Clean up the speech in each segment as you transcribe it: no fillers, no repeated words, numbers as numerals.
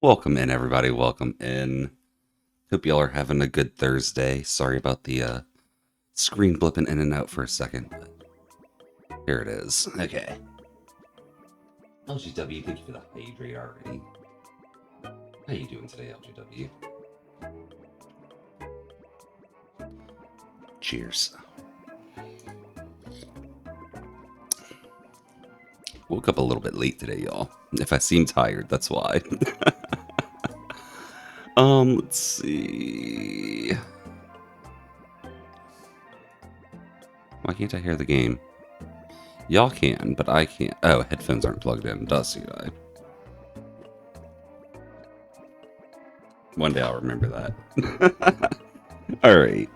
Welcome in, everybody. Welcome in. Hope y'all are having a good Thursday. Sorry about the screen blipping in and out for a second, but here it is. Okay. LGW, thank you for the hydrate already. How you doing today, LGW? Cheers. Woke up a little bit late today, y'all. If I seem tired, that's why. Let's see. Why can't I hear the game? Y'all can, but I can't. Oh, headphones aren't plugged in. Does you? One day I'll remember that. Alright.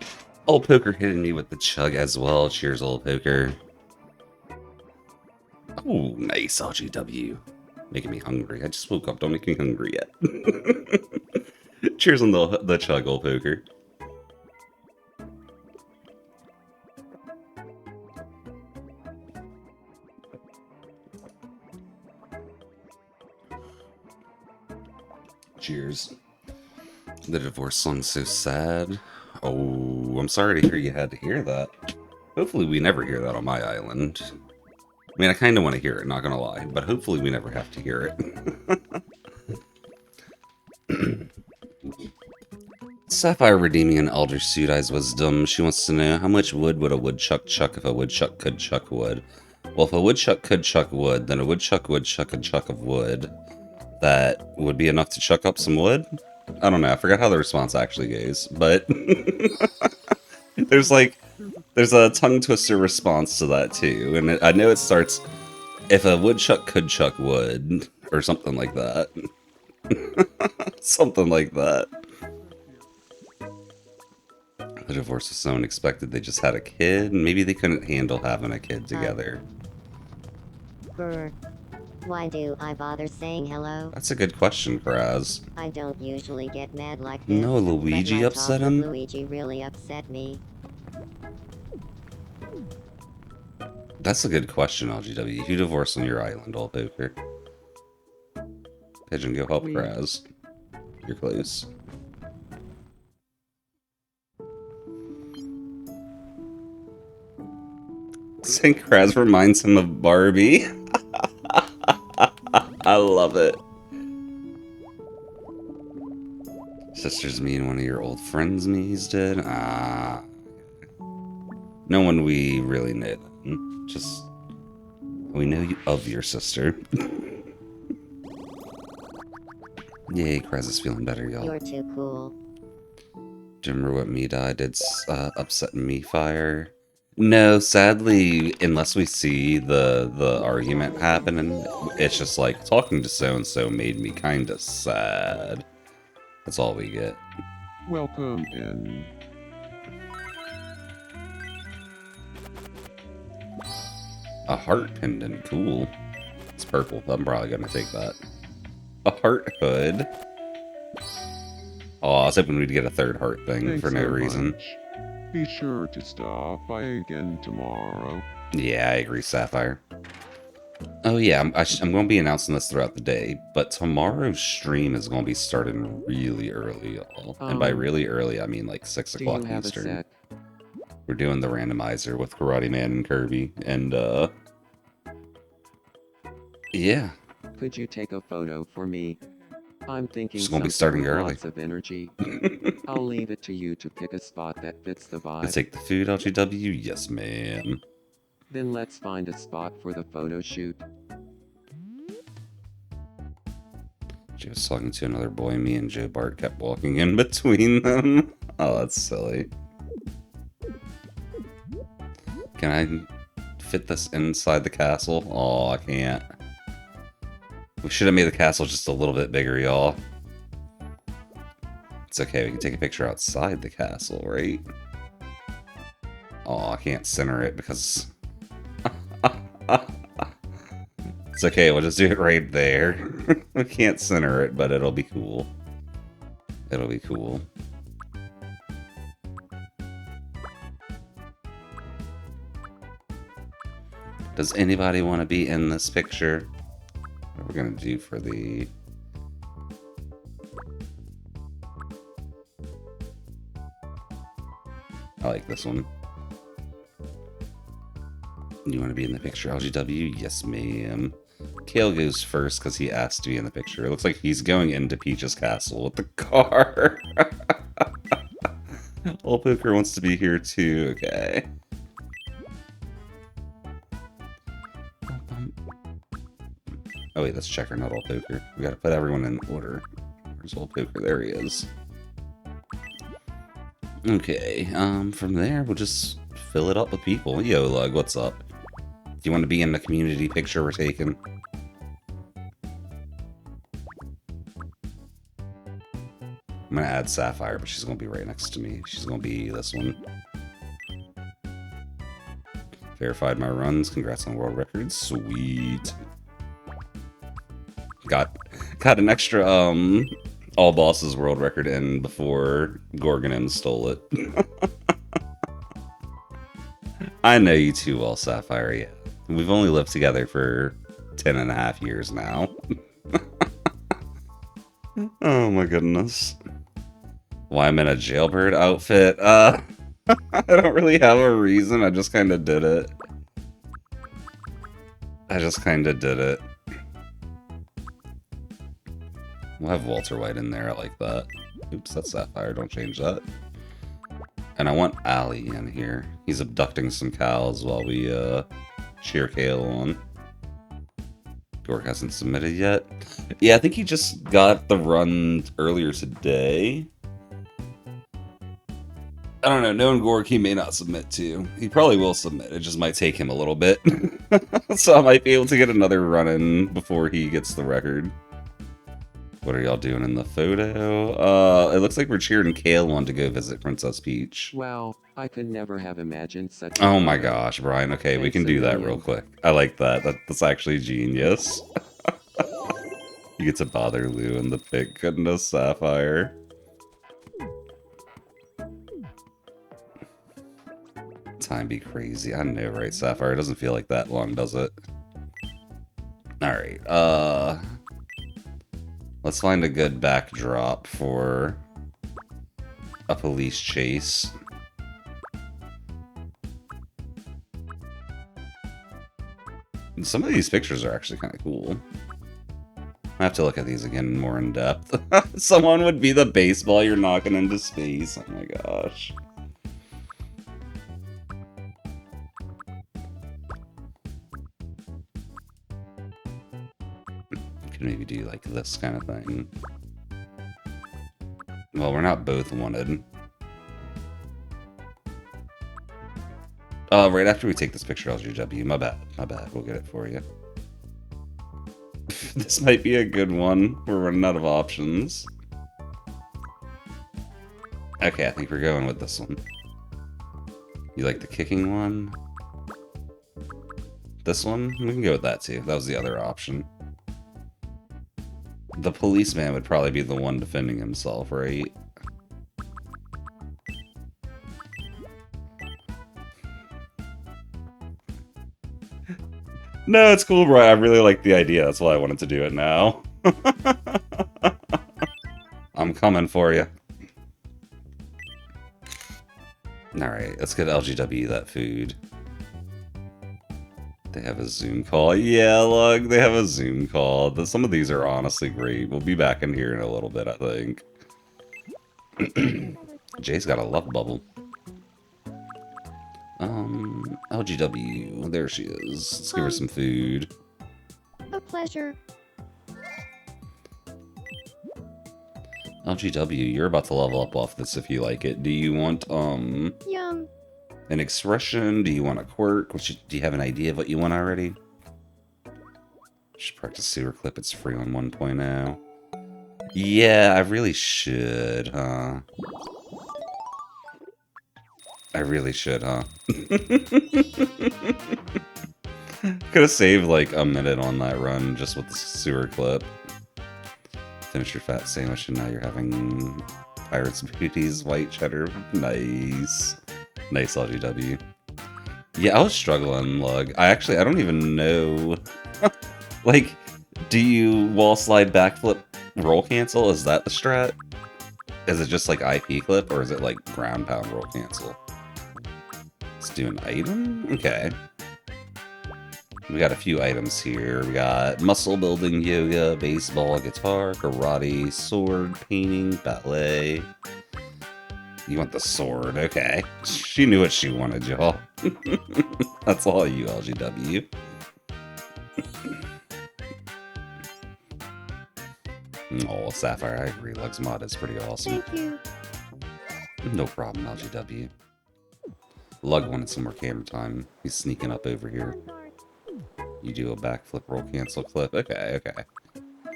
Old Poker hitting me with the chug as well. Cheers, Old Poker. Oh, nice, LGW. Making me hungry. I just woke up. Don't make me hungry yet. Cheers on the chug, Old Poker. Cheers. The divorce song's so sad. Oh, I'm sorry to hear you had to hear that. Hopefully we never hear that on my island. I mean, I kind of want to hear it, not gonna lie, but hopefully we never have to hear it. Sapphire redeeming an Elder Suit Eyes Wisdom. She wants to know, how much wood would a woodchuck chuck if a woodchuck could chuck wood? Well, if a woodchuck could chuck wood, then a woodchuck would chuck a chuck of wood. That would be enough to chuck up some wood? I don't know, I forgot how the response actually goes, but there's a tongue twister response to that too, and I know it starts, if a woodchuck could chuck wood, or something like that. Something like that. The divorce was so unexpected, they just had a kid, and maybe they couldn't handle having a kid together. Brr. Why do I bother saying hello? That's a good question, Kraz. I don't usually get mad like this. No, Luigi but upset him? Luigi really upset me. That's a good question, LGW. Who divorced on your island, Old Poker? Pigeon, go help Kraz. You're close. St. Kraz reminds him of Barbie. I love it. Sisters me and one of your old friends me's did? Ah. No one we really know. Just, we know you of your sister. Yay, Kraz is feeling better, y'all. You're too cool. Do you remember what me did upset me fire? No, sadly, unless we see the argument happening, it's just like, talking to so-and-so made me kind of sad. That's all we get. Welcome in. A heart pendant, cool. It's purple, I'm probably gonna take that. A heart hood. Oh, I was hoping we'd get a third heart thing Thanks for no so reason. much. Be sure to stop by again tomorrow. Yeah, I agree, Sapphire. Oh yeah, I'm going to be announcing this throughout the day, but tomorrow's stream is going to be starting really early, y'all. And by really early, I mean like 6 o'clock Eastern. We're doing the randomizer with Karate Man and Kirby, and yeah. Could you take a photo for me? I'm thinking Just gonna be starting with early. Lots of energy. I'll leave it to you to pick a spot that fits the vibe. Let's take the food, LGW? Yes, ma'am. Then let's find a spot for the photo shoot. She was talking to another boy. Me and Joe Bart kept walking in between them. Oh, that's silly. Can I fit this inside the castle? Oh, I can't. We should have made the castle just a little bit bigger, y'all. It's okay, we can take a picture outside the castle, right? Oh, I can't center it because... It's okay, we'll just do it right there. We can't center it, but it'll be cool. It'll be cool. Does anybody want to be in this picture? What are we gonna do for the I like this one. You want to be in the picture, LGW? Yes, ma'am. Kale goes first because he asked to be in the picture. It looks like he's going into Peach's castle with the car. Old Poker wants to be here too. Okay. Oh wait, that's Checker, not Old Poker. We gotta put everyone in order. Where's Old Poker? There he is. Okay, from there we'll just fill it up with people. Yo, Lug, what's up? Do you want to be in the community picture we're taking? I'm gonna add Sapphire, but she's gonna be right next to me. She's gonna be this one. Verified my runs. Congrats on world records. Sweet. Got an extra all bosses world record in before Gorgonim stole it. I know you too well, Sapphire. Yeah, we've only lived together for 10.5 years now. Oh my goodness. Why I'm in a jailbird outfit? I don't really have a reason. I just kind of did it. We'll have Walter White in there. I like that. Oops, that's Sapphire. Don't change that. And I want Allie in here. He's abducting some cows while we cheer Kale on. Gork hasn't submitted yet. Yeah, I think he just got the run earlier today. I don't know. Knowing Gork, he may not submit to. He probably will submit. It just might take him a little bit. So I might be able to get another run in before he gets the record. What are y'all doing in the photo? It looks like we're cheering Kale on to go visit Princess Peach. Wow, I could never have imagined such. Oh my gosh, Brian. Okay, we can do that real quick. I like that. That's actually genius. You get to bother Lou in the pic. Goodness, Sapphire. Time be crazy. I know, right, Sapphire? It doesn't feel like that long, does it? Alright, let's find a good backdrop for a police chase. And some of these pictures are actually kind of cool. I have to look at these again more in depth. Someone would be the baseball you're knocking into space. Oh my gosh. Could maybe do like this kind of thing. Well, we're not both wanted. Right after we take this picture, LGW. My bad. We'll get it for you. This might be a good one. We're running out of options. Okay, I think we're going with this one. You like the kicking one? This one? We can go with that too. That was the other option. The policeman would probably be the one defending himself, right? No, it's cool, bro. I really like the idea. That's why I wanted to do it now. I'm coming for you. Alright, let's get LGW that food. They have a Zoom call. Yeah, look, they have a Zoom call. Some of these are honestly great. We'll be back in here in a little bit, I think. Jay's got a love bubble. LGW. There she is. Let's give her some food. A pleasure. LGW, you're about to level up off this if you like it. Do you want, Yum. an expression? Do you want a quirk? Do you have an idea of what you want already? Just practice sewer clip. It's free on 1.0. Yeah, I really should, huh? I really should, huh? Could have saved like a minute on that run just with the sewer clip. Finish your fat sandwich and now you're having Pirates Booties, white cheddar. Nice. Nice, LGW. Yeah, I was struggling, Lug. I don't even know. Like, do you wall slide backflip roll cancel? Is that the strat? Is it just like IP clip or is it like ground pound roll cancel? Let's do an item? Okay. We got a few items here. We got muscle building, yoga, baseball, guitar, karate, sword, painting, ballet. You want the sword, okay. She knew what she wanted, y'all. That's all you, LGW. Oh, Sapphire, I agree. Lux mod is pretty awesome. Thank you. No problem, LGW. Lug wanted some more camera time. He's sneaking up over here. You do a backflip, roll, cancel, clip. Okay, okay.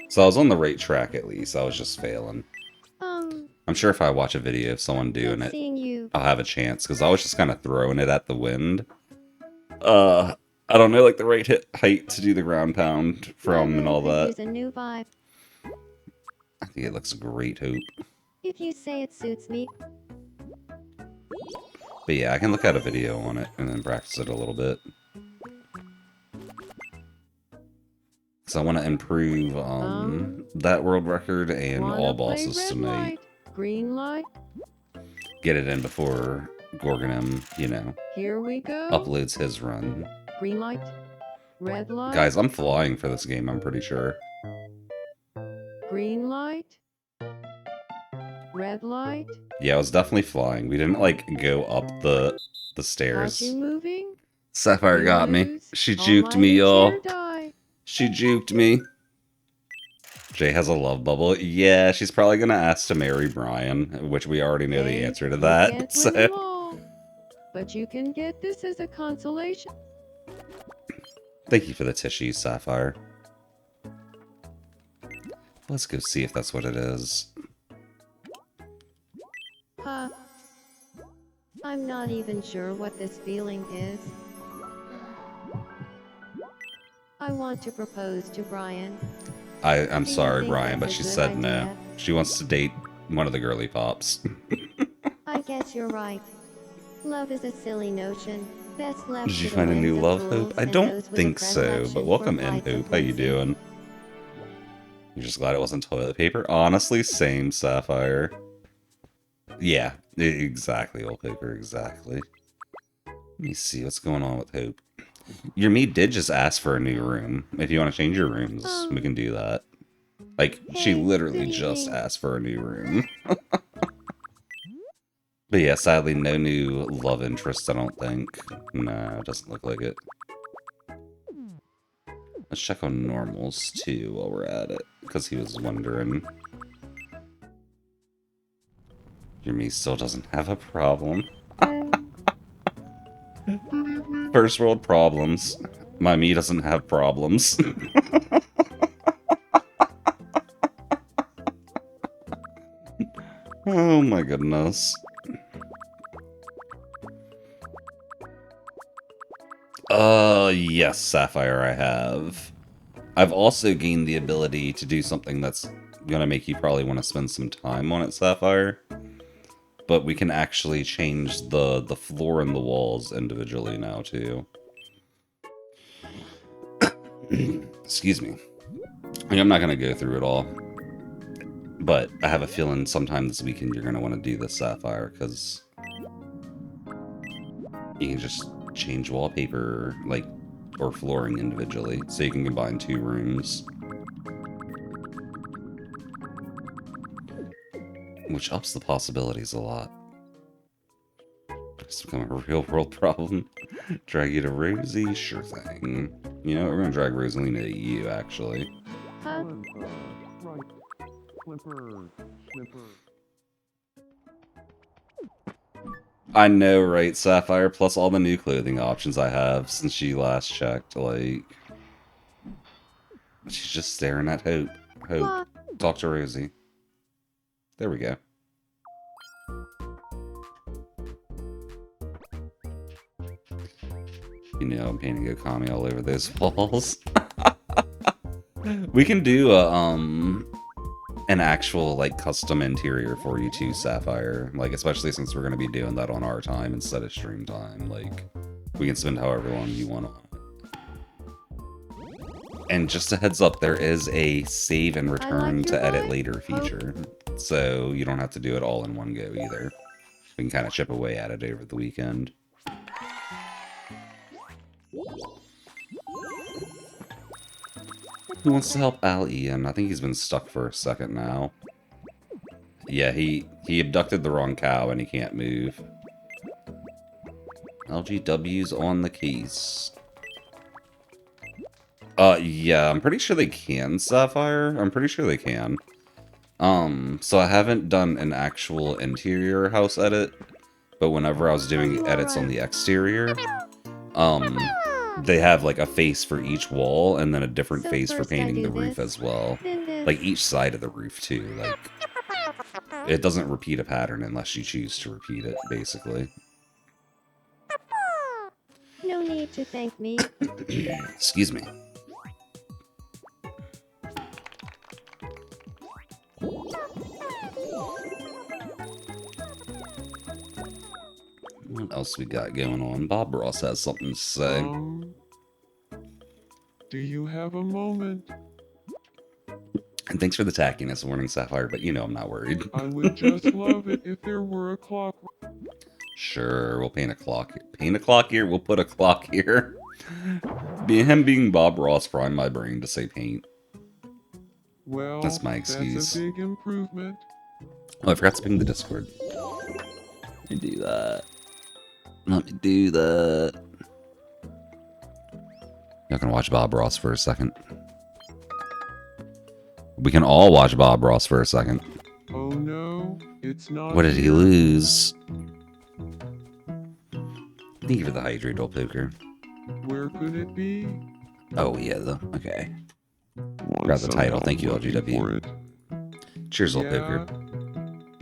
So I was on the right track at least. I was just failing. I'm sure if I watch a video of someone doing it, I'll have a chance, because I was just kind of throwing it at the wind. I don't know, like the right height to do the ground pound from and all that. A new vibe. I think it looks great, Hope. If you say it suits me. But yeah, I can look at a video on it and then practice it a little bit. Because I want to improve that world record and all bosses tonight. Green light. Get it in before Gorgonim, you know, Here we go. uploads his run. Green light. Red light. Guys, I'm flying for this game, I'm pretty sure. Green light. Red light. Yeah, I was definitely flying. We didn't, like, go up the Got stairs. you moving. Sapphire You got me. lose. She All juked my me, y'all. chair die. She juked me. Jay has a love bubble. Yeah, she's probably gonna ask to marry Brian, which we already know the Hey, answer to you that. can't win So them all, but you can get this as a consolation. thank you for the tissues, Sapphire. Let's go see if that's what it is. Huh. I'm not even sure what this feeling is. I want to propose to Brian. I'm Do you sorry, think Brian, but that's a she good said no. idea? She wants to date one of the girly pops. I guess you're right. Love is a silly notion. Best left Did you to the find a new whims of love, fools Hope? I and don't those with a think so, predilection but for welcome in, flights of Hope. How you whimsy. doing? You're just glad it wasn't toilet paper? Honestly, same, Sapphire. Yeah, exactly, old paper, exactly. Let me see what's going on with Hope. Your me did just ask for a new room. If you want to change your rooms, we can do that. Like, she Hey, literally good just evening. asked for a new room. But yeah, sadly, no new love interest, I don't think. Nah, it doesn't look like it. Let's check on normals, too, while we're at it. Because he was wondering. Your me still doesn't have a problem. First world problems. My me doesn't have problems. Oh my goodness. Yes, Sapphire, I have. I've also gained the ability to do something that's gonna make you probably want to spend some time on it, Sapphire. But we can actually change the floor and the walls individually now, too. Excuse me. I'm not gonna go through it all. But I have a feeling sometime this weekend you're gonna want to do this, Sapphire, because you can just change wallpaper, like, or flooring individually, so you can combine two rooms. Which ups the possibilities a lot. It's become a real world problem. Drag you to Rosie? Sure thing. You know, we're gonna drag Rosalina to you, actually. Huh? Right. Flipper. Flipper. I know, right, Sapphire? Plus all the new clothing options I have since she last checked, like... She's just staring at Hope. Hope, What? talk to Rosie. There we go. You know I'm painting Okami all over those walls. We can do a, an actual, like, custom interior for you too, Sapphire. Like, especially since we're gonna be doing that on our time instead of stream time. Like, we can spend however long you want on it. And just a heads up, there is a save and return like to your edit vibe. later feature. So you don't have to do it all in one go either. We can kind of chip away at it over the weekend. Who wants to help Al Ian? I think he's been stuck for a second now. Yeah, he abducted the wrong cow and he can't move. LGW's on the case. Yeah, I'm pretty sure they can, Sapphire. I'm pretty sure they can. So I haven't done an actual interior house edit, but whenever I was doing edits on the exterior, they have like a face for each wall and then a different So face for first I painting do the roof this, as well. then this. Like each side of the roof too. Like it doesn't repeat a pattern unless you choose to repeat it, basically. No need to thank me. Excuse me. What else we got going on? Bob Ross has something to say. Do you have a moment? And thanks for the tackiness warning, Sapphire, but you know I'm not worried. I would just love it if there were a clock. Sure, we'll paint a clock here. Paint a clock here, we'll put a clock here. Him being Bob Ross primed my brain to say paint. Well, That's my excuse. That's a big improvement. Oh, I forgot to ping the Discord. Let me do that. Let me do that. Y'all can watch Bob Ross for a second. We can all watch Bob Ross for a second. Oh no, it's not. What did he here. lose? Thank you for the hydrate old poker. Where could it be? Oh yeah, okay. Want Grab the some title. help Thank you, looking LGW. for it? Cheers, old Yeah, poker.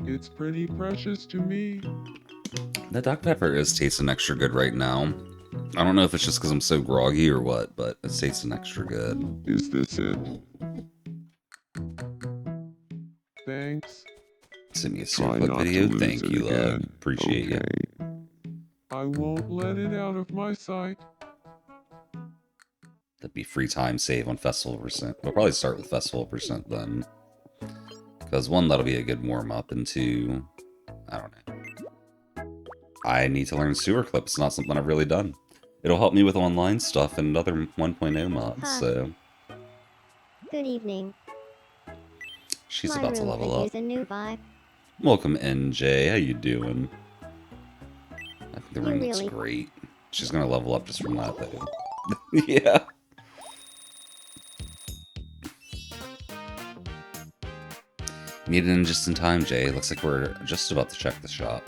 it's pretty precious to me. That Dr. Pepper is tasting extra good right now. I don't know if it's just because I'm so groggy or what, but it's tasting extra good. Is this it? Thanks. Send me a Try super not to video. lose Thank it you, love. again. Appreciate you. Okay. I won't let it out of my sight. That'd be free time save on Festival Percent. We'll probably start with Festival Percent then. Because one, that'll be a good warm-up, and two, I don't know. I need to learn sewer clips. Not something I've really done. It'll help me with online stuff and other 1.0 mods, Huh. so... Good evening. She's My about to room level could up. use a new vibe. Welcome, NJ. How you doing? I think the You room looks really- great. She's gonna level up just from that, though. Yeah. Made it in just in time, Jay. Looks like we're just about to check the shop.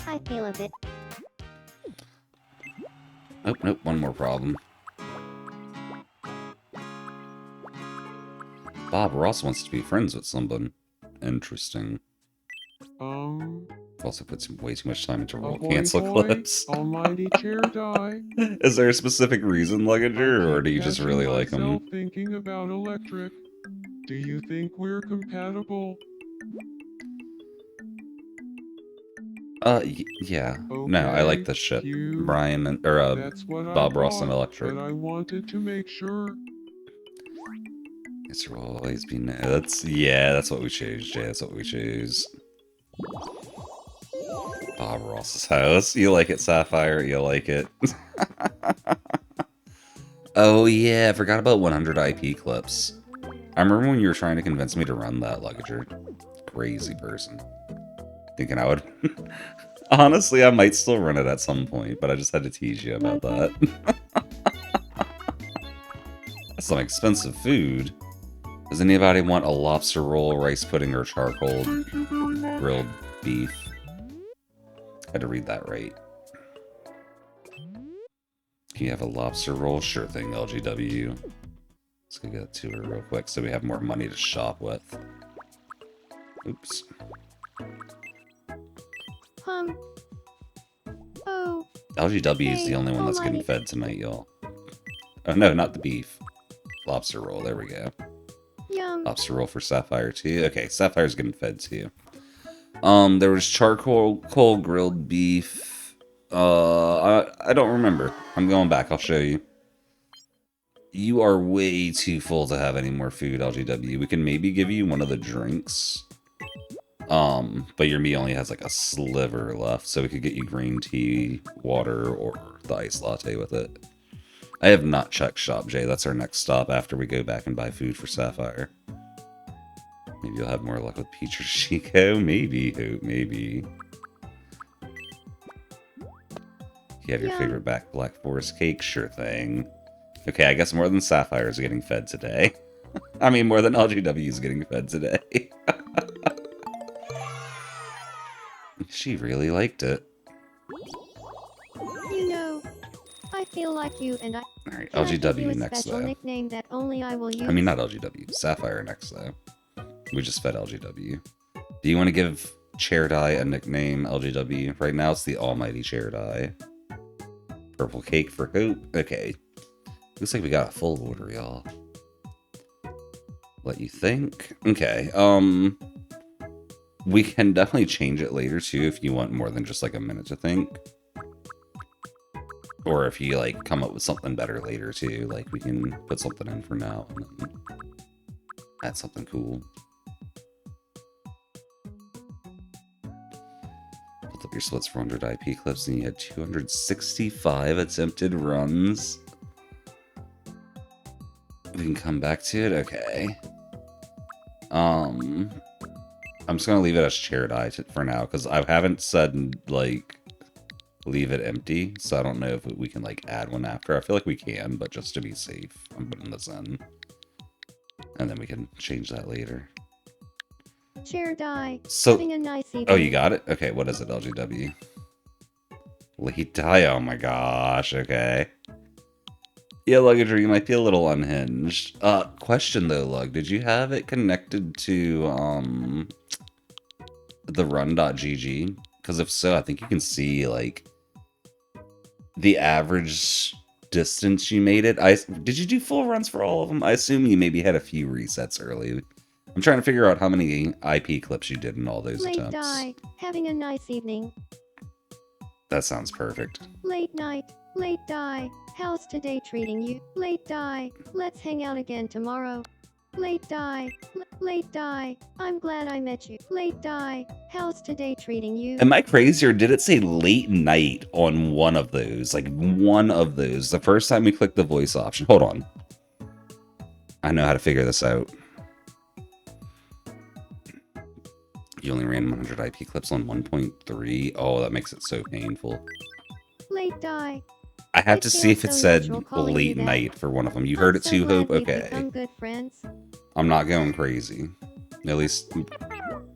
I feel a bit. Oh, nope, one more problem. Bob Ross wants to be friends with someone. Interesting. Also puts way too much time into roll Ahoy, cancel hoy, clips. almighty chair die. Is there a specific reason, Luggager, or I do you keep just catching really like myself him? thinking about electric. Do you think we're compatible? Yeah. No, I like Okay, this shit. phew. Brian and That's what Bob I Ross and thought, Electric. but I wanted to make sure. It will always be no. That's what we choose, Jay. That's what we choose. Bob Ross's house. You like it, Sapphire? You like it? Oh yeah, I forgot about 100 IP clips. I remember when you were trying to convince me to run that, Luggager. Crazy person. Thinking I would... Honestly, I might still run it at some point, but I just had to tease you about that. That's some expensive food. Does anybody want a lobster roll, rice pudding, or charcoal grilled beef? I had to read that right. Can you have a lobster roll? Sure thing, LGW. Let's go get to her real quick so we have more money to shop with. Oops. Oh, LGW is the Hey, only one that's getting almighty. fed tonight, y'all. Oh no, not the beef. Lobster roll, there we go. yum. Lobster roll for Sapphire too. Okay, Sapphire's getting fed too. There was charcoal grilled beef. I don't remember. I'm going back. I'll show you. You are way too full to have any more food, LGW. We can maybe give you one of the drinks. But your meat only has like a sliver left, so we could get you green tea, water, or the iced latte with it. I have not checked Shop J. That's our next stop after we go back and buy food for Sapphire. Maybe you'll have more luck with Peach or Chico. Maybe, Hope, maybe. You have your favorite Black Forest cake? Sure thing. Okay, I guess more than Sapphire is getting fed today. I mean, more than LGW is getting fed today. She really liked it. You know, I feel like you and I. Alright, Can I give you LGW a next, special though. nickname that only I will use? I mean, not LGW. Sapphire next, though. We just fed LGW. Do you want to give Chair Die a nickname, LGW? Right now, it's the Almighty Chair Die. Purple cake for Hope. Okay. Looks like we got a full order, y'all. Let you think. Okay, we can definitely change it later, too, if you want more than just, like, a minute to think. Or if you, like, come up with something better later, too. Like, we can put something in for now and then add something cool. Built up your splits for 100 IP clips, and you had 265 attempted runs. We can come back to it? Okay. I'm just gonna leave it as chair die for now, because I haven't said, like, leave it empty, so I don't know if we can, like, add one after. I feel like we can, but just to be safe, I'm putting this in. And then we can change that later. Chair die. So, Having a nice evening. oh, you got it? Okay, what is it, LGW? Late die? Oh my gosh, okay. Yeah, Luggage, you might be a little unhinged. Question though, Lug, did you have it connected to, the run.gg? Because if so, I think you can see, like, the average distance you made it. Did you do full runs for all of them? I assume you maybe had a few resets early. I'm trying to figure out how many IP clips you did in all those Late attempts. die. Having a nice evening. That sounds perfect. Late night. Late die. How's today treating you? Late die. Let's hang out again tomorrow. Late die. Late die. I'm glad I met you. Late die. How's today treating you? Am I crazy, or did it say late night on one of those? Like, one of those. The first time we clicked the voice option. Hold on. I know how to figure this out. You only ran 100 IP clips on 1.3. Oh, that makes it so painful. Late die. I have to see if it said late night for one of them. You heard it too, Hope? Okay. Good friends. I'm not going crazy. At least,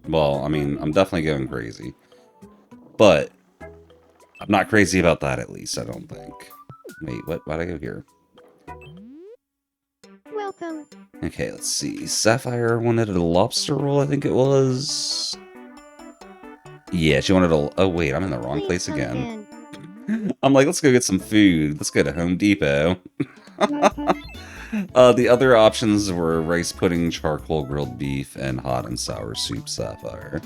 well, I mean, I'm definitely going crazy. But I'm not crazy about that, at least, I don't think. Wait, what? Why'd I go here? Welcome. Okay, let's see. Sapphire wanted a lobster roll, I think it was. Yeah, she wanted a... Oh, wait, I'm in the wrong place again. I'm like, let's go get some food. Let's go to Home Depot. The other options were rice pudding, charcoal grilled beef, and hot and sour soup, Sapphire.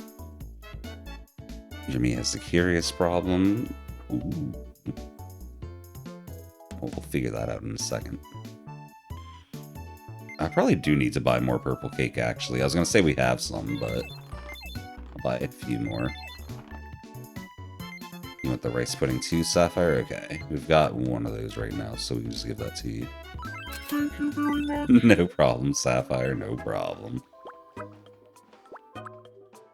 Jimmy has the curious problem. Ooh. Well, we'll figure that out in a second. I probably do need to buy more purple cake, actually. I was going to say we have some, but I'll buy a few more. You want the rice pudding too, Sapphire? Okay, we've got one of those right now, so we can just give that to you. No problem, Sapphire, no problem.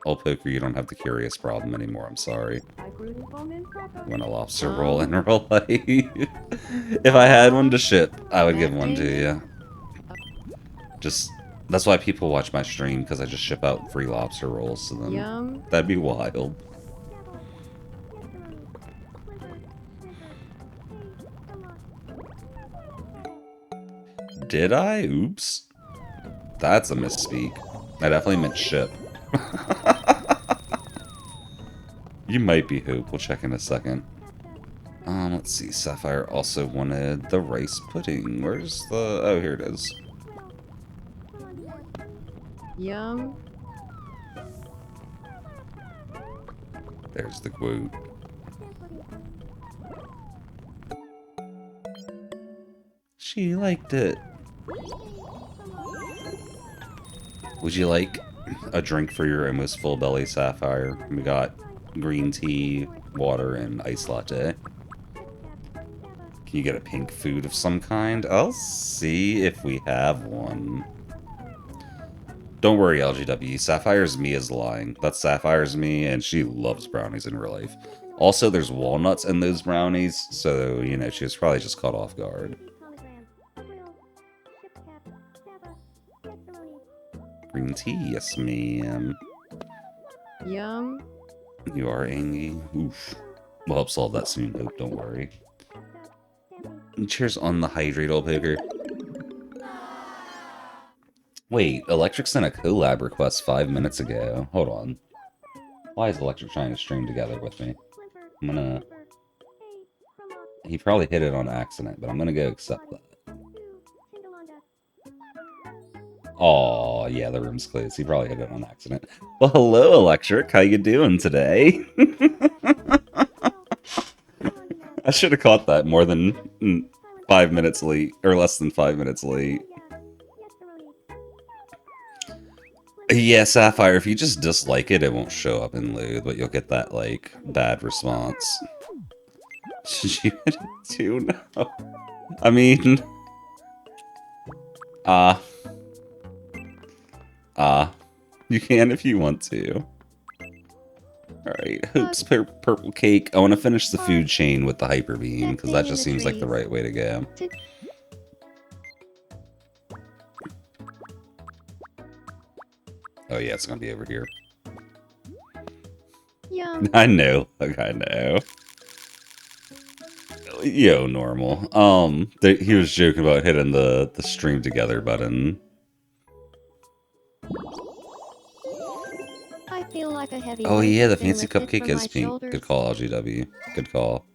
Oh, Poker, you don't have the curious problem anymore, I'm sorry. When a lobster roll in real life. If I had one to ship, I would give one to you. Just, that's why people watch my stream, because I just ship out free lobster rolls to them. Yum. That'd be wild. Did I? Oops. That's a misspeak. I definitely meant ship. You might be Hope. We'll check in a second. Let's see. Sapphire also wanted the rice pudding. Where's the... Oh, here it is. Yum. There's the quote. She liked it. Would you like a drink for your almost full belly, Sapphire? We got green tea, water, and iced latte. Can you get a pink food of some kind? I'll see if we have one. Don't worry, LGW. Sapphire's me is lying. That's Sapphire's me, and she loves brownies in real life. Also, there's walnuts in those brownies, so, you know, she was probably just caught off guard. Green tea, yes ma'am. Yum. You are Angie. Oof. We'll help solve that soon, Hope, don't worry. And cheers on the hydrate, old poker. Wait, Electric sent a collab request 5 minutes ago. Hold on. Why is Electric trying to stream together with me? I'm gonna... He probably hit it on accident, but I'm gonna go accept that. Aw, yeah, the room's closed. He probably hit it on accident. Well, hello, Electric. How you doing today? I should have caught that more than 5 minutes late, or less than 5 minutes late. Yeah, Sapphire, if you just dislike it, it won't show up in load, but you'll get that, like, bad response. Should you hit it too? No. I mean... you can if you want to. Alright, Hope's purple cake. I want to finish the food chain with the hyper beam, because that just seems like the right way to go. Oh yeah, it's gonna be over here. Yum. I know, like I know. Yo, normal. He was joking about hitting the stream together button. I feel like a heavy Oh weight yeah, the has been fancy lifted cupcake from is my pink. shoulders. Good call, LGW. Good call.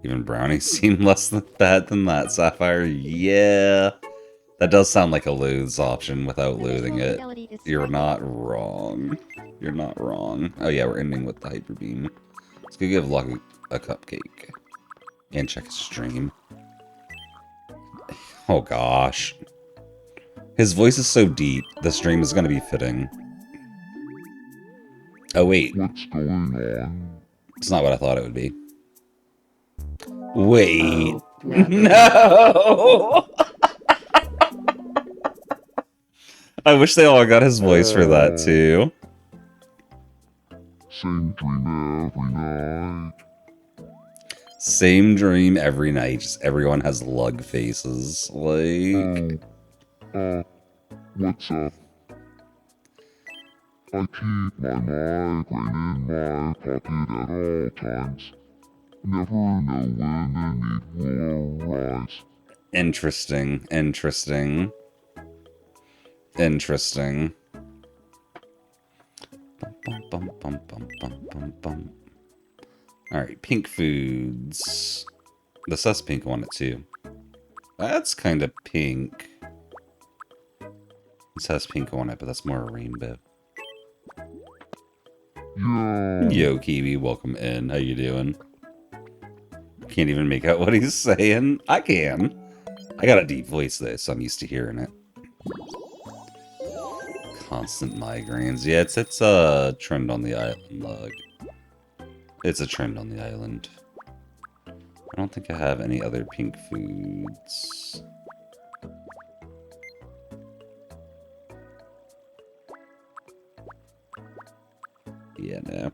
Even brownies seem less bad than that, Sapphire. Yeah. That does sound like a lose option without losing it. You're not wrong. You're not wrong. Oh yeah, we're ending with the hyper beam. Let's go give Luck a cupcake. And check his stream. Oh gosh. His voice is so deep, the stream is gonna be fitting. Oh wait. What's going on? It's not what I thought it would be. Wait. Oh, nothing. No! I wish they all got his voice for that too. Same dream every night. Same dream every night, just everyone has lug faces. Like... What's up? I keep my migraine in my pocket at all times. Never know when the need will arise. Interesting, interesting. Interesting. Bum, bum, bum, bum, bum, bum. Alright, pink foods. This has pink on it too. That's kind of pink. This has pink on it, but that's more a rainbow. Yo, Kiwi, welcome in. How you doing? Can't even make out what he's saying. I can. I got a deep voice though, so I'm used to hearing it. Constant migraines. Yeah, it's a trend on the island, Lug. It's a trend on the island. I don't think I have any other pink foods. Yeah, no.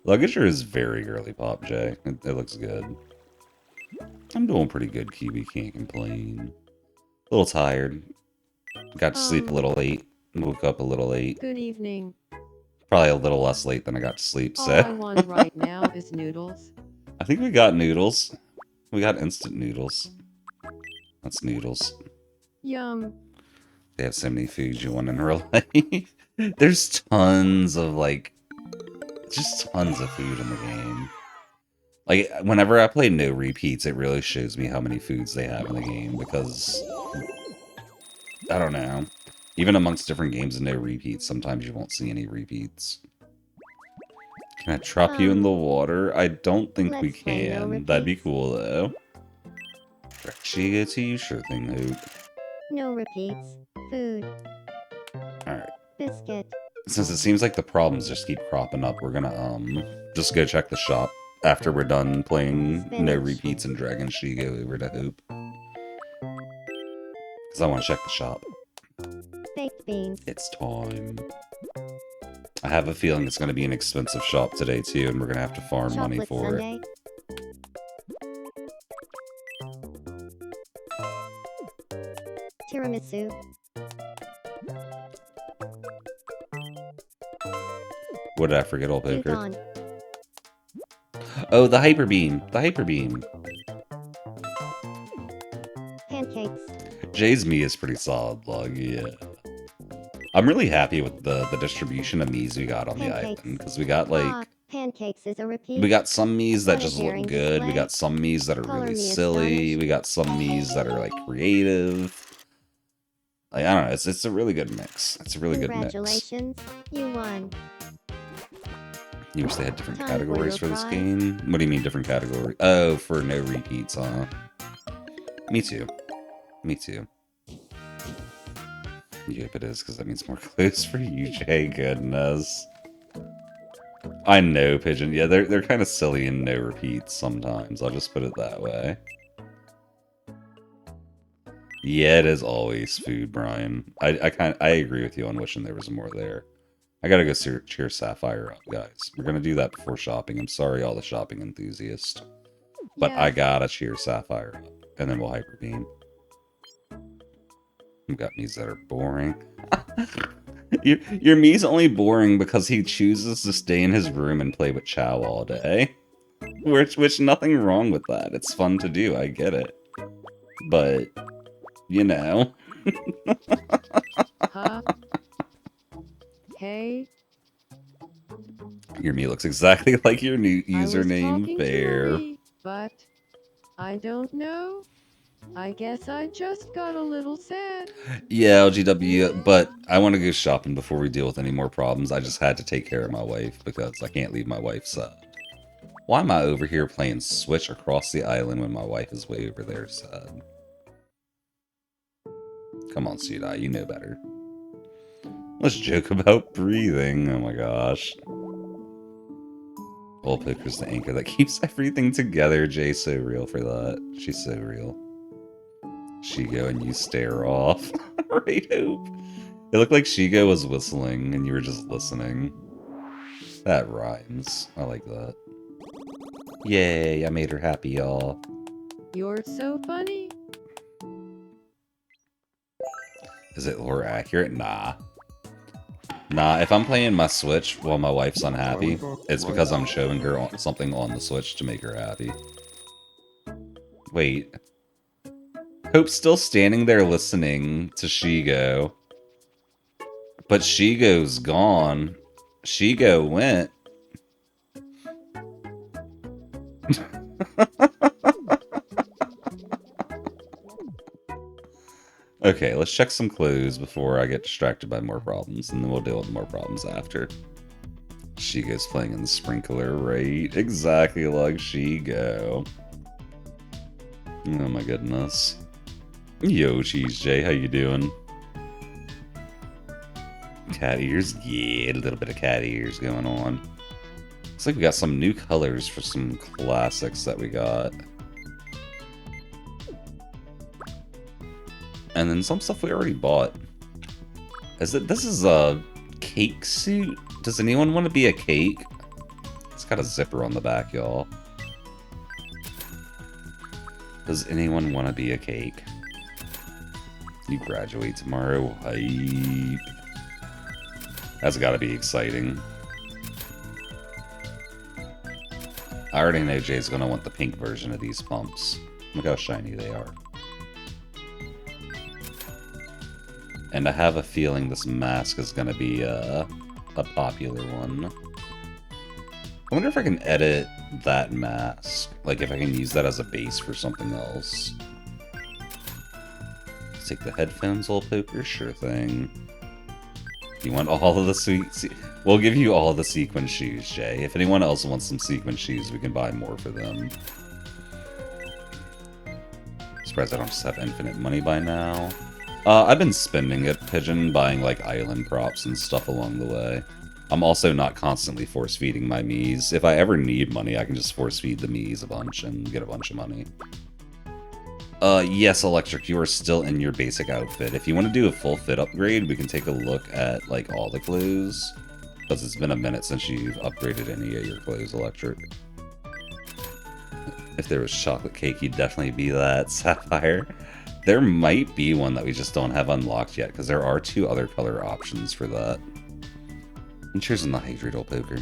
Luggage is very girly pop, Jay. It looks good. I'm doing pretty good, Kiwi. Can't complain. A little tired. Got to sleep a little late. Woke up a little late. Good evening. Probably a little less late than I got to sleep, All I so... want right now is noodles. I think we got noodles. We got instant noodles. That's noodles. Yum. They have so many foods you want in real life. There's tons of, like... just tons of food in the game. Like, whenever I play no repeats, it really shows me how many foods they have in the game, because... I don't know. Even amongst different games and no repeats, sometimes you won't see any repeats. Can I drop you in the water? I don't think we let's play no can. That'd be repeats. cool, though. She to you? Sure thing, Hoop. No repeats. Food. Alright. Biscuit. Since it seems like the problems just keep cropping up, we're gonna, just go check the shop after we're done playing No Spinach. Repeats and Dragon Shigo over to Hoop. Because I want to check the shop. Baked beans. It's time. I have a feeling it's going to be an expensive shop today, too, and we're going to have to farm money Chocolate for it. sundae. Tiramisu. What did I forget, old poker? Udon. Oh, the Hyper Beam! The Hyper Beam! Pancakes. Jay's Mii is pretty solid, lug, yeah. I'm really happy with the distribution of Miis we got on the Pancakes. island, because we got, Ah, like... pancakes is a repeat. We got some Miis that Got a just look daring good, we display. got some Miis that are Color really me silly, astonished. we got some Miis that are, like, creative. Like, I don't know, it's a really good mix. It's a really good mix. Congratulations, you won. You wish they had different Time for categories your for this prize. game? What do you mean different categories? Oh, for no repeats, huh? Me too. Me too. Yep, it is, because that means more clues for you, Jay. Goodness. I know, Pigeon. Yeah, they're kind of silly and no repeats sometimes. I'll just put it that way. Yeah, it is always food, Brian. I agree with you on wishing there was more there. I gotta go cheer Sapphire up, guys. We're gonna do that before shopping. I'm sorry, all the shopping enthusiasts. But I Yes. gotta cheer Sapphire up. And then we'll Hyper Beam. We've got Miis that are boring. Your Mii's only boring because he chooses to stay in his room and play with Chow all day. Which nothing wrong with that. It's fun to do, I get it. But, you know. Huh? Hey, Your Mii looks exactly like your new I was username, talking Bear. to Marie, but I don't know. I guess I just got a little sad. Yeah, LGW, but I want to go shopping before we deal with any more problems. I just had to take care of my wife because I can't leave my wife sad. Why am I over here playing Switch across the island when my wife is way over there sad? Come on, Sudai, you know better. Let's joke about breathing. Oh my gosh. Old Poker's the anchor that keeps everything together. Jay's so real for that. She's so real. Shigo and you stare off. Right, Hope? It looked like Shigo was whistling and you were just listening. That rhymes. I like that. Yay, I made her happy, y'all. You're so funny. Is it lore accurate? Nah. Nah, if I'm playing my Switch while my wife's unhappy, it's because I'm showing her something on the Switch to make her happy. Wait. Hope's still standing there listening to Shigo. But Shigo's gone. Shigo went. Okay, let's check some clues before I get distracted by more problems, and then we'll deal with more problems after. Shigo's playing in the sprinkler, right? Exactly like Shigo. Oh my goodness. Yo, Cheese J, how you doing? Cat ears? Yeah, a little bit of cat ears going on. Looks like we got some new colors for some classics that we got. And then some stuff we already bought. This is a cake suit? Does anyone want to be a cake? It's got a zipper on the back, y'all. Does anyone want to be a cake? You graduate tomorrow. Hype. That's got to be exciting. I already know Jay's going to want the pink version of these pumps. Look how shiny they are. And I have a feeling this mask is going to be a popular one. I wonder if I can edit that mask. Like if I can use that as a base for something else. Let's take the headphones, old poker. Sure thing. You want all of the sweet... We'll give you all the sequin shoes, Jay. If anyone else wants some sequin shoes, we can buy more for them. Surprised I don't just have infinite money by now. I've been spending it, Pigeon, buying like island props and stuff along the way. I'm also not constantly force-feeding my Miis. If I ever need money, I can just force-feed the Miis a bunch and get a bunch of money. Yes, Electric, you are still in your basic outfit. If you want to do a full fit upgrade, we can take a look at, like, all the clothes. Because it's been a minute since you've upgraded any of your clothes, Electric. If there was chocolate cake, you'd definitely be that, Sapphire. There might be one that we just don't have unlocked yet, because there are 2 other color options for that. And cheers on the hydrate, old poker.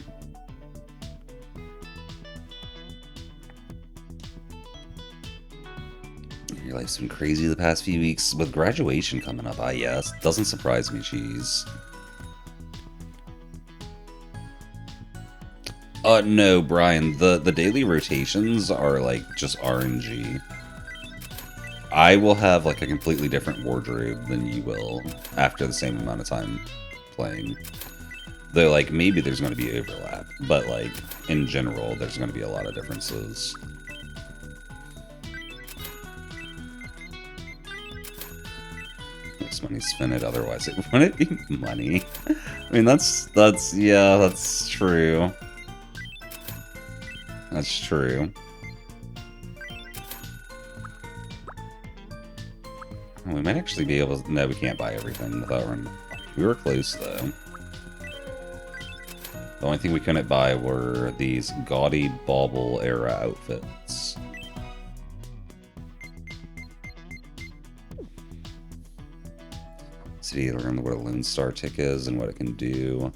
Your life's been crazy the past few weeks, with graduation coming up, yes. Doesn't surprise me, cheese. No, Brian, the daily rotations are, like, just RNG. I will have, like, a completely different wardrobe than you will after the same amount of time playing. Though, like, maybe there's going to be overlap, but, like, in general, there's going to be a lot of differences. Makes money spend it, otherwise it wouldn't be money. I mean, yeah, that's true. That's true. Oh, we might actually be able to... No, we can't buy everything without running. We were close, though. The only thing we couldn't buy were these gaudy bauble era outfits. So you learn what a Lone Star tick is and what it can do.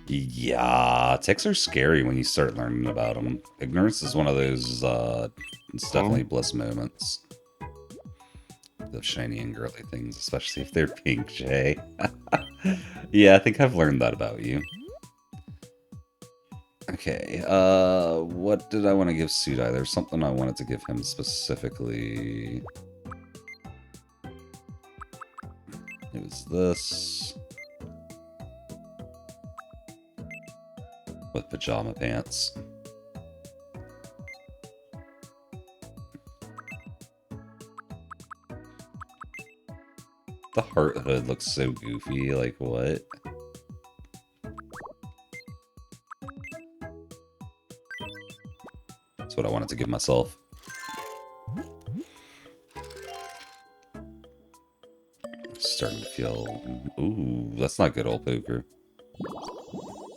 Yeah, ticks are scary when you start learning about them. Ignorance is one of those, it's definitely bliss moments. The shiny and girly things, especially if they're pink, Jay. Yeah, I think I've learned that about you. Okay, what did I want to give Sudai? There's something I wanted to give him specifically. It was this. With pajama pants. The heart hood looks so goofy, like what? That's what I wanted to give myself. Starting to feel... Ooh, that's not good, old poker.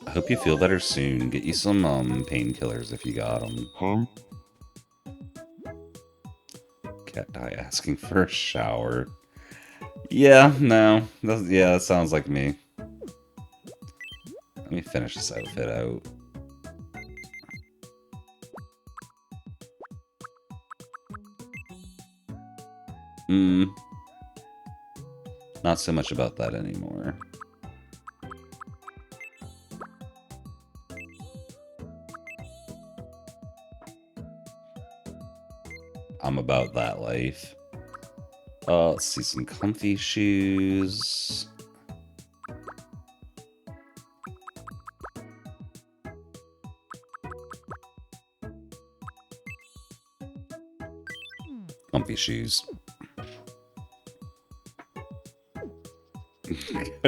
I hope you feel better soon. Get you some painkillers if you got them. Huh? Cat die asking for a shower. Yeah, no. Yeah, that sounds like me. Let me finish this outfit out. Not so much about that anymore. I'm about that life. Let's see, some comfy shoes. Comfy shoes.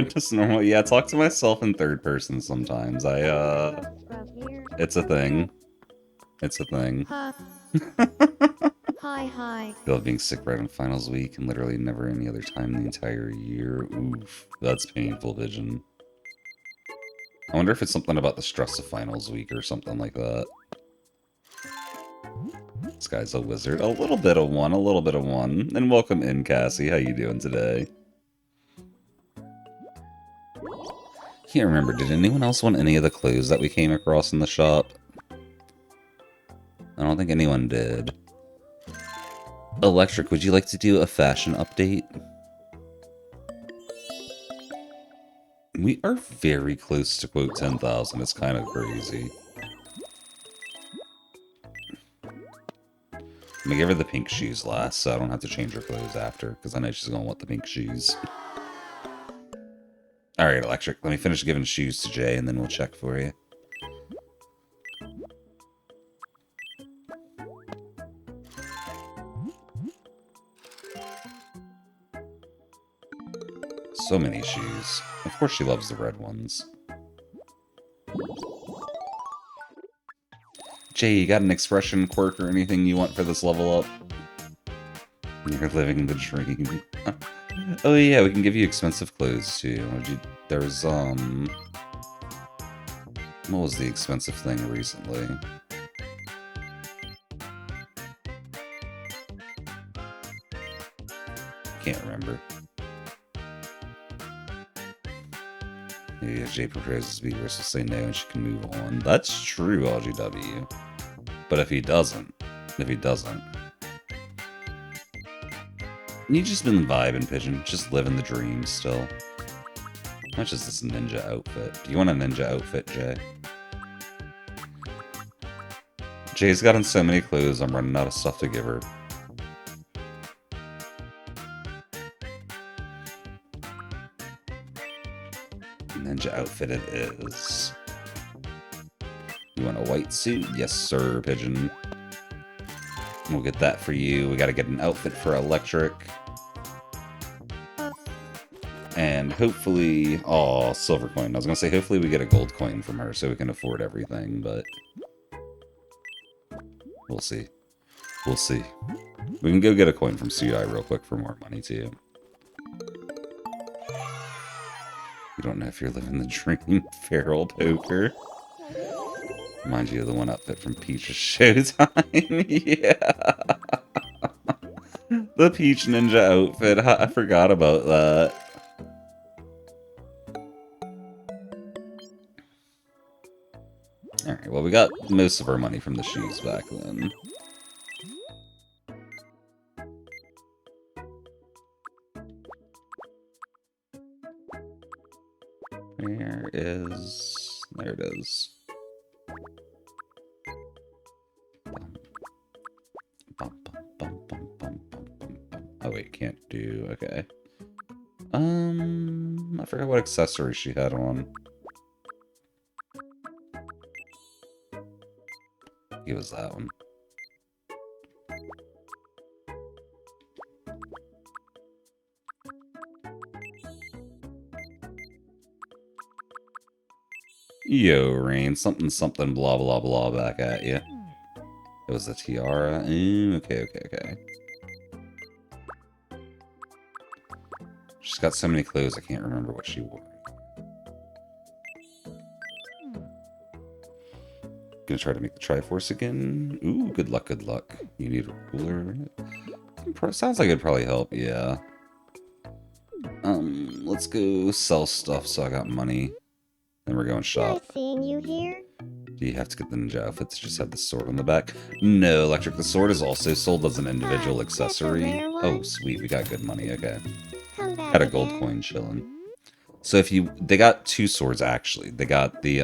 Just normal. Yeah, talk to myself in third person sometimes. It's a thing. It's a thing. Huh. Hi. I love being sick right on finals week and literally never any other time in the entire year. Oof, that's painful, Vision. I wonder if it's something about the stress of finals week or something like that. This guy's a wizard. A little bit of one, a little bit of one. And welcome in, Cassie. How you doing today? Can't remember, did anyone else want any of the clothes that we came across in the shop? I don't think anyone did. Electric, would you like to do a fashion update? We are very close to quote 10,000. It's kind of crazy. I'm gonna give her the pink shoes last, so I don't have to change her clothes after, because I know she's gonna want the pink shoes. Alright, Electric. Let me finish giving shoes to Jay, and then we'll check for you. So many shoes. Of course she loves the red ones. Jay, you got an expression, quirk, or anything you want for this level up? You're living the dream. Oh yeah, we can give you expensive clothes too. There was, what was the expensive thing recently? Can't remember. Maybe if Jay proposes to be yours, will say no and she can move on. That's true, LGW. But if he doesn't, you just been vibing, Pigeon. Just living the dream still. How much is this ninja outfit? Do you want a ninja outfit, Jay? Jay's gotten so many clothes, I'm running out of stuff to give her. Ninja outfit it is. You want a white suit? Yes, sir, Pigeon. We'll get that for you. We gotta get an outfit for Electric. And hopefully... oh, silver coin. I was gonna say, hopefully we get a gold coin from her so we can afford everything, but... we'll see. We'll see. We can go get a coin from Sudai real quick for more money, too. You don't know if you're living the dream. Feral Poker. Reminds you of the one outfit from Peach's Showtime. Yeah. The Peach Ninja outfit. I forgot about that. Alright, well, we got most of our money from the shoes back then. Where is... there it is. Oh wait, can't do... okay. I forgot what accessory she had on. It was that one. Yo, Rain, something something blah blah blah back at you. It was a tiara. Okay. She's got so many clothes I can't remember what she wore. Gonna try to make the Triforce again. Ooh, good luck, good luck. You need a ruler. Sounds like it'd probably help, yeah. Let's go sell stuff so I got money. Then we're going shop. Nice seeing you here. Do you have to get the ninja outfits? Just have the sword on the back? No, Electric. The sword is also sold as an individual accessory. rare one? Oh, sweet. We got good money. Okay. Come back Had a gold again. coin chilling. So if you... they got two swords, actually. They got the,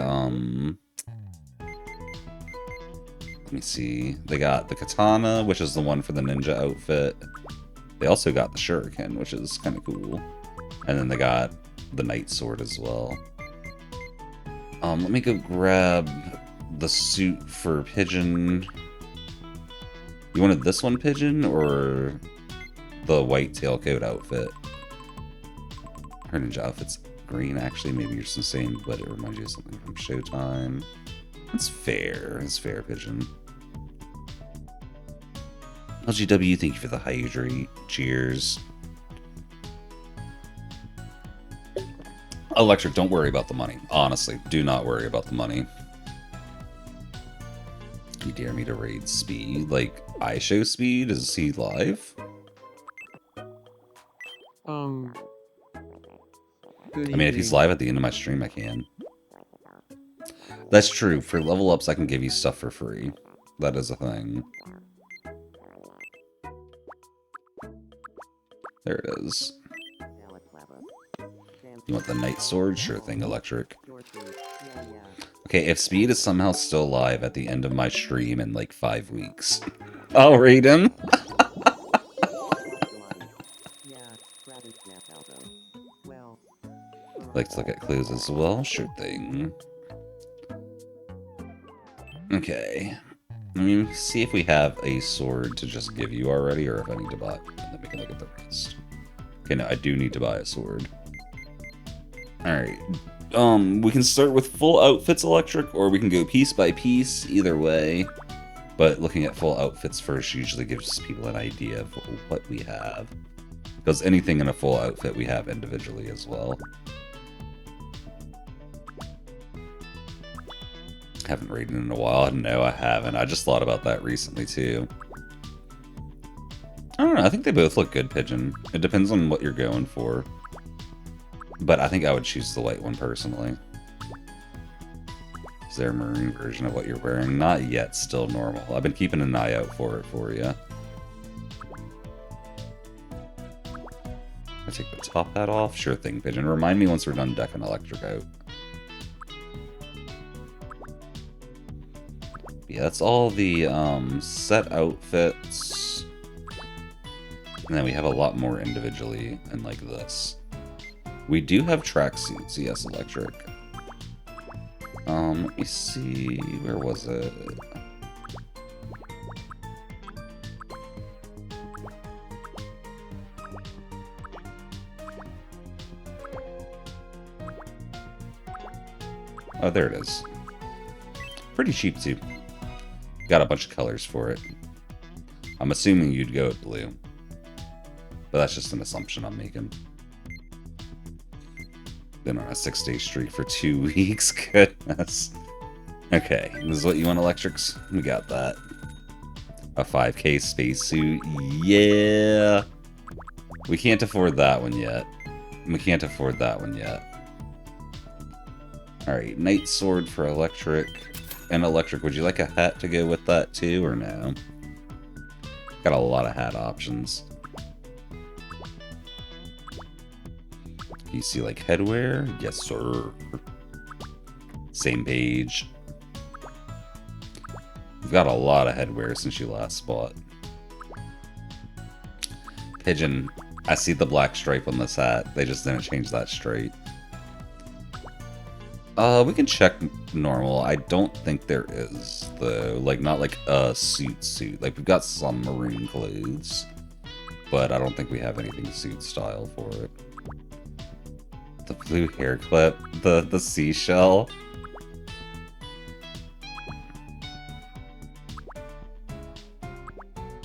let me see. They got the katana, which is the one for the ninja outfit. They also got the shuriken, which is kind of cool. And then they got the knight sword as well. Let me go grab the suit for Pigeon. You wanted this one, Pigeon, or the white tailcoat outfit? Her ninja outfit's green, actually. Maybe you're the same, but it reminds you of something from Showtime. That's fair. That's fair, Pigeon. LGW, thank you for the hydrate. Cheers. Electric, don't worry about the money. Honestly, do not worry about the money. You dare me to raid Speed? Like, I show Speed? Is he live? Good I mean, if he's evening. live at the end of my stream, I can. That's true. For level ups, I can give you stuff for free. That is a thing. There it is. You want the knight sword? Sure thing, Electric. Okay, if Speed is somehow still alive at the end of my stream in like 5 weeks, I'll raid him. Like to look at clues as well? Sure thing. Okay. Let me see if we have a sword to just give you already, or if I need to buy it, and then we can look at the rest. Okay, no, I do need to buy a sword. Alright. We can start with full outfits electric, or we can go piece by piece, either way. But looking at full outfits first usually gives people an idea of what we have. Because anything in a full outfit we have individually as well. Haven't raided in a while. No, I haven't. I just thought about that recently, too. I don't know. I think they both look good, Pigeon. It depends on what you're going for. But I think I would choose the white one, personally. Is there a maroon version of what you're wearing? Not yet. Still normal. I've been keeping an eye out for it for you. I take the top hat off? Sure thing, Pigeon. Remind me once we're done decking electric out. Yeah, that's all the set outfits. And then we have a lot more individually, and like this. We do have tracksuits, yes, electric. Let me see, where was it? Oh, there it is. Pretty cheap, too. Got a bunch of colors for it. I'm assuming you'd go with blue. But that's just an assumption I'm making. Been on a 6-day streak for 2 weeks. Goodness. Okay, this is what you want, electrics? We got that. A 5K spacesuit. Yeah! We can't afford that one yet. We can't afford that one yet. Alright, Knight Sword for electric. And electric, would you like a hat to go with that too, or no? Got a lot of hat options. You see, like, headwear? Yes, sir. Same page. We've got a lot of headwear since you last bought. Pigeon, I see the black stripe on this hat. They just didn't change that stripe. We can check normal. I don't think there is, though. Like, not like a suit. Like, we've got some maroon clothes, but I don't think we have anything suit style for it. The blue hair clip, the seashell.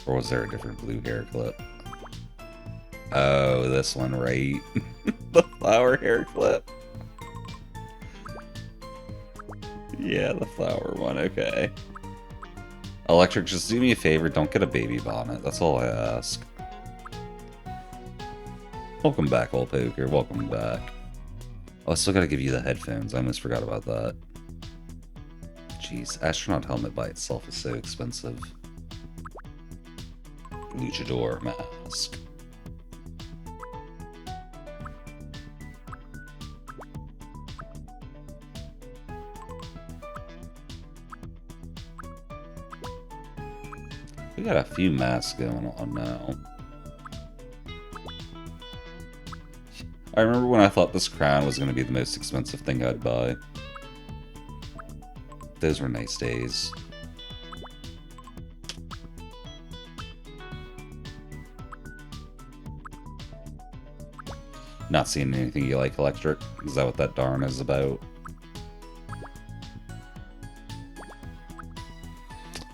Or was there a different blue hair clip? Oh, this one, right? The flower hair clip. Yeah, the flower one, okay. Electric, just do me a favor, don't get a baby bonnet. That's all I ask. Welcome back, old poker. Welcome back. Oh, I still gotta give you the headphones. I almost forgot about that. Jeez, astronaut helmet by itself is so expensive. Luchador mask. We got a few masks going on now. I remember when I thought this crown was going to be the most expensive thing I'd buy. Those were nice days. Not seeing anything you like, electric? Is that what that darn is about?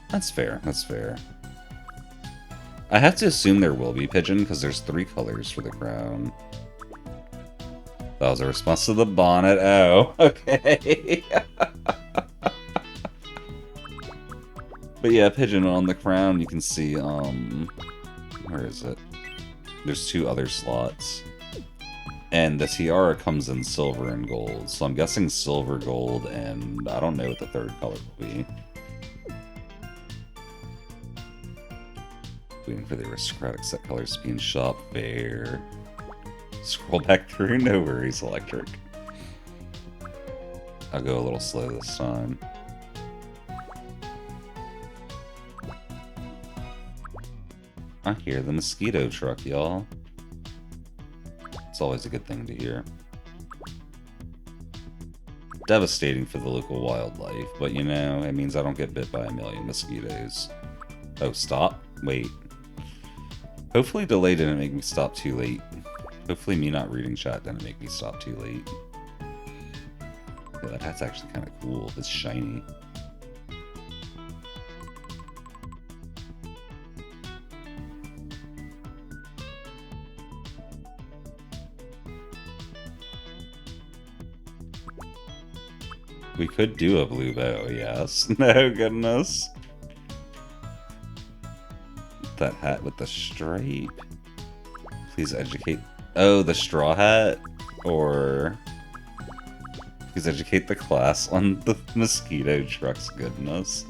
That's fair, that's fair. I have to assume there will be pigeon, because there's 3 colors for the crown. That was a response to the bonnet. Oh, okay. But yeah, pigeon on the crown, you can see, where is it? There's 2 other slots. And the tiara comes in silver and gold, so I'm guessing silver, gold, and I don't know what the 3rd color will be. Waiting for the aristocratic set colors to be in shop. Fair. Scroll back through. No worries, electric. I'll go a little slow this time. I hear the mosquito truck, y'all. It's always a good thing to hear. devastating for the local wildlife, but you know, it means I don't get bit by a million mosquitoes. Oh, stop. Wait. Hopefully delay didn't make me stop too late. Hopefully me not reading chat didn't make me stop too late. Yeah, that hat's actually kind of cool. It's shiny. We could do a blue bow, yes. No goodness. That hat with the stripe. Please educate. Oh, the straw hat? Or please educate the class on the mosquito truck's goodness.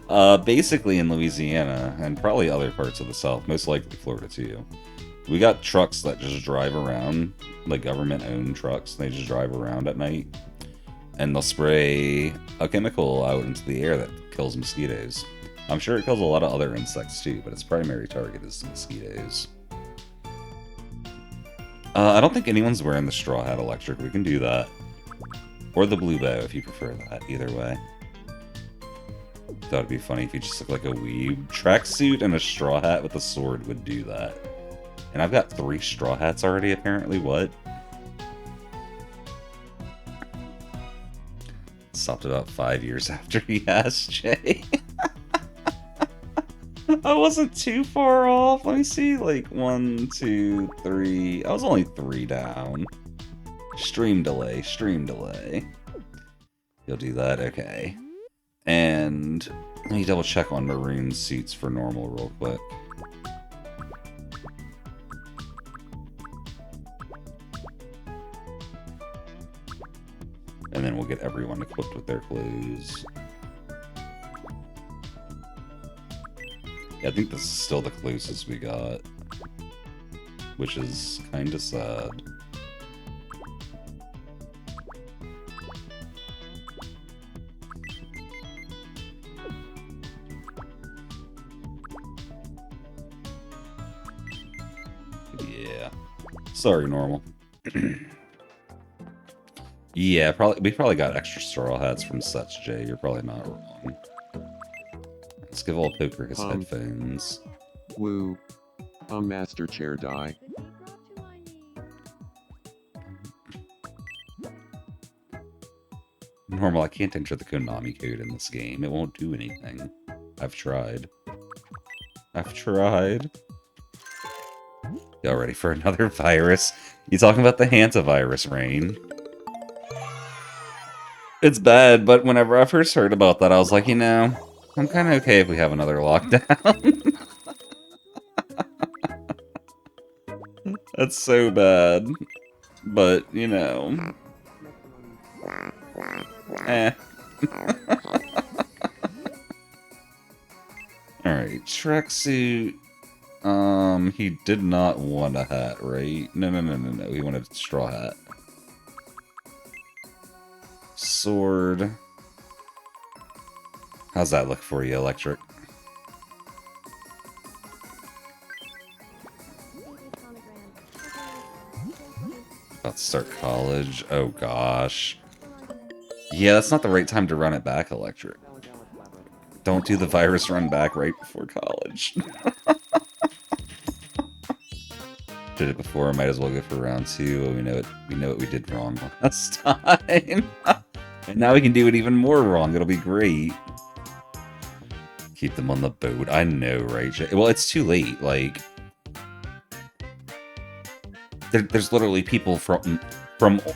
Basically in Louisiana, and probably other parts of the South, most likely Florida too, we got trucks that just drive around, like government-owned trucks. They just drive around at night, and they'll spray a chemical out into the air that kills mosquitoes. I'm sure it kills a lot of other insects too, but its primary target is the mosquitoes. I don't think anyone's wearing the straw hat electric. We can do that. Or the blue bow if you prefer that, either way. That would be funny if you just look like a weeb. Tracksuit and a straw hat with a sword would do that. And I've got 3 straw hats already, apparently. What? Stopped about 5 years after he asked Jay. I wasn't too far off. Let me see, like 1, 2, 3. I was only 3 down. Stream delay, stream delay. You'll do that? Okay. And let me double check on maroon suits for normal real quick. And then we'll get everyone equipped with their clothes. Yeah, I think this is still the closest we got. Which is kind of sad. Yeah. Sorry, normal. Yeah, we probably got extra straw hats from Such Jay. You're probably not wrong. Let's give old Poker his headphones. Woo. Master Chair die. Normal, I can't enter the Konami code in this game. It won't do anything. I've tried. I've tried. Y'all ready for another virus? You talking about the hantavirus, Rain? It's bad, but whenever I first heard about that, I was like, you know, I'm kind of okay if we have another lockdown. That's so bad. But, you know. Eh. Alright, tracksuit. He did not want a hat, right? No. He wanted a straw hat. Sword. How's that look for you, Electric? About to start college. Oh gosh. Yeah, that's not the right time to run it back, Electric. Don't do the virus run back right before college. Did it before, might as well go for round 2. We know what we did wrong last time. And now we can do it even more wrong. It'll be great. Keep them on the boat. I know, right? Well, it's too late. Like, there's literally people from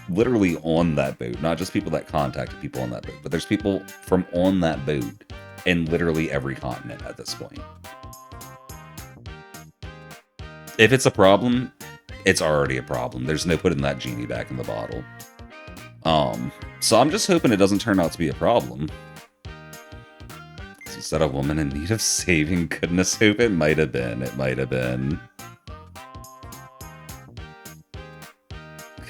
literally on that boat. Not just people that contacted people on that boat, but there's people from on that boat in literally every continent at this point. If it's a problem, it's already a problem. There's no putting that genie back in the bottle. So I'm just hoping it doesn't turn out to be a problem. So is that a woman in need of saving? Goodness hope it might have been. It might have been.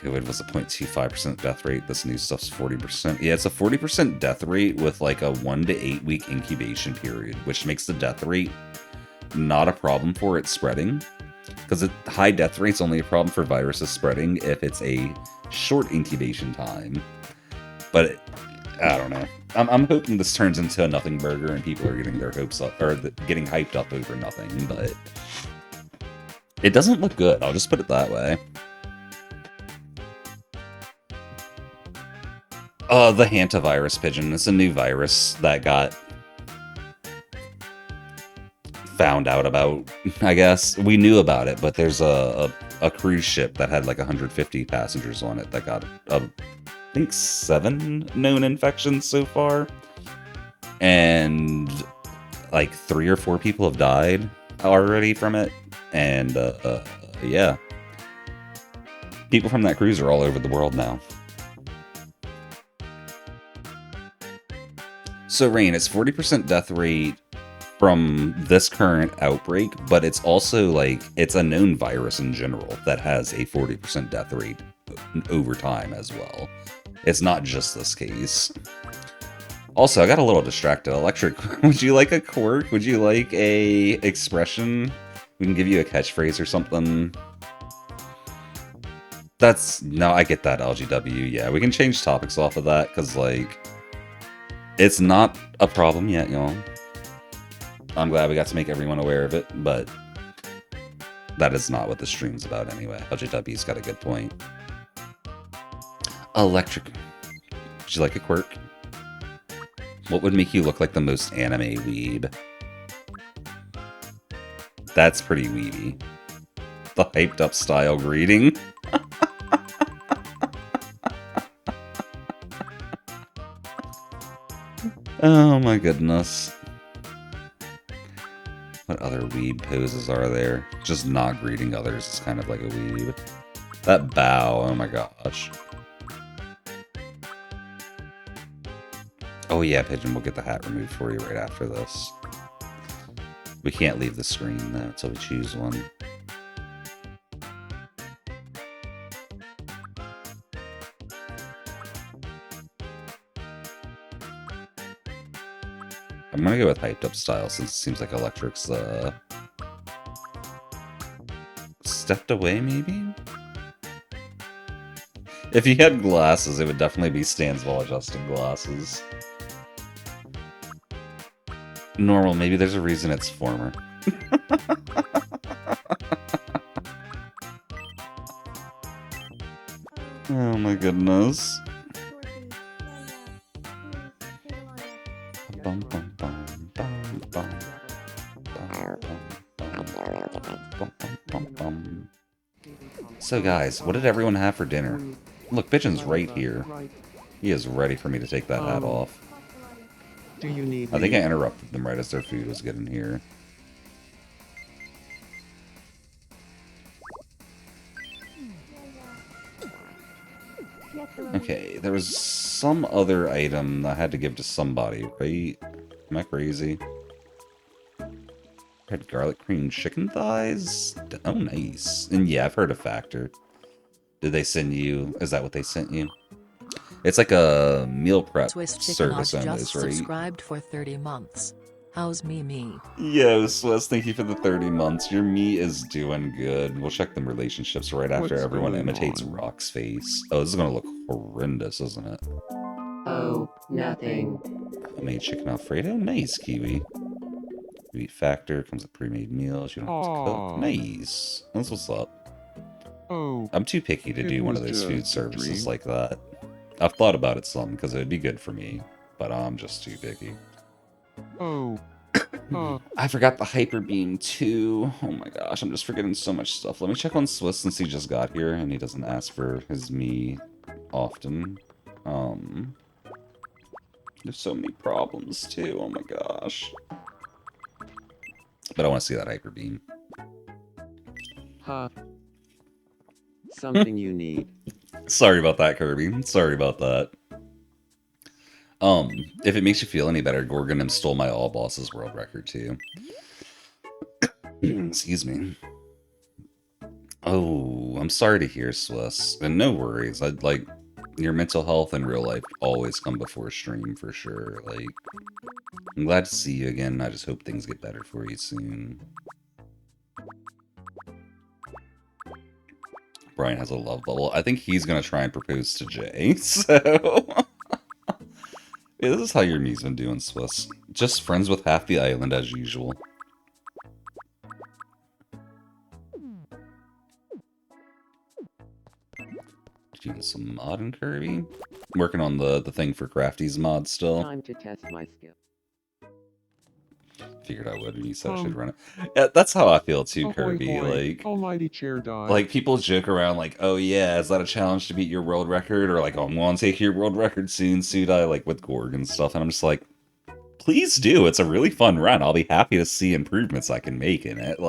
COVID was a 0.25% death rate. This new stuff's 40%. Yeah, it's a 40% death rate with like a 1 to 8 week incubation period, which makes the death rate not a problem for it spreading. Because high death rate's only a problem for viruses spreading if it's a short incubation time. But I don't know. I'm hoping this turns into a nothing burger and people are getting their hopes up, or getting hyped up over nothing, but it doesn't look good. I'll just put it that way. The hantavirus pigeon. It's a new virus that got found out about, I guess. We knew about it, but there's a cruise ship that had like 150 passengers on it that got, I think, 7 known infections so far. And like 3 or 4 people have died already from it. And yeah. People from that cruise are all over the world now. So Rain, it's 40% death rate from this current outbreak, but it's also like, it's a known virus in general that has a 40% death rate over time as well. It's not just this case. Also, I got a little distracted. Electric, would you like a quirk? Would you like a expression? We can give you a catchphrase or something. No, I get that, LGW. Yeah, we can change topics off of that, because, like, it's not a problem yet, y'all. I'm glad we got to make everyone aware of it, but that is not what the stream's about anyway. LGW's got a good point. Electric. Would you like a quirk? What would make you look like the most anime weeb? That's pretty weeby. The hyped up style greeting. Oh my goodness. What other weeb poses are there? Just not greeting others is kind of like a weeb. That bow, oh my gosh. Oh yeah, Pigeon, we'll get the hat removed for you right after this. We can't leave the screen though until we choose one. I'm gonna go with hyped up style since it seems like Electric's stepped away maybe? If he had glasses, it would definitely be Stans while adjusting glasses. Normal, maybe there's a reason it's former. Oh my goodness. Bum, bum, bum, bum, bum, bum. So guys, what did everyone have for dinner? Look, Pigeon's right here. He is ready for me to take that hat off. Do you need I think me? I interrupted them right as their food was getting here. Okay, there was some other item I had to give to somebody, right? Am I crazy? Had garlic cream chicken thighs? Oh, nice. And yeah, I've heard of Factor. Did they send you? Is that what they sent you? It's like a meal prep Swiss Chicken service just almost, right? subscribed for 30 months. How's me? Yo, Swiss, thank you for the 30 months. Your me is doing good. We'll check them relationships right after What's everyone going imitates on? Rock's face. Oh, this is gonna look horrendous, isn't it? Oh, nothing. Homemade chicken Alfredo? Nice, Kiwi. You eat Factor, comes with pre-made meals, you don't have to cook. Aw. Nice. That's what's up. Oh, I'm too picky to It do one was of those just food a services dream. like that. I've thought about it some, because it would be good for me, but I'm just too picky. oh, I forgot the Hyper Beam too. Oh my gosh, I'm just forgetting so much stuff. Let me check on Swiss since he just got here and he doesn't ask for his me often. There's so many problems too. Oh my gosh. But I want to see that Hyper Beam. Huh. Something you need. Sorry about that, Kirby. Sorry about that. If it makes you feel any better, Gorgonim stole my all bosses world record too. Excuse me. Oh, I'm sorry to hear, Swiss. And no worries. I'd like your mental health and real life always come before stream for sure. Like, I'm glad to see you again. I just hope things get better for you soon. Brian has a love bubble. I think he's gonna try and propose to Jay, so Yeah, this is how your knee's been doing, Swiss. Just friends with half the island as usual. Doing some mod in Kirby. Working on the thing for Crafty's mod still. Time to test my skill. Figured I would, and you said I should run it. Yeah, that's how I feel too, Ahoy, Kirby. hoy. Like, Almighty chair die. like people joke around like, oh yeah, is that a challenge to beat your world record? Or like, oh, I'm going to take your world record soon, Sudai, like with Gorg and stuff. And I'm just like, please do. It's a really fun run. I'll be happy to see improvements I can make in it. My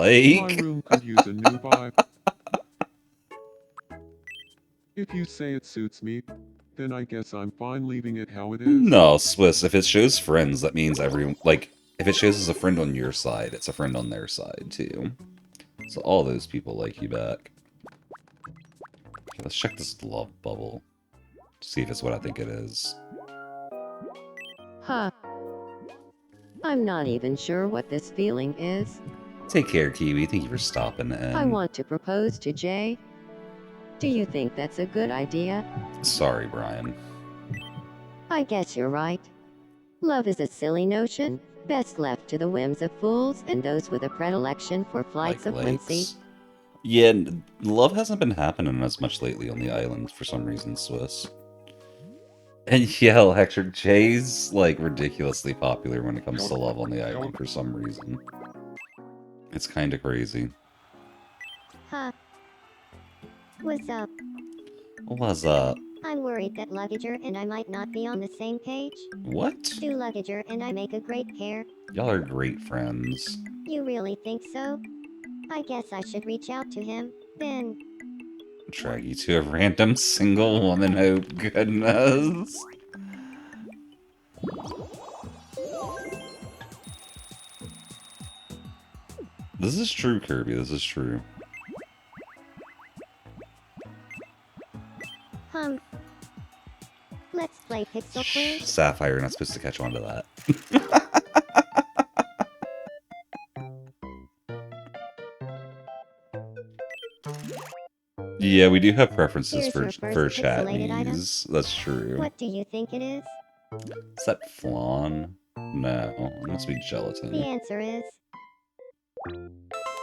Like, room could use a new vibe. If you say it suits me, then I guess I'm fine leaving it how it is. no, Swiss. If it shows friends, that means everyone. Like, if it shows as a friend on your side, it's a friend on their side too. So all those people like you back. Okay, let's check this love bubble. See if it's what I think it is. Huh. I'm not even sure what this feeling is. Take care, Kiwi. Thank you for stopping in. I want to propose to Jay. Do you think that's a good idea? Sorry, Brian. I guess you're right. Love is a silly notion, best left to the whims of fools and those with a predilection for flights of whimsy. lakes. Yeah, love hasn't been happening as much lately on the island for some reason, Swiss. And yeah, Electric Jay's like ridiculously popular when it comes to love on the island for some reason. It's kind of crazy. Huh. What's up? What's up? I'm worried that Luggager and I might not be on the same page. What? Do Luggager and I make a great pair? Y'all are great friends. You really think so? I guess I should reach out to him, then. Drag you to a random single woman, oh goodness. This is true, Kirby, this is true. Let's play Pixel Quiz. Sapphire, you're not supposed to catch on to that. Yeah, we do have preferences Here's for your first chat pixelated item. needs. That's true. What do you think it is? Is that flan? No, it must be The gelatin. answer is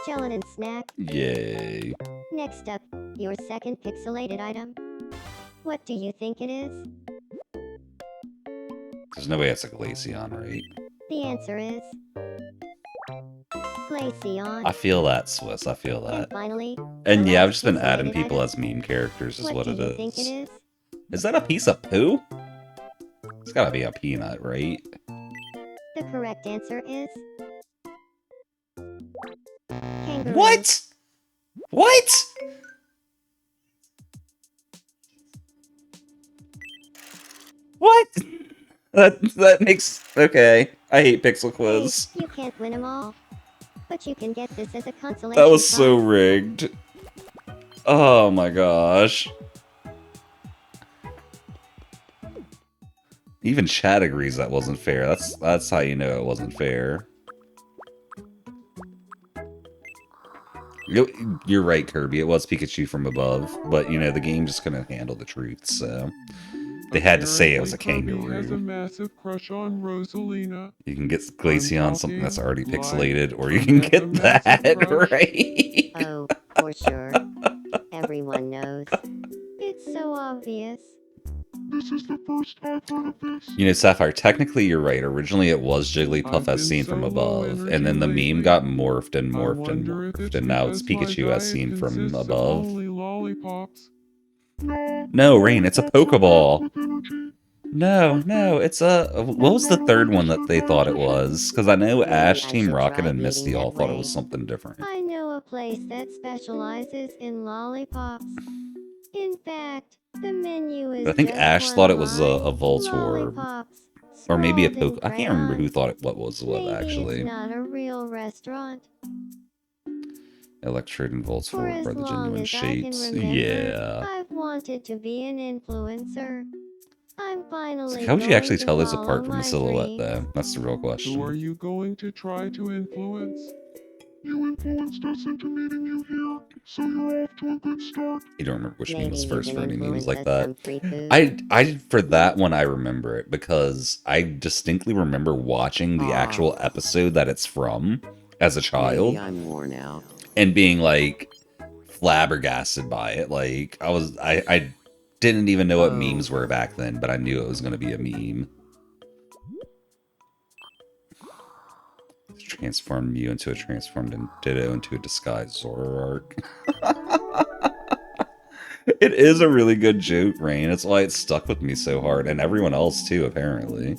gelatin snack. Yay. Next up, your second pixelated item. What do you think it is? There's no way it's a Glaceon, right? The answer is Glaceon. I feel that, Swiss. I feel And that. finally, And the yeah, I've last just been adding pixelated people item. as meme characters is what do it you think it is. is? Is that a piece of poo? It's gotta be a peanut, right? The correct answer is kangaroo. What? What? What? That makes... Okay. I hate Pixel Quiz. Hey, you can't win them all, but you can get this as a consolation That was so prize. rigged. Oh my gosh. Even chat agrees that wasn't fair. That's how you know it wasn't fair. You're right, Kirby. It was Pikachu from above, but you know the game just couldn't handle the truth, so they had to say it was a Apparently Kirby has a kangaroo. massive crush on Rosalina. You can get Glaceon something that's already talking pixelated, or like you can has a get massive that, crush. right? Oh, for sure. Everyone knows. It's so obvious. This is the first I've heard of this. You know, Sapphire, technically you're right. Originally it was Jigglypuff I've as been seen so from low above, and then the energy meme lately. got morphed and I morphed and wonder if morphed, it's and now it's because my Pikachu as diet seen from consists of above. only lollipops. No, Rain, it's a Pokeball. With energy. No, it's a... What was the third one that they thought it was? Because I know Ash, I Team should Rocket, try and Misty eating all that thought it way. was something different. I know a place that specializes in lollipops. In fact, the menu is I think just Ash one thought it was a line, Voltorb. lollipops, Or maybe a scrawled in Poke... I can't remember who crayons. thought what was what, Maybe actually. it's not a real restaurant. Electrode and For Voltorb as are the long genuine as I can shapes. remember, Yeah. I've wanted to be an influencer. I'm finally How would you going actually to tell those follow apart from my the silhouette, dreams. though? That's the real Who are question. you going to try to influence? You influenced us into meeting you here, so you're off to a good start. You don't remember which meme Maybe was you first can for any memes influence like us that. some free food. I for that one I remember it because I distinctly remember watching the actual episode that it's from as a child Maybe I'm worn out. and being like flabbergasted by it. Like I didn't even know what memes were back then, but I knew it was going to be a meme. Transformed Mew into a transformed Ditto into a disguised Zoroark. It is a really good joke, Rain. That's why it stuck with me so hard, and everyone else too, apparently.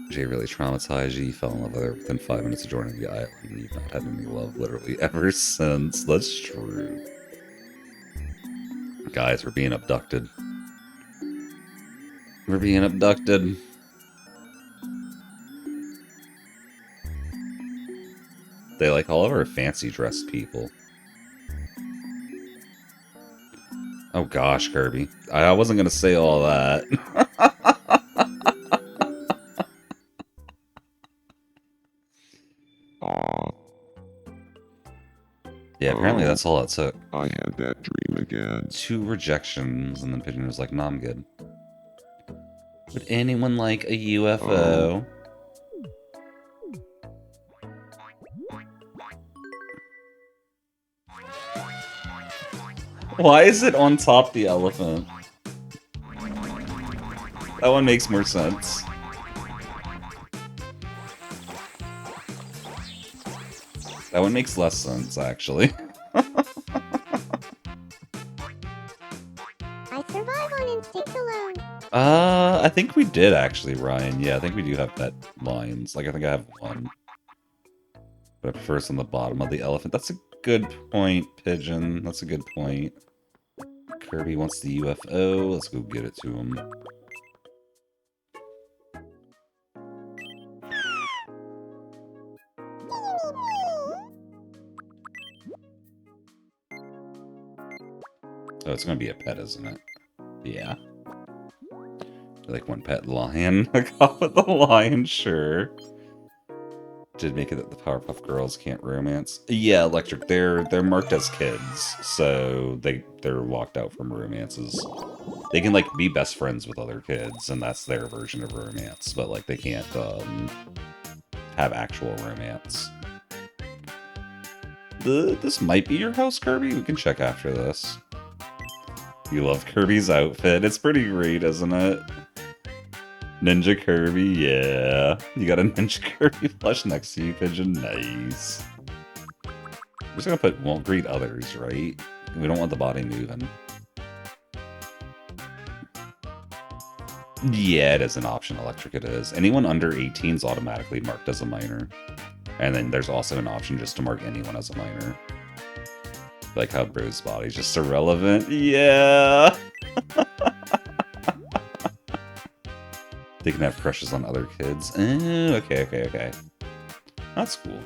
Jay really traumatized you. You fell in love with her within 5 minutes of joining the island, and you've not had any love literally ever since. That's true. Guys, we're being abducted. We're being abducted. They like all of our fancy dressed people. Oh gosh, Kirby. I wasn't gonna say all that. Yeah, apparently that's all it took. I had that dream again. 2 rejections, and then Pigeon was like, "No, I'm good." Would anyone like a UFO? Why is it on top the elephant? That one makes more sense. That one makes less sense, actually. I survive on instinct alone. I think we did, actually, Ryan. Yeah, I think we do have pet lines. Like, I think I have one. But I prefer it's on the bottom of the elephant. That's a good point, Pigeon. That's a good point. Kirby wants the UFO. Let's go get it to him. Oh, it's gonna be a pet, isn't it? Yeah. Like one pet lion. I got with the lion, sure. Did make it that the Powerpuff Girls can't romance? Yeah, Electric. They're marked as kids, so they're locked out from romances. They can like be best friends with other kids, and that's their version of romance. But like they can't have actual romance. This might be your house, Kirby. We can check after this. You love Kirby's outfit. It's pretty great, isn't it? Ninja Kirby, yeah. You got a Ninja Kirby plush next to you, Pigeon. Nice. We're just gonna put won't greet others, right? We don't want the body moving. Yeah, it is an option, Electric it is. Anyone under 18 is automatically marked as a minor. And then there's also an option just to mark anyone as a minor. Like how Bro's body's just irrelevant. Yeah! They can have crushes on other kids. Okay. That's cool.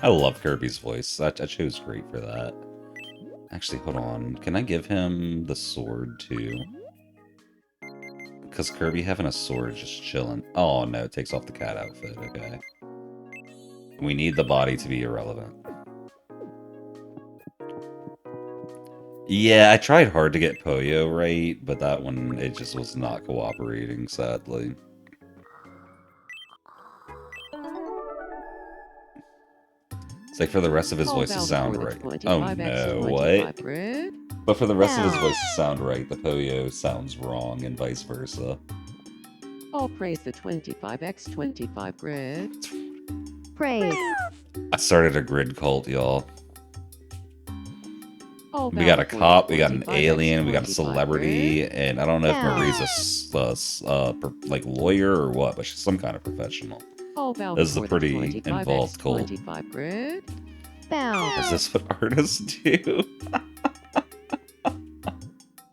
I love Kirby's voice. That show's great for that. Actually, hold on. Can I give him the sword too? Because Kirby having a sword is just chilling. Oh no, it takes off the cat outfit. Okay. We need the body to be irrelevant. Yeah, I tried hard to get Poyo right, but that one, it just was not cooperating, sadly. It's like for the rest of his voice to sound right. Oh no, what? But for the rest of his voice to sound right, the Poyo sounds wrong and vice versa. All praise the 25x25 grid. Praise. I started a grid cult, y'all. All We got a valid for cop, the we got an 25x25 alien, we got a celebrity, grid. and I don't know if Yeah. Marie's a like lawyer or what, but she's some kind of professional. All valid This is a for the pretty 25x25 involved cult. grid. Bow. Is this what artists do?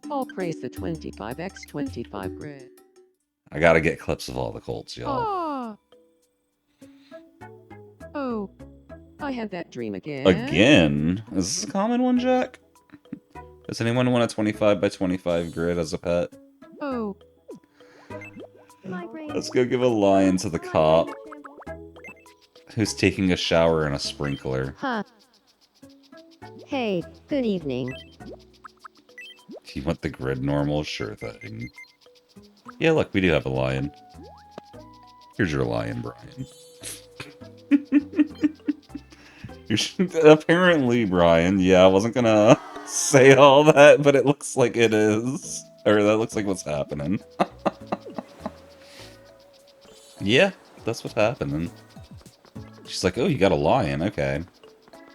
All praise the 25x25 grid. I gotta get clips of all the cults, y'all. Ah. Oh, I had that dream again. Again? Is this a common one, Jack? Does anyone want a 25 by 25 grid as a pet? Oh, Let's go give a lion to the cop who's taking a shower in a sprinkler. Huh. Hey, good evening. Do you want the grid normal? Sure thing. Yeah, look, we do have a lion. Here's your lion, Brian. Apparently, Brian. Yeah, I wasn't gonna say all that, but it looks like it is. Or that looks like what's happening. Yeah, that's what's happening. She's like, oh, you got a lion. Okay.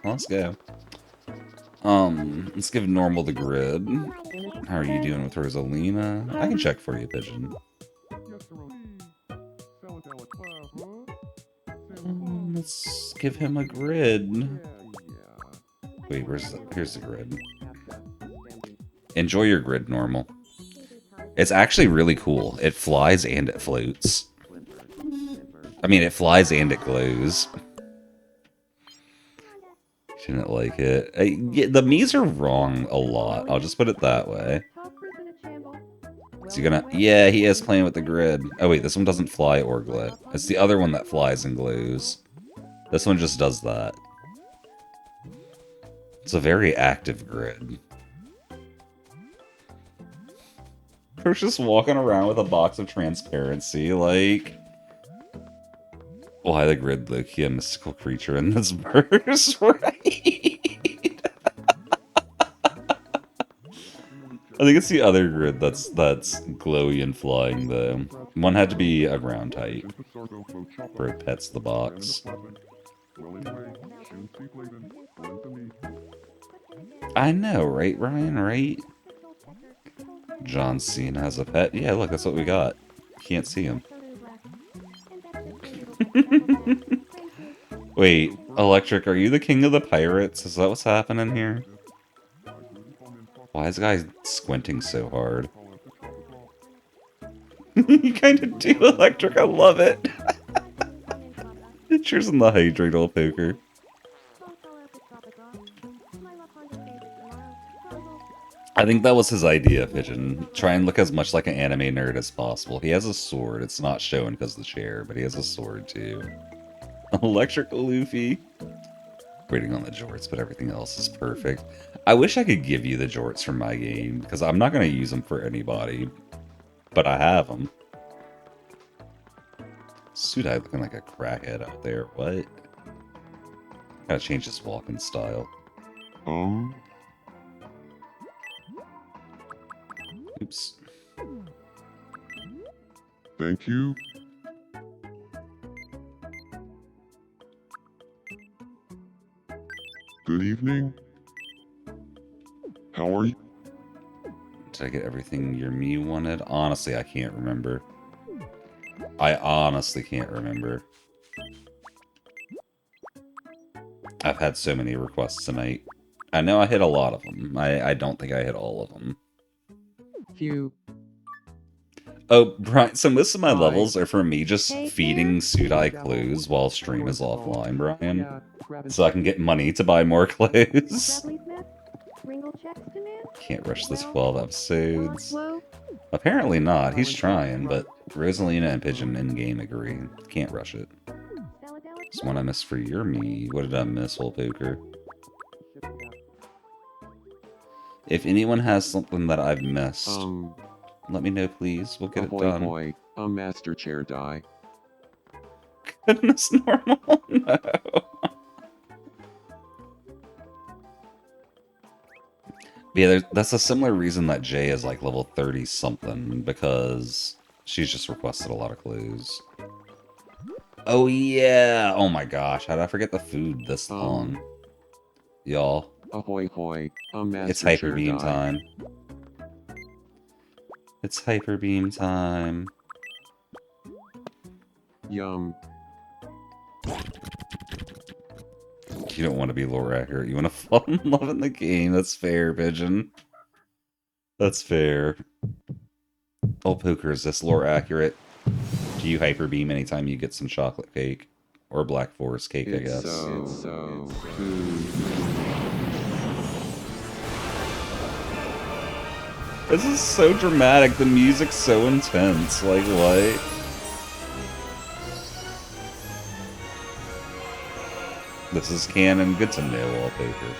Well, let's go. Let's give normal the grid. How are you doing with Rosalina? I can check for you, Pigeon. Let's give him a grid. Wait, here's the grid. Enjoy your grid, normal. It's actually really cool. It flies and it floats. I mean, it flies and it glows. Didn't like it. Yeah, the Miis are wrong a lot. I'll just put it that way. Is he gonna... Yeah, he is playing with the grid. Oh wait, this one doesn't fly or glow. It's the other one that flies and glows. This one just does that. It's a very active grid. We're just walking around with a box of transparency, like... Why the grid, Loki, a mystical creature in this verse, right? I think it's the other grid that's glowy and flying, though. One had to be a ground type, where it pets the box. I know, right, Ryan, right? John Cena has a pet. Yeah, look, that's what we got. Can't see him. Wait, Electric, are you the king of the pirates? Is that what's happening here? Why is the guy squinting so hard? You kind of do, Electric. I love it. Cheers on the Hydreital poker. I think that was his idea, Pigeon. Try and look as much like an anime nerd as possible. He has a sword. It's not shown because of the chair, but he has a sword too. Electrical Luffy. Waiting on the jorts, but everything else is perfect. I wish I could give you the jorts from my game, because I'm not going to use them for anybody. But I have them. Sudai looking like a crackhead out there. What? Gotta change his walking style. Oops. Thank you. Good evening. How are you? Did I get everything your me wanted? Honestly, I can't remember. I honestly can't remember. I've had so many requests tonight. I know I hit a lot of them. I don't think I hit all of them. Phew. Oh, Brian, so most of my Bye. levels are for me just Hey, feeding Sam. Sudai clues while stream is offline, Brian. Yeah, grab it. So I can get money to buy more clues. Bradley Smith, Ringle checks demand. Can't rush the 12 episodes. Whoa. Apparently not. He's trying, but Rosalina and Pigeon in-game agree. Can't rush it. It's one I missed for your me. What did I miss, Whole Poker? If anyone has something that I've missed, let me know, please. We'll get it Ahoy, done. hoy, a master chair die. Goodness, normal? No. Yeah, that's a similar reason that Jay is like level 30-something, because she's just requested a lot of clues. Oh yeah! Oh my gosh, how did I forget the food this long? Y'all, Ahoy, hoy, a master it's Hyper chair Beam die. time. It's Hyper Beam time. Yum. You don't want to be lore accurate. You want to fall in love in the game. That's fair, Pigeon. That's fair. Oh, Poker, is this lore accurate? Do you hyper beam anytime you get some chocolate cake? Or Black Forest cake, I guess. It's so good. This is so dramatic. The music's so intense. Like, what? This is canon. Good to know, wallpaper.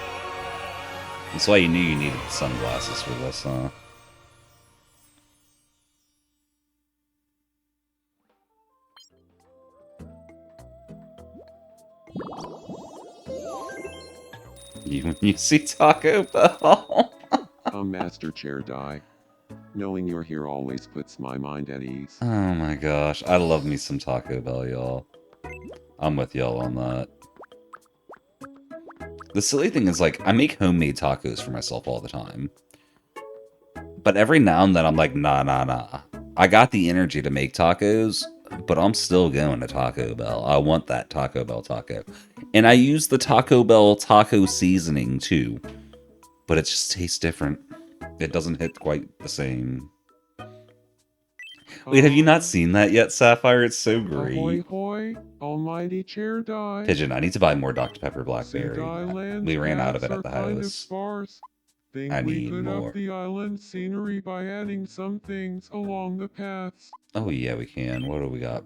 That's why you knew you needed sunglasses for this, huh? When you see Taco Bell. Master Chair Die. Knowing you're here always puts my mind at ease. Oh my gosh. I love me some Taco Bell, y'all. I'm with y'all on that. The silly thing is, like, I make homemade tacos for myself all the time. But every now and then I'm like, nah. I got the energy to make tacos, but I'm still going to Taco Bell. I want that Taco Bell taco. And I use the Taco Bell taco seasoning too. But it just tastes different. It doesn't hit quite the same. Wait, have you not seen that yet, Sapphire? It's so great. Ahoy hoy, almighty Chair Die. Pigeon, I need to buy more Dr. Pepper Blackberry. Island's We ran out of it paths at the are kind of house. sparse. Think I we need could more. up the island scenery by adding some things along the paths. Oh yeah, we can. What do we got?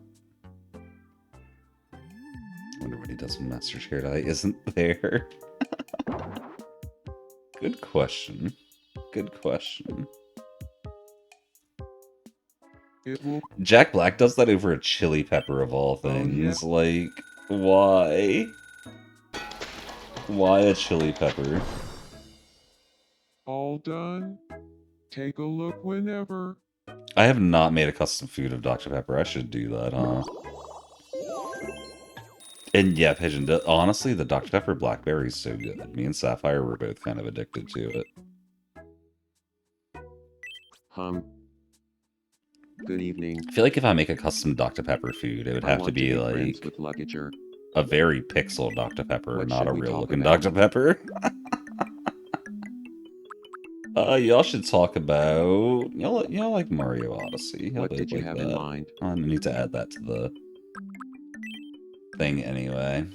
Wonder what he does when Master Chair Die isn't there. Good question. Good question. It will. Jack Black does that over a chili pepper of all things. Like, why? Why a chili pepper? All done. Take a look whenever. I have not made a custom food of Dr. Pepper. I should do that, huh? And yeah, Pigeon, honestly, the Dr. Pepper Blackberry is so good. Me and Sapphire were both kind of addicted to it. Good evening. I feel like if I make a custom Dr. Pepper food, it would have to be like with Lugager. a very pixel Dr. Pepper, What not should a we real talk looking about? Dr. Pepper. Y'all should talk about y'all like Mario Odyssey. Y'all What both did you like have that. in mind? I need to add that to the thing anyway.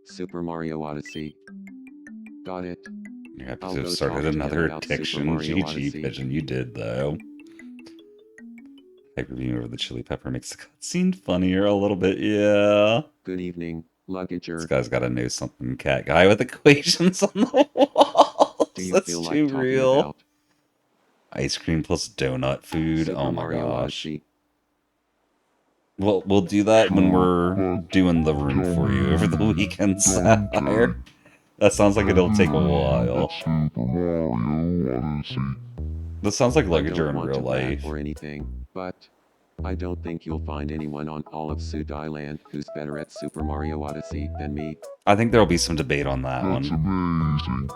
Super Mario Odyssey. Got it. Your I'll episode go started talk to him another about Super addiction. Mario GG Odyssey. Pigeon, you did though. Hyperbeam over the chili pepper makes the cutscene funnier a little bit, yeah. Good evening, Lugager. This guy's gotta know something. Cat guy with equations on the walls. Do you That's feel too like talking real. about Ice cream plus donut food. Super Oh my Mario gosh. Odyssey? We'll do that when we're doing the room for you over the weekend, Sapphire. That sounds like it'll take a while. Super Mario Odyssey. This sounds like I Lugager don't in want real to brag life. or anything, but I don't think you'll find anyone on all of Sud Island who's better at Super Mario Odyssey than me. I think there'll be some debate on that That's one. amazing.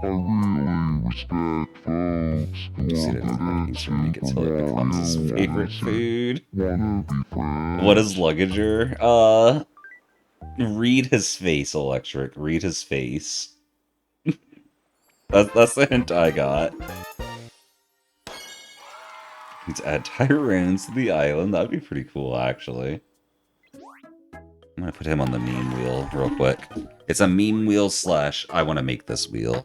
I really respect folks who You see are that good like, at he's trying to make it Super till it becomes his Mario favorite Odyssey. food. Wanna be friends? What is Lugager? Read his face, Electric. Read his face. That's the hint I got. Need to add Tyrones to the island. That'd be pretty cool, actually. I'm gonna put him on the meme wheel real quick. It's a meme wheel / I want to make this wheel.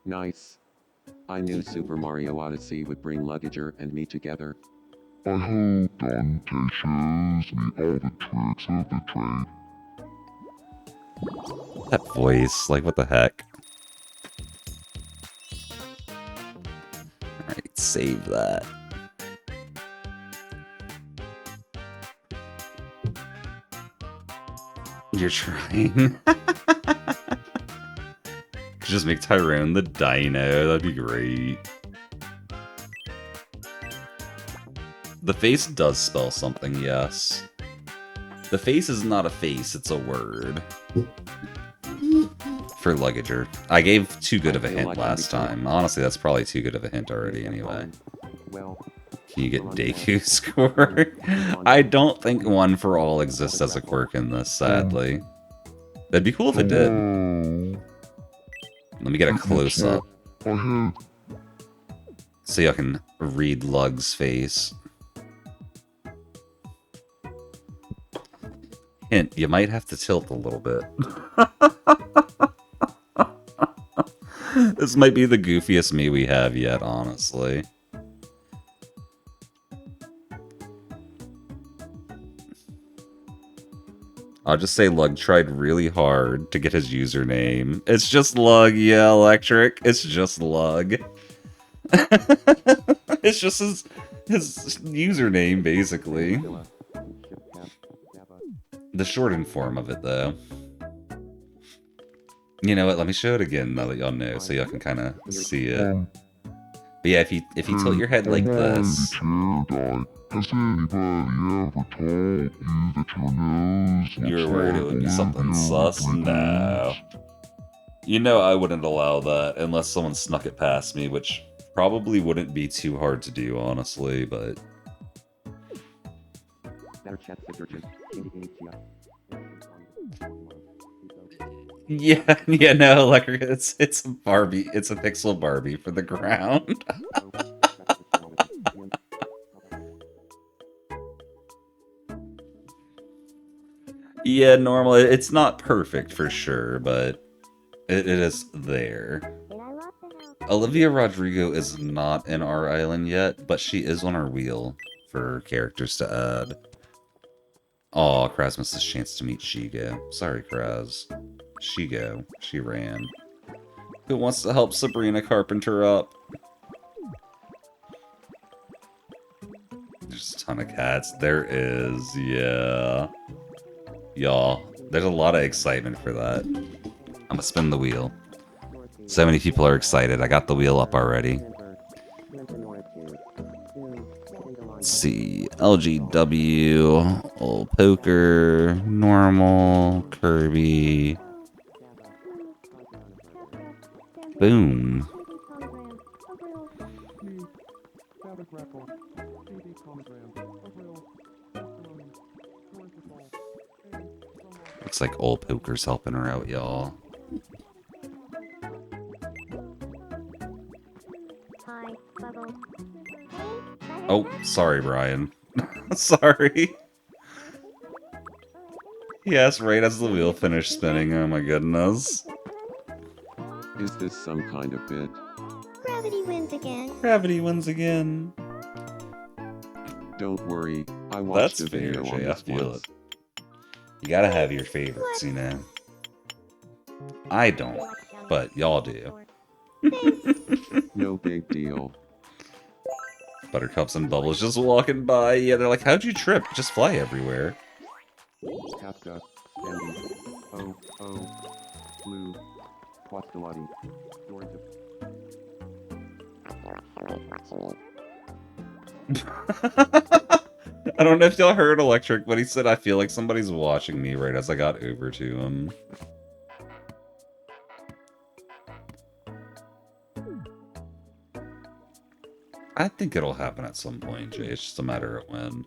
Nice. I knew Super Mario Odyssey would bring Lugager and me together. I hope Dante shows me all the tricks of the trade. That voice, like, what the heck? Alright, save that. You're trying. Could just make Tyrone the dino, that'd be great. The face does spell something, yes. The face is not a face, it's a word. For Lugager. I gave too good of a hint last time. Honestly, that's probably too good of a hint already anyway. Well, Can you get Deku score? I don't think One for All exists as a quirk in this, sadly. That'd be cool if it did. Let me get a close-up I had so y'all can read Lug's face. Hint, you might have to tilt a little bit. This might be the goofiest me we have yet, honestly. I'll just say Lug tried really hard to get his username. It's just Lug, yeah, Electric. It's just Lug. It's just his username, basically. The shortened form of it, though. You know what? Let me show it again now that y'all know, so y'all can kind of see it. But yeah, if you tilt your head like this, Has anybody ever told you that your nose you looks were worried like it would be something Olivia sus. No. Rodrigo's? You know I wouldn't allow that unless someone snuck it past me, which probably wouldn't be too hard to do, honestly, but... Yeah, yeah, no, like, it's a Barbie, it's a pixel Barbie for the ground. Yeah, normal, it's not perfect for sure, but it is there. Olivia Rodrigo is not in our island yet, but she is on our wheel for characters to add. Aw, Kraz missed his chance to meet Shigo. Sorry, Kraz. Shigo. She ran. Who wants to help Sabrina Carpenter up? There's a ton of cats. There is, yeah. Y'all, there's a lot of excitement for that. I'm gonna spin the wheel. So many people are excited. I got the wheel up already. Let's see. LGW, old poker, normal, Kirby. Boom. Looks like old poker's helping her out, y'all. Oh, sorry, Brian. Sorry. Yes, right as the wheel finished spinning. Oh my goodness. Is this some kind of bit? Gravity wins again. Gravity wins again. Don't worry, I watched That's a video fair, on Jay. I this feel once. it. You gotta have your favorites, you know. I don't, but y'all do. No big deal. Buttercups and Bubbles just walking by. Yeah, they're like, how'd you trip? Just fly everywhere. Kafka, Andy, Blue, Quastelati, Georgia. I don't know if y'all heard Electric, but he said, I feel like somebody's watching me right as I got over to him. I think it'll happen at some point, Jay. It's just a matter of when.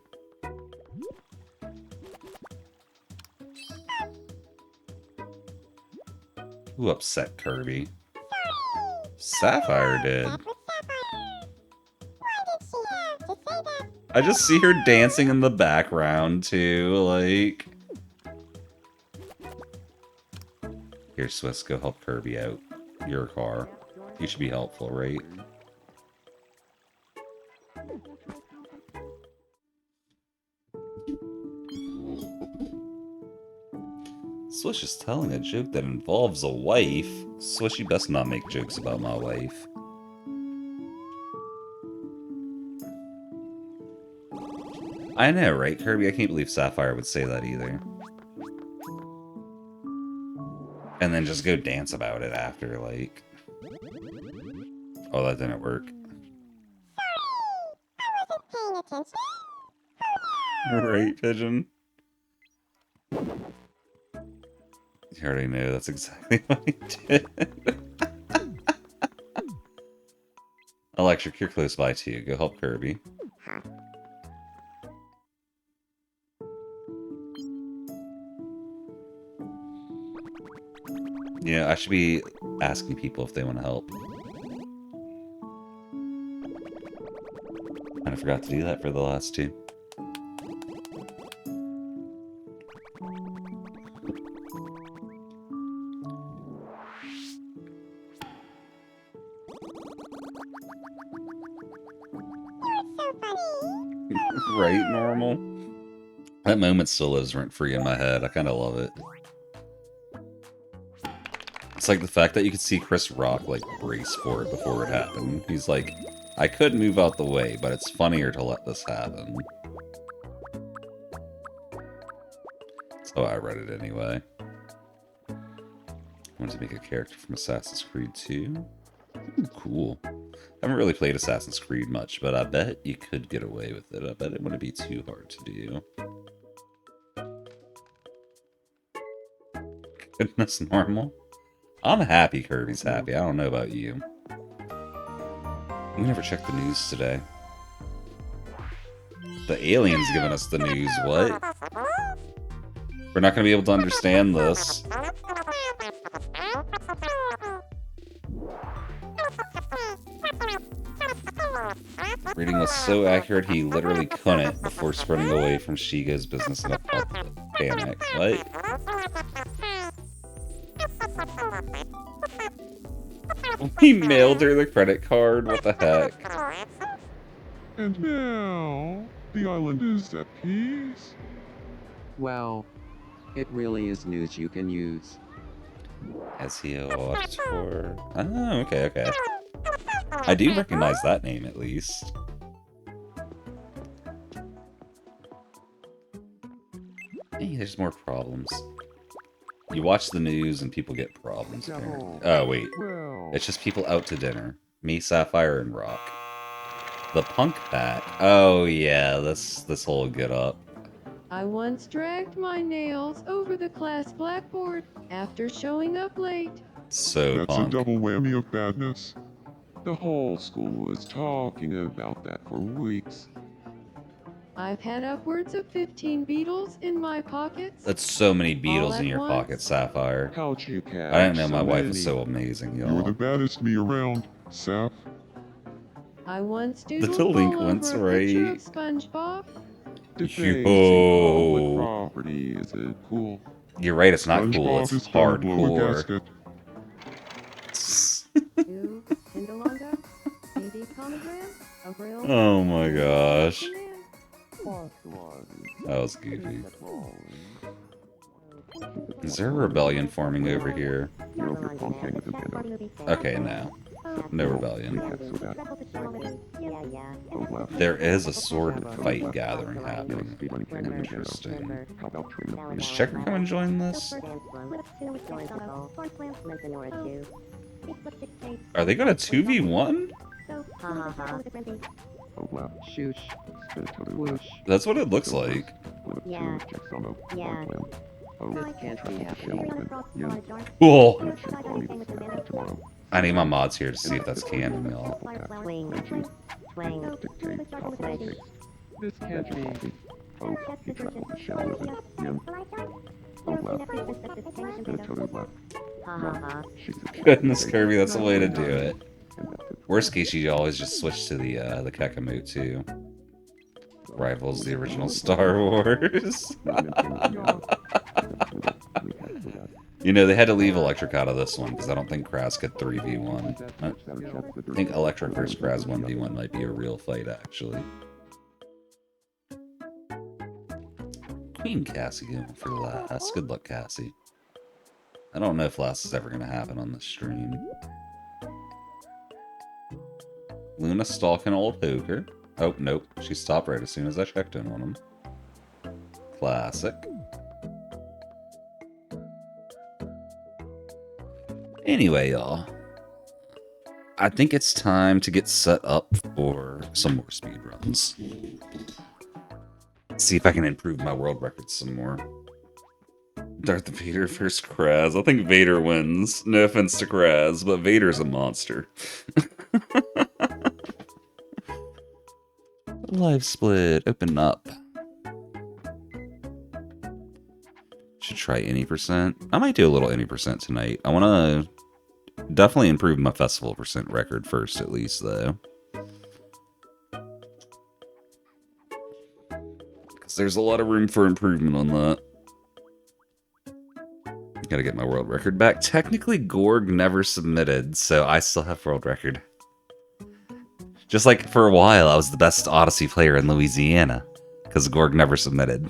Who upset Kirby? Sapphire did. I just see her dancing in the background, too, like... Here, Swiss, go help Kirby out. Your car. You should be helpful, right? Swish is telling a joke that involves a wife. Swish, you best not make jokes about my wife. I know, right, Kirby? I can't believe Sapphire would say that either. And then just go dance about it after, like... Oh, that didn't work. Right, Pigeon? You already know that's exactly what he did. Electric, you're close by too. Go help Kirby. Yeah, I should be asking people if they want to help. And I forgot to do that for the last two. Right, normal? That moment still lives rent-free in my head. I kind of love it. It's like the fact that you could see Chris Rock, like, brace for it before it happened. He's like, I could move out the way, but it's funnier to let this happen. So I read it anyway. I wanted to make a character from Assassin's Creed 2. Ooh, cool. I haven't really played Assassin's Creed much, but I bet you could get away with it. I bet it wouldn't be too hard to do. Goodness, normal. I'm happy Kirby's happy. I don't know about you. We never checked the news today. The alien's giving us the news, what? We're not going to be able to understand this. Reading was so accurate he literally couldn't before sprinting away from Shiga's business in a panic. What? He mailed her the credit card? What the heck? And now, the island is at peace. Well, it really is news you can use. SEO Auditor. Oh, okay. I do recognize that name at least. Hey, there's more problems. You watch the news and people get problems, apparently. Oh, wait. Well, It's just people out to dinner. Me, Sapphire, and Rock. The punk pack. Oh, yeah, this whole get up. I once dragged my nails over the class blackboard after showing up late. So that's punk. a double whammy of badness. The whole school was talking about that for weeks. I've had upwards of 15 beetles in my pockets. That's so many beetles All in at your once? pocket, Sapphire. How'd you catch I didn't know my so wife was many? so amazing, You're y'all. the baddest me around, Sap. I once The doodled all delinquents, over a picture of right? SpongeBob. Defacing Yo. public property isn't cool. You're right, it's not cool, SpongeBob it's is gonna blow a hardcore. gasket. Two Tindalonga, maybe Comigram, a grill. Oh my gosh. Man. That was goofy. Is there a rebellion forming over here? Okay, no. No rebellion. There is a sword fight gathering happening. Interesting. Does Checker come and join this? Are they gonna 2v1? Shoosh. Whoosh. That's what it looks like. Yeah. Yeah. This can't be happening. Cool. I need my mods here to see if that's canon, y'all. Swing. Swing. This can't be. Ha ha ha. Goodness, Kirby, that's the way to do it. Worst case, you always just switch to the Kakamute too. Rivals the original Star Wars. You know, they had to leave Electric out of this one, because I don't think Kraz could 3v1. I think Electric versus Kraz 1v1 might be a real fight, actually. Queen Cassie going for last. Good luck, Cassie. I don't know if last is ever going to happen on this stream. Luna stalking old Hooker. Oh, nope. She stopped right as soon as I checked in on him. Classic. Anyway, y'all. I think it's time to get set up for some more speedruns. See if I can improve my world record some more. Darth Vader versus Kraz. I think Vader wins. No offense to Kraz, but Vader's a monster. Live split. Open up. Should try any percent. I might do a little any percent tonight. I want to definitely improve my festival percent record first, at least, though. Because there's a lot of room for improvement on that. Gotta get my world record back. Technically, Gorg never submitted, so I still have world record. Just like for a while, I was the best Odyssey player in Louisiana. Because Gorg never submitted.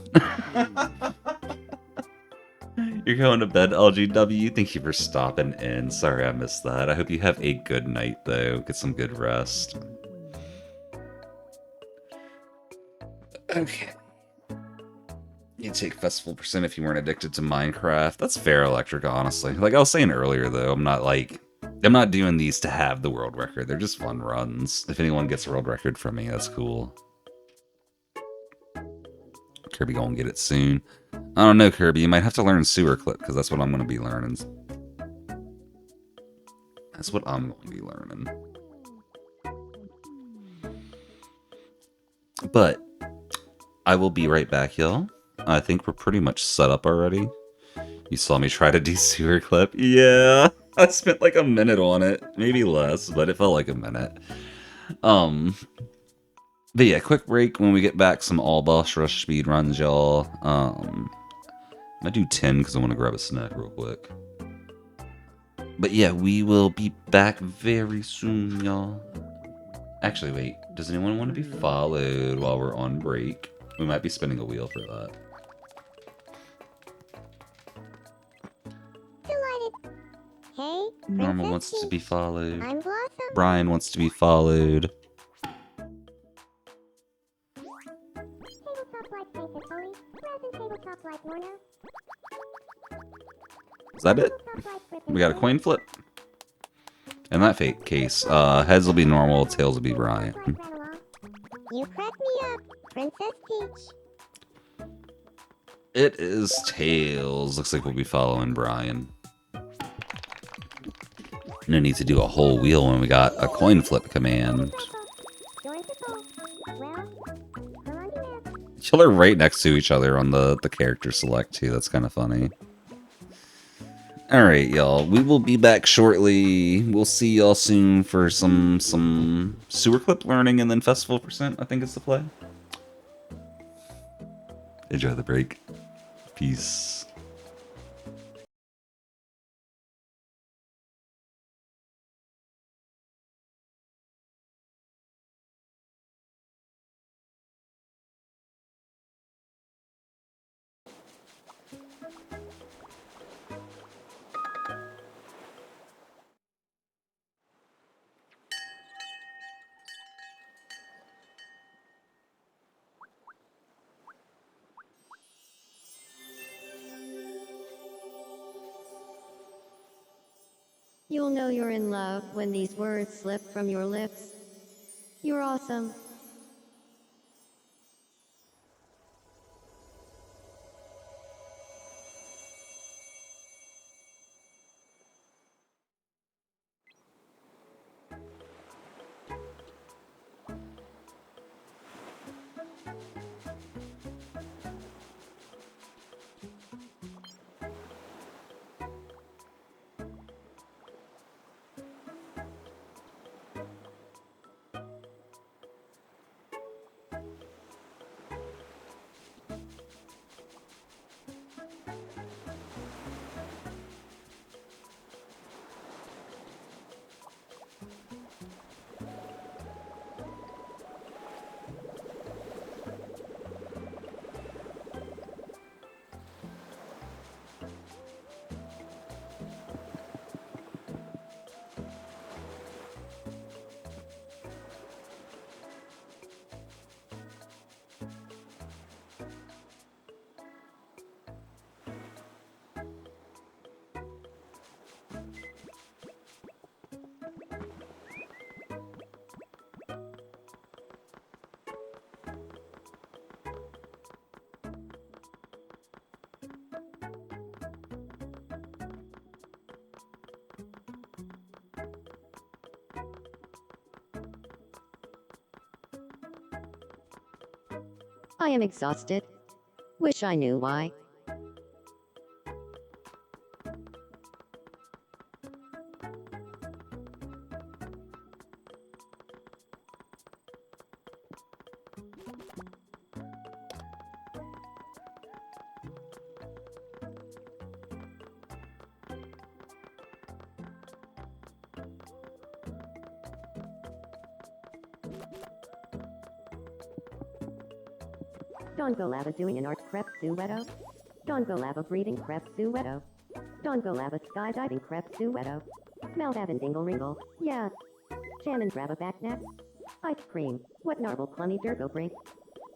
You're going to bed, LGW. Thank you for stopping in. Sorry I missed that. I hope you have a good night, though. Get some good rest. Okay. You take Festival Percent if you weren't addicted to Minecraft. That's fair, Electric, honestly. Like I was saying earlier, though, I'm not doing these to have the world record. They're just fun runs. If anyone gets a world record from me, that's cool. Kirby gonna get it soon. I don't know, Kirby. You might have to learn Sewer Clip, because that's what I'm going to be learning. That's what I'm going to be learning. But I will be right back, y'all. I think we're pretty much set up already. You saw me try to do Sewer Clip. Yeah, I spent like a minute on it. Maybe less, but it felt like a minute. But yeah, quick break. When we get back, some all boss rush speed runs, y'all. I'm gonna do 10 because I want to grab a snack real quick. But yeah, we will be back very soon, y'all. Actually, wait. Does anyone want to be followed while we're on break? We might be spinning a wheel for that. Delighted. Hey, Normal Princess wants to Peach. be followed. I'm Blossom. Brian wants to be followed. Tabletop like Princess Holy. Resin tabletop like Lorna. Is that it? We got a coin flip. In that case, heads will be normal, tails will be Brian. You crack me up, Princess Peach. It is tails. Looks like we'll be following Brian. No need to do a whole wheel when we got a coin flip command. Y'all are right next to each other on the character select too. That's kind of funny. Alright, y'all. We will be back shortly. We'll see y'all soon for some Sewer Clip learning and then Festival Percent, I think is the play. Enjoy the break. Peace. You'll know you're in love when these words slip from your lips. You're awesome. I am exhausted. Wish I knew why. Dongo Lava doing an art crepe sueto. Dongo Lava breathing crepe sueto. Dongo Lava skydiving crepe sueto. Malvavin dingle ringle, yeah. Jam and grab a back nap. Ice cream, what narble clunny durgo brink.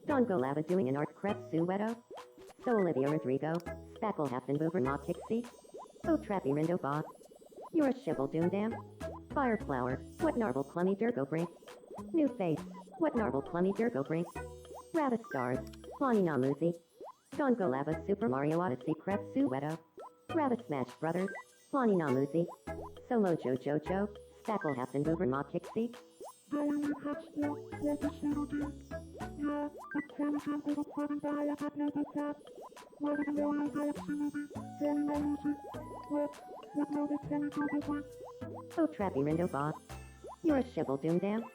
Dongo Lava doing an art crepe sueto. So Olivia Rodrigo, spackle happen boober not kixie. Oh trappy rindo bob. You're a shivel doom dam. Fire flower, what narble clunny durgo brink. New face, what narble clunny durgo brink. Rabbit stars, Plani Namuzi. Dongo Lava Super Mario Odyssey crepe sueto. Rabbit Smash Brothers, Plani Namuzi. Solo Jojo, spackle happen boober not kixie. Going with head still, want to settle down. Yeah, but corner jump over crab and bow, I got no crab. Whether the Mario Galaxy movie, falling on music. What now they call me go break. Oh trappy rindo bob. You're a shivel doom dam.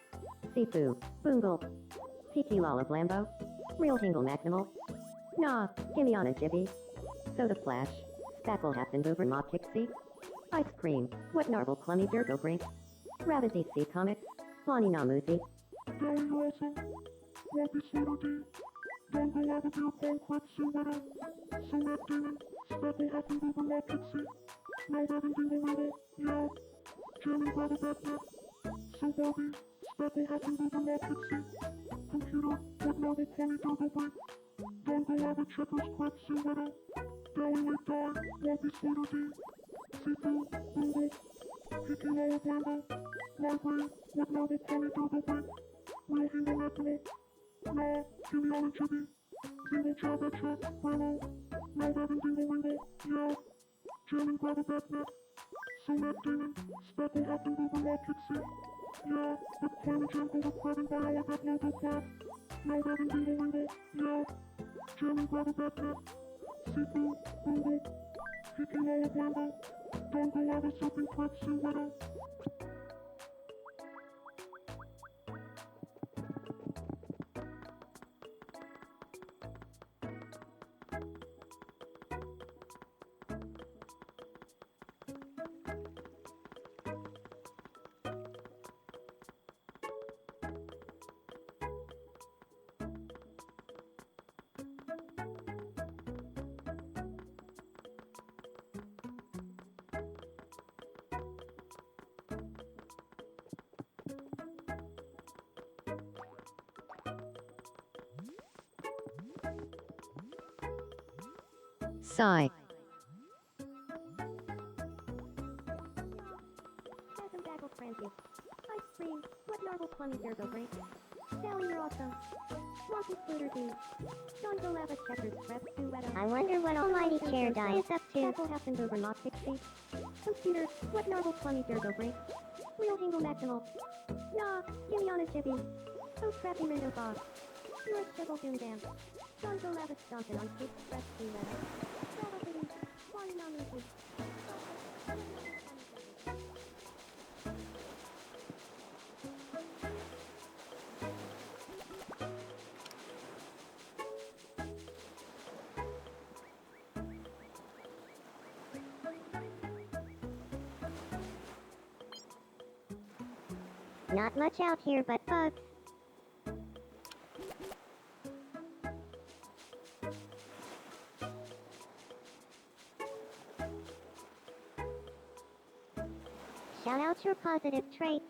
Sifu, Boongle. Tiki Lala Blambo. Real Hingle Maximal. Nah, gimme on a jibby. Soda Flash. Spackle happen boober not kixie. Ice cream, what narble clunny durgo brink. Rabbit DC Comics. Plani Namuzi. Going awesome, want to settle down. Dongo Lava do phone quite sueto. So not doing, spackle happen boober not kixie. Malvavin dingle ringle, yeah. Jam and grab a back nap. So Bobby, spackle happen boober not kixie. Computer, what now they call me go break. Dongo Lava checkers quite sueto. Going with die, want to settle down. Sifu, Boongle. Tiki Lala Blambo. Walkway, what now they call me go break. Real Hingle Maximal. Nah, gimme on a jibby. Dingle jabba check, Ramo. Malvavin dingle ringle, yeah. Jam and grab a back nap. So not doing, spackle happen boober not kixie. Yeah, but corner jump over crab and bow, I got no crab. Malvavin dingle ringle, yeah. Jam and grab a back nap. Sifu, Boongle. Tiki Lala Blambo. Dongo Lava something quite sueto. Sigh. Welcome back, old Francie. Ice cream, what narble clunny durgo brink. Sally, you're awesome. Swampy Scooter D. Dongo Lava checkers crepe sueto. I wonder what Almighty Chair Dice is up to. Spackle happen boober not kixie. Computer, what narble clunny durgo brink. Real Hingle Maximal. Nah, gimme on a jibby. Oh crappy rindo bob. You're a shivel doom dam. Dongo Lava stomping on cake crepe sueto. Probably, Plani Namuzi. Not much out here but bugs. Shout out your positive traits.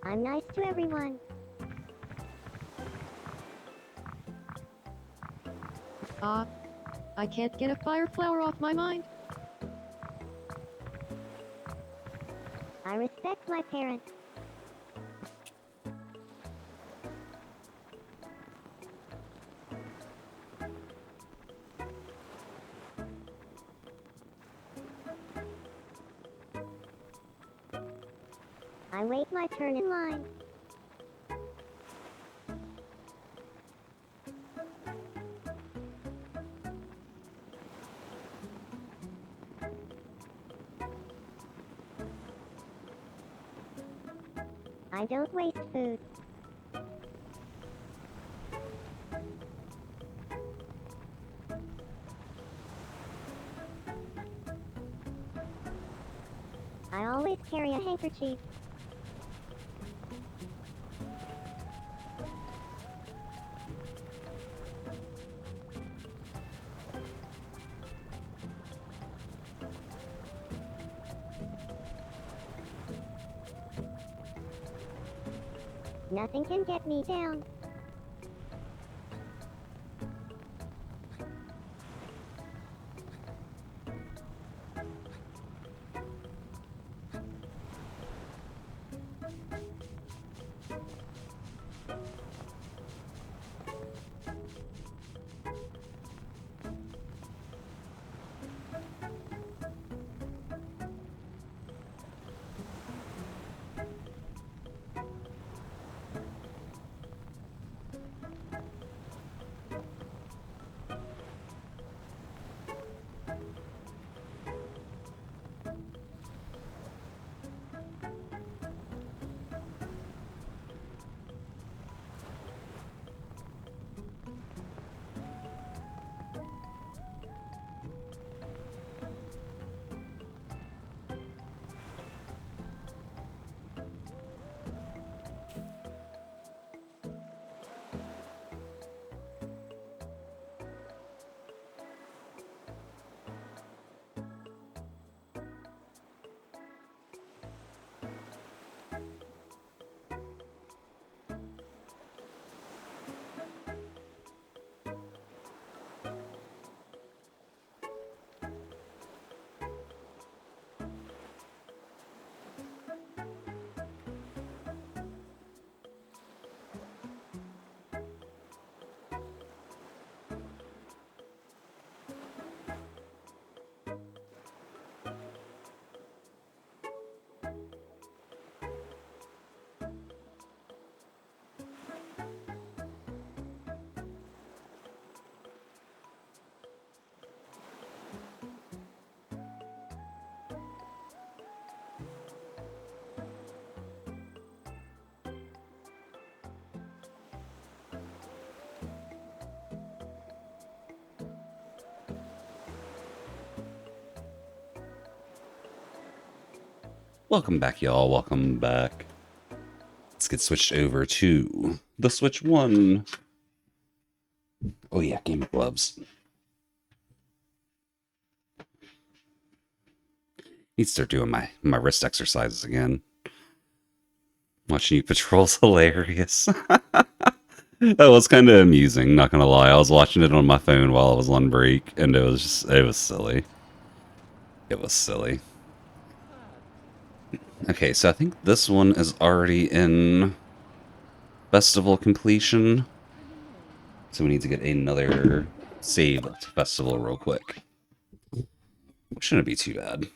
I'm nice to everyone. I can't get a fire flower off my mind. I respect my parents. I wait my turn in line. I don't waste food. I always carry a handkerchief. Nothing can get me down. Welcome back, y'all. Welcome back. Let's get switched over to the Switch 1. Oh yeah, Game of Gloves. Need to start doing my wrist exercises again. Watching you patrol's hilarious. That was kind of amusing, not gonna lie. I was watching it on my phone while I was on break, and it was silly. It was silly. Okay, so I think this one is already in festival completion. So we need to get another save festival real quick. Shouldn't be too bad.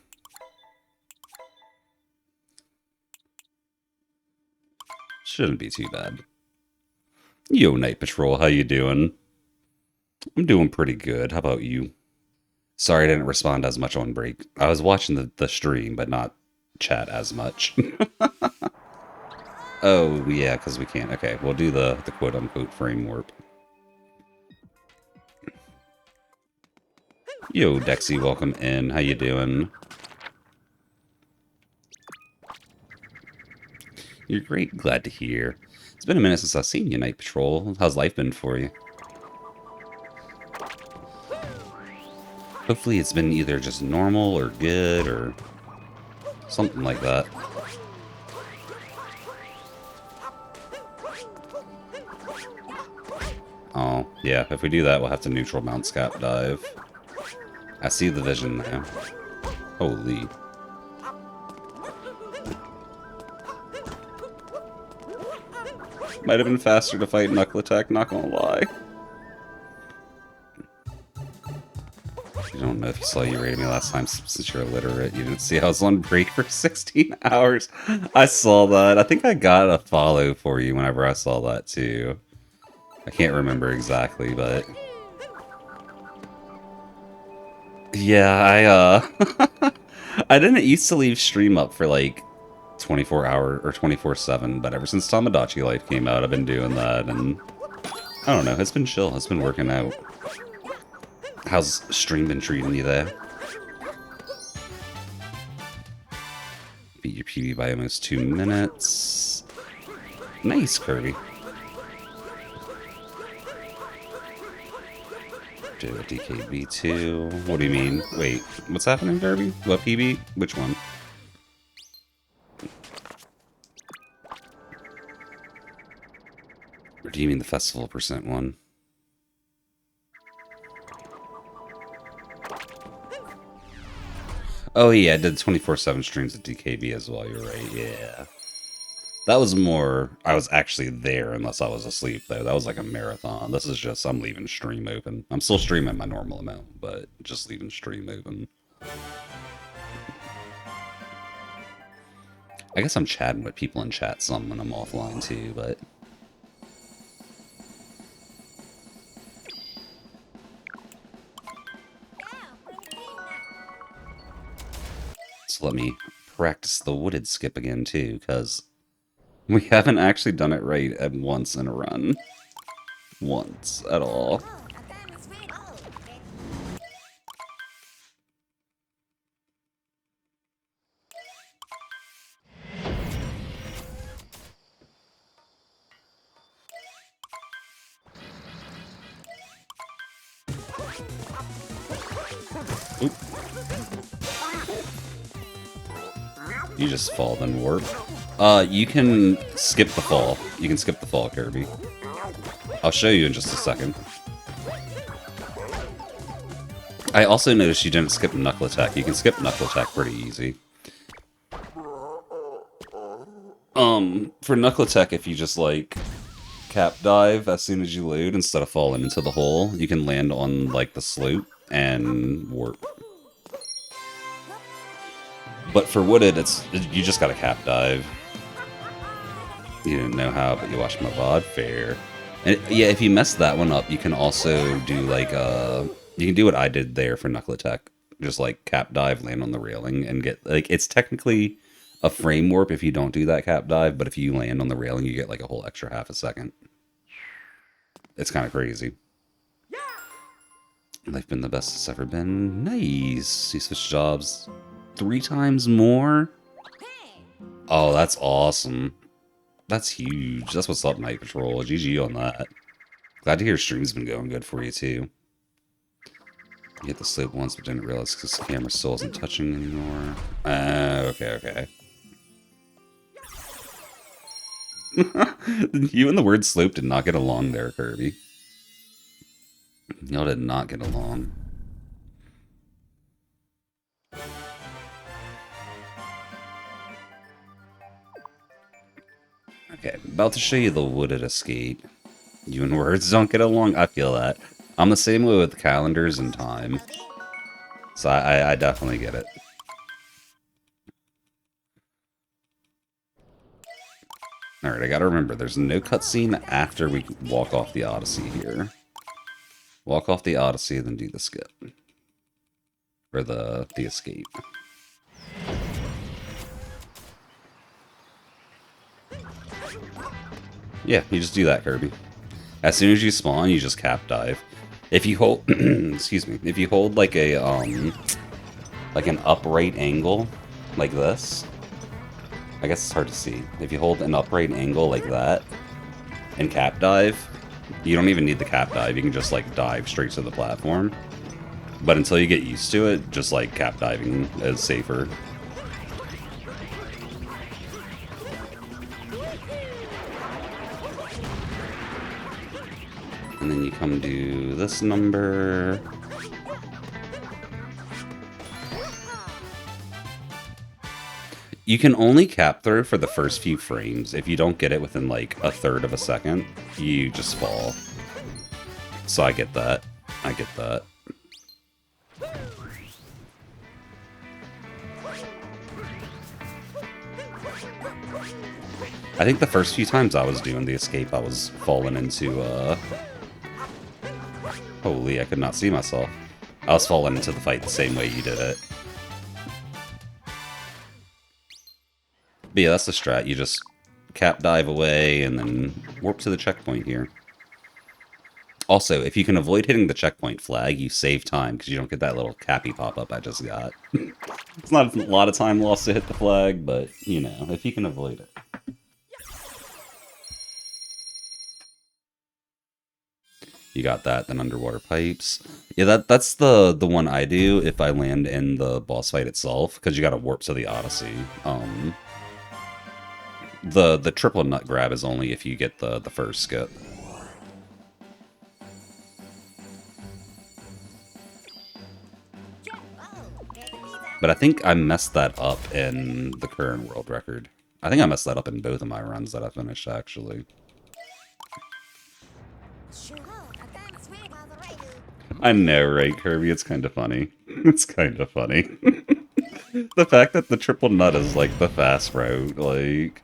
Shouldn't be too bad. Yo, Night Patrol, how you doing? I'm doing pretty good. How about you? Sorry I didn't respond as much on break. I was watching the stream, but not chat as much. Oh, yeah, because we can't. Okay, we'll do the quote-unquote frame warp. Yo, Dexy, welcome in. How you doing? You're great. Glad to hear. It's been a minute since I've seen you, Night Patrol. How's life been for you? Hopefully it's been either just normal or good or something like that. Oh, yeah, if we do that, we'll have to neutral mount Scap Dive. I see the vision now. Holy. Might have been faster to fight Knuckle Attack, not gonna lie. I don't know if you saw you rated me last time, since you're illiterate. You didn't see I was on break for 16 hours. I saw that. I think I got a follow for you whenever I saw that, too. I can't remember exactly, but... Yeah, I didn't used to leave stream up for, like, 24-hour or 24/7, but ever since Tomodachi Life came out, I've been doing that, and... I don't know, it's been chill. It's been working out. How's stream been treating you there? Beat your PB by almost 2 minutes. Nice, Kirby. Do a DKB2. What do you mean? Wait, what's happening, Kirby? What PB? Which one? Or do you mean the festival percent one? Oh yeah, I did 24/7 streams at DKB as well, you're right, yeah. That was more, I was actually there unless I was asleep though. That was like a marathon. This is just, I'm leaving stream open. I'm still streaming my normal amount, but just leaving stream open. I guess I'm chatting with people in chat some when I'm offline too, but... So let me practice the wooded skip again too, because we haven't actually done it right at once in a run. Once at all. Oop. You just fall then warp. You can skip the fall. You can skip the fall, Kirby. I'll show you in just a second. I also noticed you didn't skip Knuckle Attack. You can skip Knuckle Attack pretty easy. For Knuckle Attack, if you just, like, cap dive as soon as you load instead of falling into the hole, you can land on, like, the slope and warp. But for Wooded, you just gotta cap dive. You didn't know how, but you watched my VOD. Fair. And yeah, if you mess that one up, you can also do like you can do what I did there for Knuckle Attack. Just like cap dive, land on the railing, and get like it's technically a frame warp if you don't do that cap dive, but if you land on the railing, you get like a whole extra half a second. It's kind of crazy. Life been the best it's ever been. Nice. You switched jobs 3 times more. Oh, that's awesome. That's huge. That's what's up, Night Patrol. GG on that. Glad to hear stream's been going good for you, too. You hit the slope once, but didn't realize because the camera still isn't touching anymore. Okay. You and the word slope did not get along there, Kirby. Y'all did not get along. Okay, about to show you the wooded escape. You and words don't get along? I feel that. I'm the same way with calendars and time. So I definitely get it. Alright, I gotta remember, there's no cutscene after we walk off the Odyssey here. Walk off the Odyssey, then do the skip. Or the escape. Yeah, you just do that, Kirby. As soon as you spawn, you just cap dive. If you hold, excuse me, if you hold like a like an upright angle, like this. I guess it's hard to see. If you hold an upright angle like that and cap dive, you don't even need the cap dive. You can just like dive straight to the platform. But until you get used to it, just like cap diving is safer. And then you come to this number. You can only cap through for the first few frames. If you don't get it within like a third of a second, you just fall. So I get that. I get that. I think the first few times I was doing the escape, I was falling into, Holy, I could not see myself. I was falling into the fight the same way you did it. But yeah, that's the strat. You just cap dive away and then warp to the checkpoint here. Also, if you can avoid hitting the checkpoint flag, you save time because you don't get that little cappy pop-up I just got. It's not a lot of time lost to hit the flag, but, you know, if you can avoid it. You got that, then underwater pipes. Yeah, that's the one I do if I land in the boss fight itself, because you gotta warp to the Odyssey. The triple nut grab is only if you get the first skip. But I think I messed that up in the current world record. I think I messed that up in both of my runs that I finished, actually. I know, right, Kirby? It's kind of funny. It's kind of funny. The fact that the triple nut is, like, the fast route, like...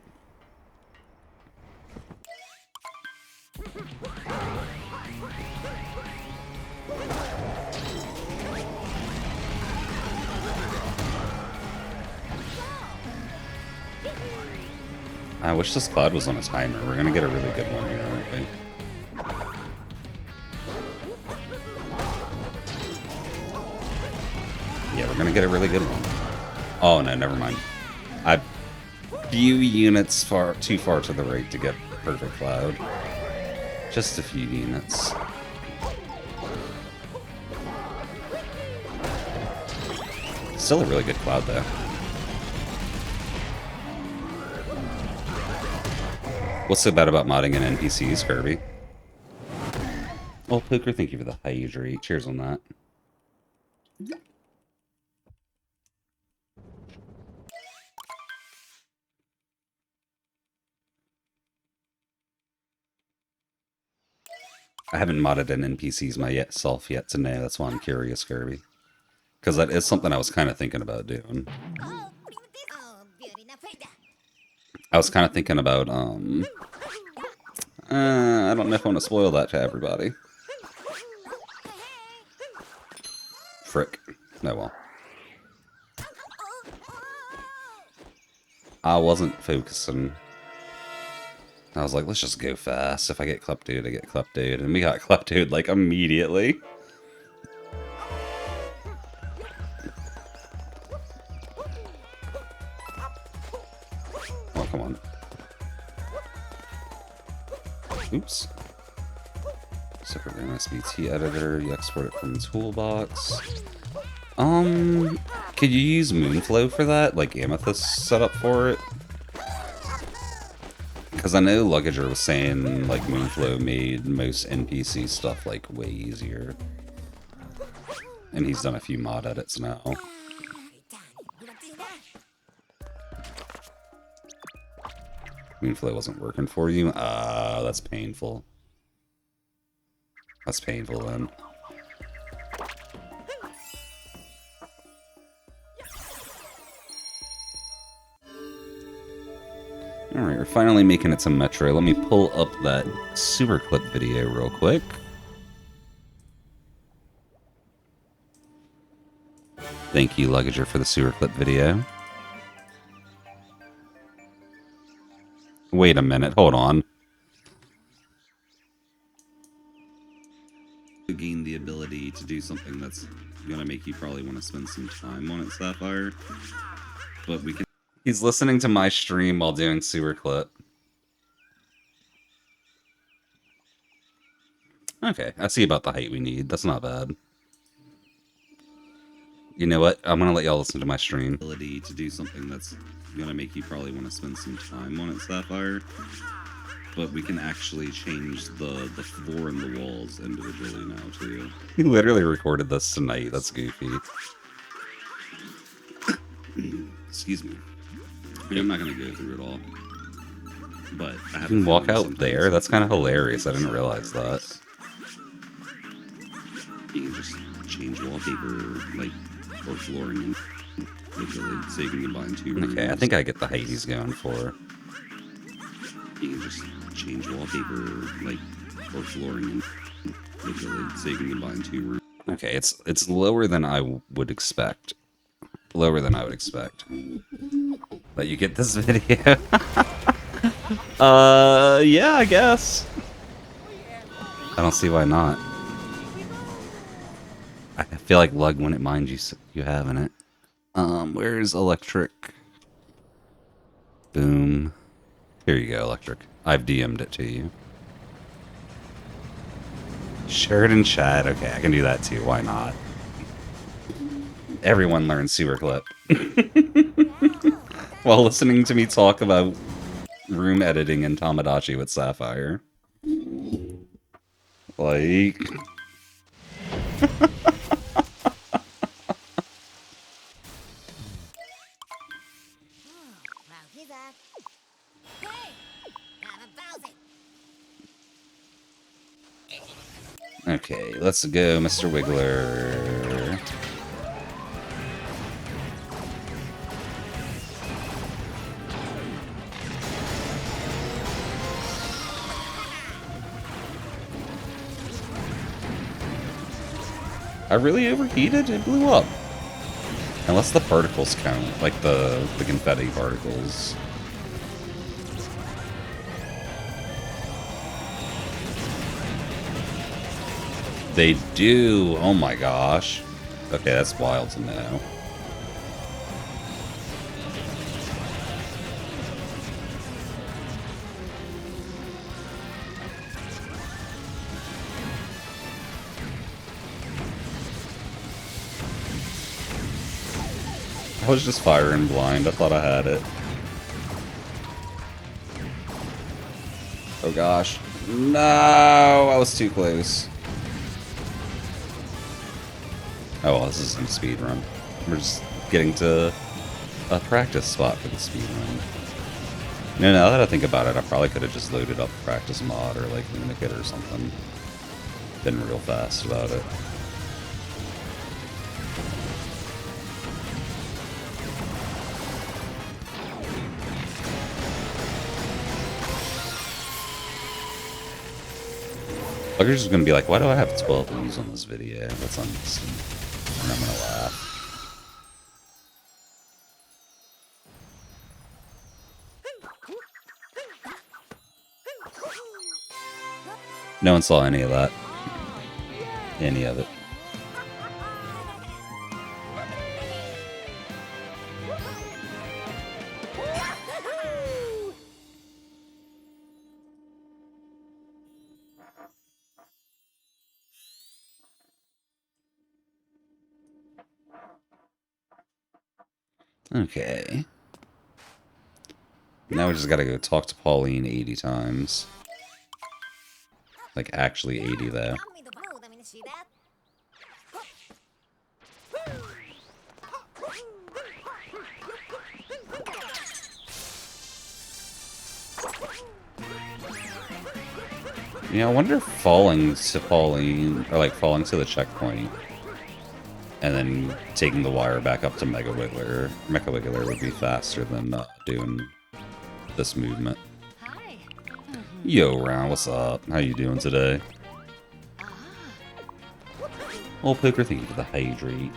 I wish this cloud was on a timer. We're gonna get a really good one here, aren't we? Yeah, we're gonna get a really good one. Oh no, never mind. I few units too far to the right to get perfect cloud. Just a few units. Still a really good cloud though. What's so bad about modding in NPCs, Kirby? Well, Poker, thank you for the hydrate. Cheers on that. I haven't modded in NPCs myself yet to know. That's why I'm curious, Kirby. Because that is something I was kind of thinking about doing. I was kind of thinking about, I don't know if I want to spoil that to everybody. Frick. No, well. I wasn't focusing. I was like, let's just go fast. If I get Kleptoed, I get Kleptoed. And we got Kleptoed, like, immediately. Oh, come on. Oops. Separate an SBT editor. You export it from the toolbox. Could you use Moonflow for that? Like Amethyst set up for it? Because I know Luggager was saying, like, Moonflow made most NPC stuff, like, way easier. And he's done a few mod edits now. Moonflow wasn't working for you? That's painful. That's painful, then. Alright, we're finally making it to Metro. Let me pull up that super clip video real quick. Thank you, Luggager, for the sewer clip video. Wait a minute, hold on. You gain the ability to do something that's gonna make you probably want to spend some time on it, Sapphire. But we can... He's listening to my stream while doing sewer clip. Okay, I see about the height we need. That's not bad. You know what? I'm gonna let y'all listen to my stream. Ability to do something that's gonna make you probably want to spend some time on it, Sapphire. But we can actually change the floor and the walls individually now, too. He literally recorded this tonight. That's goofy. Excuse me. I'm not gonna go through it all. But I have you can walk out there? That's kind of hilarious. I didn't realize that. You can just change wallpaper, like, or flooring, literally, so you can combine two rooms. Okay, I think I get the height he's going for. You can just change wallpaper, like, or flooring, literally, so you can combine two rooms. Okay, it's lower than I would expect. Lower than I would expect. But you get this video. Yeah, I guess. I don't see why not. I feel like Lug wouldn't mind you having it. Where's electric? Boom. Here you go, electric. I've DM'd it to you. Share it in chat. Okay, I can do that too. Why not? Everyone learns Sewer Clip. While listening to me talk about room editing in Tomodachi with Sapphire. Like... Okay, let's go, Mr. Wiggler. I really overheated? It blew up. Unless the particles count, like the confetti particles. They do! Oh my gosh. Okay, that's wild to know. I was just firing blind. I thought I had it. Oh gosh. No! I was too close. Oh well, this isn't a speed run. We're just getting to a practice spot for the speed run. No, now that I think about it, I probably could have just loaded up a practice mod or like Lunicate or something. Been real fast about it. Bugger's just gonna be like, why do I have 12 views on this video? That's undecent. And I'm gonna laugh. No one saw any of that. Any of it. Okay. Now we just gotta go talk to Pauline 80 times. Like, actually 80, though. Yeah, I wonder if falling to Pauline, or like falling to the checkpoint, and then taking the wire back up to Mecha Wiggler would be faster than doing this movement. Yo, Round, what's up? How you doing today? Old Poker, thank you for the hydrate.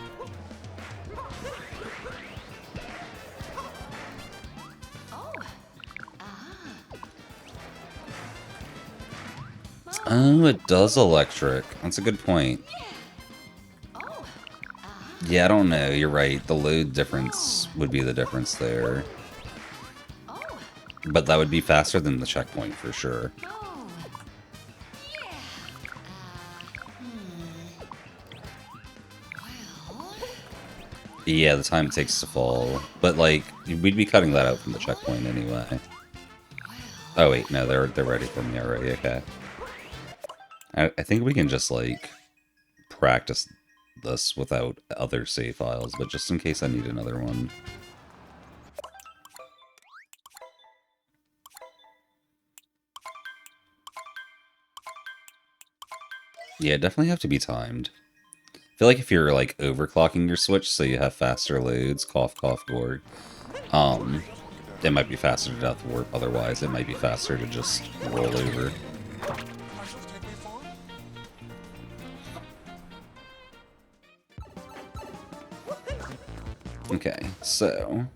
Oh, it does electric. That's a good point. Yeah, I don't know. You're right. The load difference would be the difference there. But that would be faster than the checkpoint for sure. Yeah, the time it takes to fall. But, like, we'd be cutting that out from the checkpoint anyway. Oh, wait, no, they're ready for me already, okay. I think we can just, like, practice this without other save files, but just in case I need another one. Yeah, definitely have to be timed. I feel like if you're, like, overclocking your Switch so you have faster loads, cough, cough, gourd, it might be faster to death warp, otherwise it might be faster to just roll over. Okay, so...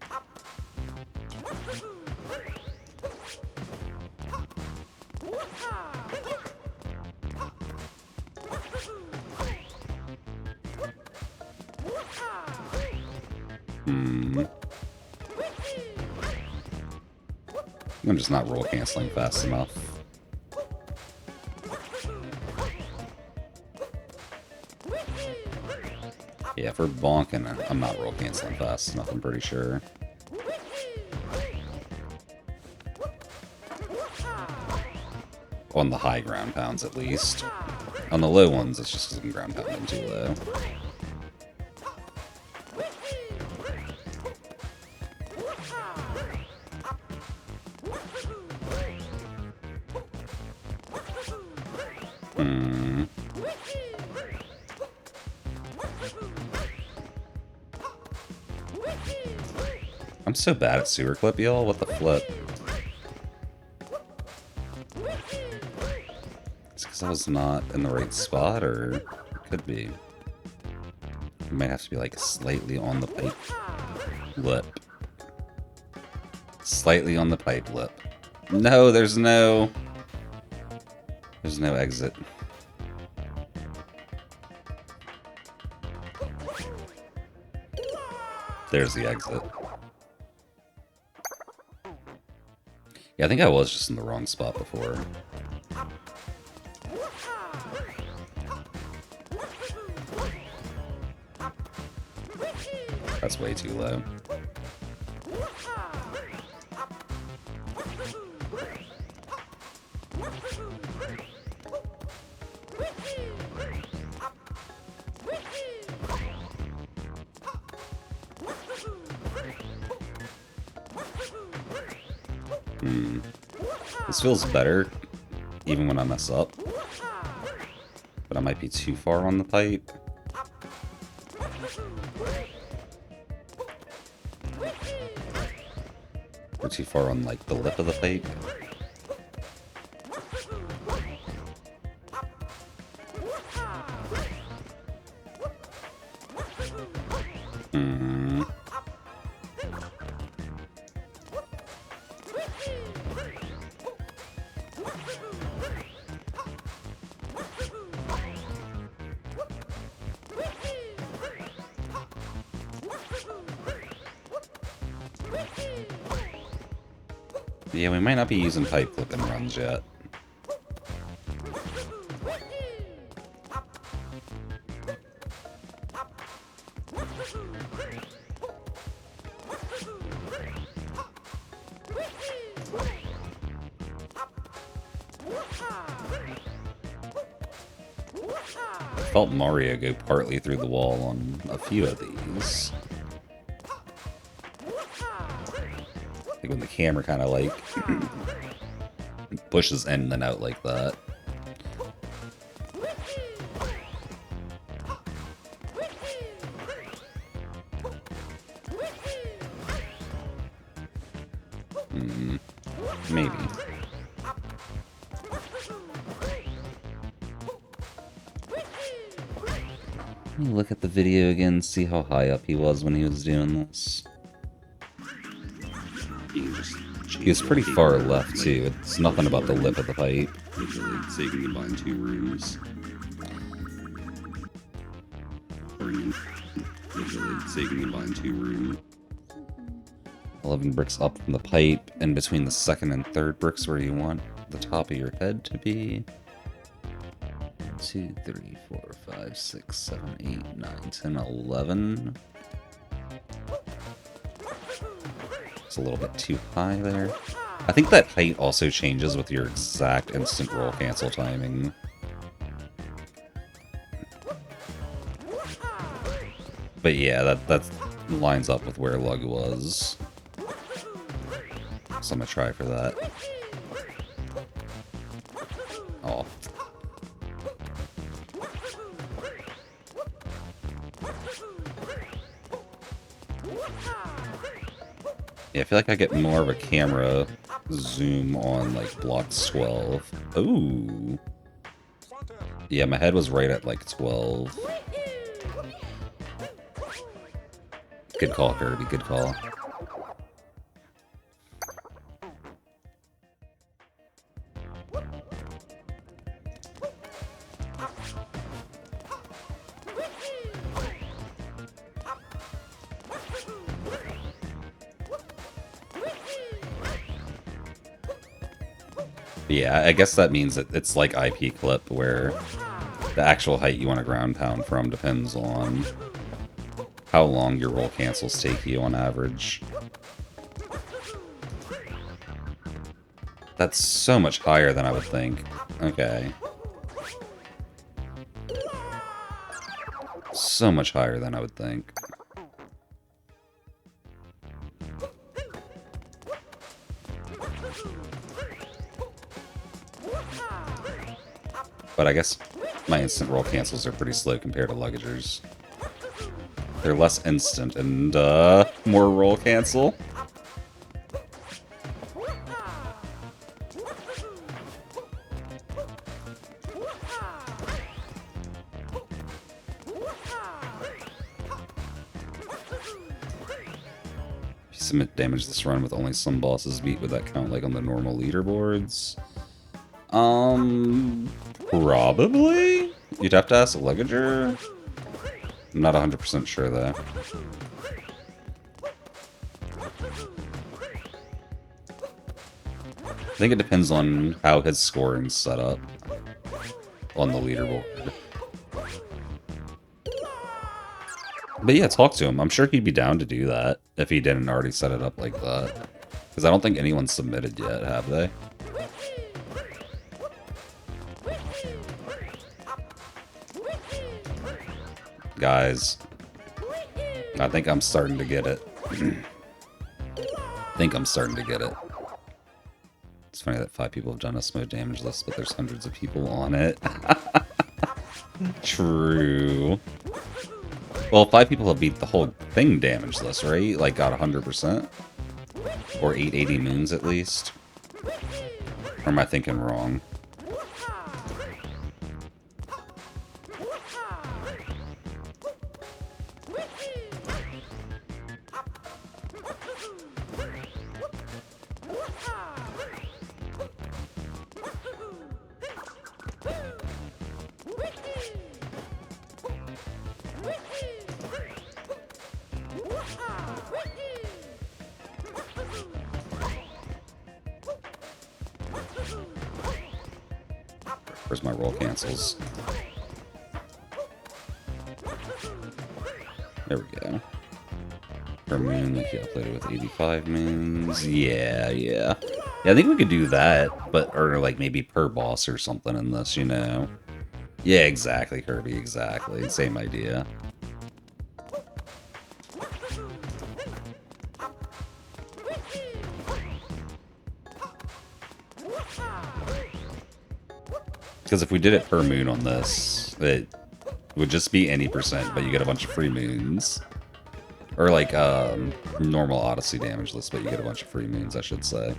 Hmm. I'm just not roll canceling fast enough. Yeah, if we're bonking, I'm not roll canceling fast enough, I'm pretty sure. On the high ground pounds, at least. On the low ones, it's just because I'm ground pounding too low. Hmm. I'm so bad at sewer clip, y'all. What the flip? It's because I was not in the right spot, or it could be. It might have to be like slightly on the pipe lip. Slightly on the pipe lip. No, there's no exit. There's the exit. Yeah, I think I was just in the wrong spot before. That's way too low. This feels better, even when I mess up. But I might be too far on the pipe. Or too far on, like, the lip of the pipe. Yeah, we might not be using pipe flipping runs yet. I felt Mario go partly through the wall on a few of these. Like when the camera kind of like pushes in and then out like that. Maybe. Let me look at the video again, see how high up he was when he was doing this. He was pretty far left too. It's nothing about the lip of the pipe. Literally, so you can combine two rooms. Literally, so you can combine two rooms. 11 bricks up from the pipe, in between the second and third bricks where you want the top of your head to be. 2, 3, 4, 5, 6, 7, 8, 9, 10, 11. It's a little bit too high there. I think that height also changes with your exact instant roll cancel timing. But yeah, that lines up with where Lug was. So I'm gonna try for that. Oh. Yeah, I feel like I get more of a camera zoom on, like, blocks 12. Ooh. Yeah, my head was right at, like, 12. Good call, Kirby, good call. Yeah, I guess that means that it's like IP clip, where the actual height you want to ground pound from depends on how long your roll cancels take you on average. That's so much higher than I would think. Okay. So much higher than I would think. But I guess my instant roll cancels are pretty slow compared to luggagers. They're less instant and, more roll cancel. If you submit damage this run with only some bosses beat, would that count like on the normal leaderboards? Probably? You'd have to ask a luggager? I'm not 100% sure, though. I think it depends on how his scoring's set up on the leaderboard. But yeah, talk to him. I'm sure he'd be down to do that if he didn't already set it up like that. Because I don't think anyone's submitted yet, have they? Guys, I think I'm starting to get it. I think I'm starting to get it. It's funny that 5 people have done a smooth damage list, but there's hundreds of people on it. True. Well, 5 people have beat the whole thing damage list, right? Like, got 100%? Or 880 moons, at least? Or am I thinking wrong? Where's my roll cancels? There we go. Per moon, like you uploaded with 85 moons. Yeah. I think we could do that, but, or like maybe per boss or something in this, you know? Yeah, exactly, Kirby, exactly. Same idea. Because if we did it per moon on this, it would just be any percent, but you get a bunch of free moons. Or like normal Odyssey damage list, but you get a bunch of free moons, I should say.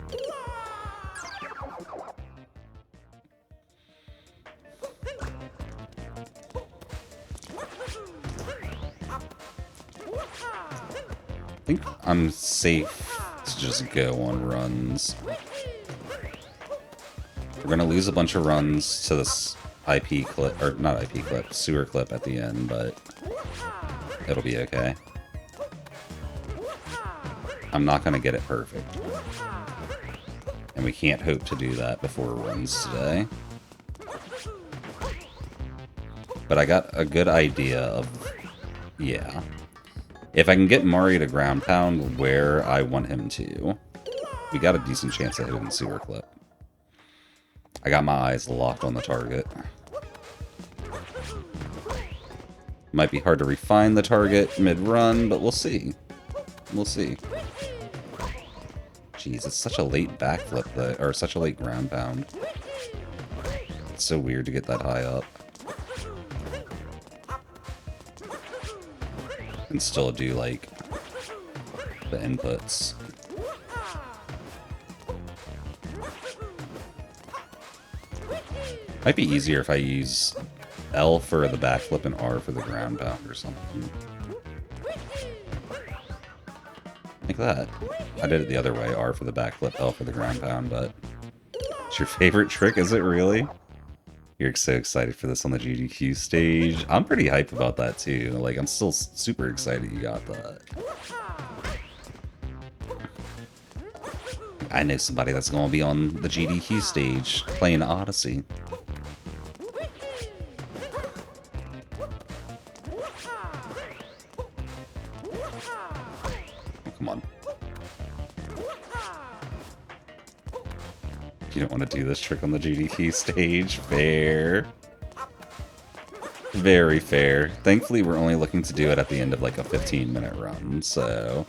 I think I'm safe to just go on runs. We're gonna lose a bunch of runs to this IP clip, or not IP clip, sewer clip at the end, but it'll be okay. I'm not gonna get it perfect. And we can't hope to do that before runs today. But I got a good idea of, yeah. If I can get Mario to ground pound where I want him to, we got a decent chance of hitting the sewer clip. I got my eyes locked on the target. Might be hard to refine the target mid-run, but we'll see. We'll see. Jeez, it's such a late backflip, though, or such a late ground pound. It's so weird to get that high up. And still do, like, the inputs. Might be easier if I use L for the backflip and R for the ground pound or something. Like that. I did it the other way, R for the backflip, L for the ground pound, but... It's your favorite trick, is it really? You're so excited for this on the GDQ stage. I'm pretty hyped about that too. Like, I'm still super excited you got that. I know somebody that's going to be on the GDQ stage playing Odyssey. Oh, come on. You don't want to do this trick on the GDQ stage. Fair. Very fair. Thankfully, we're only looking to do it at the end of like a 15-minute run, so...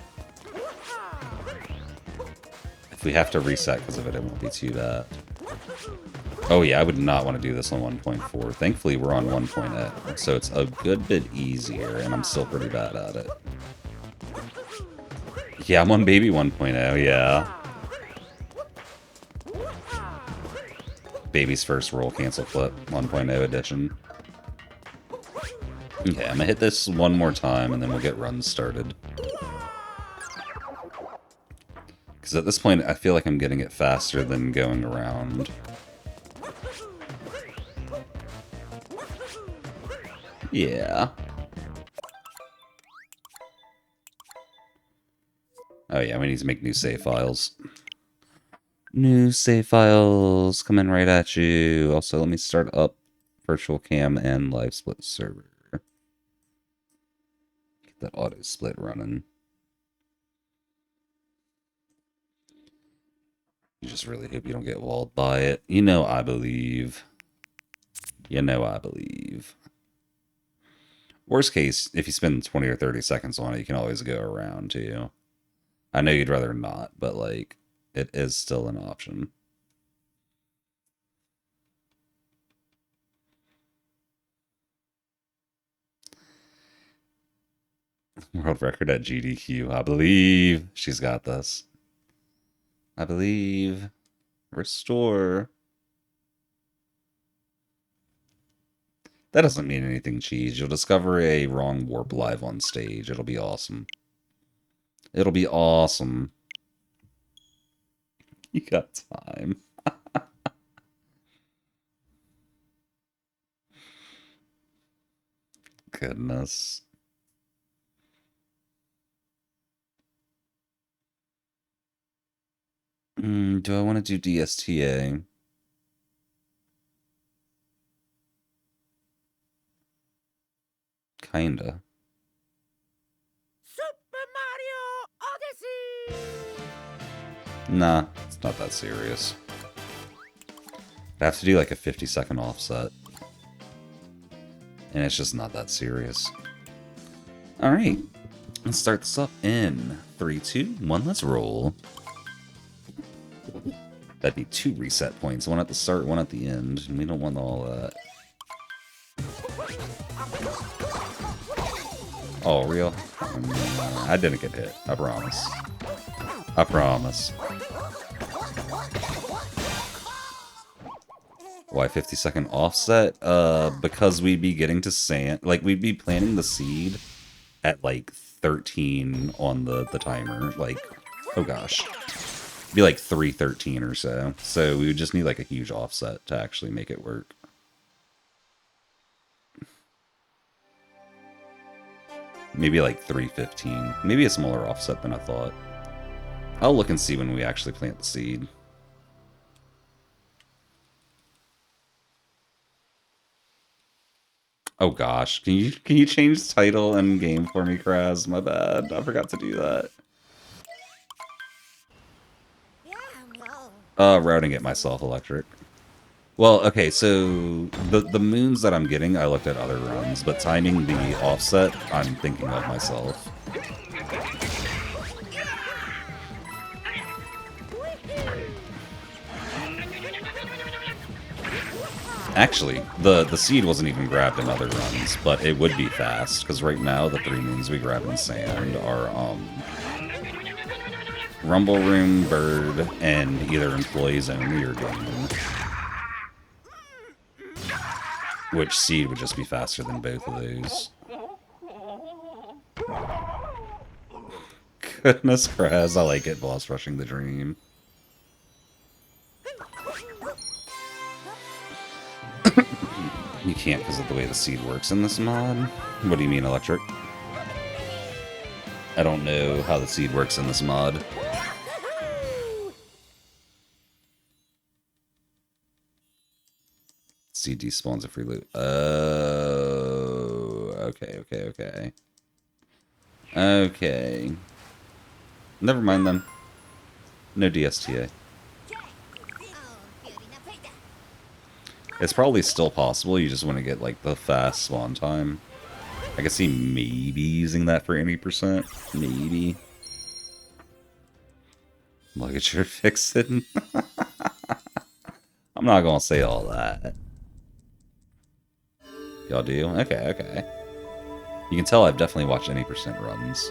If we have to reset because of it, it won't be too bad. Oh yeah, I would not want to do this on 1.4. Thankfully, we're on 1.0, so it's a good bit easier, and I'm still pretty bad at it. Yeah, I'm on Baby 1.0, yeah. Baby's first roll cancel flip, 1.0 edition. Okay, I'm gonna hit this one more time, and then we'll get runs started. Because at this point, I feel like I'm getting it faster than going around. Yeah. Oh yeah, we need to make new save files. New save files coming right at you. Also, let me start up virtual cam and live split server. Get that auto split running. You just really hope you don't get walled by it. You know I believe. You know I believe. Worst case, if you spend 20 or 30 seconds on it, you can always go around too. I know you'd rather not, but like, it is still an option. World record at GDQ. I believe she's got this. I believe. Restore. That doesn't mean anything, Cheese. You'll discover a wrong warp live on stage. It'll be awesome. It'll be awesome. You got time. Goodness. Do I want to do DSTA? Kinda. Super Mario Odyssey! Nah, it's not that serious. I have to do like a 50-second offset. And it's just not that serious. Alright. Let's start this up in 3, 2, 1, let's roll. That'd be 2 reset points. One at the start, one at the end. And we don't want all that. Oh, real? I didn't get hit. I promise. I promise. Why 50-second offset? Because we'd be getting to sand. Like, we'd be planting the seed at, like, 13 on the timer. Like, oh gosh. It'd be like 3:13 or so. So we would just need, like, a huge offset to actually make it work. Maybe like 3:15. Maybe a smaller offset than I thought. I'll look and see when we actually plant the seed. Oh gosh, can you change the title and game for me, Kraz? My bad, I forgot to do that. Routing it myself, Electric. Well, okay, so the moons that I'm getting, I looked at other runs, but timing the offset, I'm thinking of myself. Actually, the seed wasn't even grabbed in other runs, but it would be fast, because right now the 3 moons we grab in sand are, Rumble Room, Bird, and either Employees Only or Game. Which seed would just be faster than both of those. Goodness, Kraz, I like it, boss rushing the dream. You can't because of the way the seed works in this mod. What do you mean, Electric? I don't know how the seed works in this mod. CD spawns a free loot. Oh, okay. Okay. Never mind then. No DSTA. It's probably still possible, you just want to get, like, the fast spawn time. I can see maybe using that for any percent. Maybe. Look at your fixin'. I'm not gonna say all that. Y'all do? Okay. You can tell I've definitely watched any percent runs.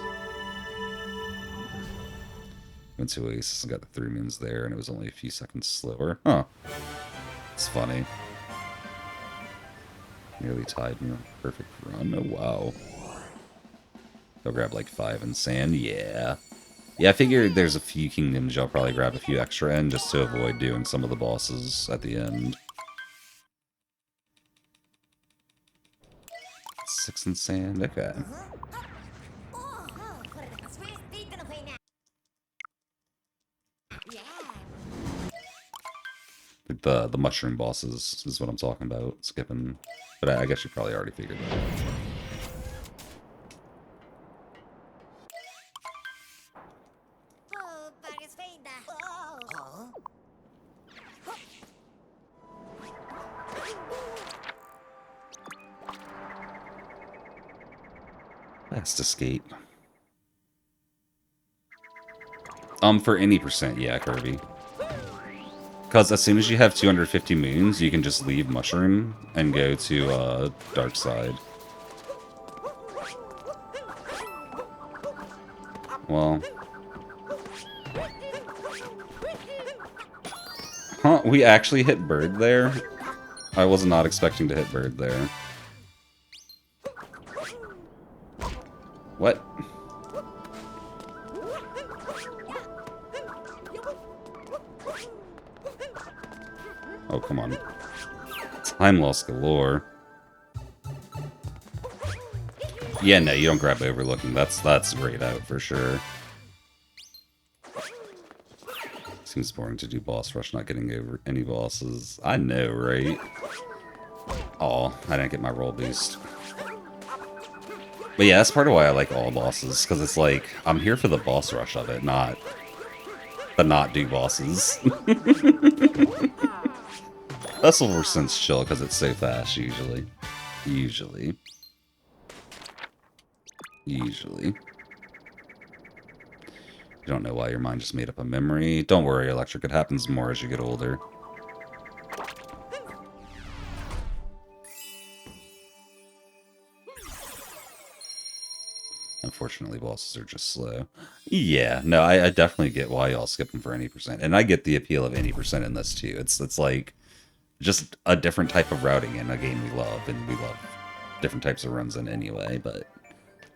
Went to Oasis and got the 3 moons there, and it was only a few seconds slower. Huh. It's funny. Nearly tied me on a perfect run. Oh, wow. They'll grab like 5 in sand. Yeah. Yeah, I figured there's a few kingdoms I'll probably grab a few extra in just to avoid doing some of the bosses at the end. 6 in sand. Okay. The mushroom bosses is what I'm talking about. Skipping. But I guess you probably already figured that out. Fast escape. For any percent, yeah, Kirby. Because as soon as you have 250 moons, you can just leave Mushroom and go to Dark Side. Well. Huh, we actually hit Bird there? I was not expecting to hit Bird there. What? Oh, come on. Time loss galore. Yeah, no, you don't grab Overlooking. That's grayed out for sure. Seems boring to do boss rush, not getting over any bosses. I know, right? Aw, I didn't get my roll boost. But yeah, that's part of why I like all bosses, because it's like, I'm here for the boss rush of it, not the not do bosses. Festival Percent's chill because it's so fast, usually. Usually. You don't know why your mind just made up a memory. Don't worry, Electric. It happens more as you get older. Unfortunately, bosses are just slow. Yeah, no, I definitely get why y'all skip them for any percent. And I get the appeal of any percent in this, too. It's like just a different type of routing in a game we love, and we love different types of runs in anyway, but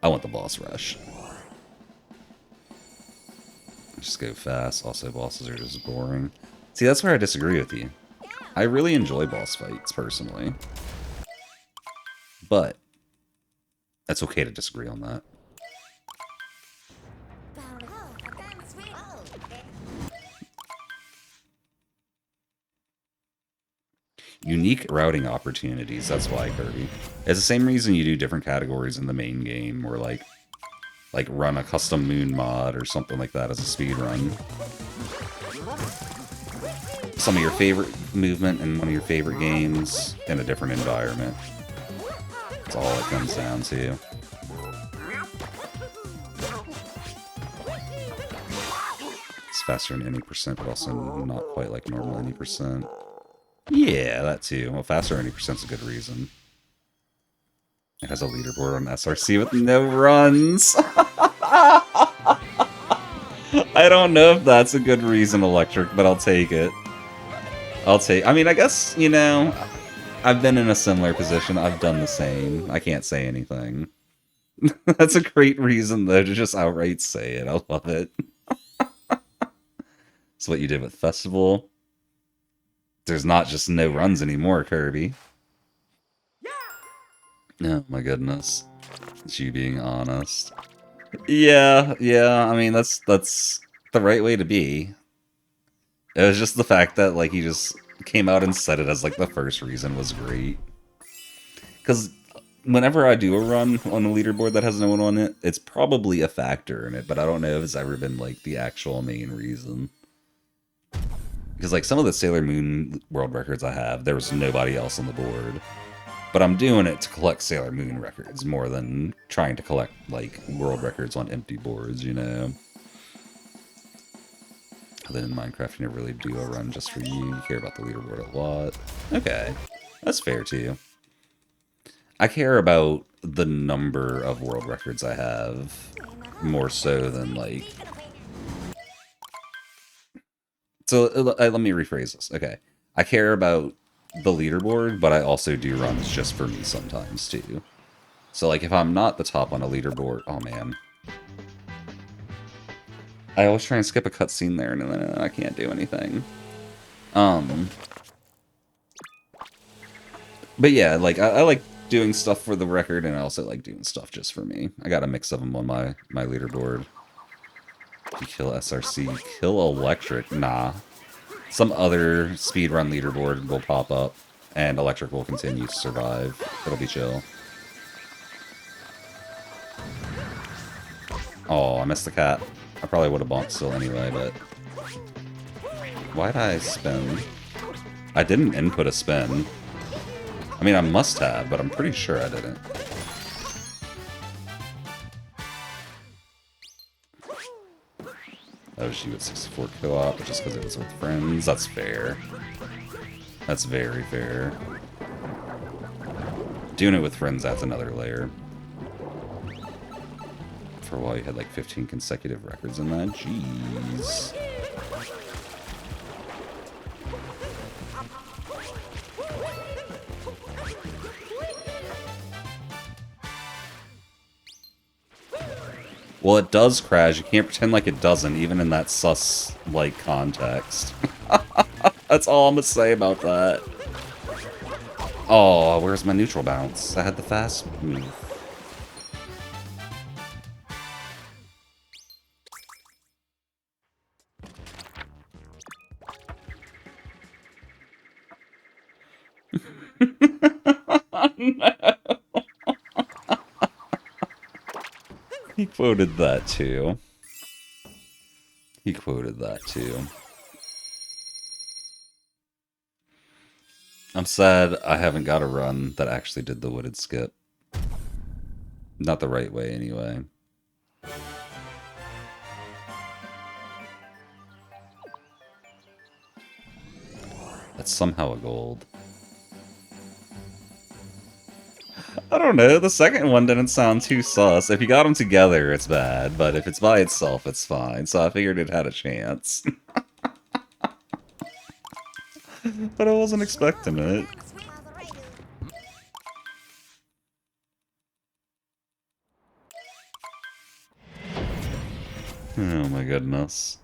I want the boss rush. Just go fast. Also, bosses are just boring. See, that's where I disagree with you. I really enjoy boss fights, personally. But that's okay to disagree on that. Unique routing opportunities, that's why, Kirby. It's the same reason you do different categories in the main game, or like run a custom moon mod or something like that as a speed run. Some of your favorite movement in one of your favorite games in a different environment. That's all it comes down to. It's faster than any percent, but also not quite like normal any percent. Yeah, that too. Well, faster than any percent's a good reason. It has a leaderboard on SRC with no runs. I don't know if that's a good reason, Electric, but I'll take it. I mean, I guess, you know, I've been in a similar position. I've done the same. I can't say anything. That's a great reason, though, to just outright say it. I love it. That's what you did with Festival. There's not just no runs anymore, Kirby. Oh my goodness. It's you being honest. Yeah, I mean, that's the right way to be. It was just the fact that, like, he just came out and said it as like the first reason was great. Because whenever I do a run on a leaderboard that has no one on it, it's probably a factor in it, but I don't know if it's ever been like the actual main reason. Because like some of the Sailor Moon world records I have, there was nobody else on the board. But I'm doing it to collect Sailor Moon records more than trying to collect like world records on empty boards, you know? Other than Minecraft, you never really do a run just for you. You care about the leaderboard a lot. Okay, that's fair too. I care about the number of world records I have more so than like... So let me rephrase this. Okay, I care about the leaderboard, but I also do runs just for me sometimes too. So like if I'm not the top on a leaderboard, oh man. I always try and skip a cutscene there and then I can't do anything. But yeah, like I like doing stuff for the record, and I also like doing stuff just for me. I got a mix of them on my leaderboard. You kill SRC, kill Electric, nah. Some other speedrun leaderboard will pop up, and Electric will continue to survive. It'll be chill. Oh, I missed the cat. I probably would have bonked still anyway, but... Why'd I spin? I didn't input a spin. I mean, I must have, but I'm pretty sure I didn't. Oh, she at 64 co-op, just because it was with friends. That's fair. That's very fair. Doing it with friends adds another layer. For a while, you had like 15 consecutive records in that. Jeez. Well, it does crash. You can't pretend like it doesn't, even in that sus-like context. That's all I'm gonna say about that. Oh, where's my neutral bounce? I had the fast move. No. He quoted that too. He quoted that too. I'm sad I haven't got a run that actually did the wooded skip. Not the right way, anyway. That's somehow a gold. I don't know, the second one didn't sound too sus. If you got them together, it's bad, but if it's by itself, it's fine, so I figured it had a chance. But I wasn't expecting it. Oh my goodness.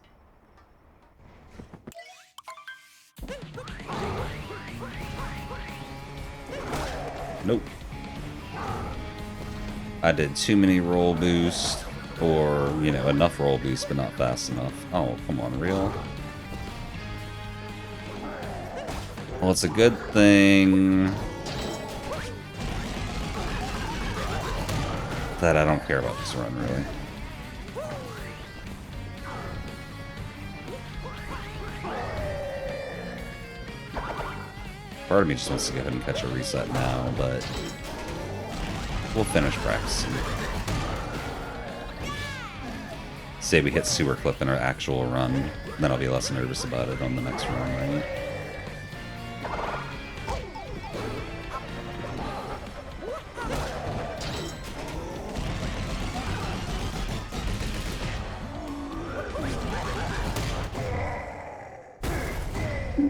Nope. I did too many roll boosts, or, you know, enough roll boosts, but not fast enough. Oh, come on, real? Well, it's a good thing that I don't care about this run, really. Part of me just wants to go ahead and catch a reset now, but we'll finish practicing. Say we hit sewer clip in our actual run, then I'll be less nervous about it on the next run, right?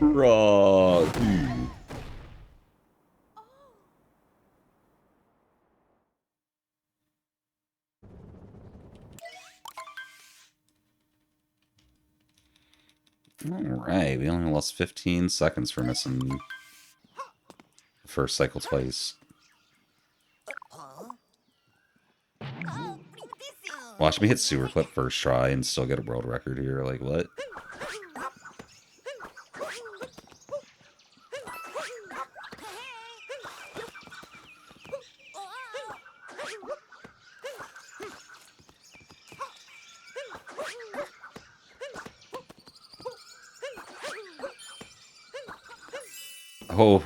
Raw. Alright, we only lost 15 seconds for missing the first cycle twice. Watch me hit sewer clip first try and still get a world record here, like what? Oh,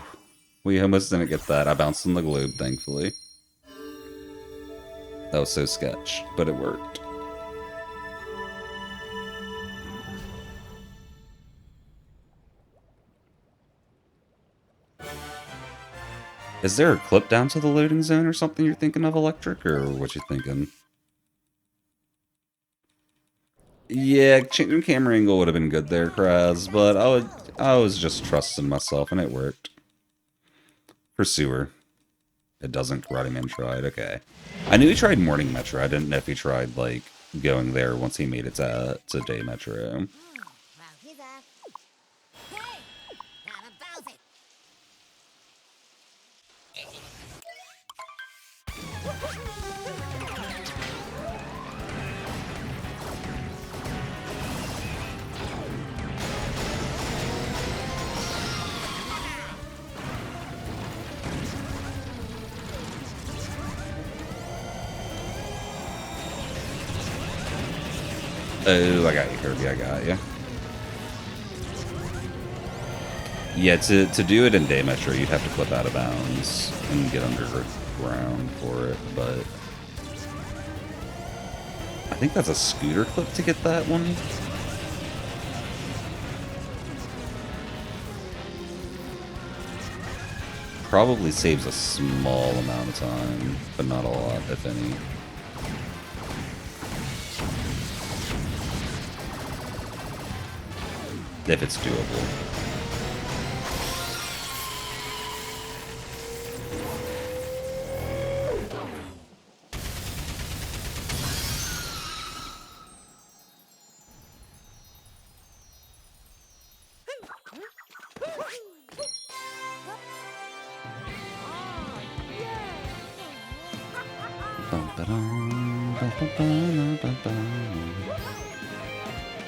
we almost didn't get that. I bounced on the globe, thankfully. That was so sketch, but it worked. Is there a clip down to the loading zone or something you're thinking of, Electric, or what you thinking? Yeah, changing camera angle would have been good there, Kraz, but I was just trusting myself and it worked. For sewer. It doesn't. Karate Man tried. Okay. I knew he tried Morning Metro. I didn't know if he tried, like, going there once he made it to Day Metro. Oh, I got you, Kirby. I got you. Yeah, to do it in Day Metro, you'd have to clip out of bounds and get underground for it, but I think that's a scooter clip to get that one. Probably saves a small amount of time, but not a lot, if any. If it's doable.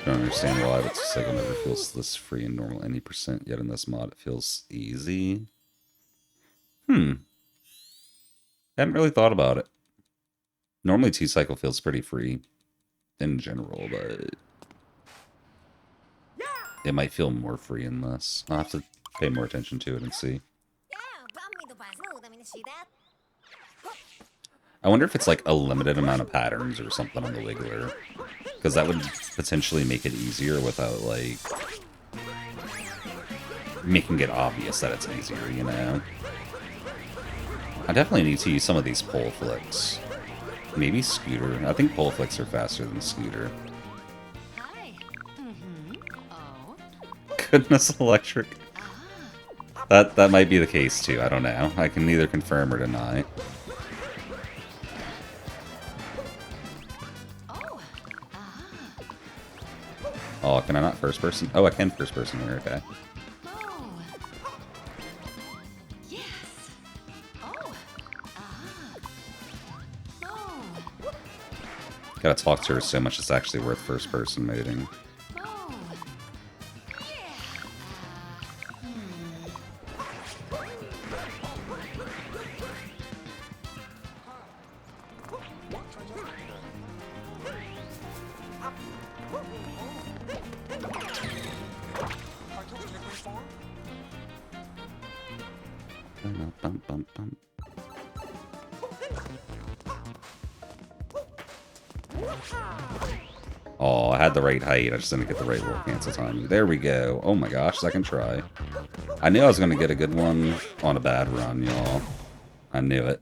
I don't understand why, but this cycle never feels this free in normal any percent, yet in this mod it feels easy. Hadn't really thought about it. Normally T-Cycle feels pretty free in general, but it might feel more free in this. I'll have to pay more attention to it and see. I wonder if it's like a limited amount of patterns or something on the Wiggler. Because that would potentially make it easier without, like, making it obvious that it's easier, you know? I definitely need to use some of these pole flicks. Maybe Scooter. I think pole flicks are faster than Scooter. Goodness, Electric. That might be the case, too. I don't know. I can neither confirm or deny. Oh, can I not first person? Oh, I can first person here, okay. Gotta talk to her so much it's actually worth first person mating. Oh, I had the right height. I just didn't get the right roll cancel timing. There we go. Oh my gosh, second try. I knew I was going to get a good one on a bad run, y'all. I knew it.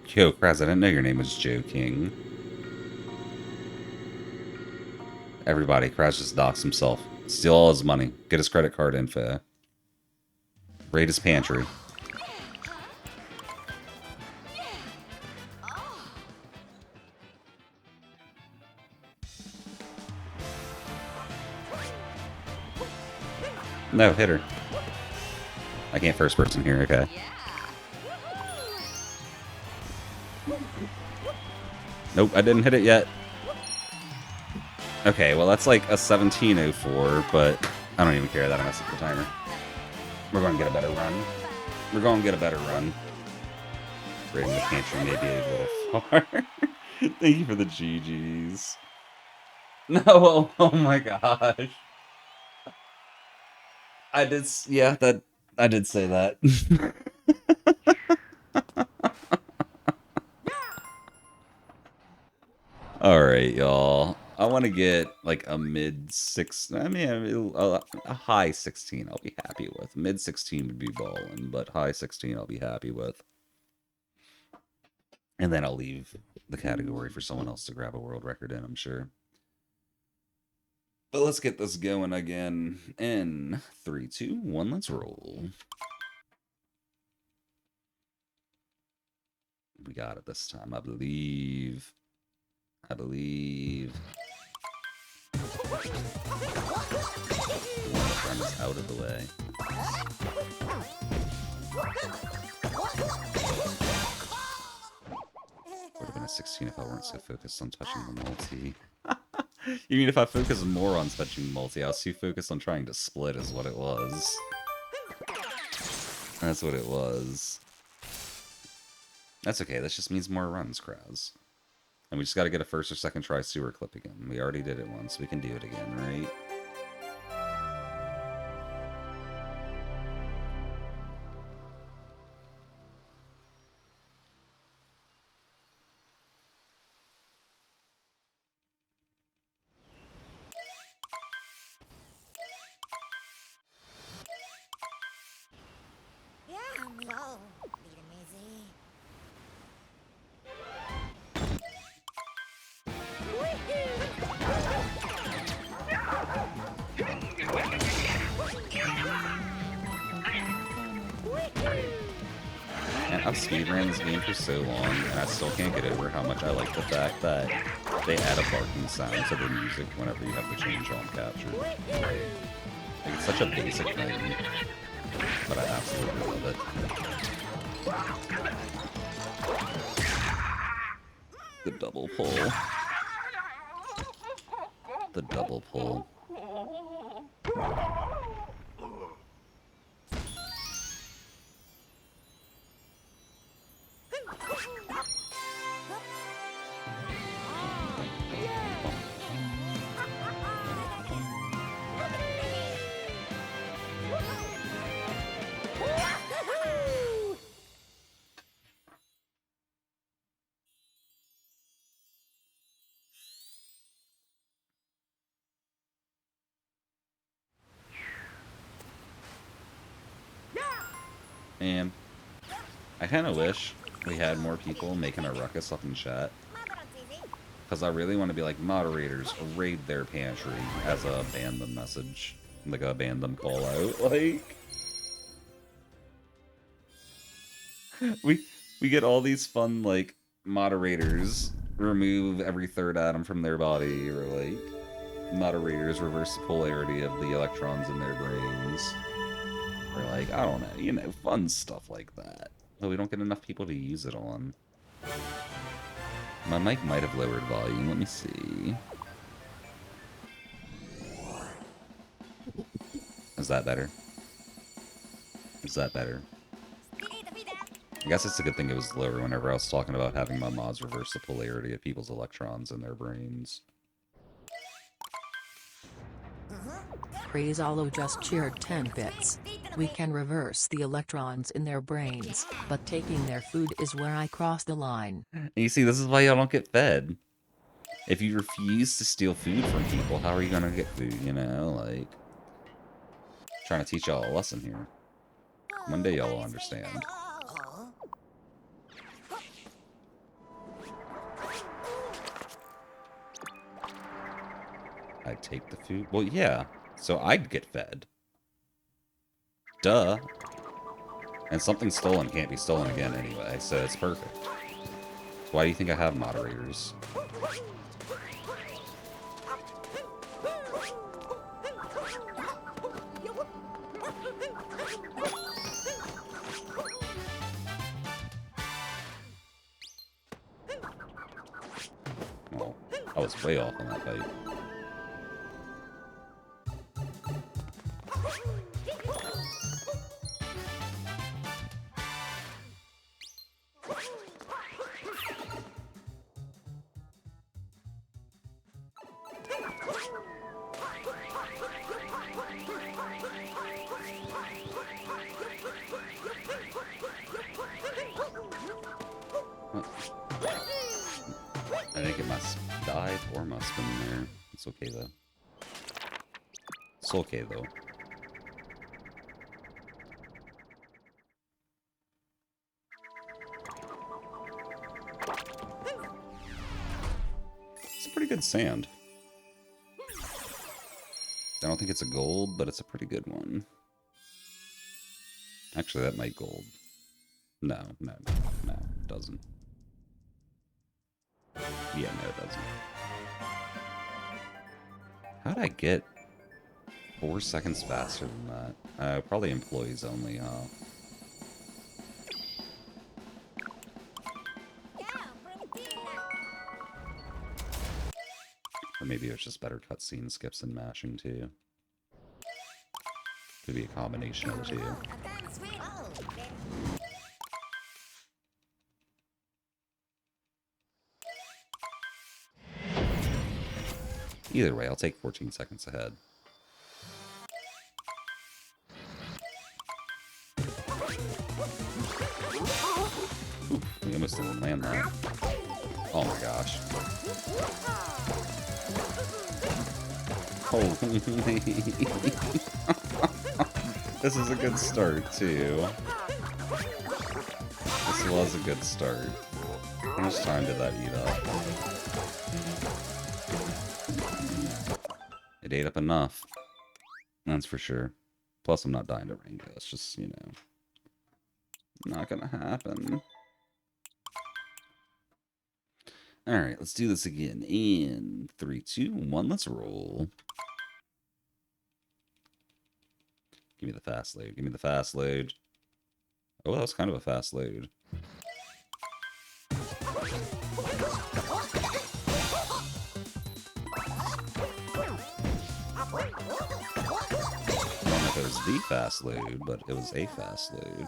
Yo, Kraz, I didn't know your name was Joe King. Everybody, Kraz just doxed himself. Steal all his money. Get his credit card info. Raid his pantry. No, hit her. I can't first person here, okay. Nope, I didn't hit it yet. Okay, well that's like a 1704, but I don't even care that I messed up the timer. We're going to get a better run. We're going to get a better run. Raiding the pantry may be a little far. Thank you for the GGs. No, oh my gosh. Yeah, that, I did say that. Alright, y'all. I want to get like a mid six. I mean, a high 16 I'll be happy with. Mid 16 would be ballin', but high 16 I'll be happy with. And then I'll leave the category for someone else to grab a world record in, I'm sure. But let's get this going again in 3, 2, 1, let's roll. We got it this time, I believe. I believe. One friend is out of the way. Would have been a 16 if I weren't so focused on touching the multi. You mean if I focused more on touching multi? I was too focused on trying to split is what it was. That's what it was. That's okay, this just means more runs, Kraz. And we just gotta get a first or second try sewer clip again. We already did it once, we can do it again, right? Yeah, no. Vietnamese. And I've speedran this game for so long, and I still can't get over how much I like the fact that they add a barking sound to the music whenever you have to change on capture. Like, it's such a basic thing, but I absolutely love it. The double pull. The double pull. Man, I kind of wish we had more people making a ruckus up in chat. Because I really want to be like, moderators, raid their pantry as a ban them message. Like a ban them call out. Like, we get all these fun, like, moderators remove every third atom from their body, or like, moderators reverse the polarity of the electrons in their brains. Or like, I don't know, you know, fun stuff like that. But we don't get enough people to use it on. My mic might have lowered volume, let me see. Is that better? Is that better? I guess it's a good thing it was lower whenever I was talking about having my mods reverse the polarity of people's electrons in their brains. Crazalo just cheered 10 bits. We can reverse the electrons in their brains, but taking their food is where I cross the line. And you see, this is why y'all don't get fed. If you refuse to steal food from people, how are you gonna get food, you know? Like, trying to teach y'all a lesson here. One day y'all will understand. I'd take the food? Well, yeah. So I'd get fed. Duh. And something stolen can't be stolen again anyway, so it's perfect. Why do you think I have moderators? Well, I was way off on that fight. get my dive or my spin there. It's okay though. It's okay though. It's a pretty good sand. I don't think it's a gold, but it's a pretty good one. Actually, that might gold. No, it doesn't. Yeah, no, it doesn't. How'd I get 4 seconds faster than that? Probably employees only, huh? Or maybe it's just better cutscene skips and mashing too. Could be a combination of the two. Either way, I'll take 14 seconds ahead. Ooh, we almost didn't land that. Oh my gosh. Holy. This is a good start, too. This was a good start. How much time did that eat up? It ate up enough. That's for sure. Plus, I'm not dying to Rango. It's just, you know, not gonna happen. Alright, let's do this again. In 3, 2, 1, let's roll. Give me the fast load. Give me the fast load. Oh, that was kind of a fast load. I don't know if it was the fast load, but it was a fast load.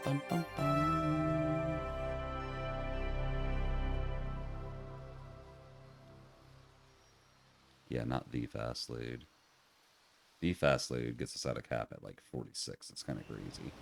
Bum, bum, bum. Yeah, not the fast load. The fast load gets us out of cap at like 46. It's kind of crazy.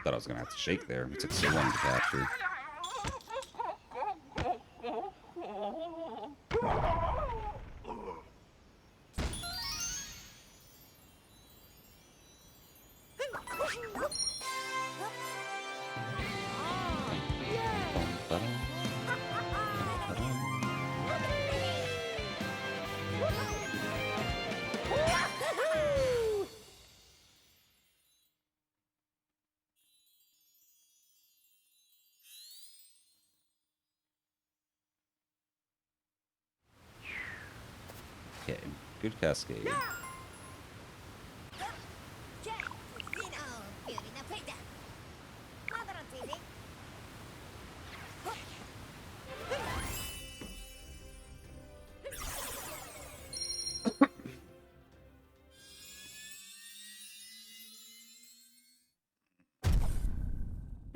Thought I was gonna have to shake there. It took so long to capture. Okay, good cascade.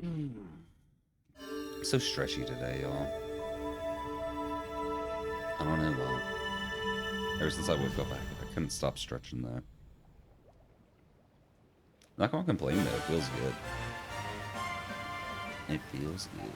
I'm so stretchy today, y'all. I don't know why. Ever since I woke up, I couldn't stop stretching though. Not gonna complain though, it feels good. It feels good.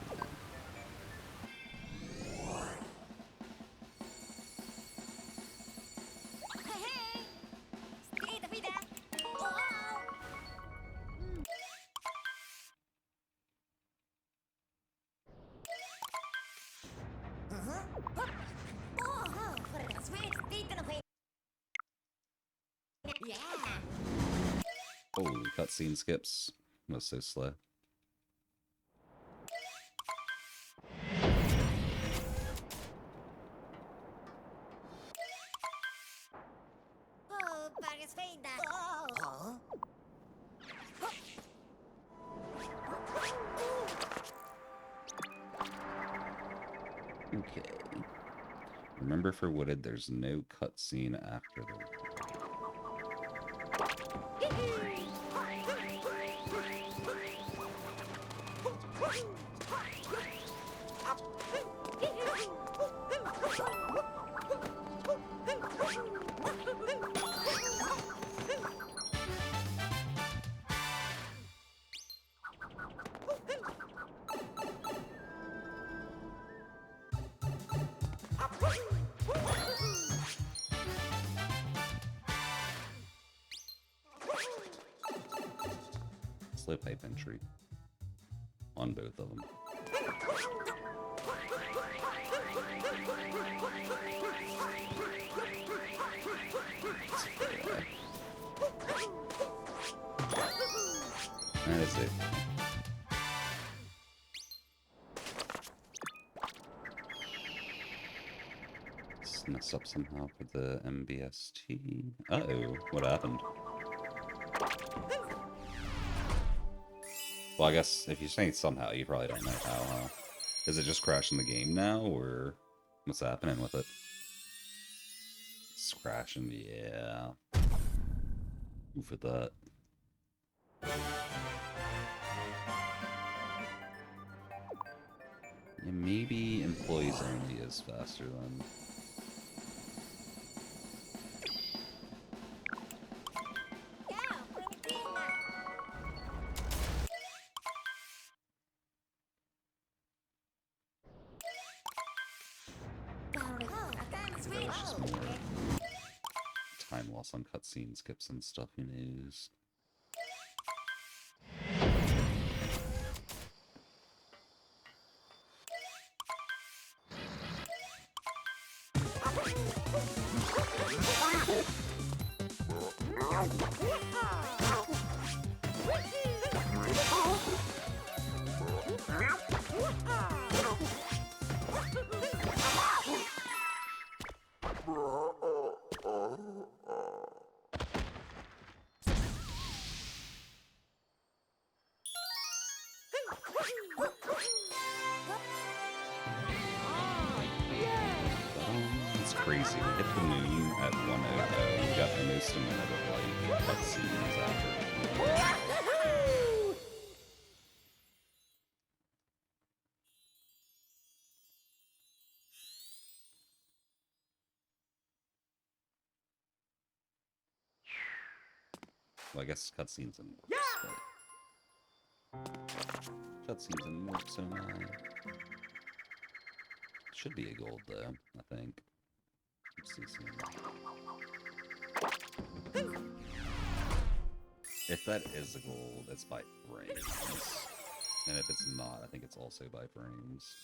Yeah. Holy cutscene skips. That was so slow. Oh, varias feitas. Oh. Okay. Remember for Wooded, there's no cutscene after the... slow pipe entry on both of them. That is it. It's messed up somehow for the MBST. Uh-oh, what happened? Well, I guess if you're saying somehow, you probably don't know how, huh? Is it just crashing the game now, or what's happening with it? It's crashing, yeah. Oof at that. Yeah, maybe employees only is faster than... Yeah, Valentina. Oh, that's Maybe that was just sweet. more time loss on cutscene skips and stuff, who knows? It's crazy. We hit the moon at 1:00. We got almost a minute of like cutscenes after. Well, I guess cutscenes and warps, but cutscenes and warps so should be a gold though, I think. Let's see some. If that is a gold, it's by frames. And if it's not, I think it's also by frames.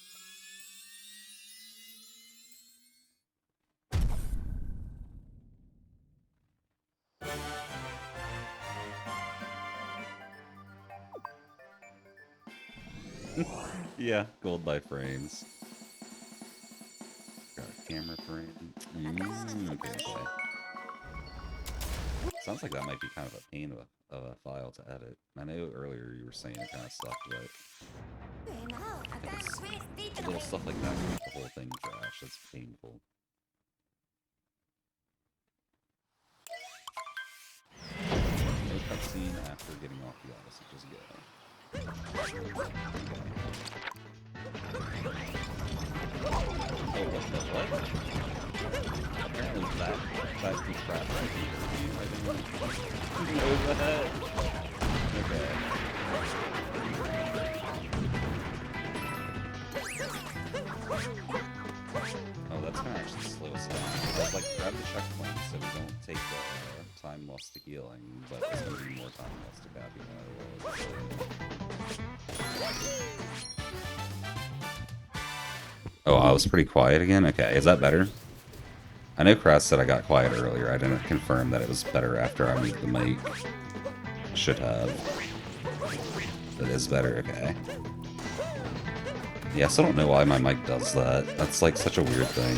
Yeah, gold by frames. Got a camera frame. Okay. Sounds like that might be kind of a pain of a file to edit. I know earlier you were saying it kind of sucked, but I think it's little stuff like that can make the whole thing crash. That's painful. No cutscene after getting off the Odyssey. Just go. Oh, what? Apparently that keeps crashing. I didn't know that. Okay. Oh, that's gonna actually slow us down. I'd like grab the checkpoint so we don't take time lost to healing, but it's gonna be more time lost to capping no matter what. Oh, I was pretty quiet again? Okay, is that better? I know Kraz said I got quiet earlier. I didn't confirm that it was better after I moved the mic. Should have. It is better, okay. Yeah, I still don't know why my mic does that. That's like such a weird thing.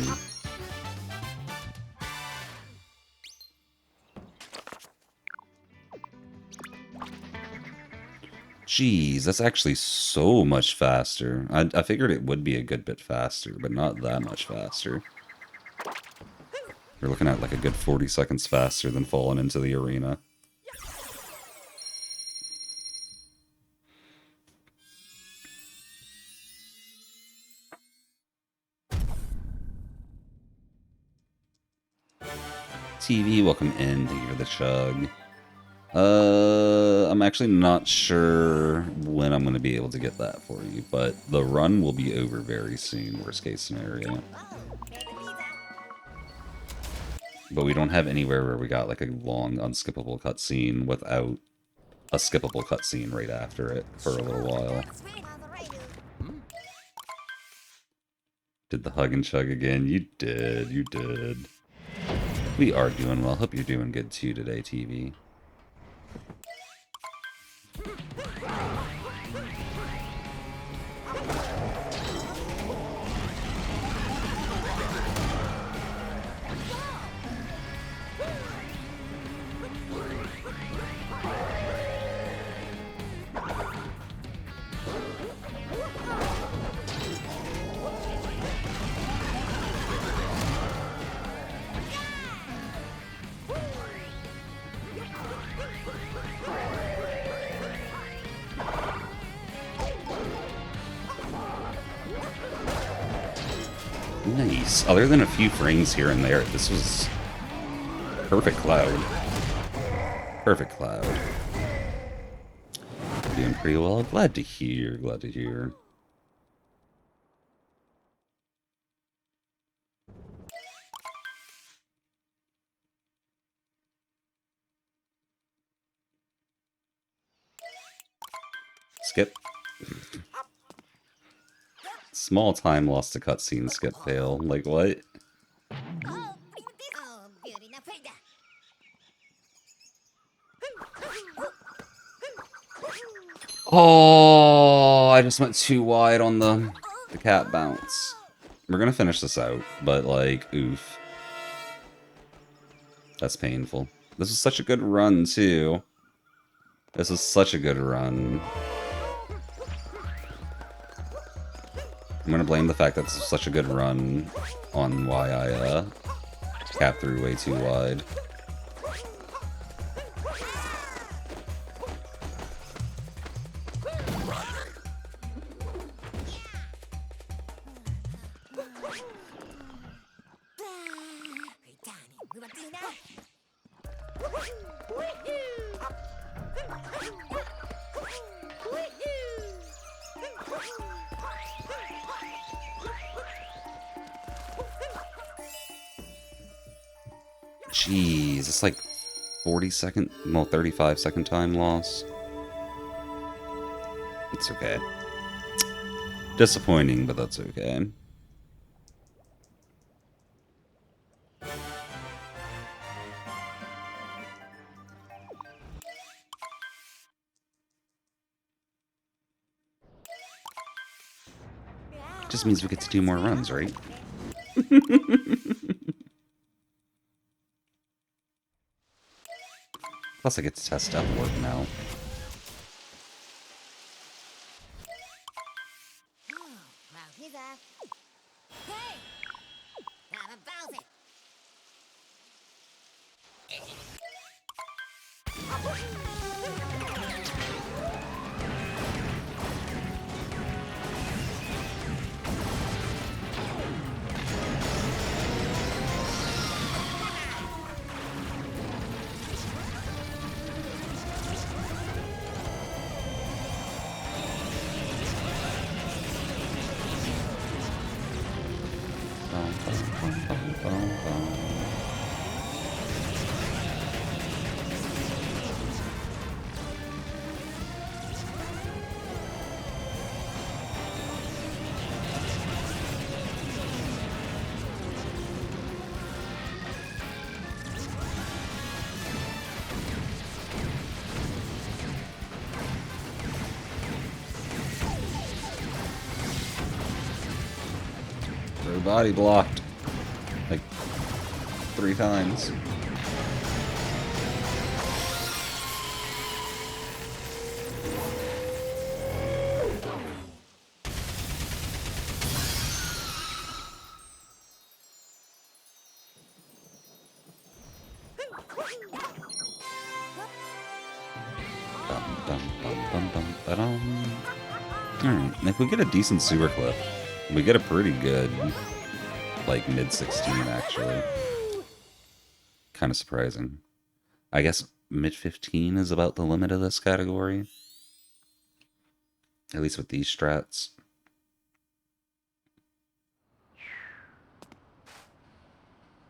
Jeez, that's actually so much faster. I figured it would be a good bit faster, but not that much faster. We're looking at like a good 40 seconds faster than falling into the arena. TV, welcome in. Thank you for the chug. I'm actually not sure when I'm going to be able to get that for you, but the run will be over very soon, worst case scenario. But we don't have anywhere where we got like a long, unskippable cutscene without a skippable cutscene right after it for a little while. Did the hug and chug again? You did, you did. We are doing well. Hope you're doing good too today, TV. Nice. Other than a few frames here and there, this was perfect cloud. Perfect cloud. Doing pretty well. Glad to hear. Glad to hear. Skip. Small time lost to cutscene skip fail. Like what? Oh, I just went too wide on the cat bounce. We're gonna finish this out, but like, oof. That's painful. This was such a good run, too. This was such a good run. I'm gonna blame the fact that this was such a good run on why I capped through way too wide. Jeez, it's like 40-second, well, 35-second time loss. It's okay. Disappointing, but that's okay. Just means we get to do more runs, right? Plus I get to test out work now. body blocked. Like 3 times. Alright, if we get a decent sewer clip, we get a pretty good, like, mid-16 actually. Kind of surprising. I guess mid-15 is about the limit of this category. At least with these strats.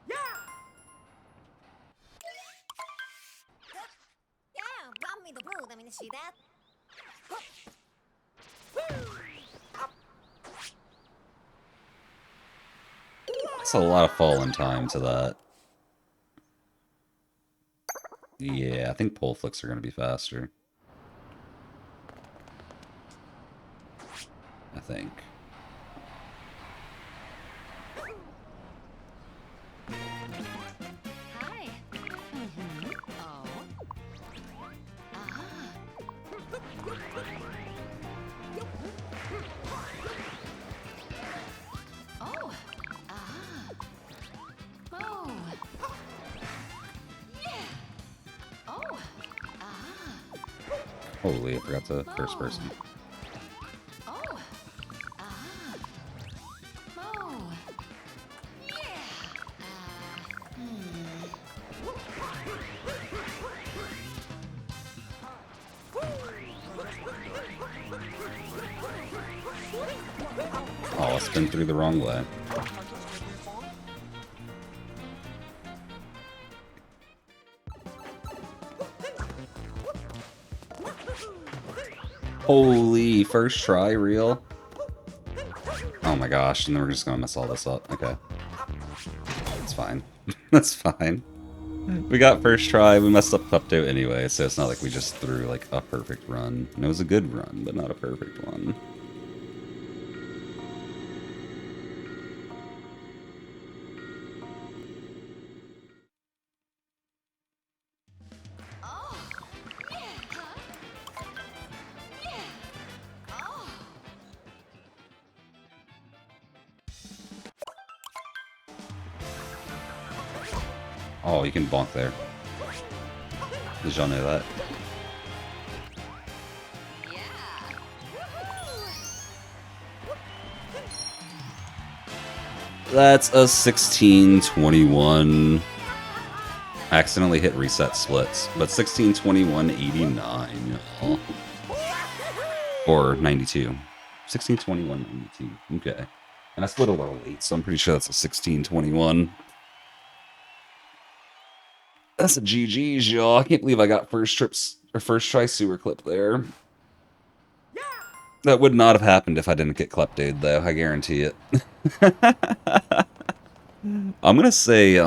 Yeah, run me the brood. I mean, see that? That's a lot of falling time to that. Yeah, I think pole flicks are going to be faster. I think. Hi. Mm-hmm. Oh. Ah. Oh. Ah. Oh. Yeah. Oh. Ah. Holy, I forgot the first person. Oh. Ah. Oh. Yeah. Oh, I spin through the wrong way. Holy, first try, real? Oh my gosh, and then we're just gonna mess all this up. Okay. That's fine. That's fine. We got first try, we messed up Klepto anyway, so it's not like we just threw like a perfect run. And it was a good run, but not a perfect one. Oh. Yeah. Huh? Yeah. Oh. Oh, you can bonk there. Did y'all know that? Yeah. That's a 16-21. Accidentally hit reset splits, but 16-21-89, y'all. Or 92. 16-21-92. Okay. And I split a little late, so I'm pretty sure that's a 16-21. That's a GG's, y'all. I can't believe I got first try sewer clip there. That would not have happened if I didn't get Kleptade, though. I guarantee it. I'm gonna say,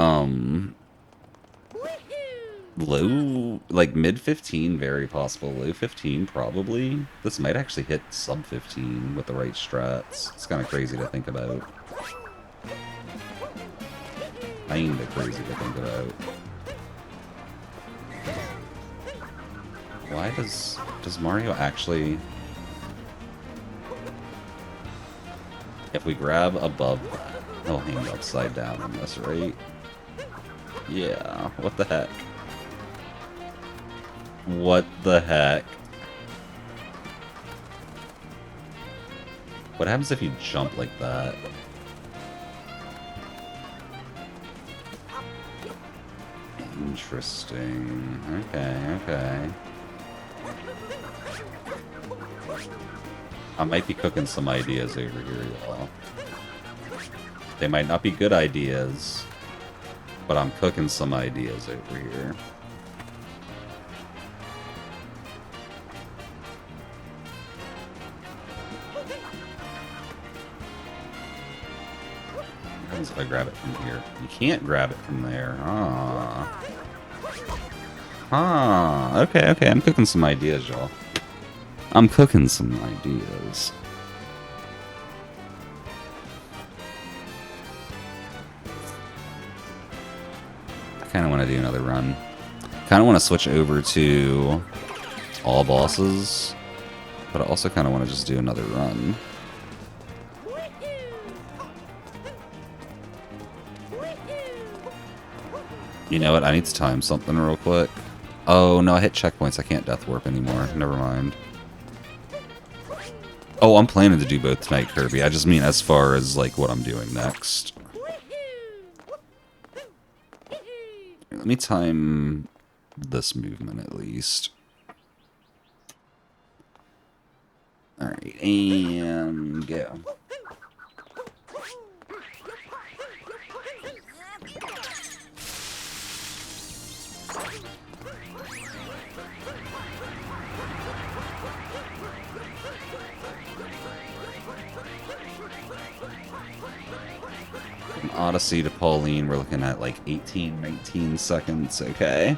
low, like mid-15, very possible. Low 15, probably. This might actually hit sub-15 with the right strats. It's kind of crazy to think about. Kinda crazy to think about. Why does Mario actually... If we grab above that, he'll hang upside down on this, right? Yeah, what the heck? What the heck? What happens if you jump like that? Interesting. Okay. I might be cooking some ideas over here, y'all. They might not be good ideas, but I'm cooking some ideas over here. What happens if I grab it from here? You can't grab it from there. Okay, I'm cooking some ideas, y'all. I'm cooking some ideas. kind of want to do another run. Kind of want to switch over to all bosses, but I also kind of want to just do another run. You know what? I need to time something real quick. Oh, no, I hit checkpoints. I can't death warp anymore. Never mind. Oh, I'm planning to do both tonight, Kirby. I just mean as far as, like, what I'm doing next. Let me time this movement at least. Alright, and go. From Odyssey to Pauline, we're looking at like 18, 19 seconds, okay?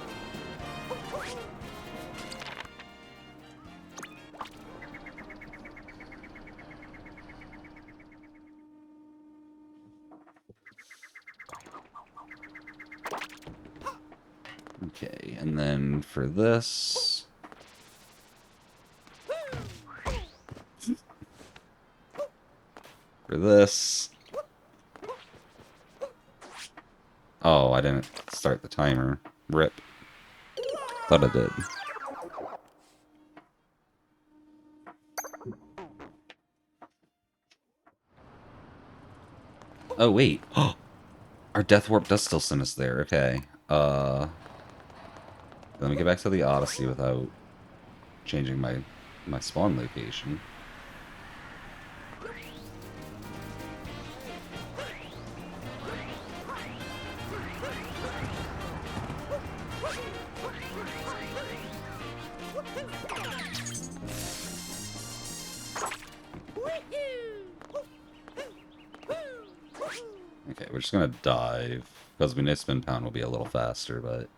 Okay, and then for this... For this... Oh, I didn't start the timer. Rip. Thought I did. Oh, wait. Our death warp does still send us there. Okay. Let me get back to the Odyssey without changing my spawn location. Okay, we're just gonna dive, because we know spin pound will be a little faster, but...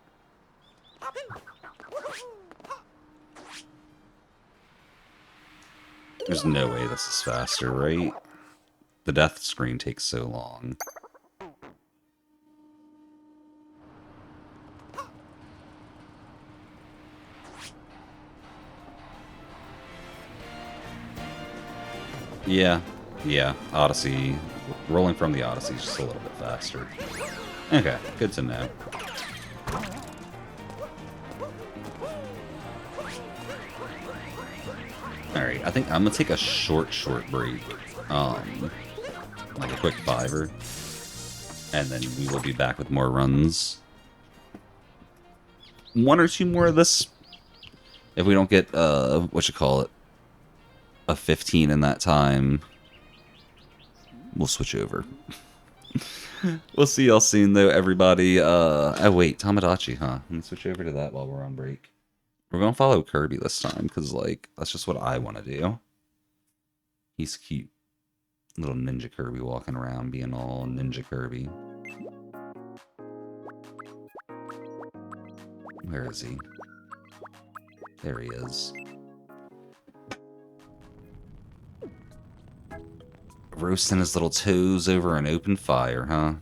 There's no way this is faster, right? The death screen takes so long. Yeah, Odyssey. Rolling from the Odyssey is just a little bit faster. Okay, good to know. Alright, I think I'm gonna take a short break. Like a quick fiver. And then we will be back with more runs. One or two more of this. If we don't get, what you call it, a 15 in that time, we'll switch over. We'll see y'all soon, though, everybody. Oh, wait, Tomodachi, huh? Let me switch over to that while we're on break. We're gonna follow Kirby this time, because, like, that's just what I want to do. He's cute. Little Ninja Kirby walking around, being all Ninja Kirby. Where is he? There he is. Roasting his little toes over an open fire, huh?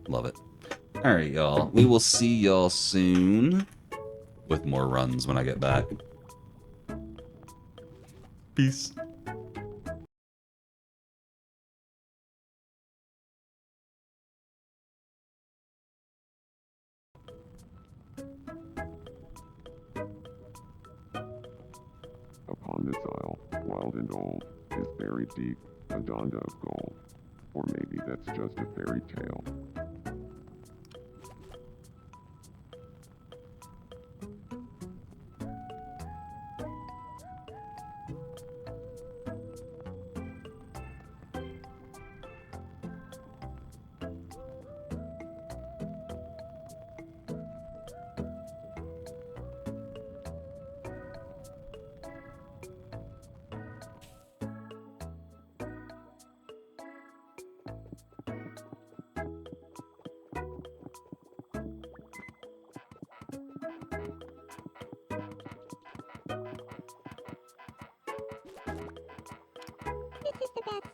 Love it. Alright, y'all. We will see y'all soon with more runs when I get back. Peace. Upon this isle, wild and old, is buried deep, a donda of gold. Or maybe that's just a fairy tale. This is the best.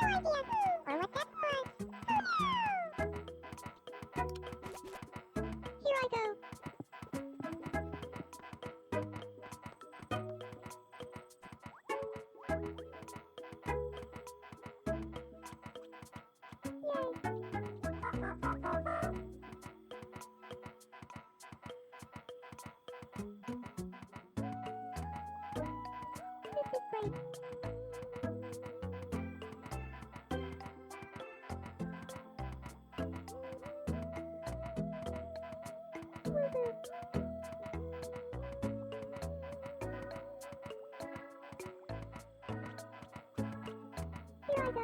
New idea. Or what that Here I go.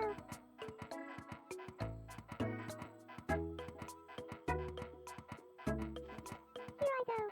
Here I go.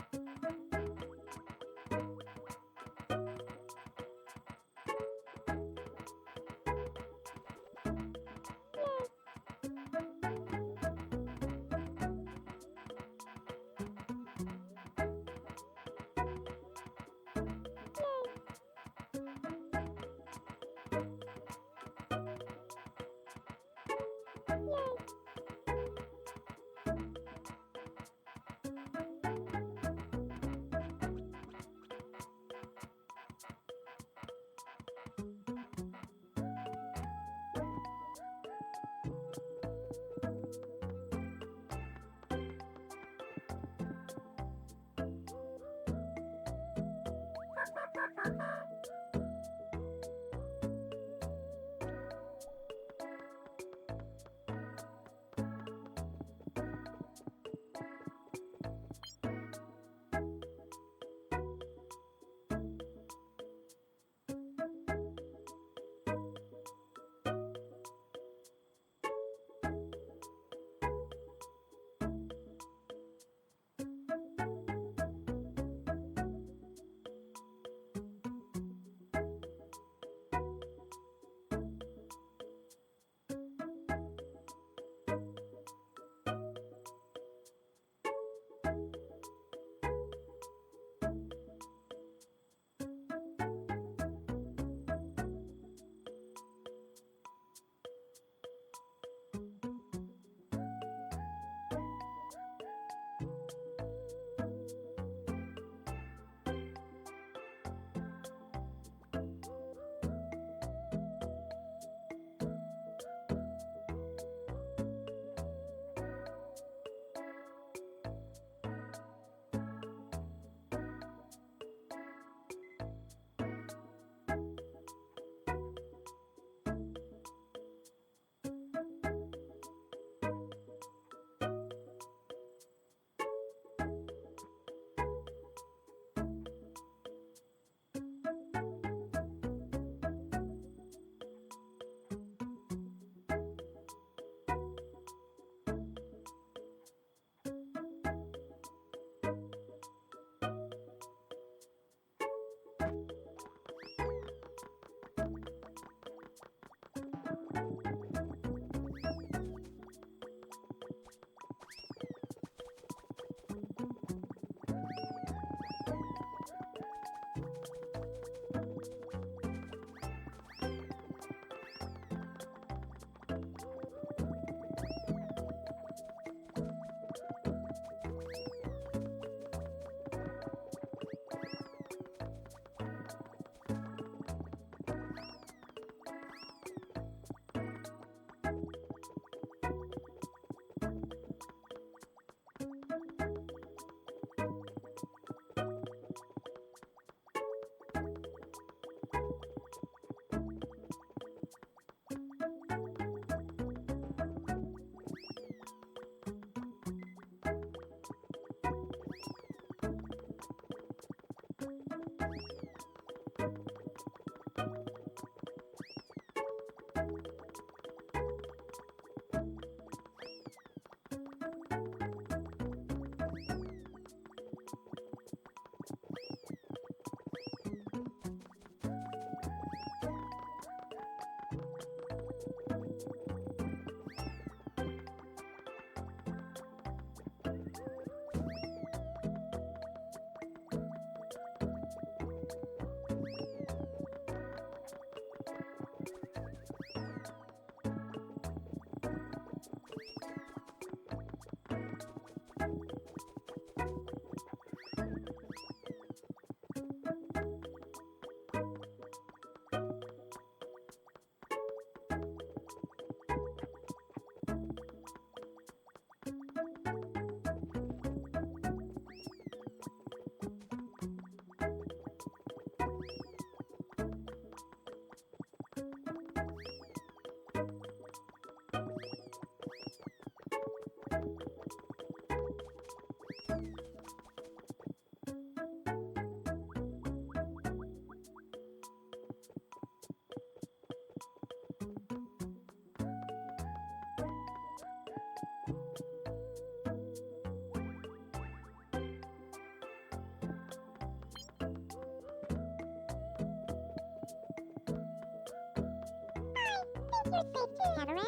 Here's space too. Head around.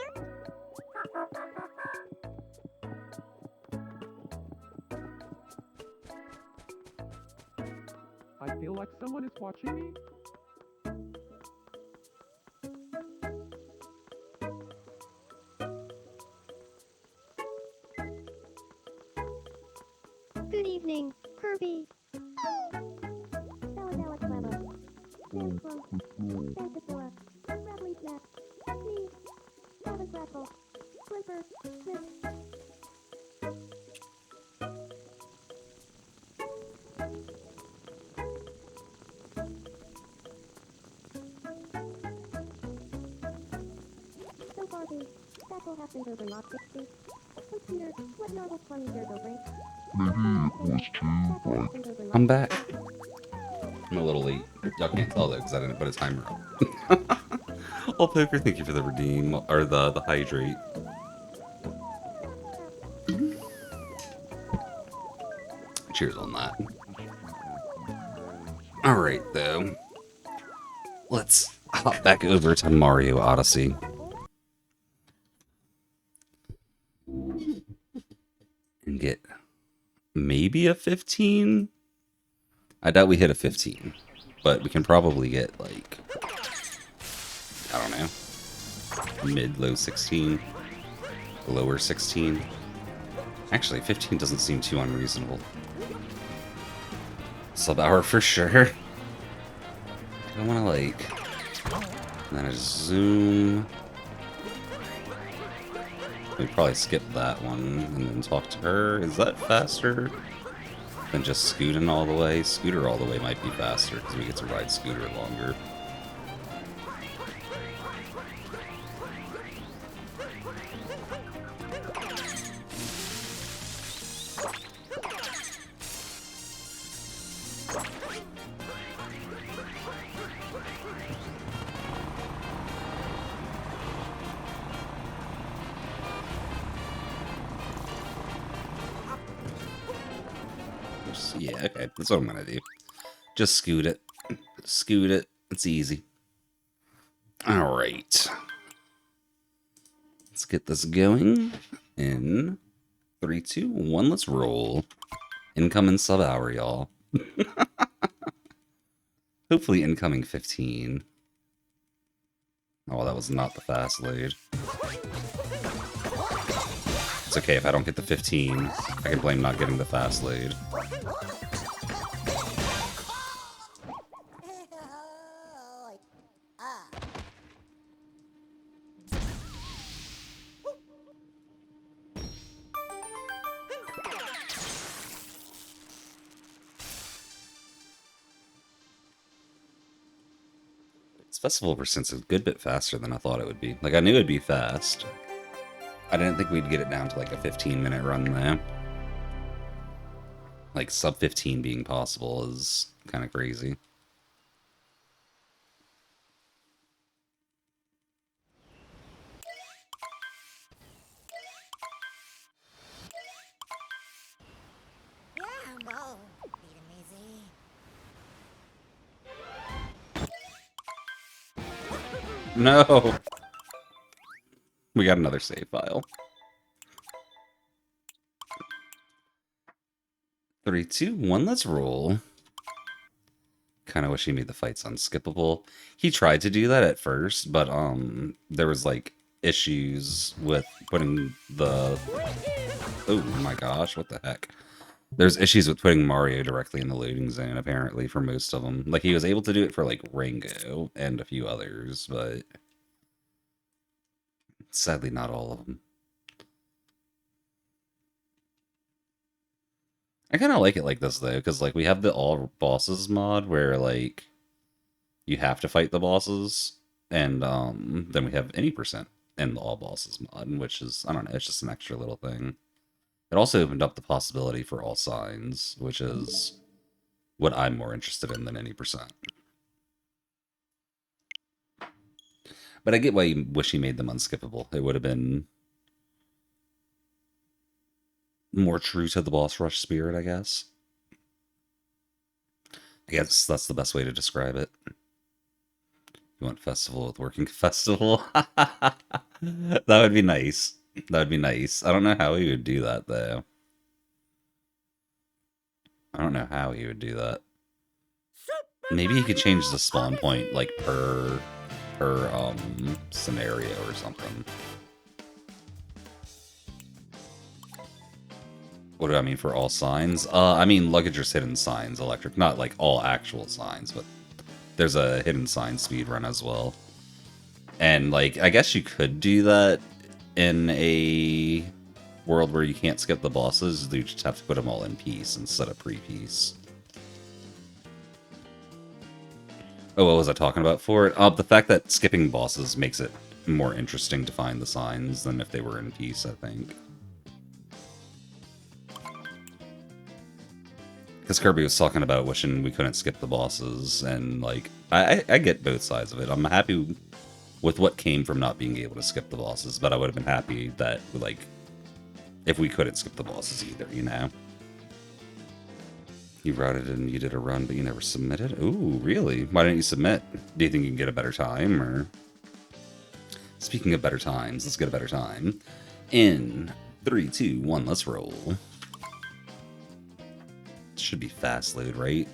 I feel like someone is watching me. Good evening, Kirby. Bella Bella Clever. Jam Plum. Fantasilla. Rattly Snap. Sneeze. Gavin Crackle. Slipper. Snip. So Barbie. Stackle happened over lot 60. So Peter, what novel funny year go break? Maybe it was too bright. I'm back. I'm a little late. Y'all can't tell though because I didn't put a timer up. Oh, Poker, thank you for the redeem or the hydrate. Cheers on that. All right, though. Let's hop back over to Mario Odyssey. And get maybe a 15? I doubt we hit a 15. But we can probably get, like, I don't know, mid-low 16, lower 16. Actually, 15 doesn't seem too unreasonable. Sub-hour for sure. I want to, like, then I zoom. We probably skip that one and then talk to her. Is that faster than just scooting all the way? Scooter all the way might be faster because we get to ride Scooter longer. Yeah, okay, that's what I'm gonna do. Just scoot it. Scoot it. It's easy. Alright. Let's get this going. In 3, 2, 1, let's roll. Incoming sub-hour, y'all. Hopefully incoming 15. Oh, that was not the fast load. It's okay if I don't get the 15. I can blame not getting the fast load. This festival percent's a good bit faster than I thought it would be. Like, I knew it'd be fast. I didn't think we'd get it down to like a 15-minute run there. Like, sub 15 being possible is kind of crazy. Yeah, no. Easy. No! We got another save file. 3, 2, 1, let's roll. Kind of wish he made the fights unskippable. He tried to do that at first, but there was like issues with putting the... Oh my gosh, what the heck? There's issues with putting Mario directly in the loading zone, apparently, for most of them. Like, he was able to do it for, like, Rango and a few others, but sadly not all of them. I kind of like it like this, though, because, like, we have the all bosses mod where, like, you have to fight the bosses, and then we have any percent in the all bosses mod, which is, I don't know, it's just an extra little thing. It also opened up the possibility for all signs, which is what I'm more interested in than any percent. But I get why you wish he made them unskippable. It would have been more true to the boss rush spirit, I guess. I guess that's the best way to describe it. You want festival with working festival? That would be nice. That would be nice. I don't know how he would do that though. I don't know how he would do that. Maybe he could change the spawn point like per scenario or something. What do I mean for all signs? I mean luggage or hidden signs, electric, not like all actual signs, but there's a hidden sign speed run as well. And like I guess you could do that in a world where you can't skip the bosses. You just have to put them all in peace instead of pre-peace. Oh, what was I talking about for it? The fact that skipping bosses makes it more interesting to find the signs than if they were in peace, I think. Because Kirby was talking about wishing we couldn't skip the bosses, and like, I get both sides of it. I'm happy with what came from not being able to skip the bosses, but I would have been happy that, like, if we couldn't skip the bosses either, you know? You routed and you did a run, but you never submitted? Ooh, really? Why didn't you submit? Do you think you can get a better time, or...? Speaking of better times, let's get a better time. In 3, 2, 1, let's roll. Should be fast load, right?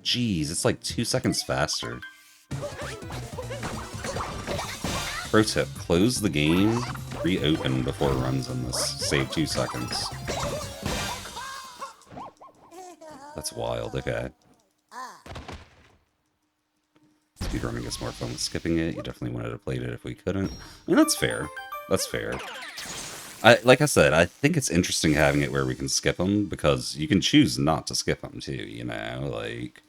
Jeez, it's like 2 seconds faster. Pro tip, close the game, reopen before it runs in this. Save 2 seconds. That's wild, okay. Speedrunning gets more fun with skipping it. You definitely wanted to play it if we couldn't. I mean, that's fair. That's fair. Like I said, I think it's interesting having it where we can skip them, because you can choose not to skip them too, you know? Like...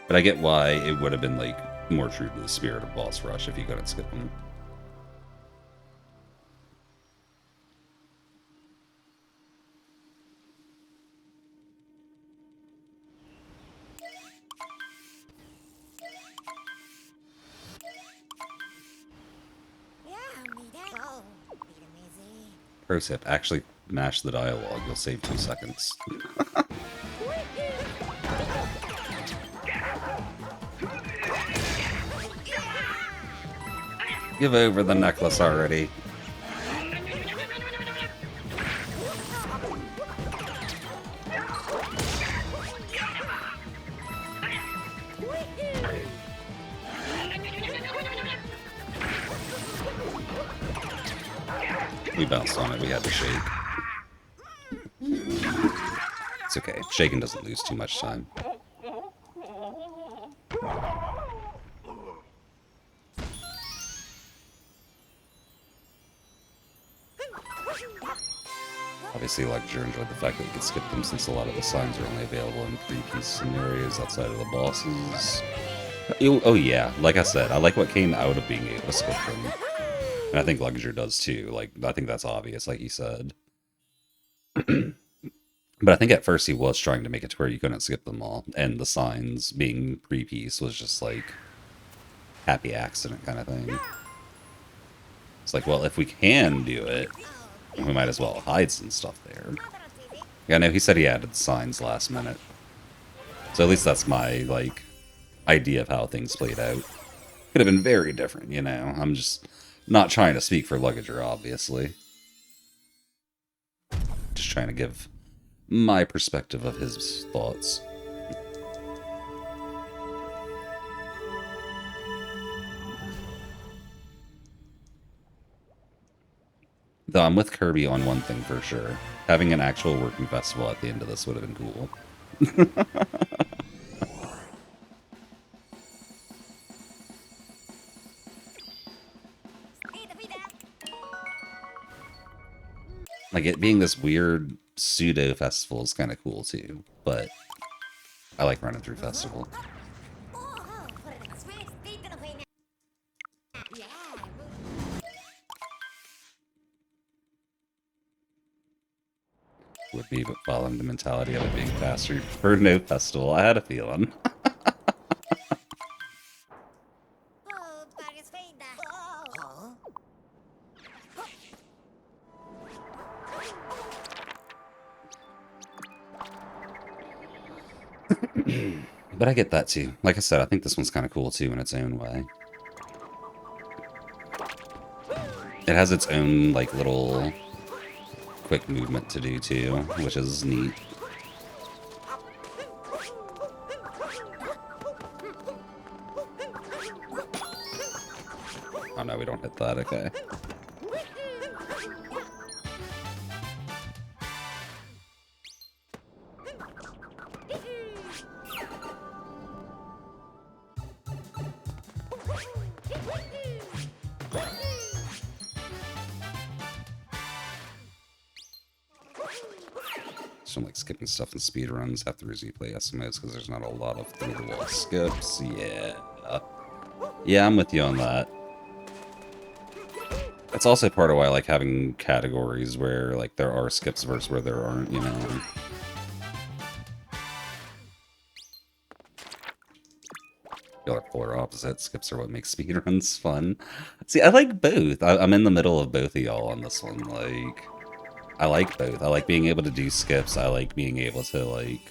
But I get why it would have been, like, more true to the spirit of Boss Rush if you couldn't skip them. Pro tip, actually mash the dialogue, you'll save 2 seconds. Give over the necklace already. We bounced on it, we had to shake. It's okay, shaking doesn't lose too much time. Obviously, Lecture enjoyed the fact that we could skip them since a lot of the signs are only available in pre-piece scenarios outside of the bosses. Oh yeah, like I said, I like what came out of being able to skip them. And I think Lecture does too. Like, I think that's obvious, like you said. But I think at first he was trying to make it to where you couldn't skip them all. And the signs being pre-piece was just like happy accident kind of thing. It's like, well, if we can do it, we might as well hide some stuff there. Yeah, no, he said he added signs last minute. So at least that's my, like, idea of how things played out. Could have been very different, you know? I'm just not trying to speak for Luggager, obviously. Just trying to give my perspective of his thoughts. Though I'm with Kirby on one thing for sure. Having an actual working festival at the end of this would have been cool. Like, it being this weird pseudo festival is kind of cool too, but I like running through festival. Would be, but following the mentality of it being faster for no festival. I had a feeling. But I get that too. Like I said, I think this one's kind of cool too in its own way. It has its own like little quick movement to do too, which is neat. Oh no, we don't hit that, okay. So I'm like skipping stuff in speedruns after easy play estimates because there's not a lot of through the wall skips. Yeah. Yeah, I'm with you on that. That's also part of why I like having categories where like there are skips versus where there aren't, you know. Feel like polar opposite. Skips are what makes speedruns fun. See, I like both. I'm in the middle of both of y'all on this one. Like, I like both. I like being able to do skips. I like being able to like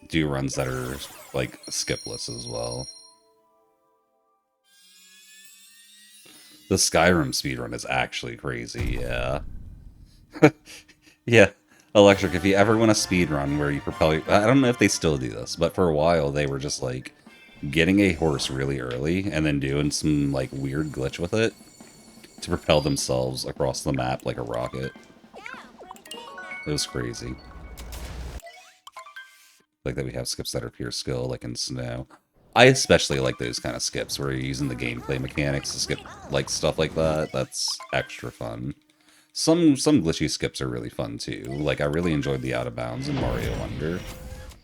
do runs that are like skipless as well. The Skyrim speedrun is actually crazy, yeah. Yeah. Electric, if you ever want a speedrun where you propel... I don't know if they still do this, but for a while they were just, like, getting a horse really early and then doing some, like, weird glitch with it to propel themselves across the map like a rocket. It was crazy. Like that we have skips that are pure skill, like in Snow. I especially like those kind of skips where you're using the gameplay mechanics to skip like stuff like that. That's extra fun. Some glitchy skips are really fun too. Like I really enjoyed the out of bounds in Mario Wonder.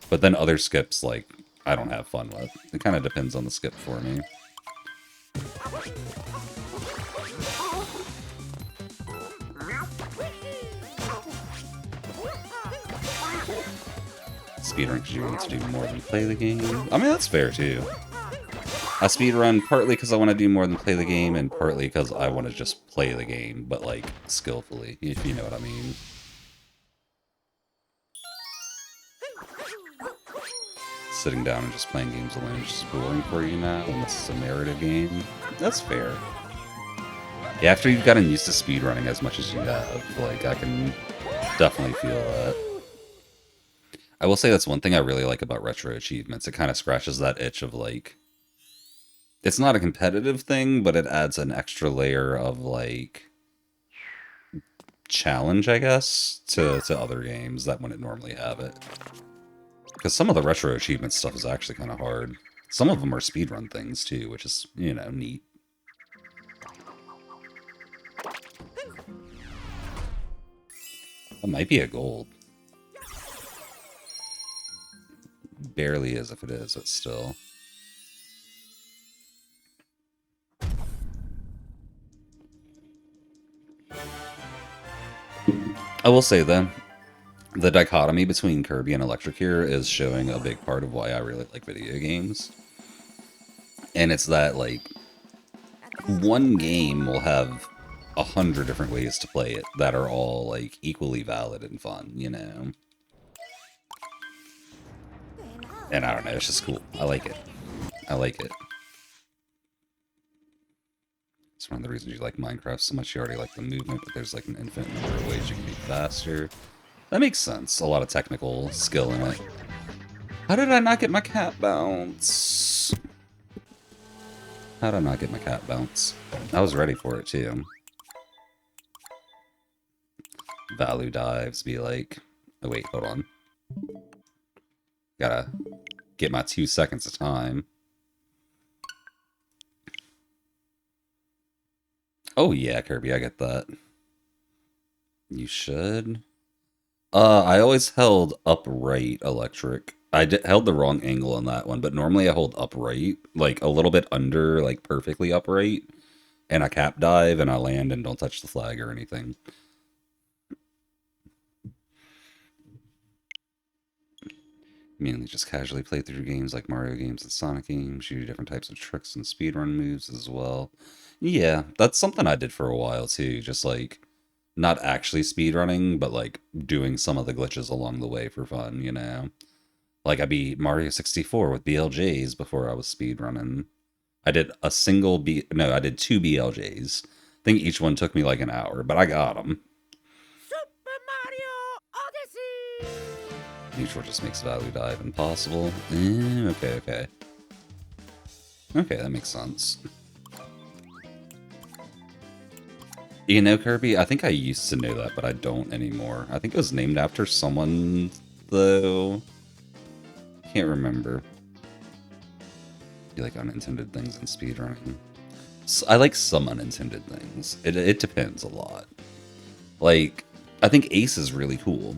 But then other skips like I don't have fun with. It kind of depends on the skip for me. Speedrun because you want to do more than play the game. I mean, that's fair too. I speedrun partly because I want to do more than play the game, and partly because I want to just play the game, but like skillfully, if you know what I mean. Sitting down and just playing games alone is just boring for you now, unless it's a narrative game. That's fair. Yeah, after you've gotten used to speedrunning as much as you have, like, I can definitely feel that. I will say that's one thing I really like about retro achievements. It kind of scratches that itch of, like... It's not a competitive thing, but it adds an extra layer of, like... challenge, I guess, to other games that wouldn't normally have it. Because some of the retro achievement stuff is actually kind of hard. Some of them are speedrun things, too, which is, you know, neat. That might be a gold. Barely is if it is, but still. I will say, then, the dichotomy between Kirby and Electric here is showing a big part of why I really like video games. And it's that, like, one game will have 100 different ways to play it that are all, like, equally valid and fun, you know? And I don't know, it's just cool. I like it. I like it. It's one of the reasons you like Minecraft so much. You already like the movement, but there's, like, an infinite number of ways you can be faster. That makes sense. A lot of technical skill in it. How did I not get my cat bounce? How did I not get my cat bounce? I was ready for it, too. Value dives be like... Oh, wait, hold on. Gotta get my 2 seconds of time. Oh, yeah, Kirby, I get that. You should... I always held upright electric. Held the wrong angle on that one, but normally I hold upright, like a little bit under, like perfectly upright, and I cap dive and I land and don't touch the flag or anything. Mainly just casually play through games like Mario games and Sonic games, you do different types of tricks and speedrun moves as well. Yeah, that's something I did for a while too, just like not actually speedrunning, but like doing some of the glitches along the way for fun, you know? Like, I beat Mario 64 with BLJs before I was speedrunning. I did a single no, I did 2 BLJs. I think each one took me like an hour, but I got them. Super Mario Odyssey! Neutral just makes value dive impossible. Okay. Okay, that makes sense. You know, Kirby, I think I used to know that, but I don't anymore. I think it was named after someone, though. Can't remember. You like unintended things in speedrunning? I like some unintended things. It depends a lot. Like, I think Ace is really cool,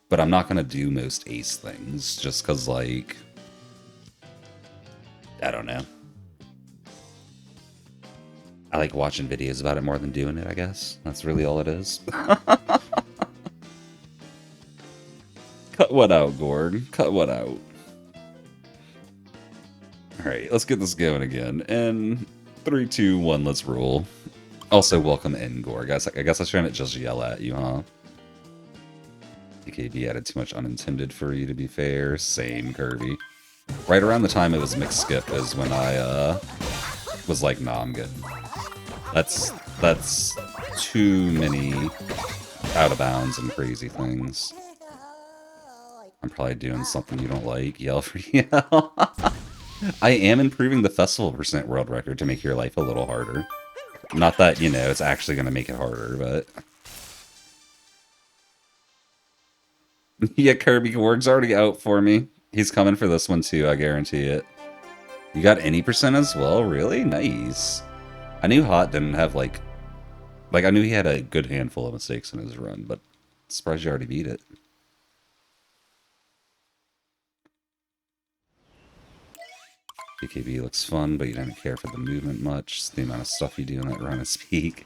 but I'm not gonna do most Ace things just because, like, I don't know. I like watching videos about it more than doing it, I guess. That's really all it is. Cut what out, Gord. Cut what out. Alright, let's get this going again. And 3, 2, 1, let's roll. Also, welcome in, Gore. I guess I shouldn't just yell at you, huh? DKB added too much unintended for you, to be fair. Same, Kirby. Right around the time it was mixed skip is when I was like, nah, I'm good. That's too many out of bounds and crazy things. I'm probably doing something you don't like. Yell for yell. I am improving the festival % world record to make your life a little harder. Not that, you know, it's actually going to make it harder, but... Yeah, Kirby Warg's already out for me. He's coming for this one too, I guarantee it. You got any % as well? Really? Nice. I knew Hot didn't have, like, I knew he had a good handful of mistakes in his run, but I'm surprised you already beat it. BKB looks fun, but you don't care for the movement much. It's the amount of stuff you do in that run is peak.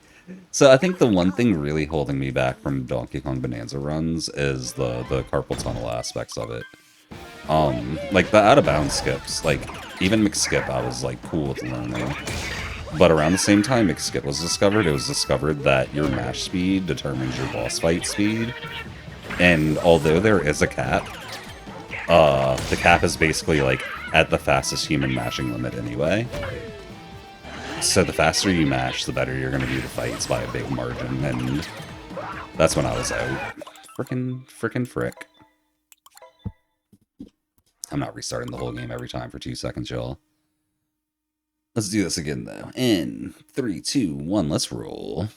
So I think the one thing really holding me back from Donkey Kong Bonanza runs is the carpal tunnel aspects of it. Like the out of bounds skips, like even McSkip I was like cool with learning. But around the same time McSkip was discovered, it was discovered that your mash speed determines your boss fight speed. And although there is a cap, the cap is basically like at the fastest human mashing limit anyway. So the faster you mash, the better you're going to do the fights by a big margin, and that's when I was out. Frickin' frick. I'm not restarting the whole game every time for 2 seconds, y'all. Let's do this again, though. In 3, 2, 1, let's roll.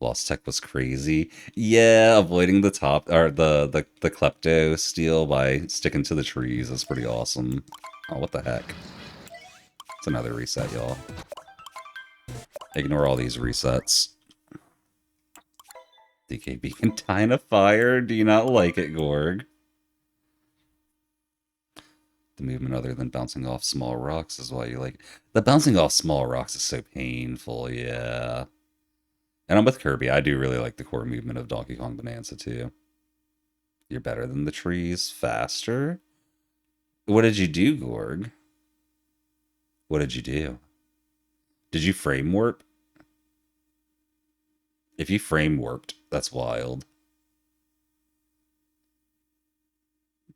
Lost Tech was crazy. Yeah, avoiding the top, or the Klepto steal by sticking to the trees is pretty awesome. Oh, what the heck. It's another reset, y'all. Ignore all these resets. DK Beacon Tying of Fire? Do you not like it, Gorg? The movement other than bouncing off small rocks is why you like... The bouncing off small rocks is so painful, yeah. And I'm with Kirby. I do really like the core movement of Donkey Kong Bonanza, too. You're better than the trees. Faster? What did you do, Gorg? What did you do? Did you frame warp? If you frame warped, that's wild.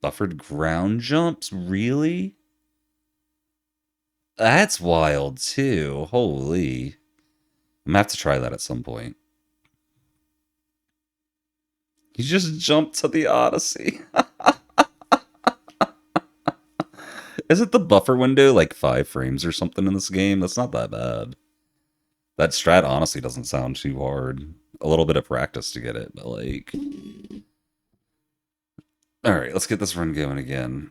Buffered ground jumps? Really? That's wild, too. Holy. I'm gonna have to try that at some point. You just jumped to the Odyssey. Isn't the buffer window like 5 frames or something in this game? That's not that bad. That strat honestly doesn't sound too hard. A little bit of practice to get it, but like... Alright, let's get this run going again.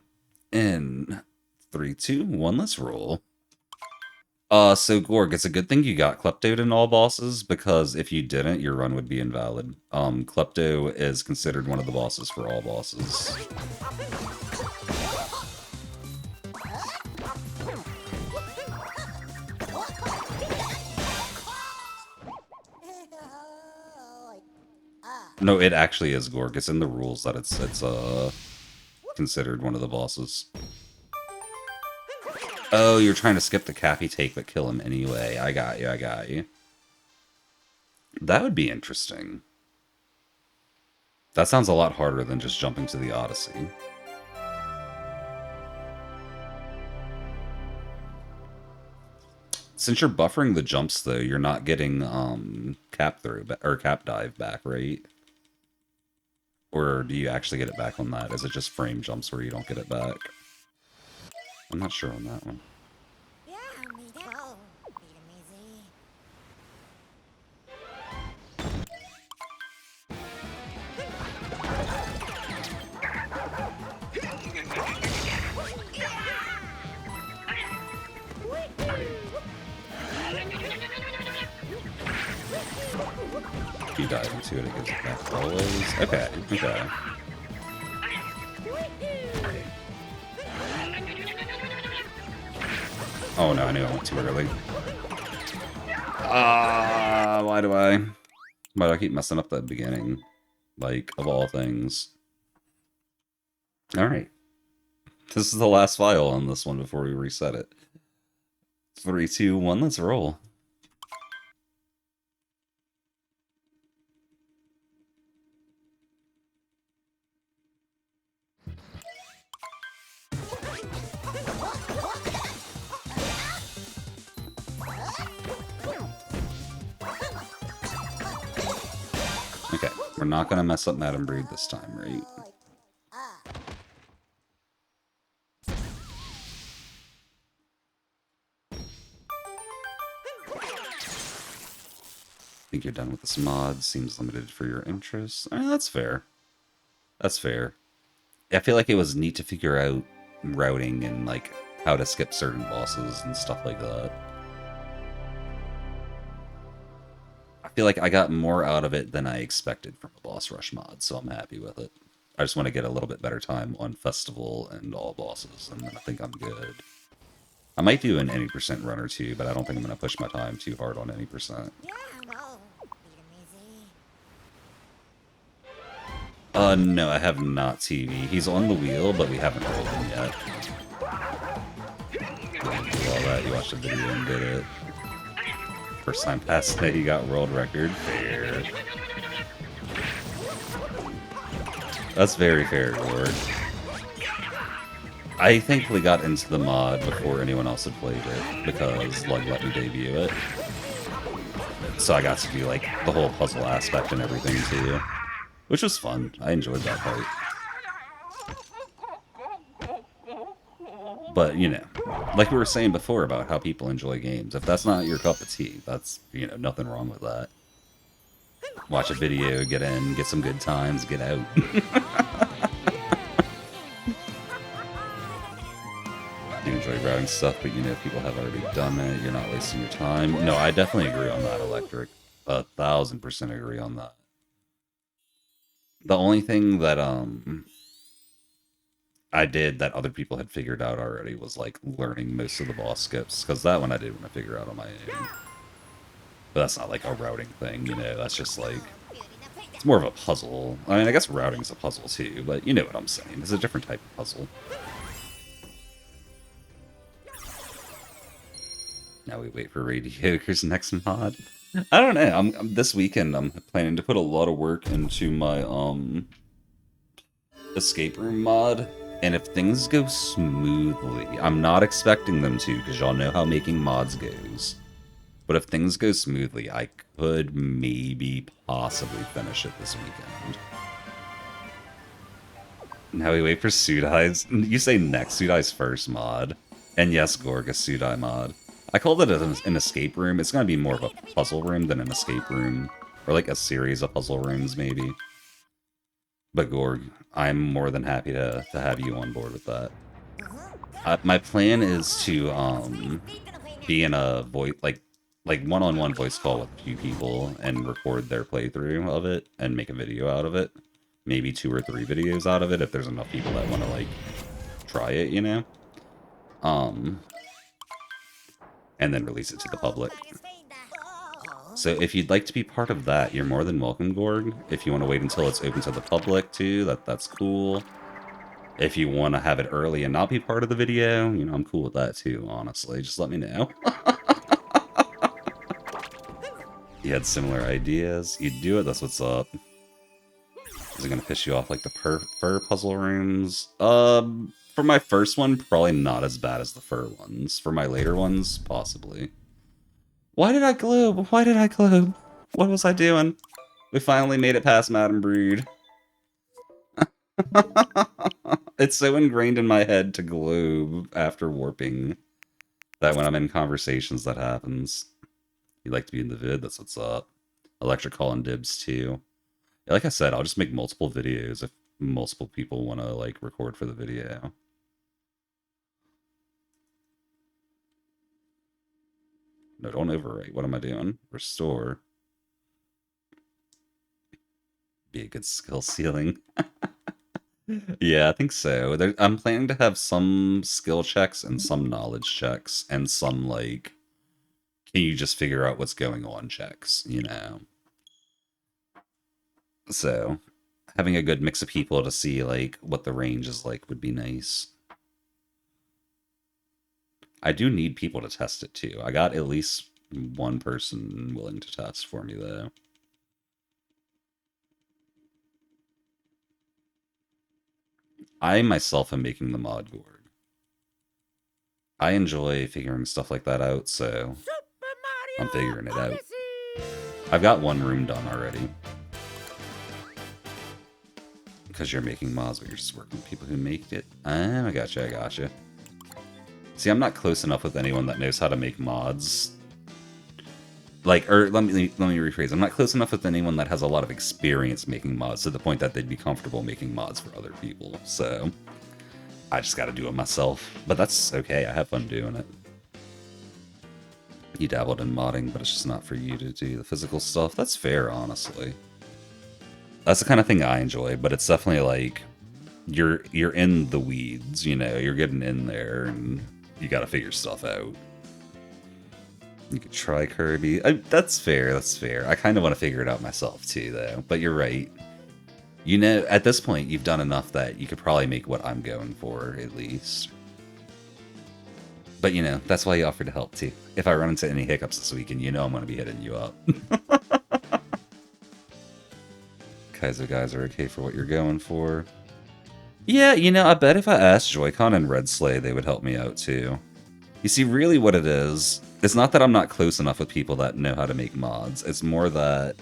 In 3, 2, 1, let's roll. So Gorg, it's a good thing you got Kleptoed in all bosses, because if you didn't, your run would be invalid. Klepto is considered one of the bosses for all bosses. No, it actually is Gorg. It's in the rules that it's considered one of the bosses. Oh, you're trying to skip the Cappy take but kill him anyway. I got you. That would be interesting. That sounds a lot harder than just jumping to the Odyssey. Since you're buffering the jumps, though, you're not getting cap through or cap dive back, right? Or do you actually get it back on that? Is it just frame jumps where you don't get it back? I'm not sure on that one. If you dive into it, it gives it back always. Okay, okay. Oh no, I knew I went too early. Why do I keep messing up that beginning? Like, of all things. Alright. This is the last file on this one before we reset it. 3, 2, 1, let's roll. Okay, we're not gonna mess up Madam Breed this time, right? Think you're done with this mod. Seems limited for your interests. That's fair. That's fair. I feel like it was neat to figure out routing and like how to skip certain bosses and stuff like that. I feel like I got more out of it than I expected from a boss rush mod, so I'm happy with it. I just want to get a little bit better time on Festival and all bosses, and then I think I'm good. I might do an any percent run or two, but I don't think I'm going to push my time too hard on any percent. No, I have not TV. He's on the wheel, but we haven't rolled him yet. You didn't do all that. You watched the video and did it. First time past day, he got world record. Fair. That's very fair, Lord. I thankfully got into the mod before anyone else had played it, because Lug let me debut it. So I got to do, like, the whole puzzle aspect and everything, too. Which was fun. I enjoyed that part. But, you know, like we were saying before about how people enjoy games, if that's not your cup of tea, that's, you know, nothing wrong with that. Watch a video, get in, get some good times, get out. You enjoy routing stuff, but you know people have already done it, you're not wasting your time. No, I definitely agree on that, Electric. 1000% agree on that. The only thing that I did that other people had figured out already was like learning most of the boss skips, because that one I did want to figure out on my own. But that's not like a routing thing, you know, that's just like, it's more of a puzzle. I mean, I guess routing's a puzzle too, but you know what I'm saying. It's a different type of puzzle. Now we wait for Radioker's next mod. I don't know. This weekend I'm planning to put a lot of work into my escape room mod, and if things go smoothly, I'm not expecting them to, because y'all know how making mods goes. But if things go smoothly, I could maybe possibly finish it this weekend. Now we wait for Sudai's. You say next, Sudai's first mod. And yes, Gorg, a Sudai mod. I called it an escape room. It's going to be more of a puzzle room than an escape room. Or like a series of puzzle rooms, maybe. But Gorg, I'm more than happy to have you on board with that. My plan is to be in a voice, like one-on-one voice call with a few people and record their playthrough of it and make a video out of it. Maybe 2 or 3 videos out of it if there's enough people that want to like try it, you know? And then release it to the public. So if you'd like to be part of that, you're more than welcome, Gorg. If you want to wait until it's open to the public too, that's cool. If you want to have it early and not be part of the video, you know, I'm cool with that too, honestly. Just let me know. You had similar ideas, you'd do it, that's what's up. Is it gonna piss you off like the fur puzzle rooms? For my first one, probably not as bad as the fur ones. For my later ones, possibly. Why did I globe? Why did I globe? What was I doing? We finally made it past Madame Brood. It's so ingrained in my head to globe after warping that when I'm in conversations that happens. You like to be in the vid? That's what's up. Electric calling dibs too. Yeah, like I said, I'll just make multiple videos if multiple people want to like record for the video. No, don't overwrite. What am I doing? Restore. Be a good skill ceiling. Yeah, I think so. I'm planning to have some skill checks and some knowledge checks and some like, can you just figure out what's going on checks, you know? So having a good mix of people to see like what the range is like would be nice. I do need people to test it too. I got at least one person willing to test for me though. I myself am making the mod board. I enjoy figuring stuff like that out, so Super Mario I'm figuring it out. Odyssey! I've got one room done already. Because you're making mods, but you're just working with people who make it. I gotcha, I gotcha. See, I'm not close enough with anyone that knows how to make mods. Like, or let me rephrase. I'm not close enough with anyone that has a lot of experience making mods to the point that they'd be comfortable making mods for other people. So I just got to do it myself. But that's okay. I have fun doing it. You dabbled in modding, but it's just not for you to do the physical stuff. That's fair, honestly. That's the kind of thing I enjoy, but it's definitely like you're in the weeds, you know, you're getting in there and you got to figure stuff out. You could try Kirby. That's fair, that's fair. I kind of want to figure it out myself too, though. But you're right. You know, at this point, you've done enough that you could probably make what I'm going for, at least. But, you know, that's why you offered to help, too. If I run into any hiccups this weekend, you know I'm going to be hitting you up. Kaizo guys are okay for what you're going for. Yeah, you know, I bet if I asked Joy-Con and Red Slay, they would help me out, too. You see, really what it is, it's not that I'm not close enough with people that know how to make mods. It's more that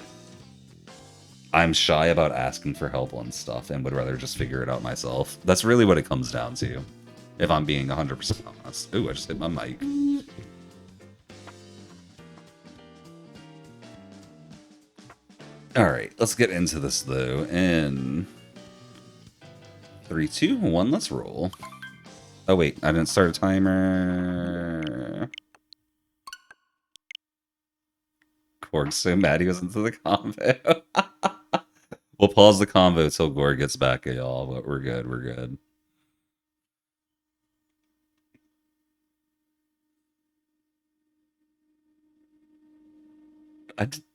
I'm shy about asking for help on stuff and would rather just figure it out myself. That's really what it comes down to, if I'm being 100% honest. Ooh, I just hit my mic. Alright, let's get into this, though, in 3, 2, 1, let's roll. Oh, wait, I didn't start a timer. Gorg's so mad he was into the combo. We'll pause the combo till Gorg gets back, y'all, but we're good, we're good.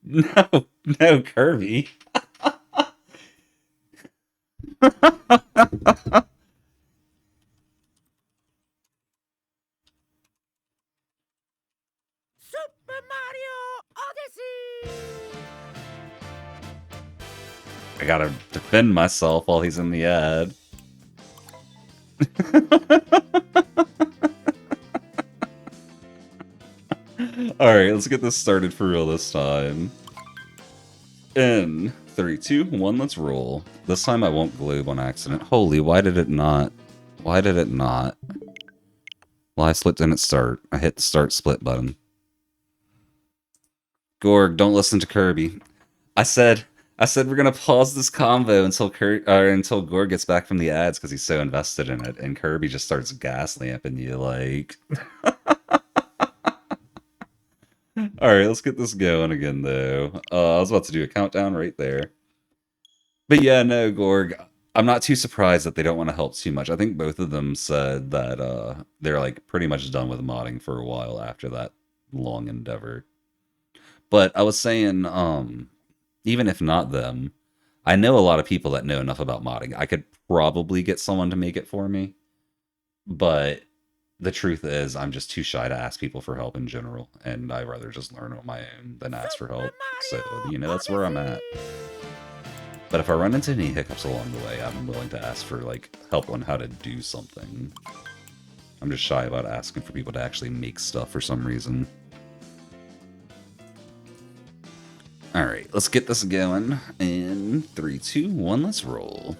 No, Kirby. Super Mario Odyssey! I gotta defend myself while he's in the ad. Alright, let's get this started for real this time. In 3, 2, 1, let's roll. This time I won't globe on accident. Holy, why did it not? Why did it not? Live split didn't start. I hit the start split button. Gorg, don't listen to Kirby. I said we're gonna pause this combo until until Gorg gets back from the ads because he's so invested in it, and Kirby just starts gas lamping you like. All right, let's get this going again though. I was about to do a countdown right there, but yeah, no, Gorg. I'm not too surprised that they don't want to help too much. I think both of them said that they're like pretty much done with modding for a while after that long endeavor. But I was saying, even if not them, I know a lot of people that know enough about modding. I could probably get someone to make it for me, but the truth is I'm just too shy to ask people for help in general, and I'd rather just learn on my own than ask for help. So, you know, that's where I'm at. But if I run into any hiccups along the way, I'm willing to ask for, like, help on how to do something. I'm just shy about asking for people to actually make stuff for some reason. Alright, let's get this going. In 3, 2, 1, let's roll.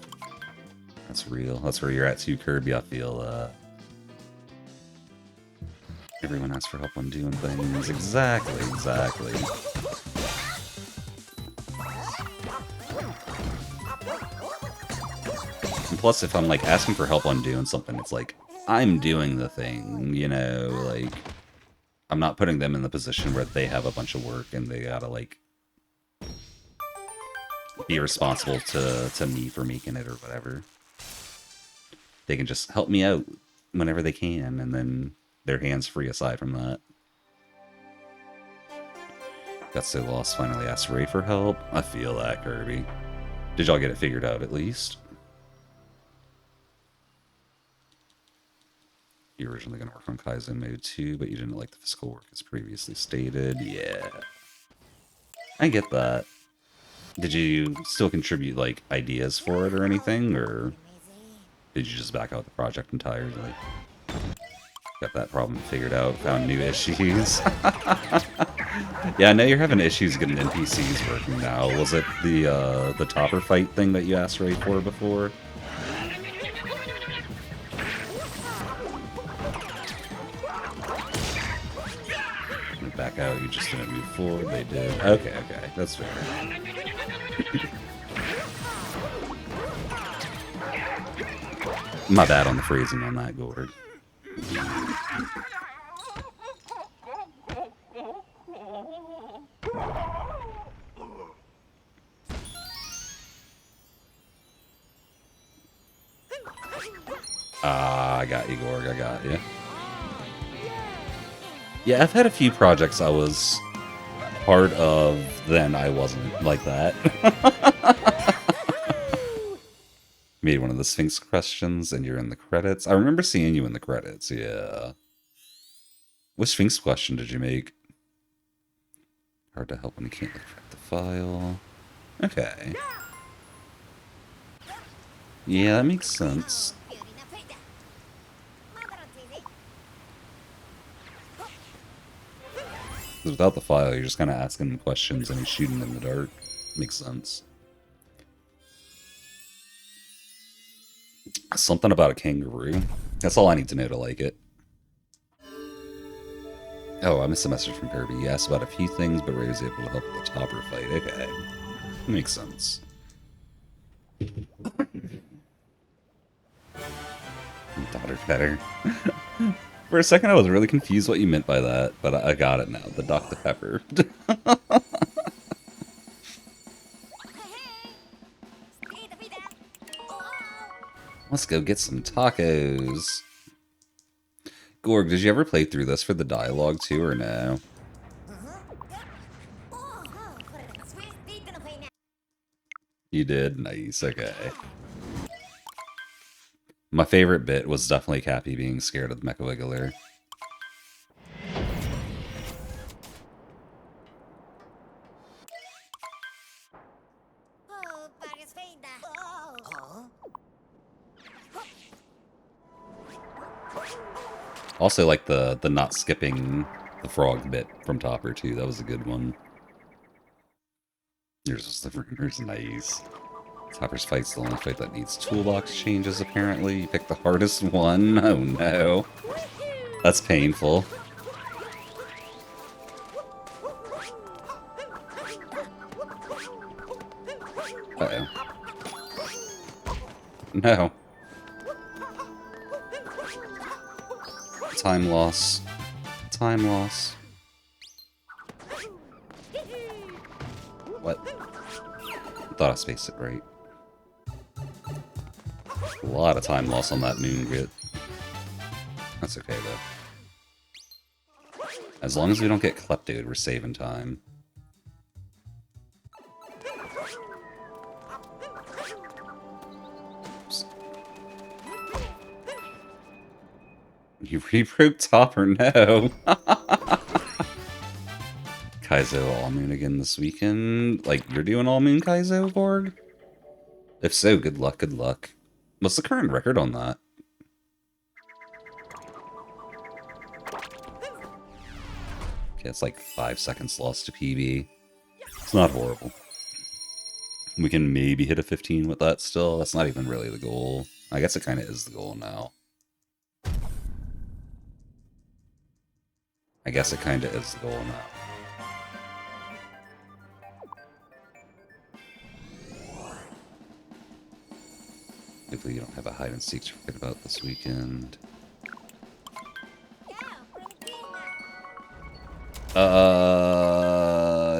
That's real. That's where you're at too, Kirby. I feel, everyone asks for help when doing things. Exactly, exactly. And plus, if I'm, like, asking for help on doing something, it's like, I'm doing the thing, you know? Like, I'm not putting them in the position where they have a bunch of work and they gotta, like, be responsible to me for making it or whatever. They can just help me out whenever they can, and then their hands free aside from that. Got so lost, finally asked Ray for help. I feel that, Kirby. Did y'all get it figured out at least? You were originally going to work on Kaizen mode 2, but you didn't like the physical work as previously stated. Yeah. I get that. Did you still contribute, like, ideas for it or anything, or did you just back out the project entirely? Got that problem figured out, found new issues. Yeah, I know you're having issues getting NPCs working now. Was it the topper fight thing that you asked Ray for before? Back out, you just didn't move forward, they did. Okay, okay, that's fair. My bad on the phrasing on that, Gord. I got you, Gorg, I got you. Yeah, I've had a few projects I was part of, then I wasn't, like that. Made one of the Sphinx questions, and you're in the credits. I remember seeing you in the credits, yeah. Which Sphinx question did you make? Hard to help when you can't look at the file. Okay. Yeah, that makes sense. Without the file, you're just kind of asking him questions and he's shooting in the dark. Makes sense. Something about a kangaroo. That's all I need to know to like it. Oh, I missed a message from Kirby. He asked about a few things, but Ray was able to help with the topper fight. Okay. Makes sense. Daughter Petter. For a second, I was really confused what you meant by that, but I got it now. The Dr. Pepper. Let's go get some tacos. Gorg, did you ever play through this for the dialogue too, or no? You did? Nice, okay. My favorite bit was definitely Cappy being scared of the Mecha Wiggler. Also, like the not skipping the frog bit from Topper too. That was a good one. Yours was the rumors. Nice. Topper's fight's the only fight that needs toolbox changes, apparently. You picked the hardest one. Oh no. That's painful. Uh-oh. No. Time loss. Time loss. What? I thought I spaced it right. A lot of time loss on that moon grit. That's okay, though. As long as we don't get kleptoed, we're saving time. Oops. You re-broke Topper? No! Kaizo All Moon again this weekend? Like, you're doing All Moon Kaizo, Borg? If so, good luck, good luck. What's the current record on that? Okay, it's like 5 seconds lost to PB. It's not horrible. We can maybe hit a 15 with that still. That's not even really the goal. I guess it kind of is the goal now. I guess it kind of is the goal now. Hopefully you don't have a hide and seek to forget about this weekend.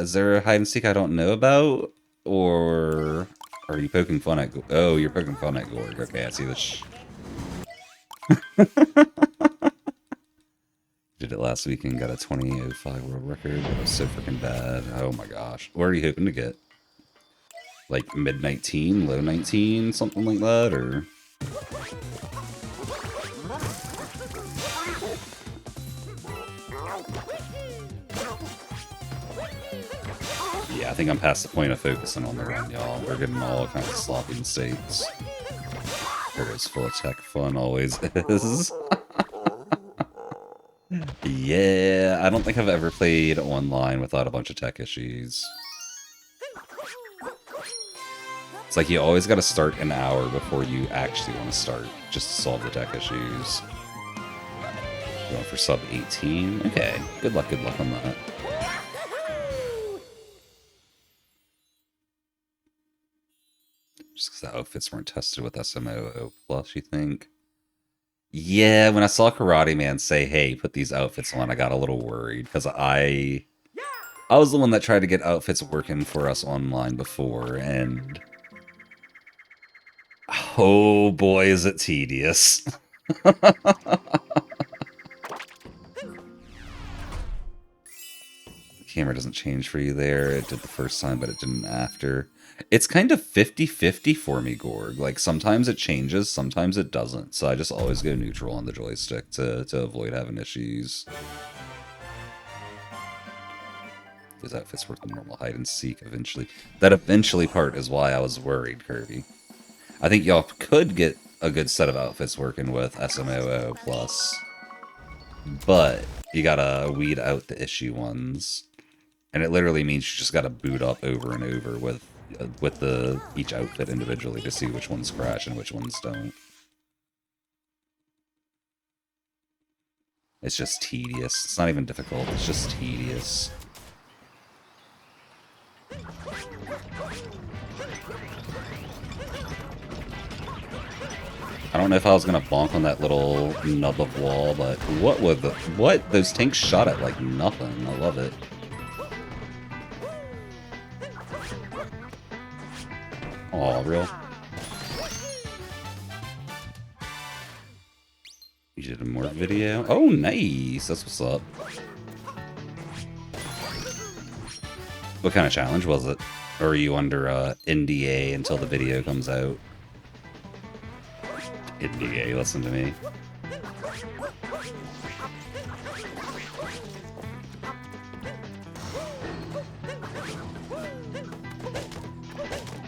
Is there a hide and seek I don't know about? Or are you poking fun at... Oh, you're poking fun at Gorg. Okay, I see this. Did it last weekend, got a 20:05 world record. That was so freaking bad. Oh my gosh. What are you hoping to get? Like mid 19, low 19, something like that, or? Yeah, I think I'm past the point of focusing on the run, y'all. We're getting all kinds of sloppy mistakes. There goes full attack fun always is. Yeah, I don't think I've ever played online without a bunch of tech issues. It's like you always gotta start an hour before you actually want to start, just to solve the tech issues. Going for sub 18? Okay, good luck on that. Just because the outfits weren't tested with SMOO plus, you think? Yeah, when I saw Karate Man say, hey, put these outfits on, I got a little worried, because I was the one that tried to get outfits working for us online before, and... oh boy, is it tedious. Camera doesn't change for you there. It did the first time, but it didn't after. It's kind of 50-50 for me, Gorg. Like, sometimes it changes, sometimes it doesn't. So I just always go neutral on the joystick to avoid having issues. Those outfits work the normal hide and seek eventually. That eventually part is why I was worried, Kirby. I think y'all could get a good set of outfits working with SMOO plus. But you gotta weed out the issue ones. And it literally means you just gotta boot up over and over with each outfit individually to see which ones crash and which ones don't. It's just tedious. It's not even difficult, it's just tedious. I don't know if I was gonna bonk on that little nub of wall, but what? Those tanks shot at like nothing. I love it. Aw, real? You did a more video? Oh, nice! That's what's up. What kind of challenge was it? Or are you under NDA until the video comes out? NDA, listen to me.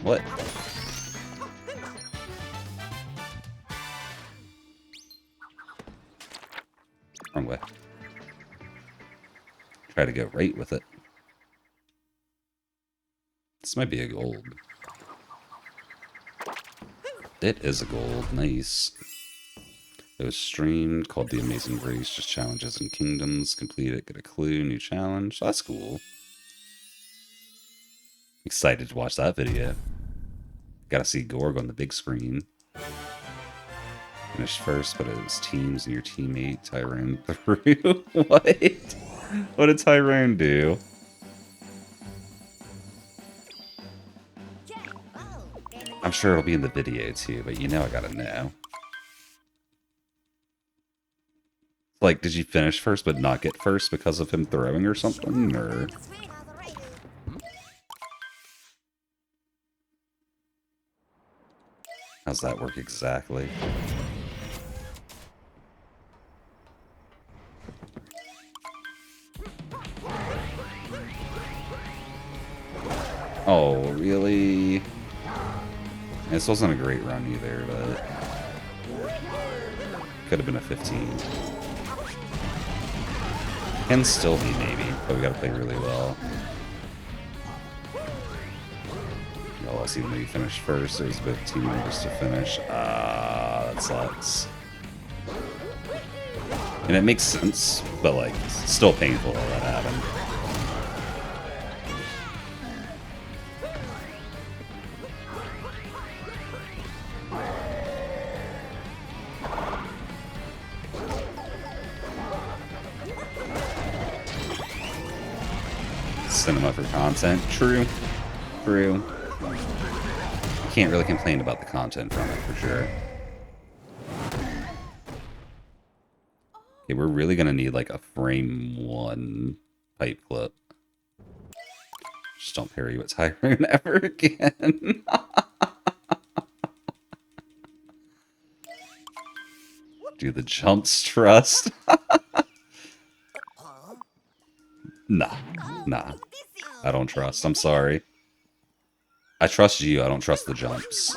What? Wrong way. Try to go right with it. This might be a gold. It is a gold. Nice. It was streamed, called The Amazing Race. Just challenges and kingdoms. Complete it, get a clue, new challenge. That's cool. Excited to watch that video. Gotta see Gorg on the big screen. Finished first, but it was teams and your teammate Tyrone through. What? What did Tyrone do? I'm sure it'll be in the video too, but you know I gotta know. Like, did you finish first but not get first because of him throwing or something, or... how's that work exactly? Oh, really? This wasn't a great run either, but... could have been a 15. Can still be, maybe, but we gotta play really well. Oh, I'll see maybe finish first. There's a bit of team members to finish. Ah, that sucks. And it makes sense, but like, still painful that that happened. Cinema for content. True. True. Can't really complain about the content from it for sure. Okay, we're really gonna need like a frame 1 pipe clip. Just don't parry with Tyrone ever again. Do the jumps trust? Nah. Nah. I don't trust. I'm sorry. I trust you. I don't trust the jumps.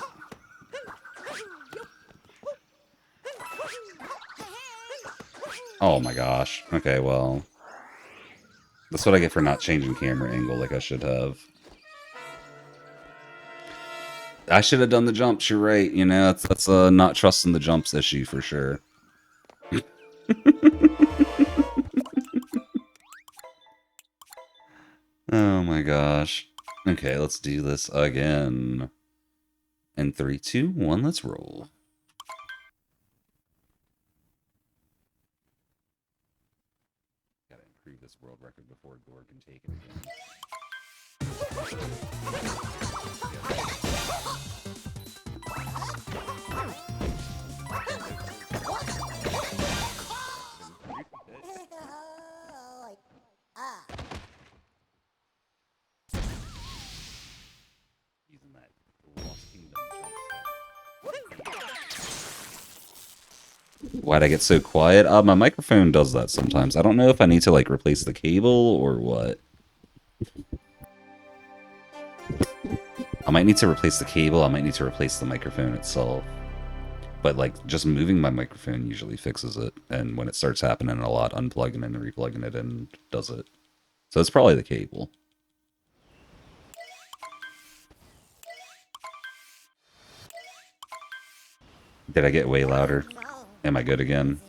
Oh my gosh. Okay, well. That's what I get for not changing camera angle like I should have. I should have done the jumps, you're right. You know, that's a not trusting the jumps issue for sure. Oh my gosh. Okay, let's do this again. In 3, 2, 1, let's roll. Gotta improve this world record before Gore can take it again. Using that Lost Kingdom jump set. Why'd I get so quiet? My microphone does that sometimes. I don't know if I need to like replace the cable or what. I might need to replace the cable. I might need to replace the microphone itself. But like just moving my microphone usually fixes it. And when it starts happening a lot, unplugging and replugging it in does it. So it's probably the cable. Did I get way louder? Am I good again?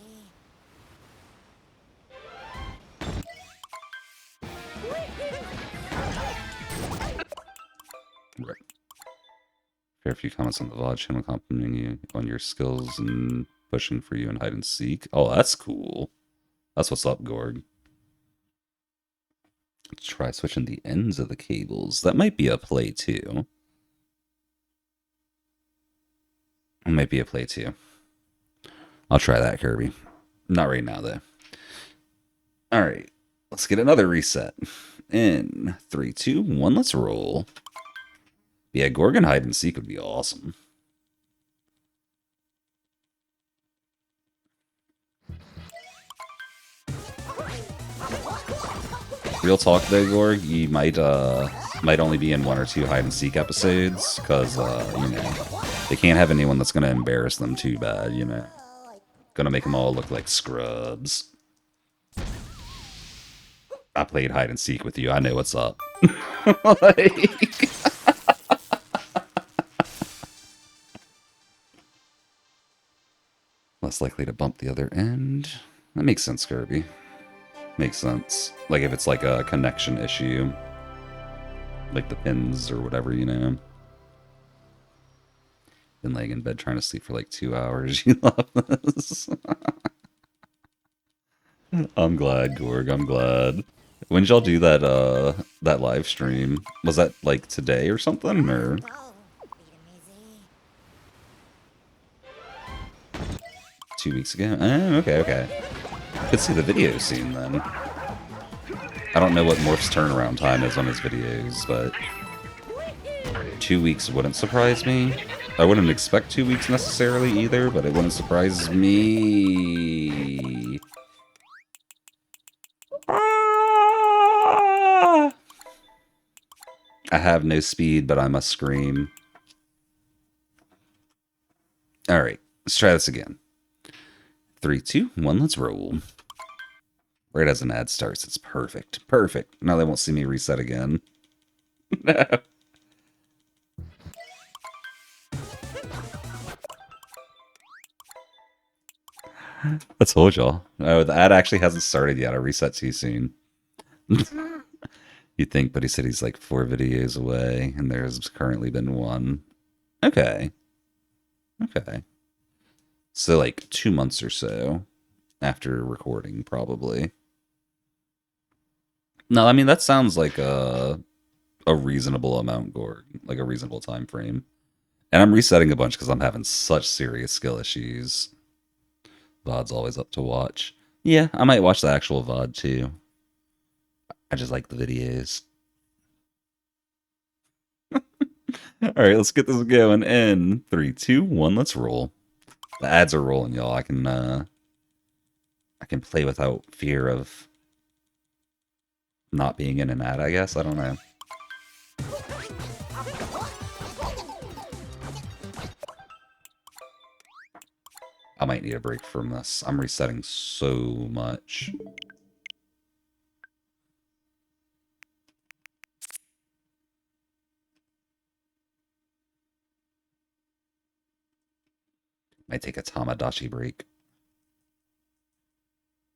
Right. Fair few comments on the VOD channel complimenting you on your skills and pushing for you in hide and seek. Oh, that's cool. That's what's up, Gorg. Let's try switching the ends of the cables. That might be a play too. It might be a play too. I'll try that, Kirby. Not right now, though. Alright. Let's get another reset. In 3, 2, 1, let's roll. Yeah, Gorgon hide and seek would be awesome. Real talk though, Gorg, you might only be in 1 or 2 hide and seek episodes, because you know, they can't have anyone that's gonna embarrass them too bad, you know. Gonna make them all look like scrubs. I played hide and seek with you. I know what's up. Like... Less likely to bump the other end. That makes sense, Kirby. Makes sense. Like if it's like a connection issue. Like the pins or whatever, you know. Been laying in bed trying to sleep for like 2 hours. You love this. I'm glad, Gorg. I'm glad. When did y'all do that live stream? Was that like today or something, or? 2 weeks ago? Oh, okay. Could see the video soon then. I don't know what Morph's turnaround time is on his videos, but 2 weeks wouldn't surprise me. I wouldn't expect 2 weeks necessarily either, but it wouldn't surprise me. I have no speed, but I must scream. Alright, let's try this again. 3, 2, 1, let's roll. Right as an ad starts, it's perfect. Perfect. Now they won't see me reset again. No. I told y'all. Oh, the ad actually hasn't started yet. I reset too soon. You'd think, but he said he's like 4 videos away, and there's currently been 1. Okay. Okay. So like 2 months or so after recording, probably. No, I mean that sounds like a reasonable amount, Gorg, like a reasonable time frame. And I'm resetting a bunch because I'm having such serious skill issues. VOD's always up to watch. Yeah, I might watch the actual VOD too. I just like the videos. All right, let's get this going in 3, 2, 1. Let's roll. The ads are rolling, y'all. I can play without fear of not being in an ad, I guess. I don't know. I might need a break from this. I'm resetting so much. Might take a Tomodachi break.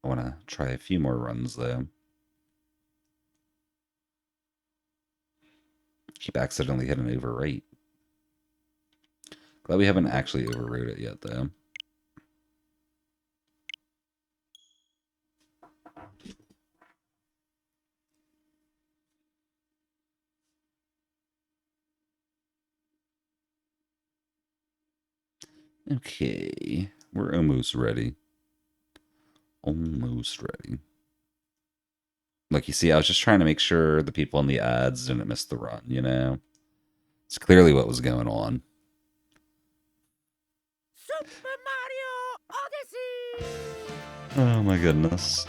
I want to try a few more runs, though. Keep accidentally hitting overwrite. Glad we haven't actually overwrote it yet, though. Okay, we're almost ready. Almost ready. Like, you see, I was just trying to make sure the people in the ads didn't miss the run, you know? It's clearly what was going on. Super Mario Odyssey! Oh my goodness.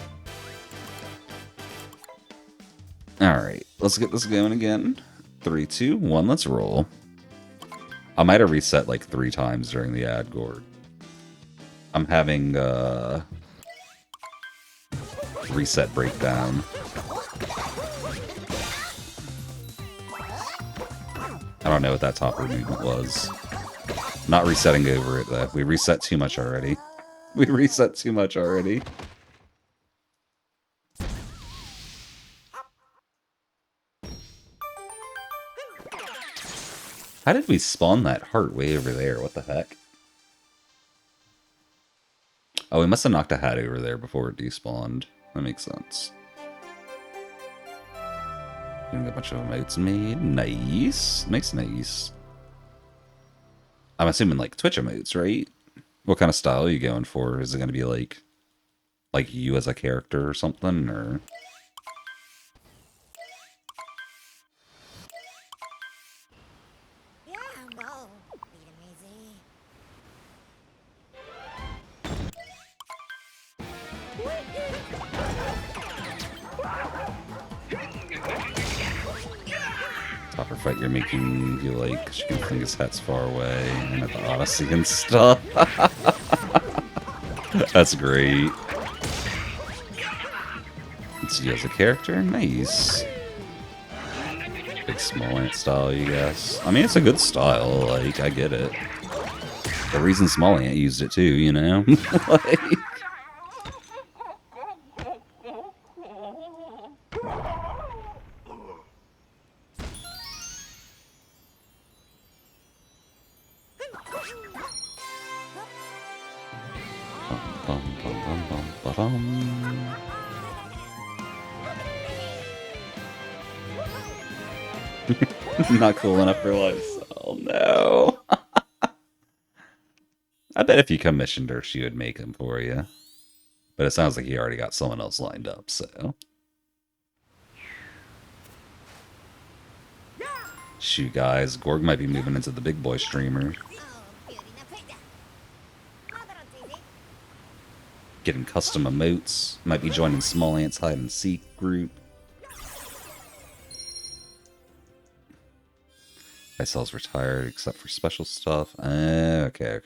Alright, let's get this going again. 3, 2, 1, let's roll. I might have reset like 3 times during the ad, Gord. I'm having reset breakdown. I don't know what that topper movement was. Not resetting over it, though. We reset too much already. We reset too much already. How did we spawn that heart way over there? What the heck? Oh, we must have knocked a hat over there before it despawned. That makes sense. Getting a bunch of emotes made. Nice. Nice, nice. I'm assuming like Twitch emotes, right? What kind of style are you going for? Is it going to be like you as a character or something, or? Yeah, no, Vietnamese. Topper fight you're making, you like, she can fling his hats far away, and at the Odyssey and stuff. That's great. It's you as a character? Nice. Big small ant style, you guys. I mean, it's a good style, like, I get it. The reason Small Ant used it too, you know? Like... Not cool enough for lifestyle, no. I bet if you commissioned her, she would make them for you. But it sounds like you already got someone else lined up, so. Shoot, guys, Gorg might be moving into the big boy streamer. Getting custom emotes. Might be joining Small Ant's hide and seek group. Icel's retired except for special stuff. Okay.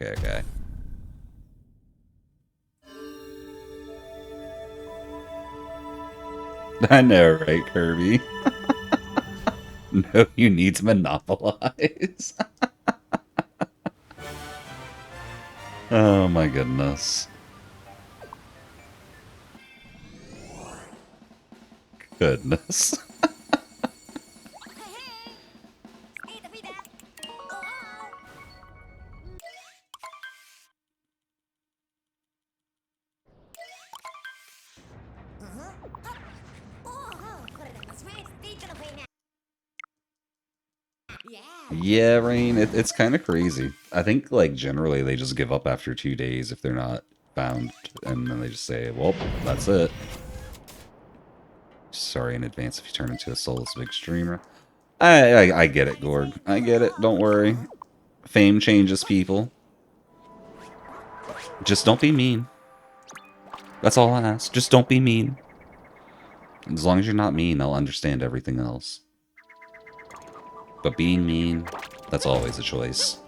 I know, right, Kirby? No, you need to monopolize. Oh my goodness. goodness. Yeah, Rain, it's kind of crazy. I think, like, generally they just give up after 2 days if they're not found, and then they just say, well, that's it. Sorry in advance if you turn into a soulless big streamer. I get it, Gorg. I get it. Don't worry. Fame changes people. Just don't be mean. That's all I ask. Just don't be mean. As long as you're not mean, I'll understand everything else. But being mean, that's always a choice.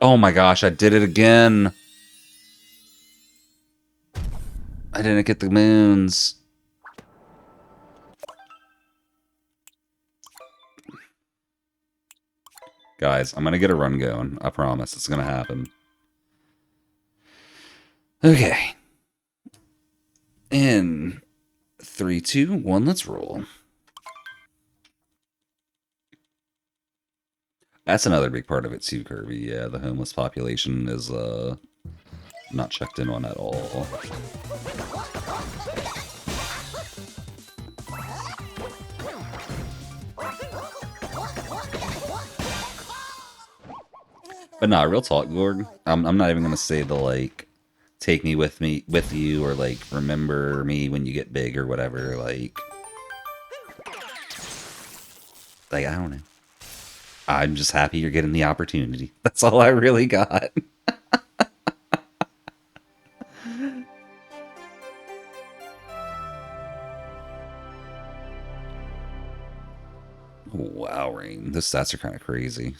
Oh my gosh, I did it again! I didn't get the moons. Guys, I'm gonna get a run going. I promise. It's gonna happen. Okay. In 3, 2, 1, let's roll. That's another big part of it too, Kirby. Yeah, the homeless population is not checked in on at all. But nah, real talk, Gorg. I'm not even gonna say the like, take me with you, or like remember me when you get big or whatever. Like I don't know. I'm just happy you're getting the opportunity. That's all I really got. Wow, Rain. The stats are kind of crazy.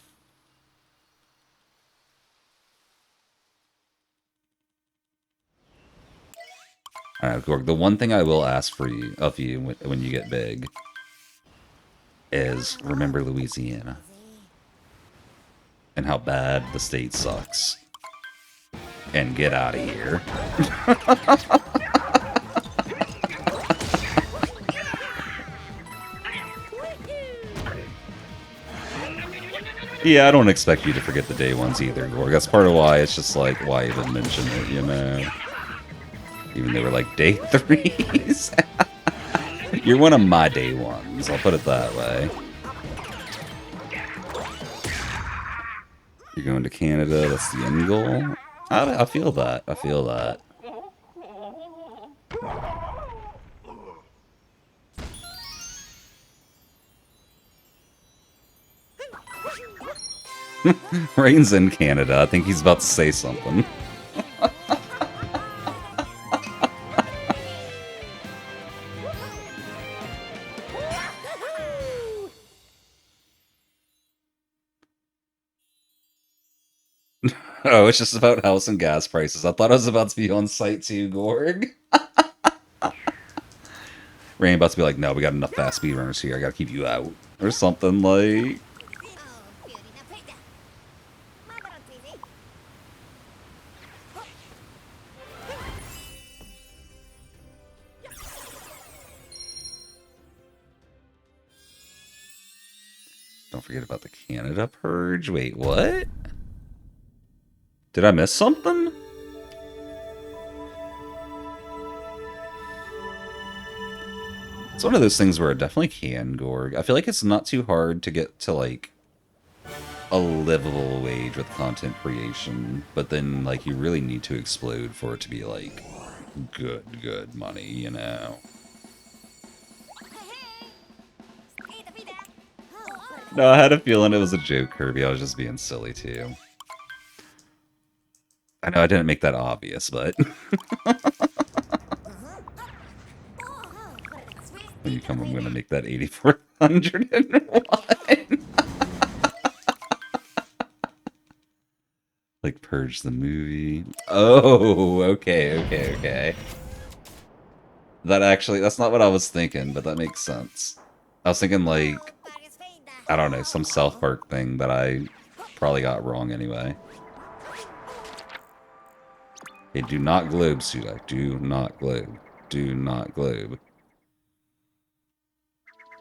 Alright, Gorg, the one thing I will ask of you when you get big is remember Louisiana and how bad the state sucks. And get out of here. Yeah, I don't expect you to forget the day ones either, Gorg. That's part of why it's just like, why even mention it, you know? Even they were like day 3s. You're one of my day ones, I'll put it that way. You're going to Canada, that's the end goal? I feel that, I feel that. Rain's in Canada, I think he's about to say something. Oh, it's just about house and gas prices. I thought I was about to be on site too, Gorg. Rain about to be like, no, we got enough fast speedrunners here. I gotta keep you out. Or something like... Don't forget about the Canada purge. Wait, what? Did I miss something? It's one of those things where it definitely can, Gorg. I feel like it's not too hard to get to, like, a livable wage with content creation. But then, like, you really need to explode for it to be, like, good money, you know? No, I had a feeling it was a joke, Kirby. I was just being silly, too. I know I didn't make that obvious, but... When you come, I'm going to make that 8,401. Like, purge the movie. Oh, okay. That actually, that's not what I was thinking, but that makes sense. I was thinking, like, I don't know, some South Park thing that I probably got wrong anyway. Hey, do not globe, Sudak. Do not globe. Do not globe.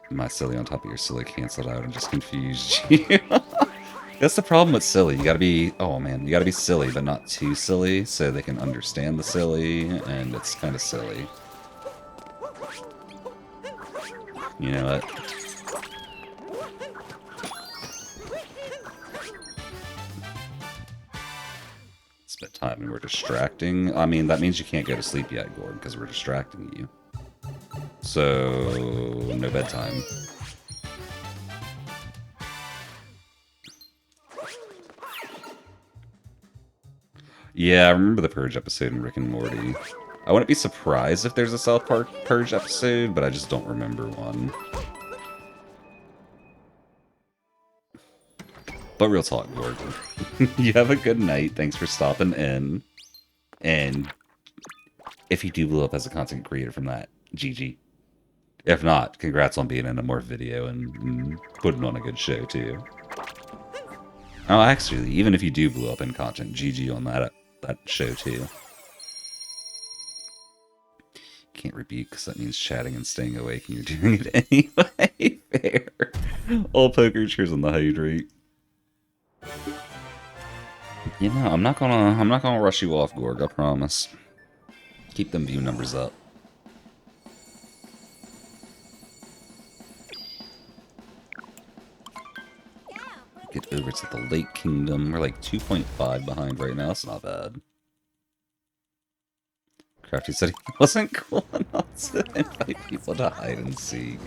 My silly on top of your silly canceled out and just confused you. That's the problem with silly. You gotta be, oh man, you gotta be silly, but not too silly, so they can understand the silly, and it's kind of silly. You know what? Spent time and we're distracting. I mean, that means you can't go to sleep yet, Gord, because we're distracting you. So, no bedtime. Yeah, I remember the Purge episode in Rick and Morty. I wouldn't be surprised if there's a South Park Purge episode, but I just don't remember one. But real talk, Gordon. You have a good night. Thanks for stopping in. And if you do blow up as a content creator from that, GG. If not, congrats on being in a more video and putting on a good show, too. Oh, actually, even if you do blow up in content, GG on that show, too. Can't rebuke because that means chatting and staying awake and you're doing it anyway. Fair. All poker cheers on the hydrate. You know, I'm not gonna rush you off, Gorg, I promise. Keep them view numbers up. Get over to the Lake Kingdom. We're like 2.5 behind right now. That's not bad. Crafty said he wasn't cool enough to invite people to hide and seek.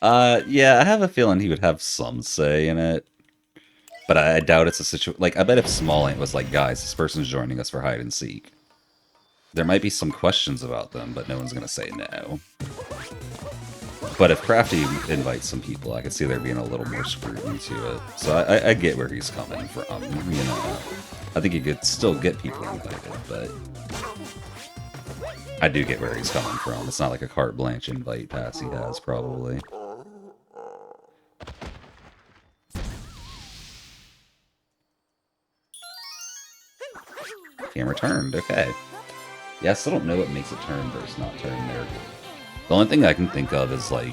Yeah, I have a feeling he would have some say in it. But I doubt it's a situation... Like, I bet if Small Ant was like, guys, this person's joining us for hide and seek, there might be some questions about them, but no one's going to say no. But if Crafty invites some people, I could see there being a little more scrutiny to it. So I get where he's coming from, you know. I think you could still get people invited, but... I do get where he's coming from. It's not like a carte blanche invite pass he has, probably. Camera turned, okay. Yeah, I still don't know what makes it turn versus not turn there. The only thing I can think of is, like,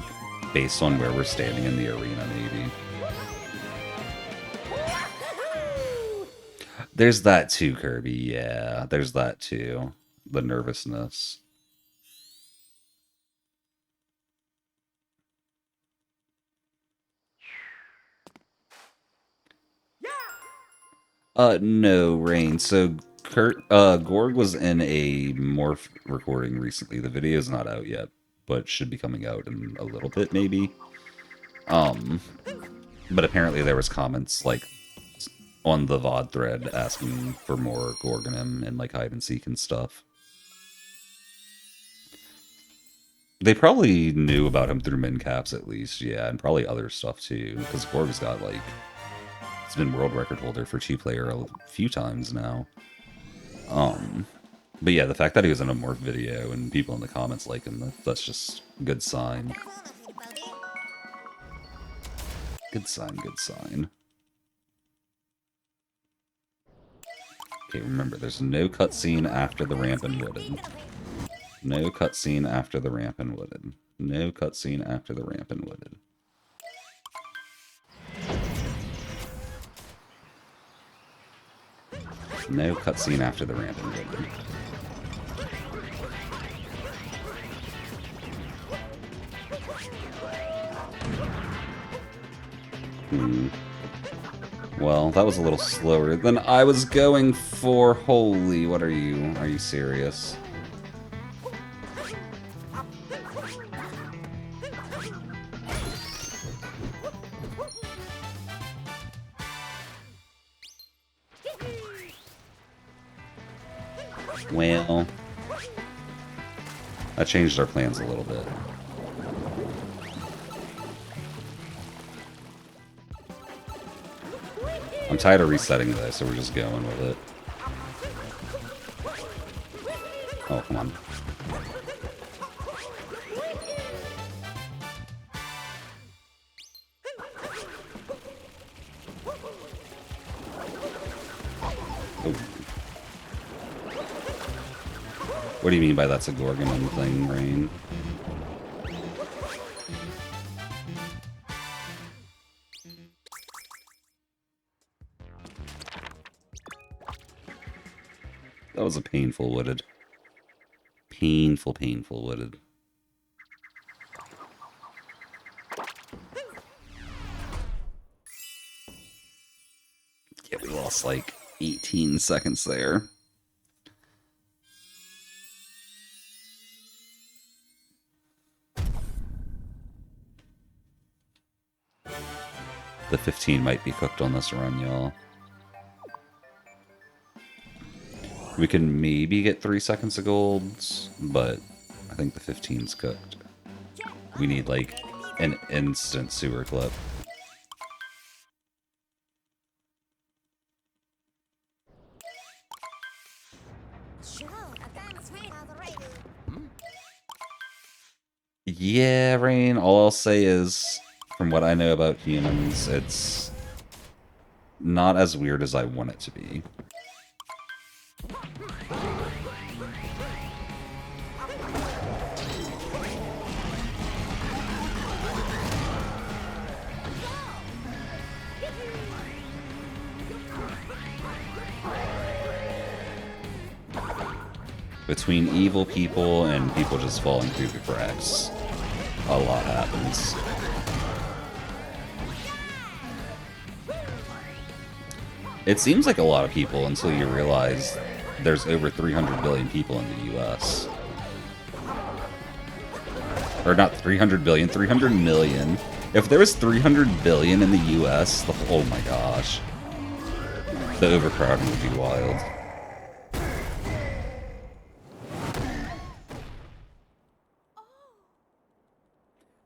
based on where we're standing in the arena, maybe. There's that too, Kirby, yeah. There's that too. The nervousness. No, Rain. So, Gorg was in a Morph recording recently. The video's not out yet, but should be coming out in a little bit, maybe. But apparently there was comments, like, on the VOD thread asking for more Gorg in him and, like, hide and seek and stuff. They probably knew about him through min caps at least, yeah, and probably other stuff too, because Gorg's got, like, he's been world record holder for 2-player a few times now. But yeah, the fact that he was in a Morph video and people in the comments like him, that's just a good sign. Good sign, good sign. Okay, remember, there's no cutscene after the ramp in Wooded. No cutscene after the ramp in Wooded. No cutscene after the ramp in Wooded. No cutscene after the ramp in Wooded. Well, that was a little slower than I was going for. Holy, what are you? Are you serious? Well, that changed our plans a little bit. I'm tired of resetting this, so we're just going with it. Oh, come on. Oh. What do you mean by that's a Gorgon thing, Rain? That was a painful wooded. Painful wooded. Yeah, we lost like 18 seconds there. The 15 might be cooked on this run, y'all. We can maybe get 3 seconds of golds, but I think the 15's cooked. We need like an instant sewer clip. Yeah, Rain, all I'll say is, from what I know about humans, it's not as weird as I want it to be. Between evil people and people just falling through the cracks, a lot happens. It seems like a lot of people until you realize there's over 300 billion people in the US. Or not 300 billion, 300 million. If there was 300 billion in the US, oh my gosh. The overcrowding would be wild.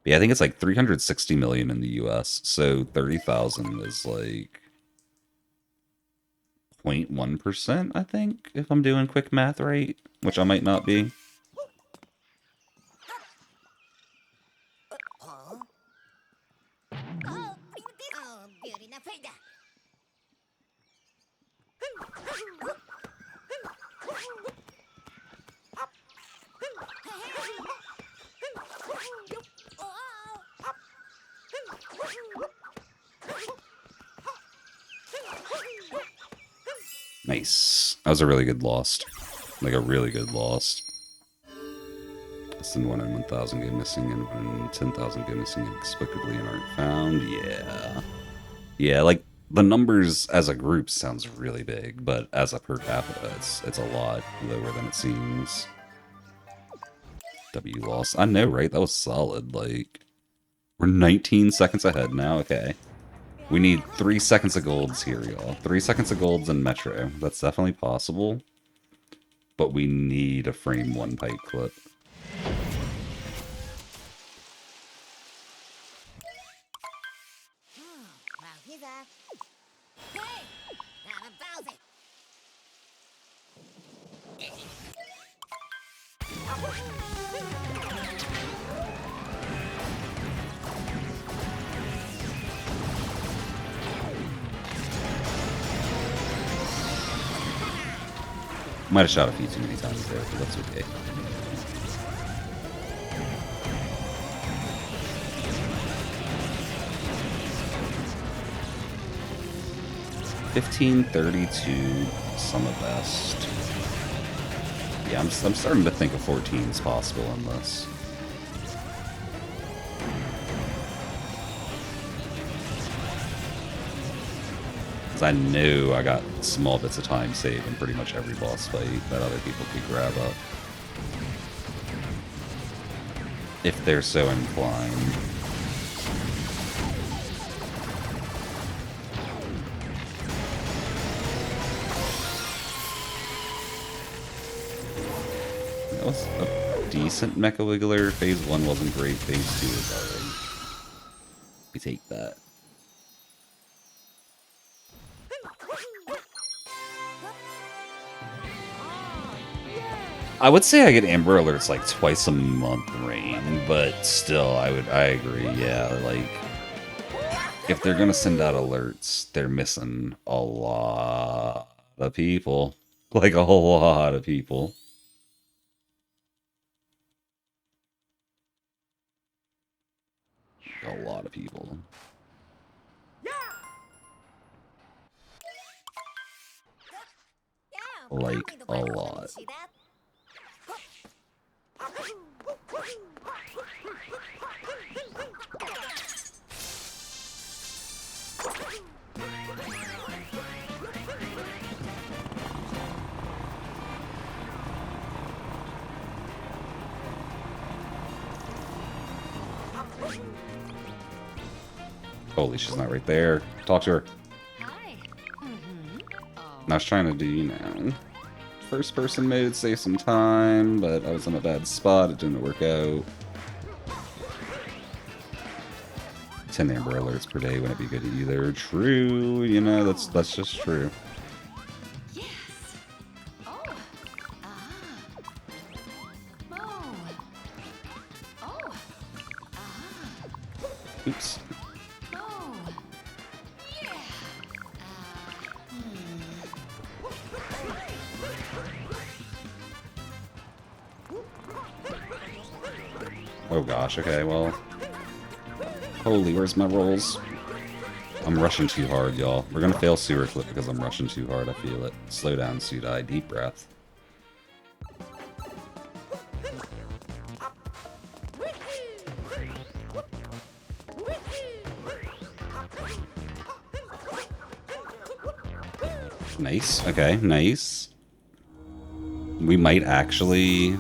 Yeah, I think it's like 360 million in the US, so 30,000 is like 0.1%, I think, if I'm doing quick math right, which I might not be. Nice. That was a really good lost. Like a really good lost. Less than 1 in 1,000 go missing and 1 in 10,000 go missing inexplicably and aren't found. Yeah. Yeah, like the numbers as a group sounds really big, but as a per capita, it's a lot lower than it seems. W loss. I know, right? That was solid. Like, we're 19 seconds ahead now. Okay. We need 3 seconds of golds here, y'all. 3 seconds of golds in Metro. That's definitely possible. But we need a frame 1 pipe clip. Might have shot a few too many times there, but that's okay. $15.32, some of best. Yeah, I'm starting to think a 14 is possible in this. I knew I got small bits of time saved in pretty much every boss fight that other people could grab up. If they're so inclined. That was a decent Mecha Wiggler. Phase 1 wasn't great, Phase 2 is alright. We take that. I would say I get Amber Alerts like twice a month, Rain, but still, I agree, yeah, like, if they're gonna send out alerts, they're missing a lot of people. Like, a whole lot of people. a lot of people. Yeah, Like, probably a the way lot. to see that. Holy, she's not right there. Talk to her. Hi. I was trying to do, you know, first person mode, save some time, but I was in a bad spot. It didn't work out. 10 Amber Alerts per day wouldn't be good either. True, you know, that's just true. Yes. Oh. Ah. Oh. Oh. Ah. Oops. Oh. Yeah. Oh gosh, okay, well. Holy, where's my rolls? I'm rushing too hard, y'all. We're gonna fail sewer clip because I'm rushing too hard, I feel it. Slow down, Sudai. Deep breath. Nice. Okay, nice. We might actually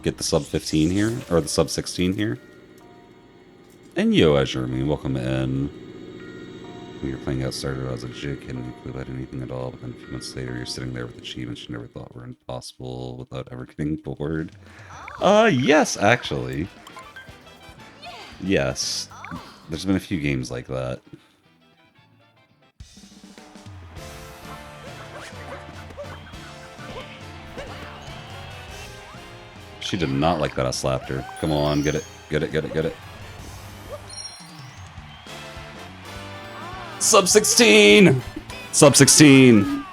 get the sub 15 here, or the sub 16 here. And yo, Jeremy, welcome in. When you're playing Outsider as a jig, hadn't clue about anything at all, but then a few months later, you're sitting there with achievements you never thought were impossible without ever getting bored. Yes, actually. Yes. There's been a few games like that. She did not like that I slapped her. Come on, get it. Get it, get it, get it. Sub 16! Sub 16!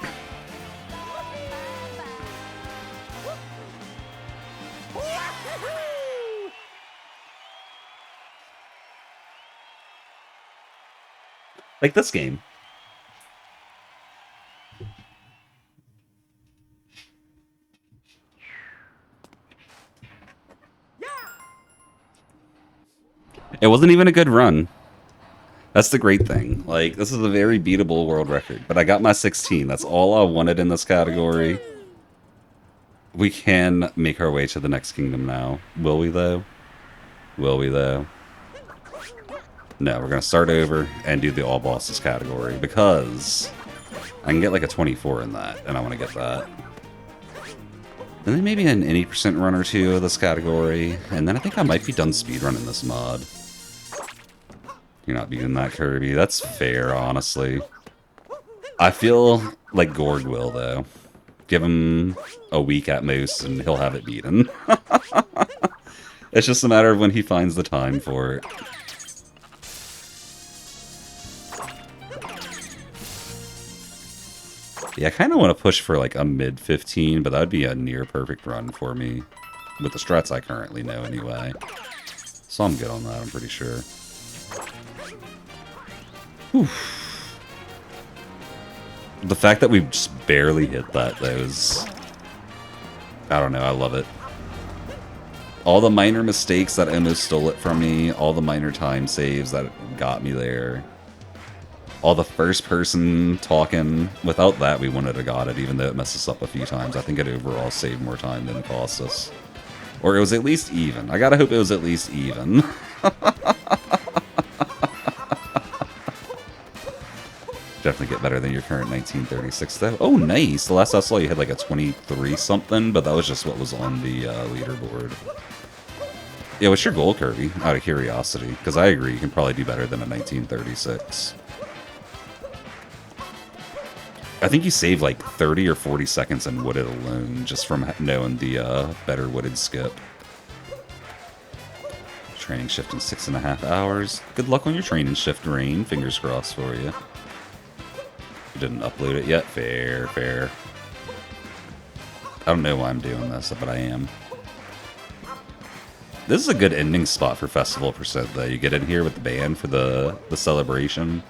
Like this game. It wasn't even a good run. That's the great thing. Like, this is a very beatable world record. But I got my 16. That's all I wanted in this category. We can make our way to the next kingdom now. Will we, though? Will we, though? No, we're going to start over and do the all bosses category. Because I can get like a 24 in that. And I want to get that. And then maybe an 80% run or two of this category. And then I think I might be done speedrunning this mod. You're not beating that, Kirby. That's fair, honestly. I feel like Gord will, though. Give him a week at most, and he'll have it beaten. It's just a matter of when he finds the time for it. Yeah, I kind of want to push for like a mid-15, but that would be a near-perfect run for me. With the strats I currently know, anyway. So I'm good on that, I'm pretty sure. Whew. The fact that we just barely hit that, though, is... I don't know, I love it. All the minor mistakes that almost stole it from me, all the minor time saves that got me there. All the first person talking, without that we wouldn't have got it, even though it messed us up a few times. I think it overall saved more time than it cost us. Or it was at least even. I gotta hope it was at least even. Definitely get better than your current 1936, though. Oh, nice! The last I saw you had like a 23-something, but that was just what was on the leaderboard. Yeah, what's your goal, Kirby? Out of curiosity. Because I agree, you can probably do better than a 1936. I think you save like 30 or 40 seconds in Wooded alone, just from knowing the better Wooded skip. Training shift in 6.5 hours. Good luck on your training shift, Rain. Fingers crossed for you. You didn't upload it yet? Fair, fair. I don't know why I'm doing this, but I am. This is a good ending spot for Festival Percent, though. You get in here with the band for the celebration.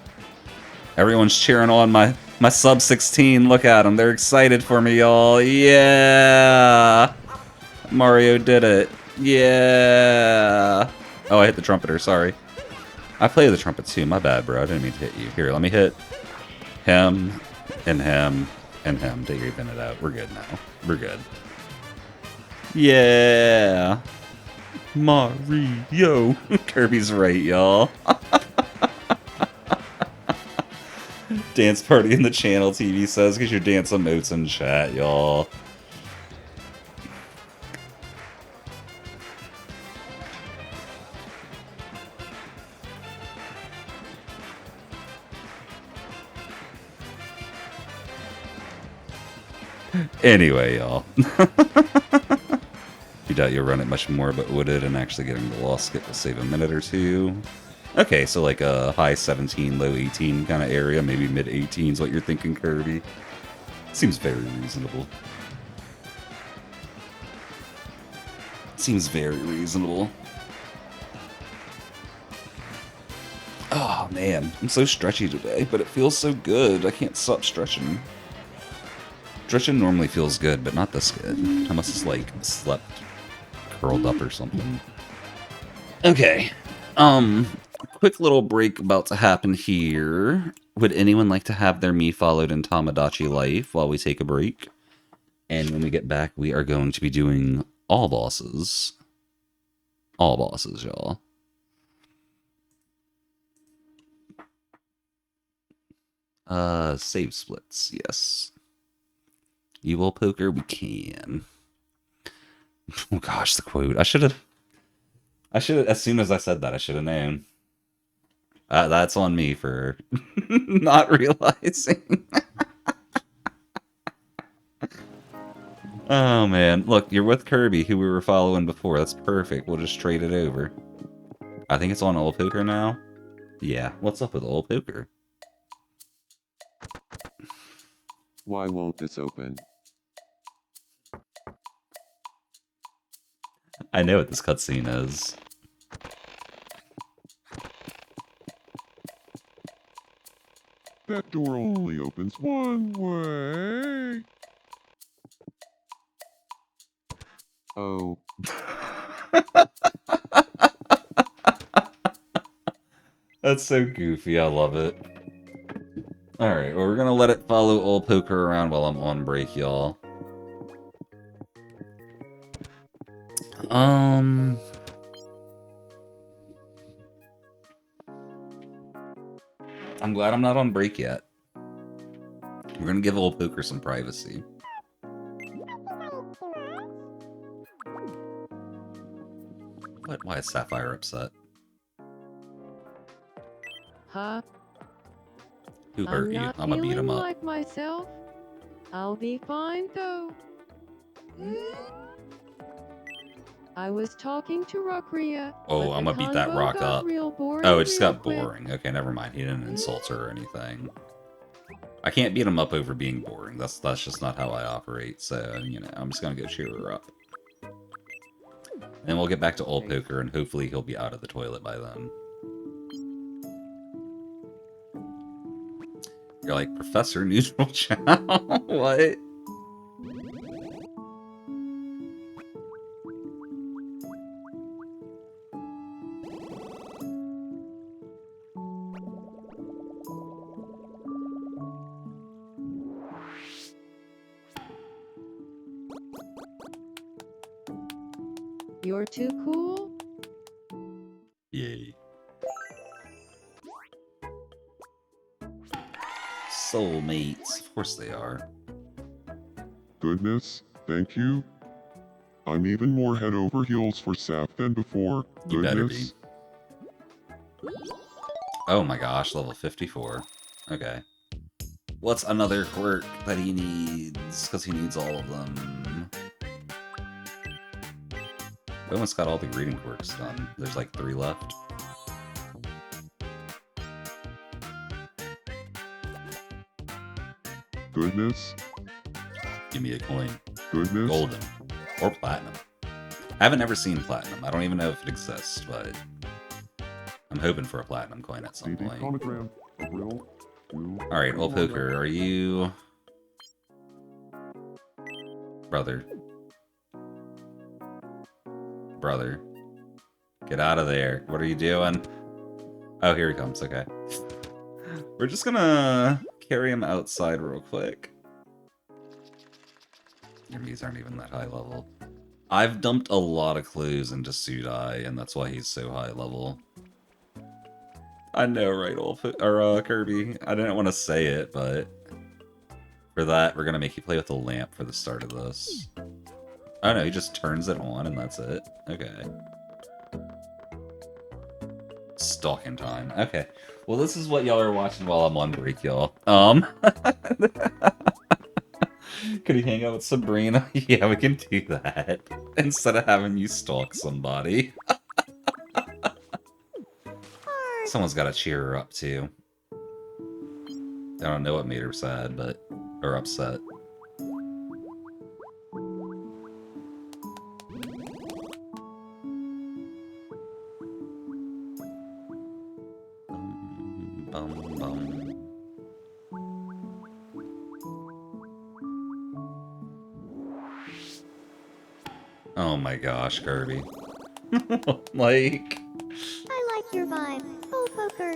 Everyone's cheering on my sub 16. Look at them. They're excited for me, y'all. Yeah! Mario did it. Yeah! Oh, I hit the trumpeter. Sorry. I play the trumpet too. My bad, bro. I didn't mean to hit you. Here, let me hit him and him and him to even it out. We're good now. We're good. Yeah! Mario! Kirby's right, y'all. Dance party in the channel, TV says, because you're dancing emotes in chat, y'all. Anyway, y'all. You doubt you'll run it much more, but would it? And actually getting the lost skip will save a minute or two. Okay, so like a high 17, low 18 kind of area, maybe mid 18 is what you're thinking, Kirby. Seems very reasonable. Seems very reasonable. Oh man, I'm so stretchy today, but it feels so good. I can't stop stretching. Stretching normally feels good, but not this good. I must have like slept curled up or something. Okay. Quick little break about to happen here. Would anyone like to have their me followed in Tomodachi life while we take a break? And when we get back, we are going to be doing all bosses. All bosses, y'all. Save splits, yes. You will poker, we can. Oh gosh, the quote. I should have, as soon as I said that, I should have known. That's on me for not realizing. Oh man, look, you're with Kirby, who we were following before. That's perfect. We'll just trade it over. I think it's on Old Poker now. Yeah, what's up with Old Poker? Why won't this open? I know what this cutscene is. That door only opens one way. Oh, That's so goofy, I love it. Alright, well, we're gonna let it follow Old Poker around while I'm on break, y'all. I'm glad I'm not on break yet. We're gonna give Old Poker some privacy. What? Why is Sapphire upset? Huh? Who hurt you? not I'm gonna beat him feeling up. like myself. I'll be fine though. I was talking to Rockria. Oh, but I'm the gonna beat that convo rock got up. real boring Oh, it just real got quick. boring. Okay, never mind. He didn't insult her or anything. I can't beat him up over being boring. That's just not how I operate. So, you know, I'm just gonna go cheer her up. Then we'll get back to Old Poker, and hopefully he'll be out of the toilet by then. You're like, Professor Neutral Channel? What? You're too cool? Yay. Soulmates. Of course they are. Goodness, thank you. I'm even more head over heels for Sap than before. You better be. Goodness. Oh my gosh, level 54. Okay. What's another quirk that he needs? Because he needs all of them. We almost got all the greeting quirks done. There's like 3 left. Goodness. Give me a coin. Goodness. Golden. Or platinum. I haven't ever seen platinum. I don't even know if it exists, but I'm hoping for a platinum coin at some DD point. Comigram. April 2. Alright, old poker, are you... Brother. Brother. Get out of there. What are you doing? Oh, here he comes. Okay. We're just gonna carry him outside real quick. Enemies aren't even that high level. I've dumped a lot of clues into Sudai, and that's why he's so high level. I know, right, Kirby? I didn't want to say it, but... For that, we're gonna make you play with a lamp for the start of this. Oh no, he just turns it on and that's it. Okay. Stalking time. Okay. Well, this is what y'all are watching while I'm on break, y'all. Could he hang out with Sabrina? Yeah, we can do that. Instead of having you stalk somebody. Someone's gotta cheer her up, too. I don't know what made her sad, but... or upset. Bum, bum. Oh my gosh, Kirby. Like... I like your vibe. Oh, poker.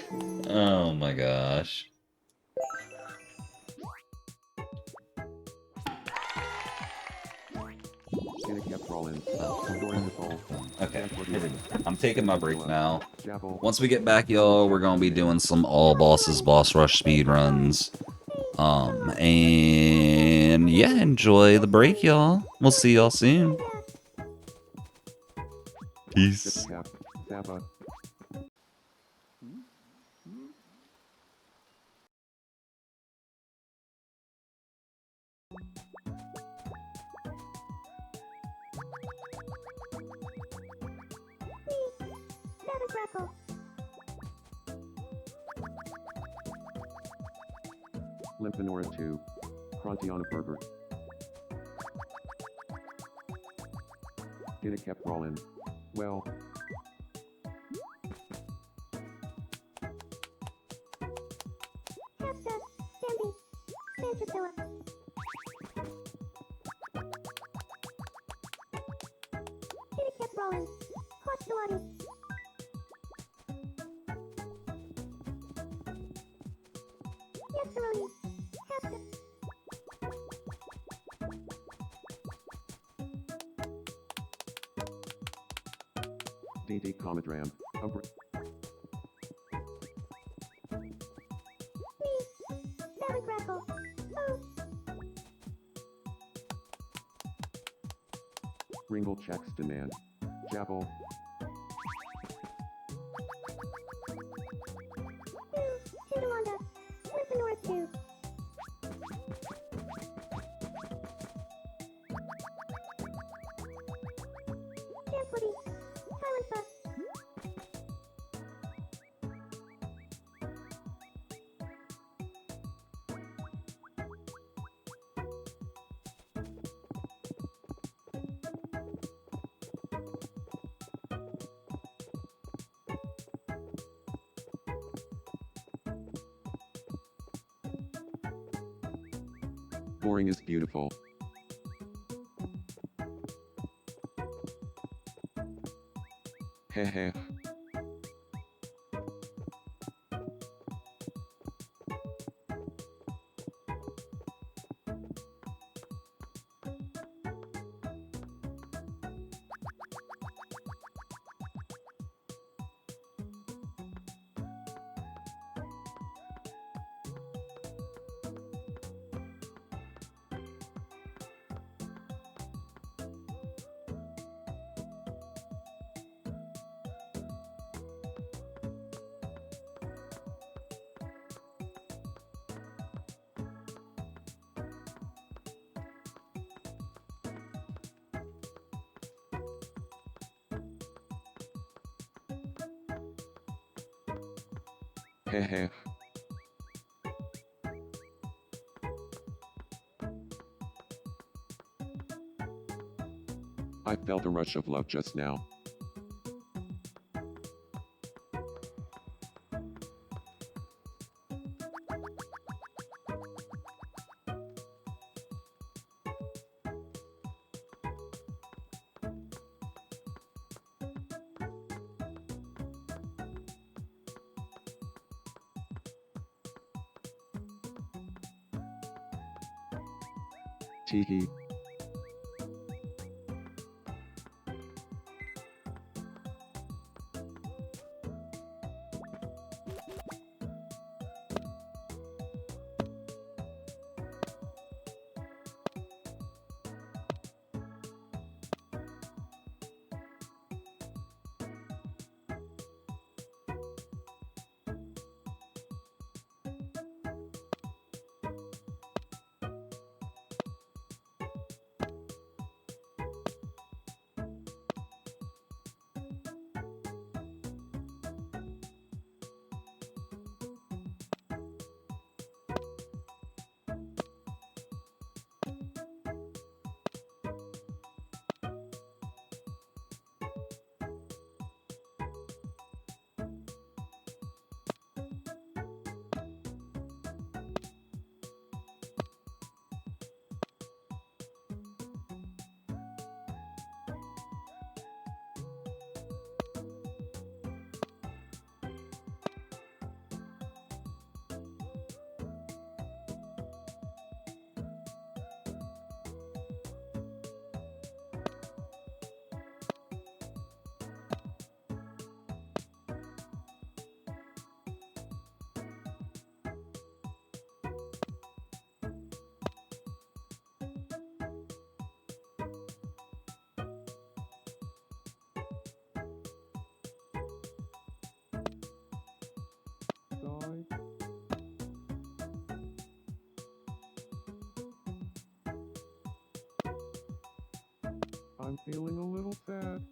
Oh my gosh. Gonna kept rolling. Scoring the goal. Okay, here we go. I'm taking my break now. Jabble. Once we get back, y'all, we're gonna be doing some all bosses boss rush speed runs. And yeah, enjoy the break, y'all. We'll see y'all soon. Peace. Cap. Zappa. Never grapple. Lymphanora 2. Crontiana Burger. Gonna kept rolling. Well. Capta. Dandy. Manchapilla. Kitty kept rolling. Hot Salati. Yes, Saroni. Capta. DD Comadram. Never grapple. Oh. Ringle checks demand. Jabble. Tindalonda. Lymphanora 2. Jamfooty. Silenza. Boring is beautiful. Heh. Heh. I felt a rush of love just now. Teehee. Sky. I'm feeling a little sad.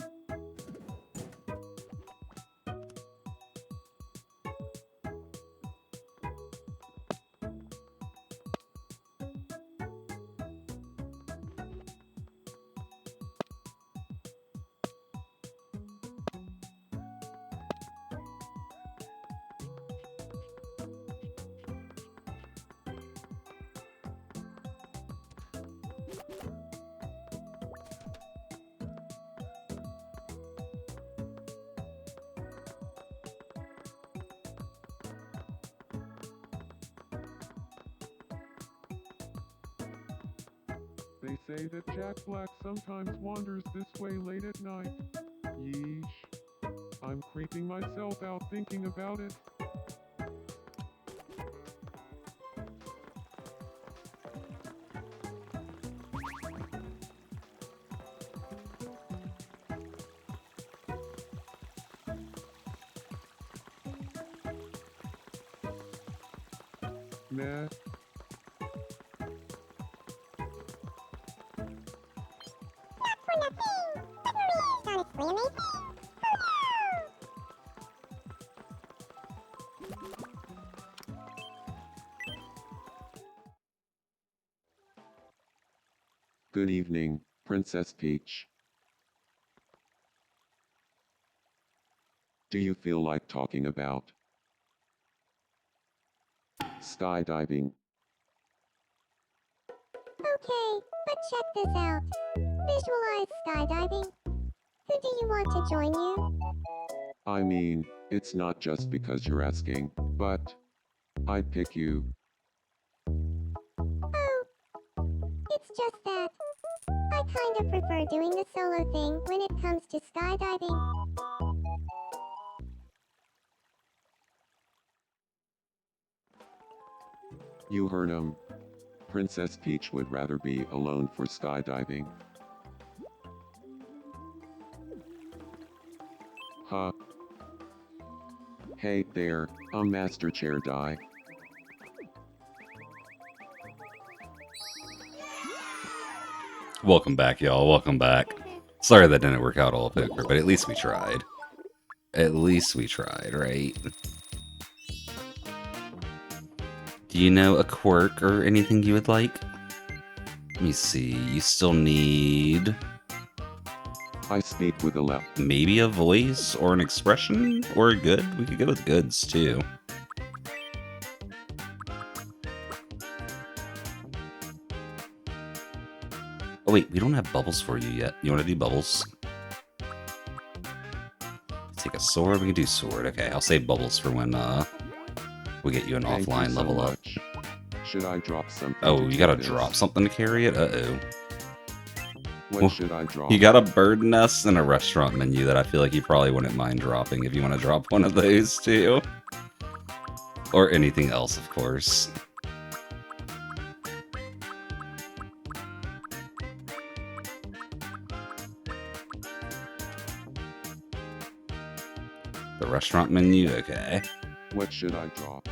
They say that Jack Black sometimes wanders this way late at night. Yeesh. I'm creeping myself out thinking about it. Meh. For nothing. But Maria is honestly amazing. Good evening, Princess Peach. Do you feel like talking about skydiving? Okay, but check this out. Visualize skydiving. Who do you want to join you? I mean, it's not just because you're asking, but I'd pick you. Oh, it's just that I kinda prefer doing the solo thing when it comes to skydiving. You heard him. Princess Peach would rather be alone for skydiving. Huh? Hey there, Master Chair Die. Welcome back, y'all. Welcome back. Sorry that didn't work out all poker, but at least we tried. At least we tried, right? Do you know a quirk or anything you would like? Let me see. You still need I speak with a left. Maybe a voice or an expression or a good? We could go with goods too. Oh wait, we don't have bubbles for you yet. You want to do bubbles? Take a sword. We can do sword. Okay, I'll save bubbles for when we get you an Thank offline you so level up. much. Should I drop something? Oh, to you take gotta this? drop something to carry it? Uh-oh. What should I drop? You got a bird nest and a restaurant menu that I feel like you probably wouldn't mind dropping if you want to drop one of those too. Or anything else, of course. The restaurant menu? Okay. What should I drop?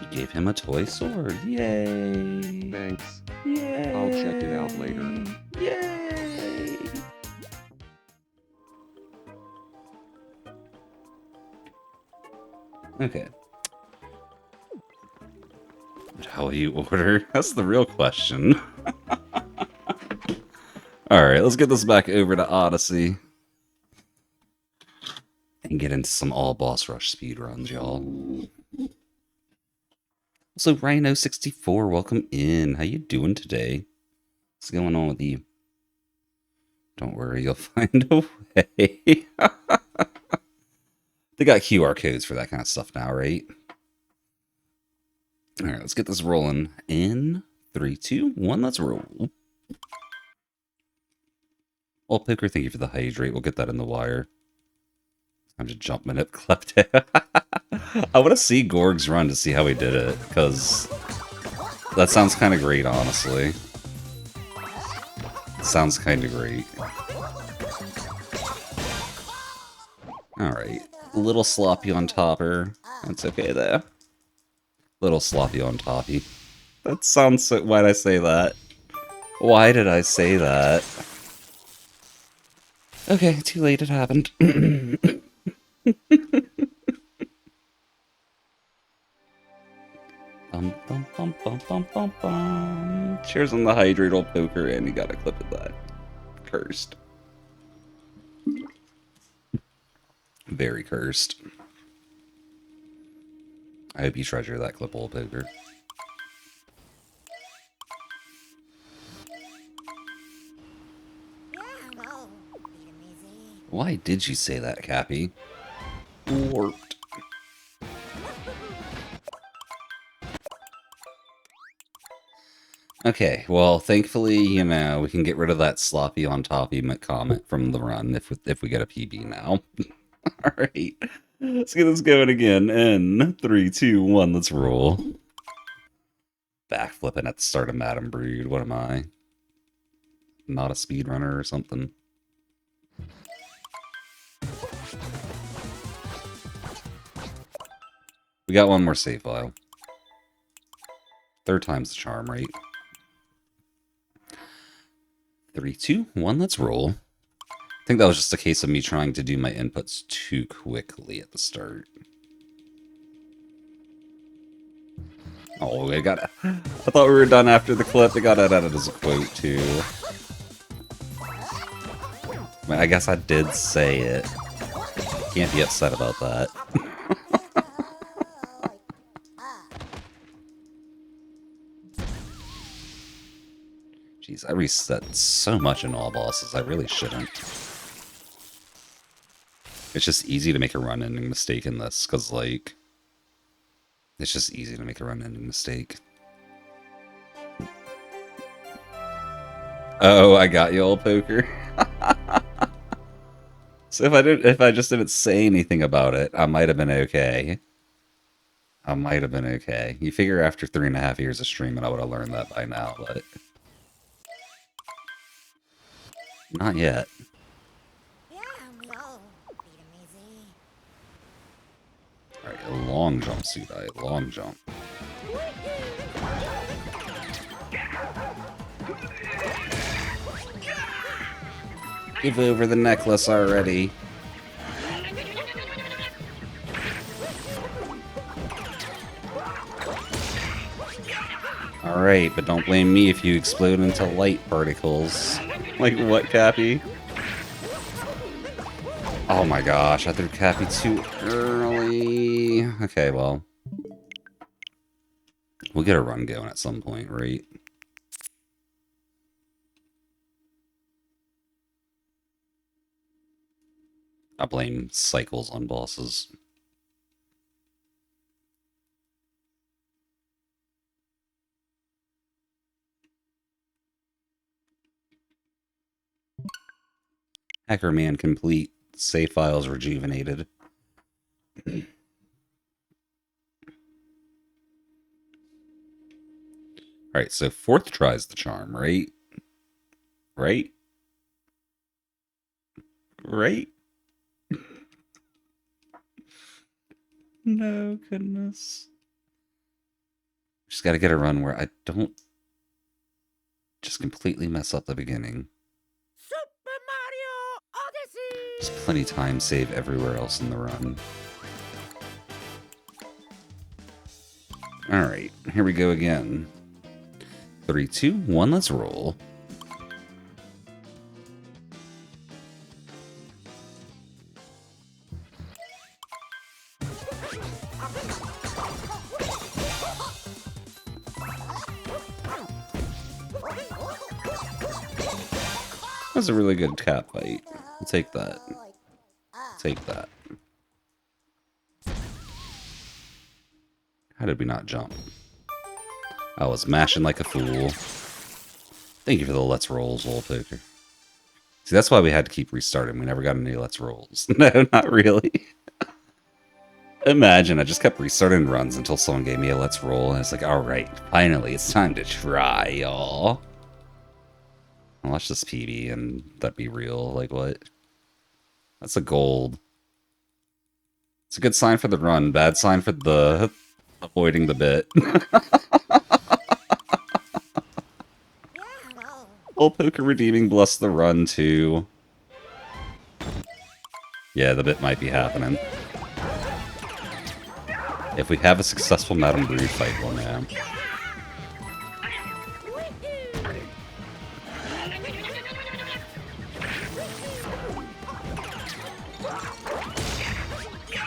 You gave him a toy sword. Yay! Thanks. Yay! I'll check it out later. Yay! Okay. But how will you order? That's the real question. Alright, let's get this back over to Odyssey. And get into some all boss rush speedruns, y'all. Also, Rhino64, welcome in. How you doing today? What's going on with you? Don't worry, you'll find a way. They got QR codes for that kind of stuff now, right? Alright, let's get this rolling. In 3, 2, 1, let's roll. Well, Poker, thank you for the hydrate. We'll get that in the wire. Time to jump Manip Klepto. I want to see Gorg's run to see how he did it, because that sounds kind of great, honestly. Sounds kind of great. Alright. A little sloppy on topper. That's okay, though. Little sloppy on toppy. That sounds so... Why'd I say that? Why did I say that? Okay, too late, it happened. Bum, bum, bum, bum, bum, bum, bum. Cheers on the hydrate, old Poker, and you got a clip of that. Cursed. Very cursed. I hope you treasure that clip, old Poker. Why did you say that, Cappy? Warped. Okay, well, thankfully, you know, we can get rid of that sloppy on toppy comment from the run if we get a PB now. Alright, let's get this going again. In 3, 2, 1, let's roll. Backflipping at the start of Madam Brood. What am I? Not a speedrunner or something? We got one more save file. Third time's the charm, right? 3, 2, 1, let's roll. I think that was just a case of me trying to do my inputs too quickly at the start. Oh, I thought we were done after the clip. It got added as a quote, too. I mean, I guess I did say it. Can't be upset about that. Jeez, I reset so much in all bosses. I really shouldn't. It's just easy to make a run-ending mistake in this, because, like... It's just easy to make a run-ending mistake. Oh, I got you, old Poker. So if I just didn't say anything about it, I might have been okay. I might have been okay. You figure after 3.5 years of streaming, I would have learned that by now, but... Not yet. Alright, a long jump, Sudai. Long jump. Give over the necklace already. Alright, but don't blame me if you explode into light particles. Like what, Cappy? Oh my gosh, I threw Cappy too early. Okay, well. We'll get a run going at some point, right? I blame cycles on bosses. Hacker Man complete. Save files rejuvenated. Alright, so fourth tries the charm, right? Right? Right? No, goodness. Just gotta get a run where I don't just completely mess up the beginning. Super Mario Odyssey! There's plenty of time save everywhere else in the run. Alright, here we go again. 3, 2, 1, let's roll. That was a really good cat fight. I'll take that. Take that. How did we not jump? I was mashing like a fool. Thank you for the let's rolls, Wall Poker. See, that's why we had to keep restarting. We never got any let's rolls. No, not really. Imagine, I just kept restarting runs until someone gave me a let's roll, and it's like, alright, finally, it's time to try, y'all. I'll watch this PB and that be real. Like, what? That's a gold. It's a good sign for the run, bad sign for the avoiding the bit. Old Poker redeeming bless the run too. Yeah, the bit might be happening. If we have a successful Madame Brood fight, well, man.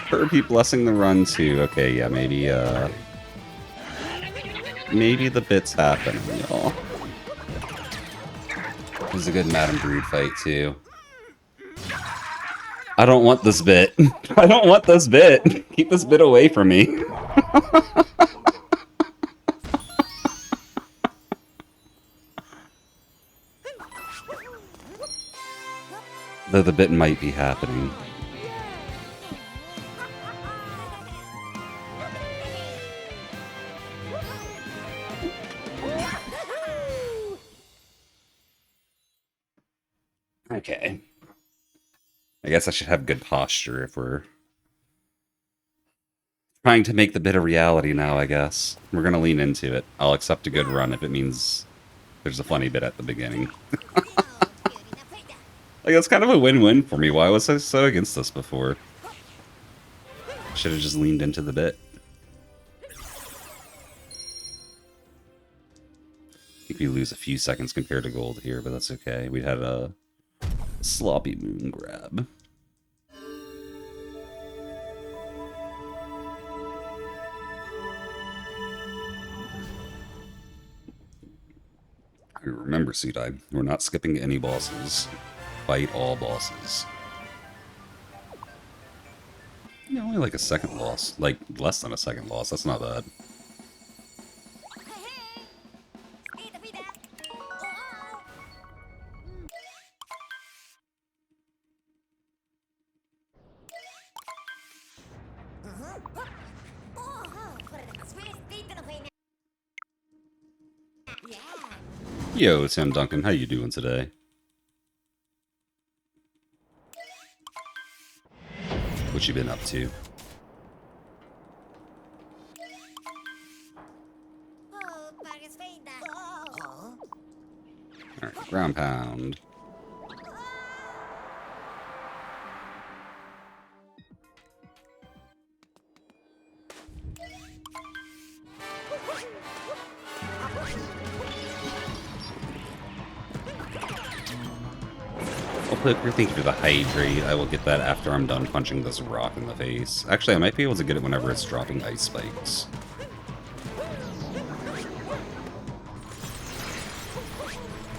Herbie blessing the run too. Okay, yeah, maybe the bit's happening, y'all. This is a good Madame Brood fight too. I don't want this bit. I don't want this bit. Keep this bit away from me. Though the bit might be happening. Okay. I guess I should have good posture if we're trying to make the bit a reality now, I guess. We're gonna lean into it. I'll accept a good run if it means there's a funny bit at the beginning. Like, that's kind of a win-win for me. Why was I so against this before? Should have just leaned into the bit. I think we lose a few seconds compared to gold here, but that's okay. We had a sloppy moon grab. Remember, Sudai, we're not skipping any bosses. Fight all bosses. Yeah, only like a second boss. Like, less than a second boss. That's not bad. Yo, Tim Duncan, how you doing today? What you been up to? Alright, ground pound. Well, Poker, thank you for the hydrate. I will get that after I'm done punching this rock in the face. Actually, I might be able to get it whenever it's dropping ice spikes.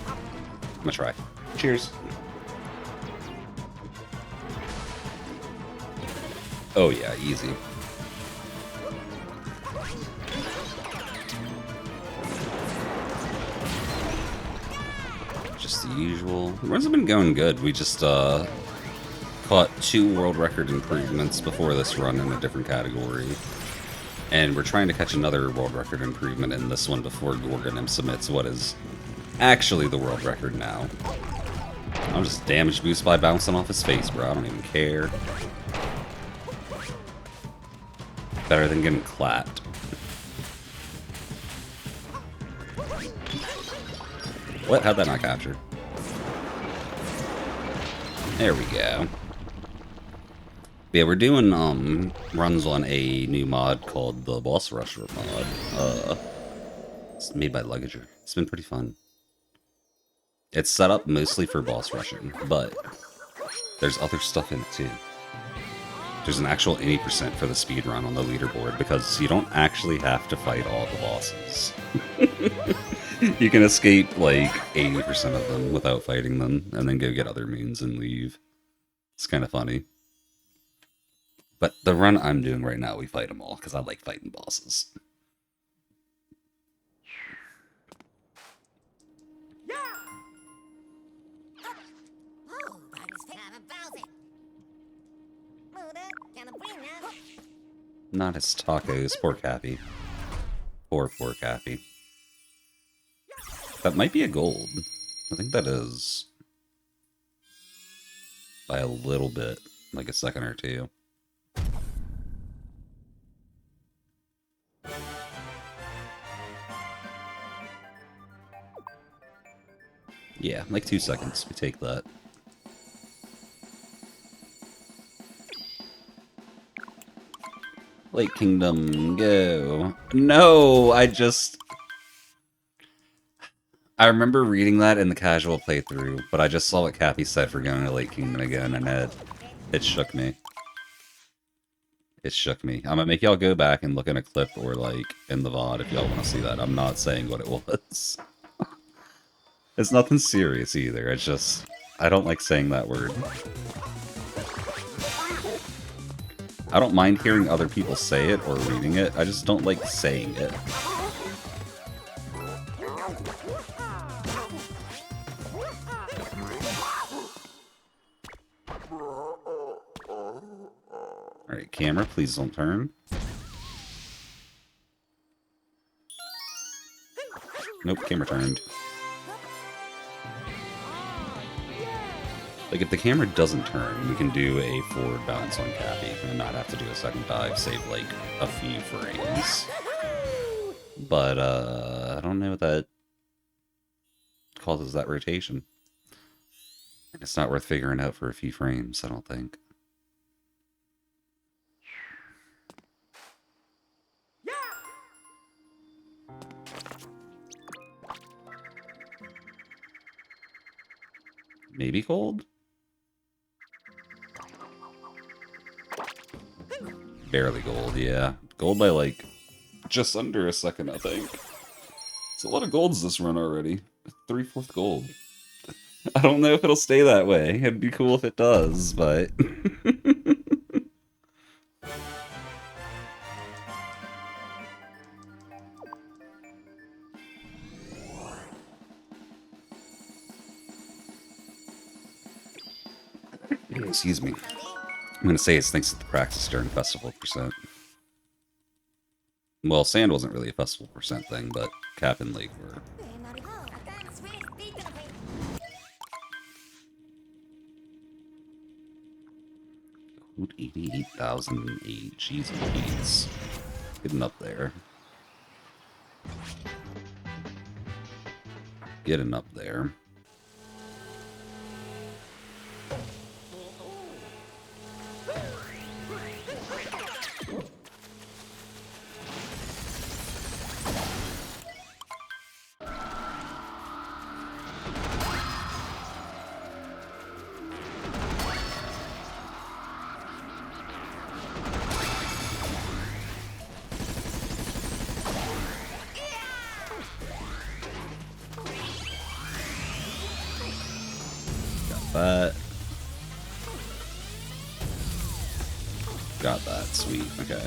I'm gonna try. Cheers. Oh yeah, easy. Just the usual. The runs have been going good. We just caught 2 world record improvements before this run in a different category. And we're trying to catch another world record improvement in this one before Gorgonim submits what is actually the world record now. I'm just damage boost by bouncing off his face, bro. I don't even care. Better than getting clapped. What? How'd that not capture? There we go. Yeah, we're doing runs on a new mod called the Boss Rusher mod. It's made by Luggager. It's been pretty fun. It's set up mostly for boss rushing, but there's other stuff in it too. There's an actual 80% for the speedrun on the leaderboard because you don't actually have to fight all the bosses. You can escape like 80% of them without fighting them and then go get other moons and leave. It's kind of funny. But the run I'm doing right now, we fight them all because I like fighting bosses. Not his tacos. Poor Cappy. Poor Cappy. That might be a gold. I think that is. By a little bit. Like a second or two. Yeah, like 2 seconds. We take that. Lake Kingdom, go. No, I remember reading that in the casual playthrough, but I just saw what Cappy said for going to Lake Kingdom again, and it shook me. It shook me. I'm gonna make y'all go back and look in a clip or, like, in the VOD if y'all want to see that. I'm not saying what it was. It's nothing serious either, it's just, I don't like saying that word. I don't mind hearing other people say it or reading it, I just don't like saying it. Alright, camera, please don't turn. Nope, camera turned. Like, if the camera doesn't turn, we can do a forward bounce on Cappy and not have to do a second dive, save, like, a few frames. But, I don't know what that causes that rotation. It's not worth figuring out for a few frames, I don't think. Maybe gold? Barely gold, yeah. Gold by, like, just under a second, I think. It's a lot of golds this run already. 3/4 gold. I don't know if it'll stay that way. It'd be cool if it does, but... Excuse me. I'm gonna say it's thanks to the practice during festival percent. Well, sand wasn't really a festival percent thing, but Cap and Lake were. Code 88,008. Jeez Louise. Getting up there. Getting up there. that. Got that. Sweet. Okay.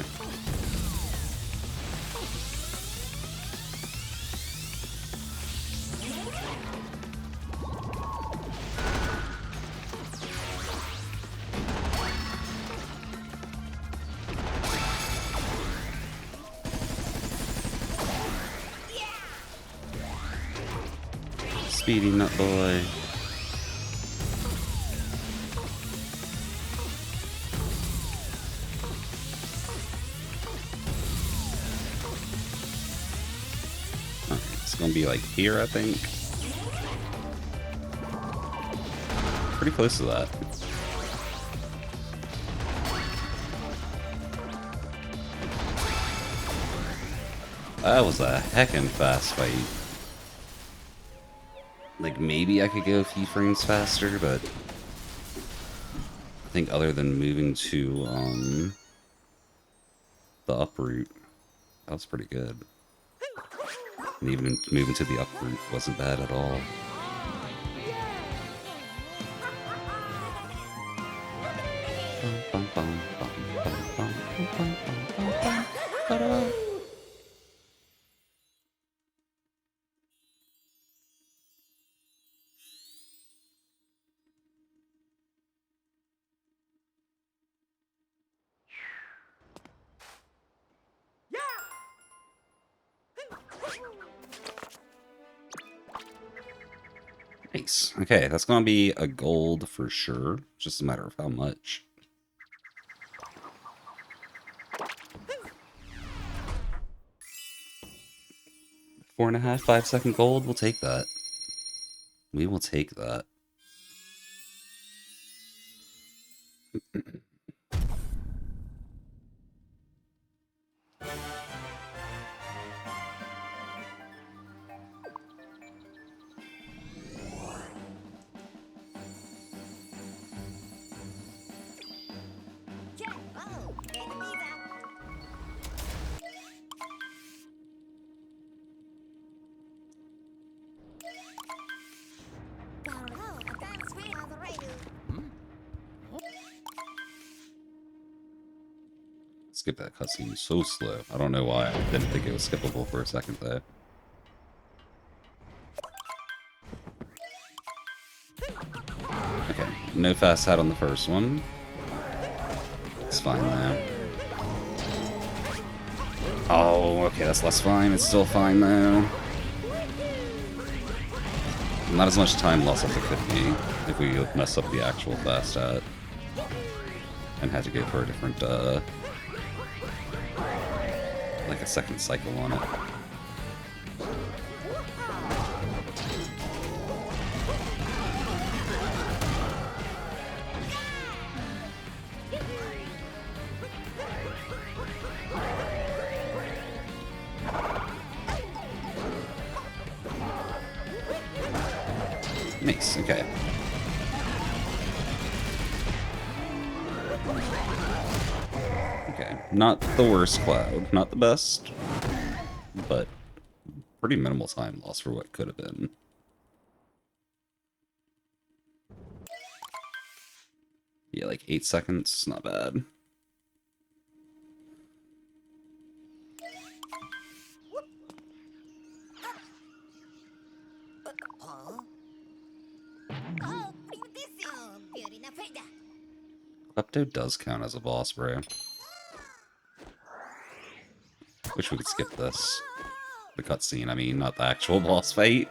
Speedy nut boy. Okay, it's gonna be like here, I think. Pretty close to that. That was a heckin' fast fight. Like, maybe I could go a few frames faster, but I think other than moving to, the up route, that was pretty good. And even moving to the up route wasn't bad at all. Nice. Okay, that's gonna be a gold for sure. Just a matter of how much. Four and a half, 5-second gold. We'll take that. We will take that. Skip that cutscene so slow. I don't know why. I didn't think it was skippable for a second there. Okay, no fast hat on the first one. It's fine now. Oh, okay, that's less fine. It's still fine though. Not as much time loss as it could be if we mess up the actual fast hat and had to go for a different, like a second cycle on it. Nice, okay. Okay, not the worst Cloud, not the best, but pretty minimal time loss for what could have been. Yeah, like 8 seconds, not bad. Klepto does count as a boss, bro. Wish we could skip this. The cutscene, I mean, not the actual boss fight.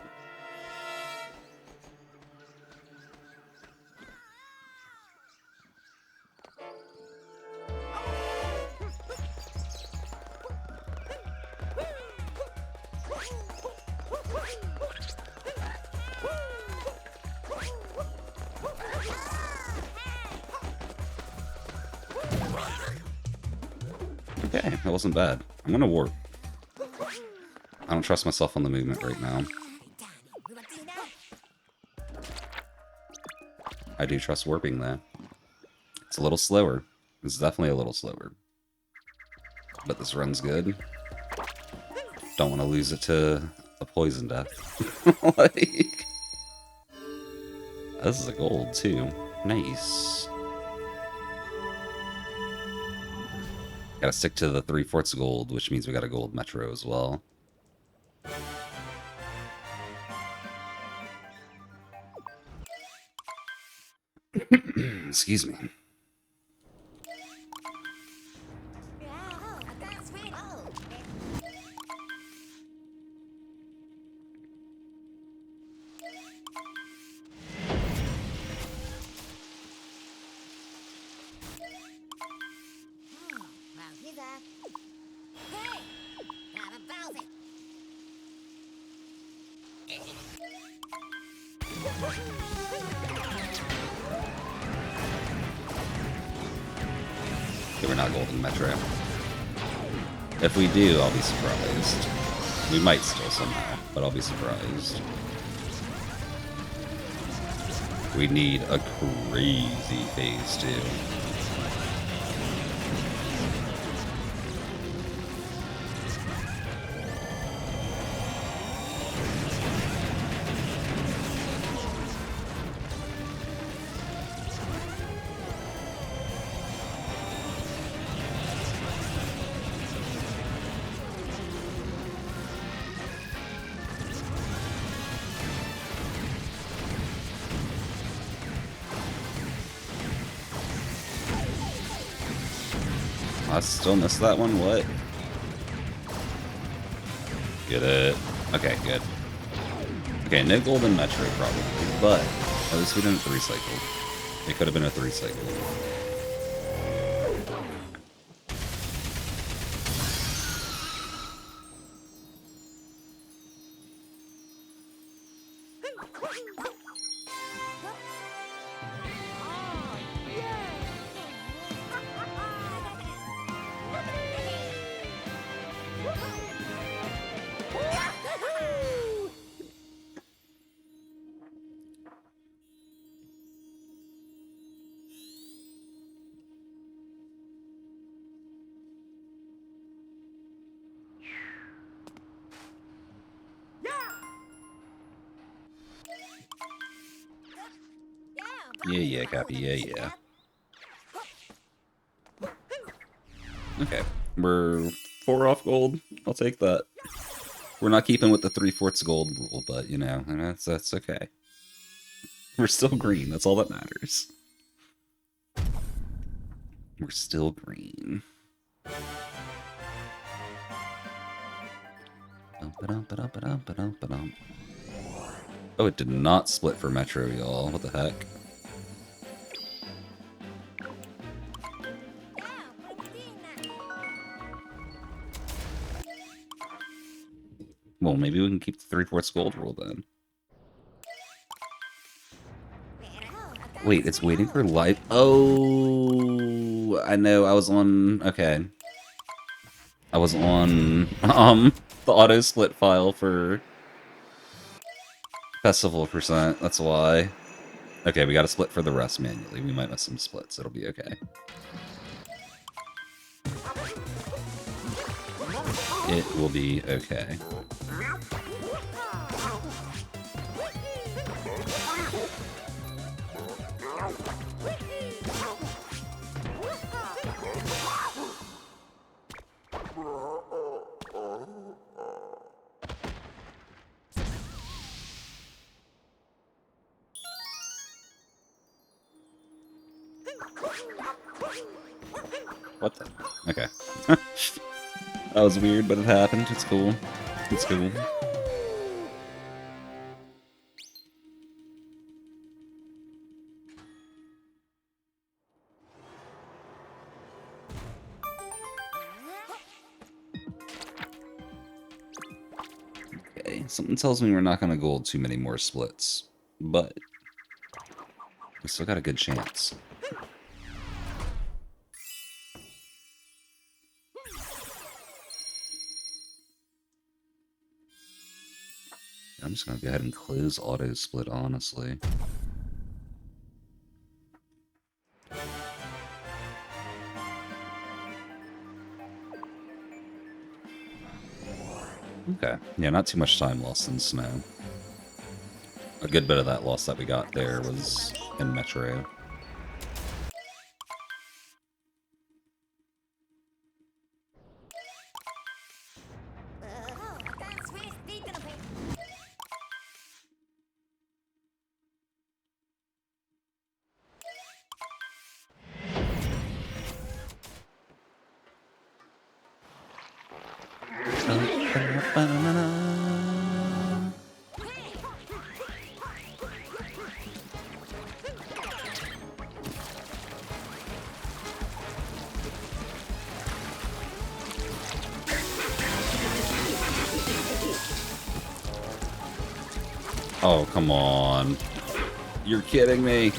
Okay, that wasn't bad. I'm gonna warp. I don't trust myself on the movement right now. I do trust warping though. It's a little slower. It's definitely a little slower. But this run's good. Don't want to lose it to a poison death. Like... This is a gold, too. Nice. Gotta stick to the 3/4 gold, which means we got a gold metro as well. Excuse me. Okay, we're not golden metro. If we do, I'll be surprised. We might still somehow, but I'll be surprised. We need a crazy phase 2. I still missed that one? What? Get it. Okay, good. Okay, no golden metro probably, but at least we didn't 3-cycle. It could have been a 3-cycle. Yeah, Cappy, yeah. Okay, we're 4 off gold. I'll take that. We're not keeping with the 3/4 gold rule, but you know, that's okay. We're still green. That's all that matters. We're still green. Oh, it did not split for Metro, y'all. What the heck? Well, maybe we can keep the 3/4 gold rule then. Wait, it's waiting for life. Oh, I know. I was on. Okay. I was on the auto split file for festival percent. That's why. Okay, we got to split for the rest manually. We might miss some splits. It'll be okay. It will be okay. What the? Okay. That was weird, but it happened. It's cool. It's cool. Okay, something tells me we're not going to gold too many more splits, but we still got a good chance. I'm just going to go ahead and close auto split, honestly. Okay. Yeah, not too much time lost in snow. A good bit of that loss that we got there was in Metro. Oh, come on. You're kidding me.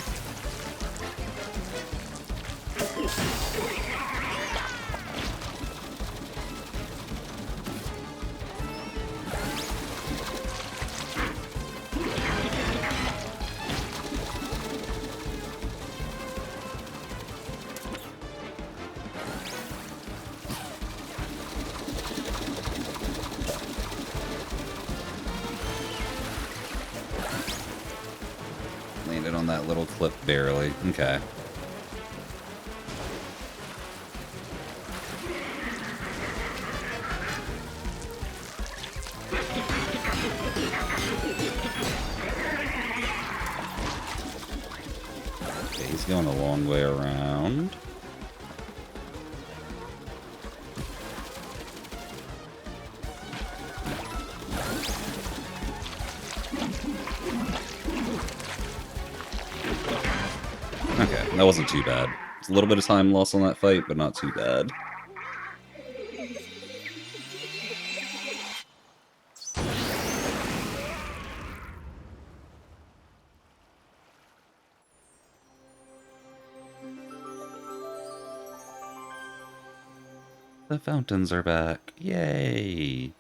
Landed on that little clip barely. Okay. Okay, he's going a long way around. Okay, that wasn't too bad. It's a little bit of time loss on that fight, but not too bad. The fountains are back. Yay!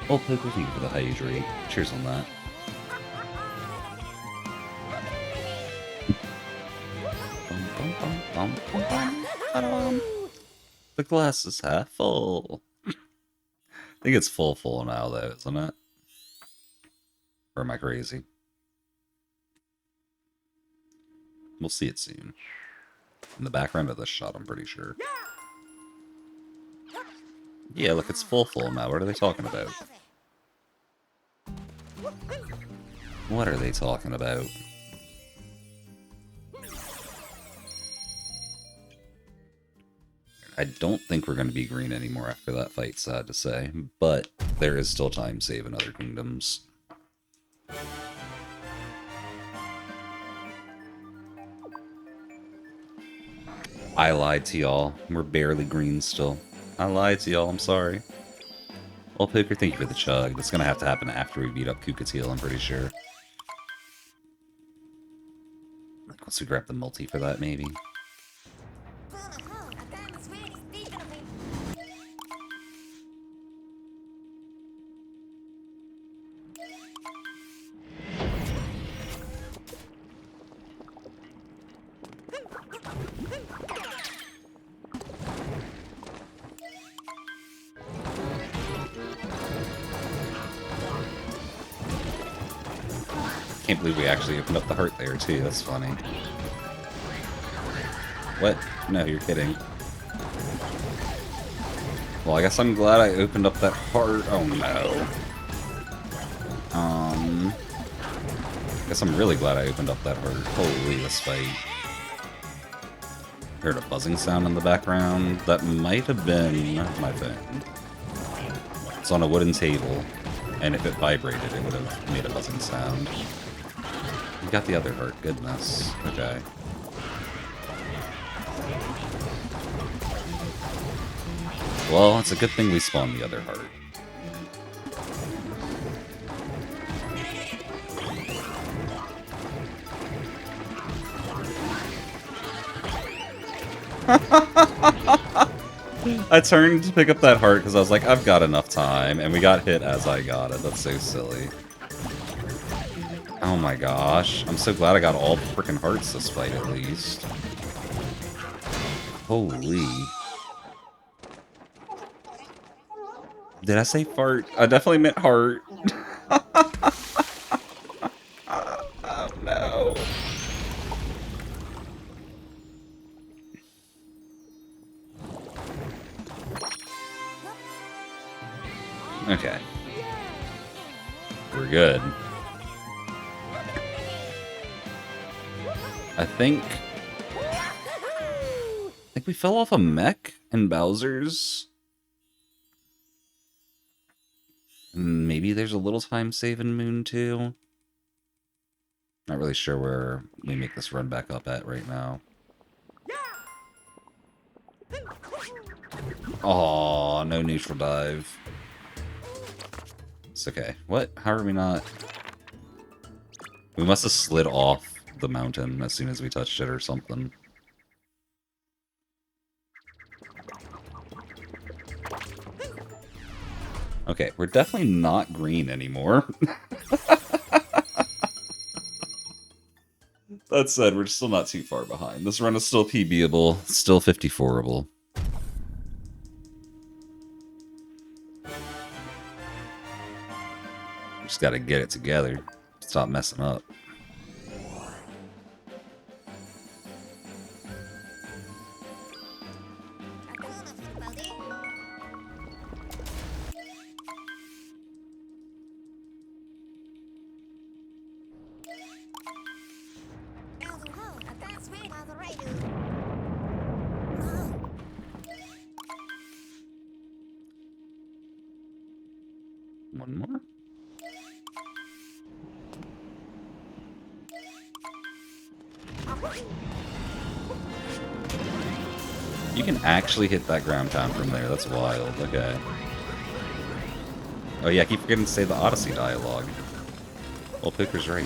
Oh, Poker, thank you for the hydrate. Cheers on that. The glass is half full. I think it's full now, though, isn't it? Or am I crazy? We'll see it soon. In the background of this shot, I'm pretty sure. Yeah, look, it's full now. What are they talking about? What are they talking about? I don't think we're going to be green anymore after that fight, sad to say. But there is still time save in other kingdoms. I lied to y'all. We're barely green still. I lied to y'all, I'm sorry. Well, Poker, thank you for the chug. That's gonna have to happen after we beat up Kukatil, I'm pretty sure. Once we grab the multi for that, maybe. Can't believe we actually opened up the heart there, too. That's funny. What? No, you're kidding. Well, I guess I'm glad I opened up that heart. Oh, no. I guess I'm really glad I opened up that heart. Holy, this fight. Heard a buzzing sound in the background. That might have been my phone. It's on a wooden table, and if it vibrated, it would have made a buzzing sound. You got the other heart, goodness. Okay. Well, it's a good thing we spawned the other heart. I turned to pick up that heart because I was like, I've got enough time, and we got hit as I got it. That's so silly. Oh my gosh. I'm so glad I got all freaking hearts this fight, at least. Holy. Did I say fart? I definitely meant heart. Oh no. Okay. We're good. I think we fell off a mech in Bowser's. Maybe there's a little time save in Moon 2. Not really sure where we make this run back up at right now. Oh, no neutral dive. It's okay. What? How are we not? We must have slid off the mountain as soon as we touched it or something. Okay, we're definitely not green anymore. That said, we're still not too far behind. This run is still PBable, still 54able. Just gotta get it together. Stop messing up. One more. You can actually hit that ground pound from there. That's wild. Okay. Oh yeah, I keep forgetting to say the Odyssey dialogue. Well, Poker's right.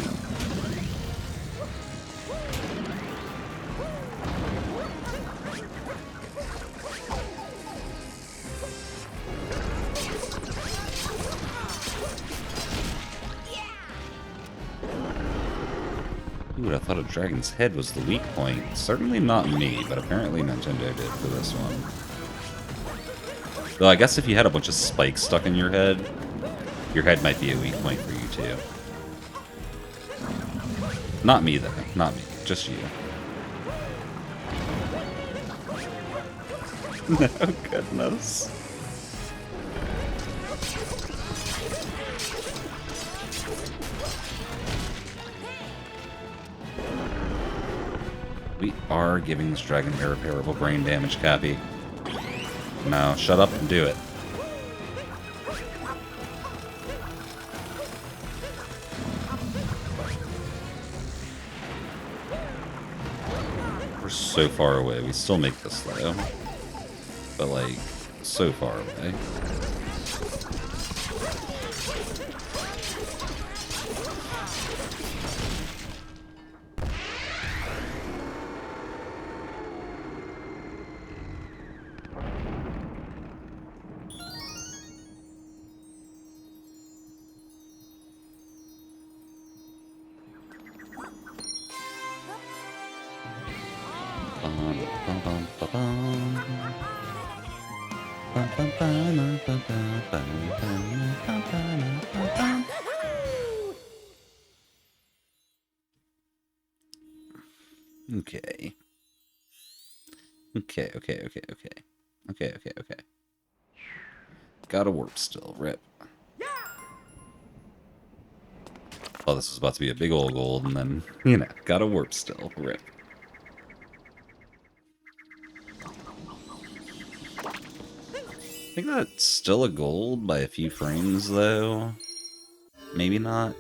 Ooh, I thought a dragon's head was the weak point. Certainly not me, but apparently Nintendo did for this one. Though I guess if you had a bunch of spikes stuck in your head might be a weak point for you too. Not me though, not me, just you. No, goodness. We are giving this dragon irreparable brain damage, Cappy. No, shut up and do it. We're so far away. We still make this though. But like, so far away. Okay. Okay. Got a warp still, rip. Oh, this was about to be a big old gold, and then, you know, got a warp still, rip. I think that's still a gold by a few frames, though. Maybe not.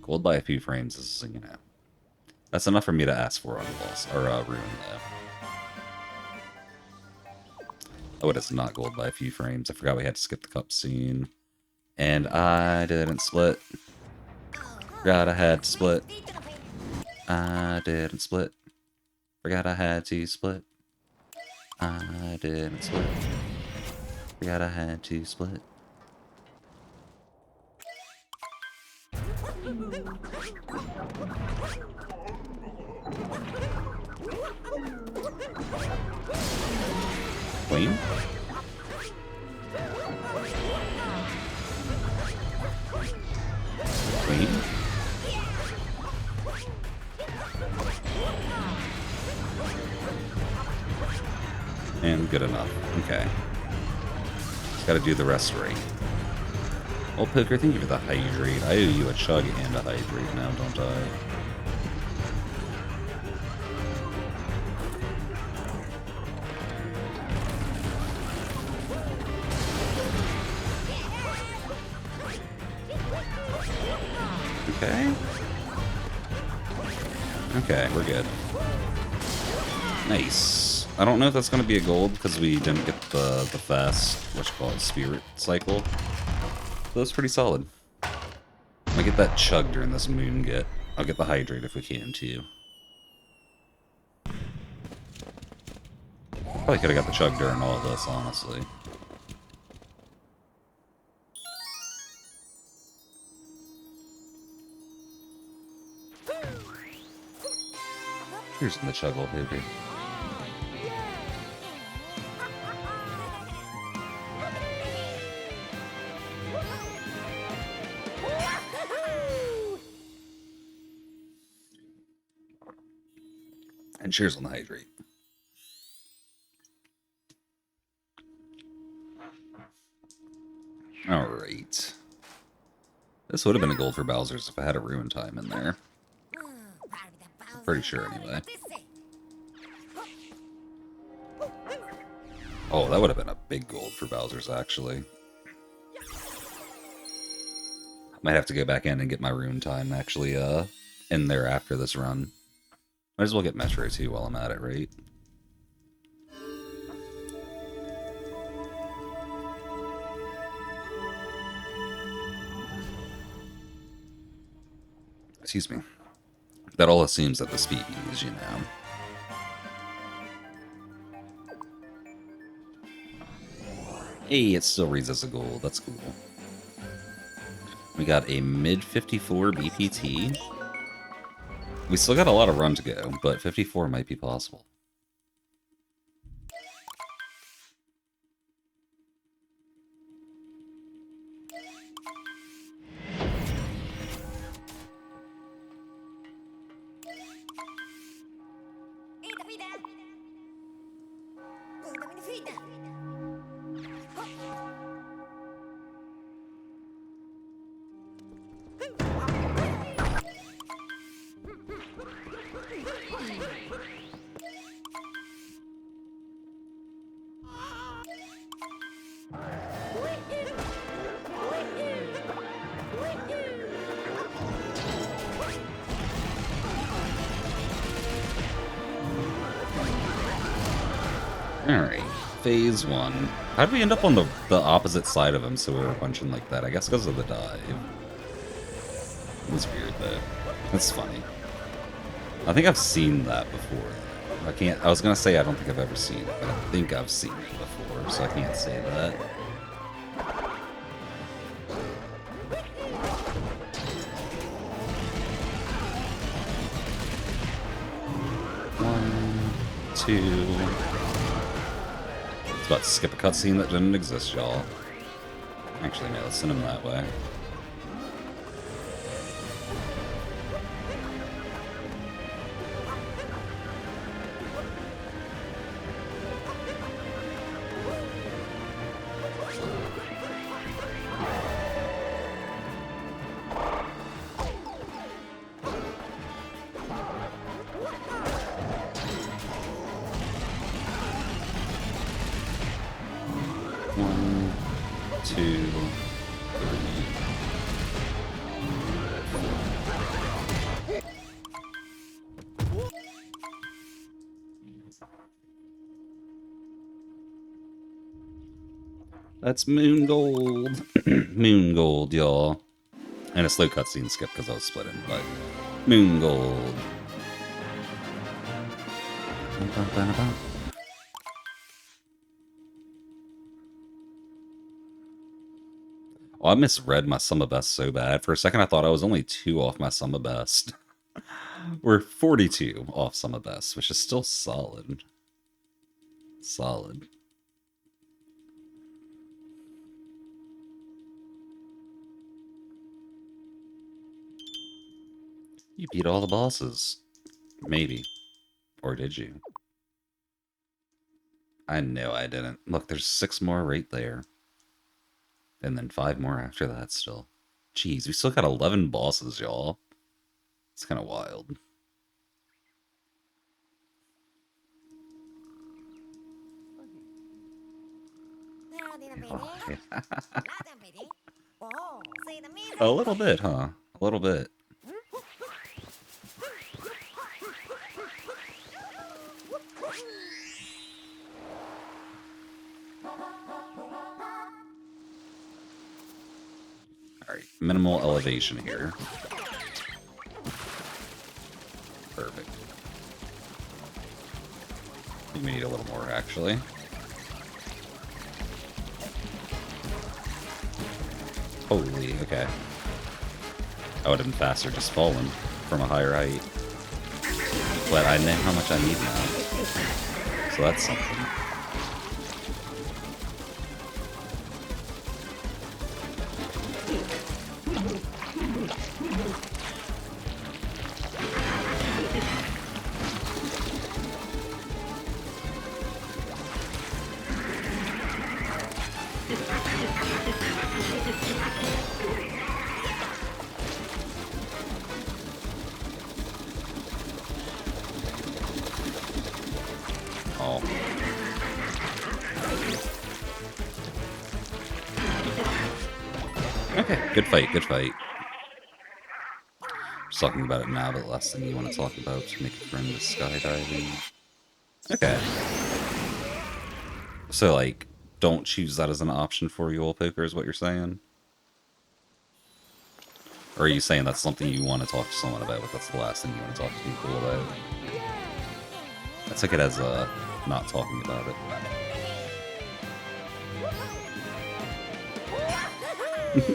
Gold by a few frames is, you know, that's enough for me to ask for on boss or Ruin, though. Oh, it is not gold by a few frames. I forgot we had to skip the cutscene. And I didn't split. Forgot I had to split. I didn't split. Forgot I had to split. I didn't split. Forgot I had to split. good enough. Okay. Just gotta do the rest right. Well, Poker, thank you for the hydrate. I owe you a chug and a hydrate now, don't I? Okay. Okay, we're good. Nice. I don't know if that's going to be a gold because we didn't get the fast, what you call it, spirit cycle. But that's pretty solid. I'm gonna get that chug during this moon get. I'll get the hydrate if we can too. Probably could have got the chug during all of this, honestly. Here's the chug old baby. And cheers on the hydrate. Alright. This would have been a gold for Bowser's if I had a ruin time in there. Pretty sure, anyway. Oh, that would have been a big gold for Bowser's, actually. Might have to go back in and get my ruin time, actually, in there after this run. Might as well get Metro, too, while I'm at it, right? Excuse me. That all assumes that the speed is, you know. Hey, it still reads as a gold. That's cool. We got a mid-54 BPT. We still got a lot of run to go, but 54 might be possible. Alright, phase 1. How did we end up on the opposite side of him so we were punching like that? I guess because of the dive. It was weird, though. That's funny. I think I've seen that before. I was gonna say I don't think I've ever seen it, but I think I've seen it before, so I can't say that. One, two... It's about to skip a cutscene that didn't exist, y'all. Actually, no, let's send him that way. That's Moon Gold. Moon Gold, y'all. And a slow cutscene skip because I was splitting, but Moon Gold. Oh, I misread my Summa Best so bad. For a second, I thought I was only 2 off my Summa Best. We're 42 off Summa Best, which is still solid. Solid. You beat all the bosses. Maybe. Or did you? I know I didn't. Look, there's 6 more right there. And then 5 more after that still. Jeez, we still got 11 bosses, y'all. It's kind of wild. A little bit, huh? A little bit. Alright, minimal elevation here. Perfect. I think we need a little more, actually. Holy, okay. I would have been faster just falling from a higher height. But I know how much I need now. So that's something. Oh. Okay, good fight, good fight. Just talking about it now, but the last thing you want to talk about is make a friend with skydiving. Okay. So, like, don't choose that as an option for you, old poker, is what you're saying? Or are you saying that's something you want to talk to someone about, but that's the last thing you want to talk to people about? I took it as not talking about it.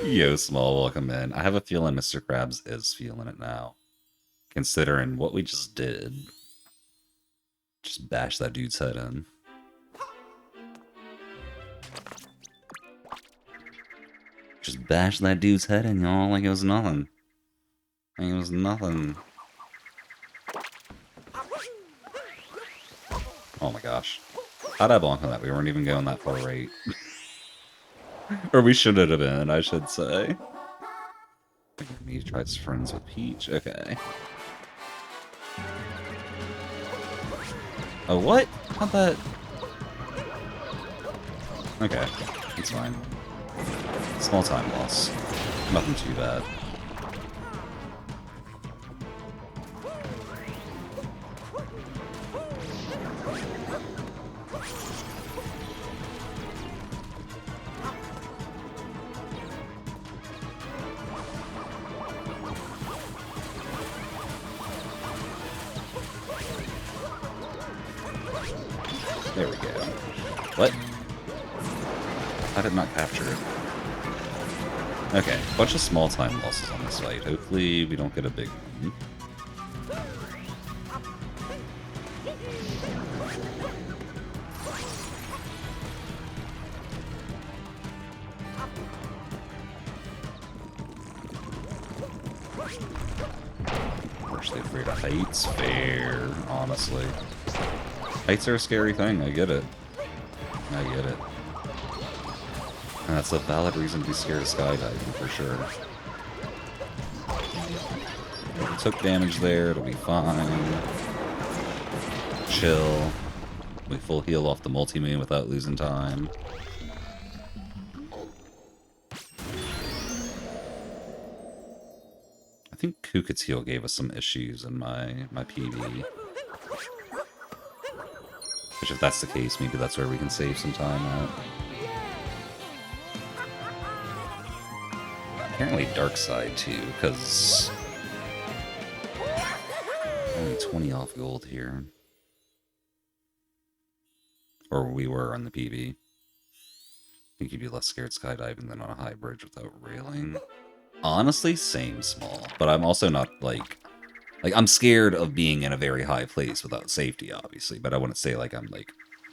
Yo, Small, welcome in. I have a feeling Mr. Krabs is feeling it now. Considering what we just did. Just bash that dude's head in. Just bash that dude's head in, y'all, like it was nothing. Like it was nothing. Oh my gosh. How'd I bonk on that? We weren't even going that far right. Or we should have been, I should say. Me tries friends with Peach. Okay. Oh, what? How'd that... Okay. It's fine. Small time loss. Nothing too bad. There we go. What? I did not capture it. Okay, bunch of small time losses on this fight. Hopefully we don't get a big one. Firstly afraid of heights? Fair, honestly. Heights are a scary thing, I get it. I get it. And that's a valid reason to be scared of skydiving, for sure. We took damage there, it'll be fine. Chill. We full heal off the multi-moon without losing time. I think Kukat's heal gave us some issues in my PB. Which if that's the case, maybe that's where we can save some time at. Apparently Dark Side too, because only 20 off gold here. Or we were on the PB. I think you'd be less scared skydiving than on a high bridge without railing. Honestly, same Small. But I'm also not like I'm scared of being in a very high place without safety, obviously. But I wouldn't say like I'm like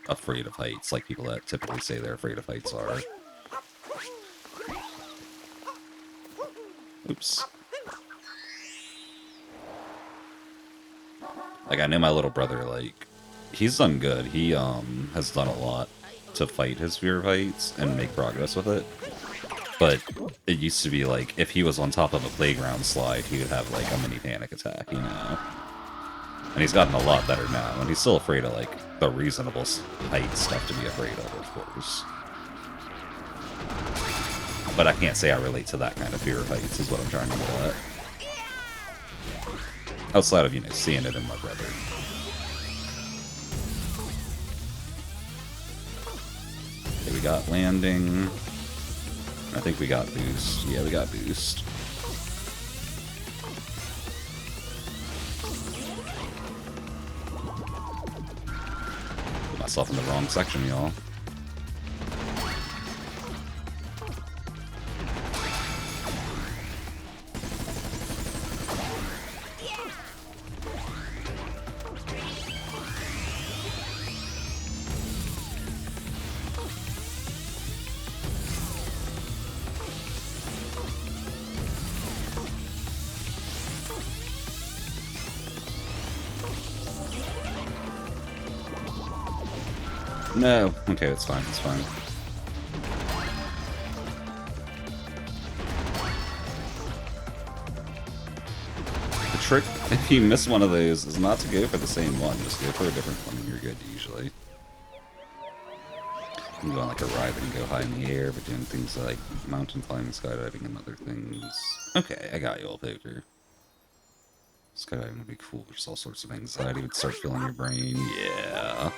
afraid of heights, like people that typically say they're afraid of heights are. Oops. Like, I know my little brother, like, He's done good. He has done a lot to fight his fear of heights and make progress with it. But it used to be like, if he was on top of a playground slide, he would have like a mini panic attack, you know? And he's gotten a lot better now, and he's still afraid of like the reasonable height stuff to be afraid of course. But I can't say I relate to that kind of fear of heights, is what I'm trying to get at. Outside of, you know, seeing it in my brother. Okay, we got landing. I think we got boost. Yeah, we got boost. Put myself in the wrong section, y'all. No. Okay, it's fine, it's fine. The trick, if you miss one of those, is not to go for the same one. Just go for a different one and you're good, usually. You can go on like a ride and go high in the air, but doing things like mountain climbing, skydiving, and other things. Okay, I got you all, poker. Skydiving would be cool. There's all sorts of anxiety would start filling your brain. Yeah.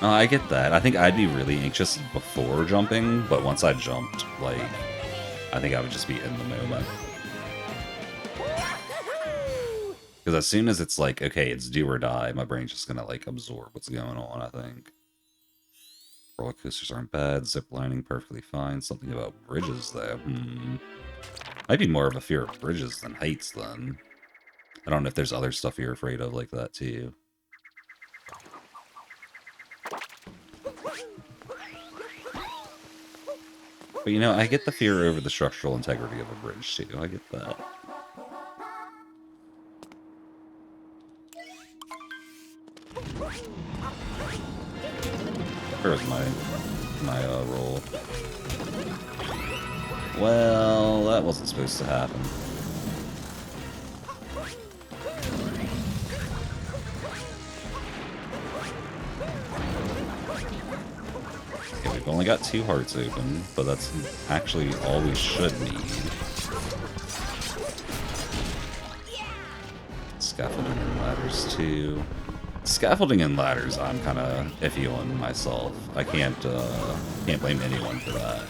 No, I get that. I think I'd be really anxious before jumping, but once I jumped, like, I think I would just be in the moment. Because as soon as it's like, okay, it's do or die, my brain's just gonna, like, absorb what's going on, I think. Roller coasters aren't bad. Zip lining, perfectly fine. Something about bridges, though. I'd be more of a fear of bridges than heights, then. I don't know if there's other stuff you're afraid of like that, too. But, you know, I get the fear over the structural integrity of a bridge, too. I get that. Where's my roll? Well, that wasn't supposed to happen. Okay, we've only got 2 hearts open, but that's actually all we should need. Scaffolding and ladders, too. Scaffolding and ladders, I'm kind of iffy on myself. I can't blame anyone for that.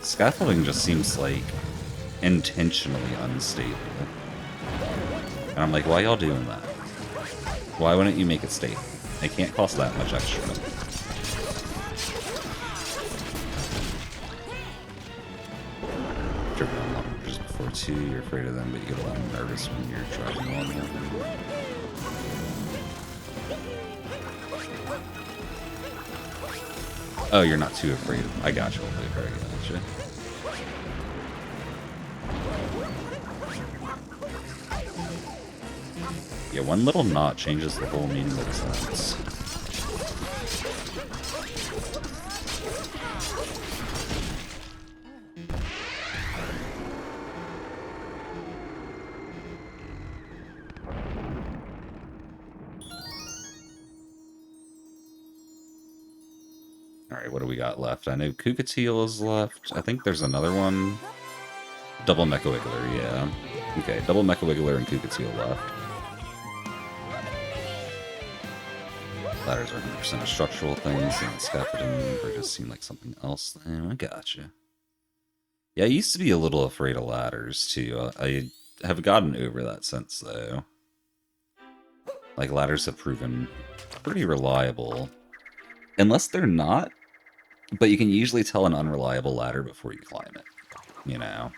Scaffolding just seems like intentionally unstable. And I'm like, why y'all doing that? Why wouldn't you make it stable? It can't cost that much extra. Driven on long bridges before too, you're afraid of them, but you get a lot nervous when you're driving on them. Oh, you're not too afraid of them. I got you, I got you. Yeah, one little knot changes the whole meaning of the sentence. Alright, what do we got left? I know Kukateel is left. I think there's another one. Double Mecha Wiggler, yeah. Okay, double Mecha Wiggler and Kukateel left. Ladders are 100% of structural things, and scaffolding bridges seem like something else. I gotcha. Yeah, I used to be a little afraid of ladders, too. I have gotten over that since, though. Like, ladders have proven pretty reliable. Unless they're not, but you can usually tell an unreliable ladder before you climb it, you know?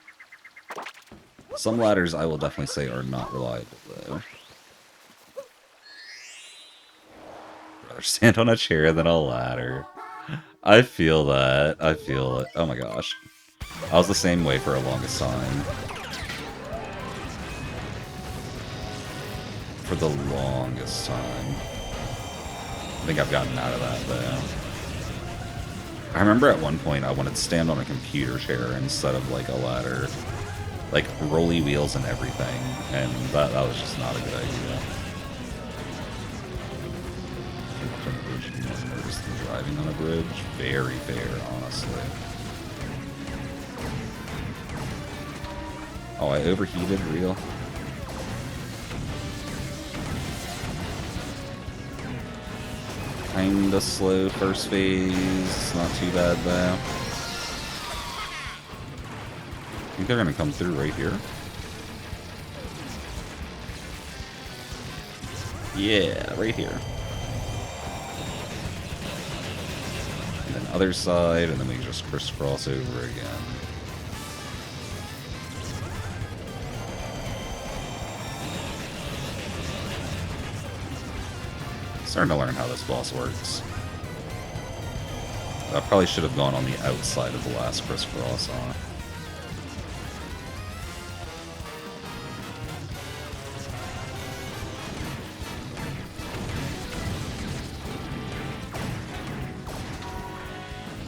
Some ladders, I will definitely say, are not reliable, though. Rather stand on a chair than a ladder. I feel that. I feel it. Oh my gosh. I was the same way for a longest time. for the longest time. I think I've gotten out of that, though. I remember at one point I wanted to stand on a computer chair instead of, like, a ladder. Like, rolly wheels and everything, and that was just not a good idea. Worse than driving on a bridge. Very fair, honestly. Oh, I overheated, real? Kinda slow first phase, not too bad though. I think they're gonna come through right here. Yeah, right here. And then other side, and then we can just crisscross over again. Starting to learn how this boss works. I probably should have gone on the outside of the last crisscross on it.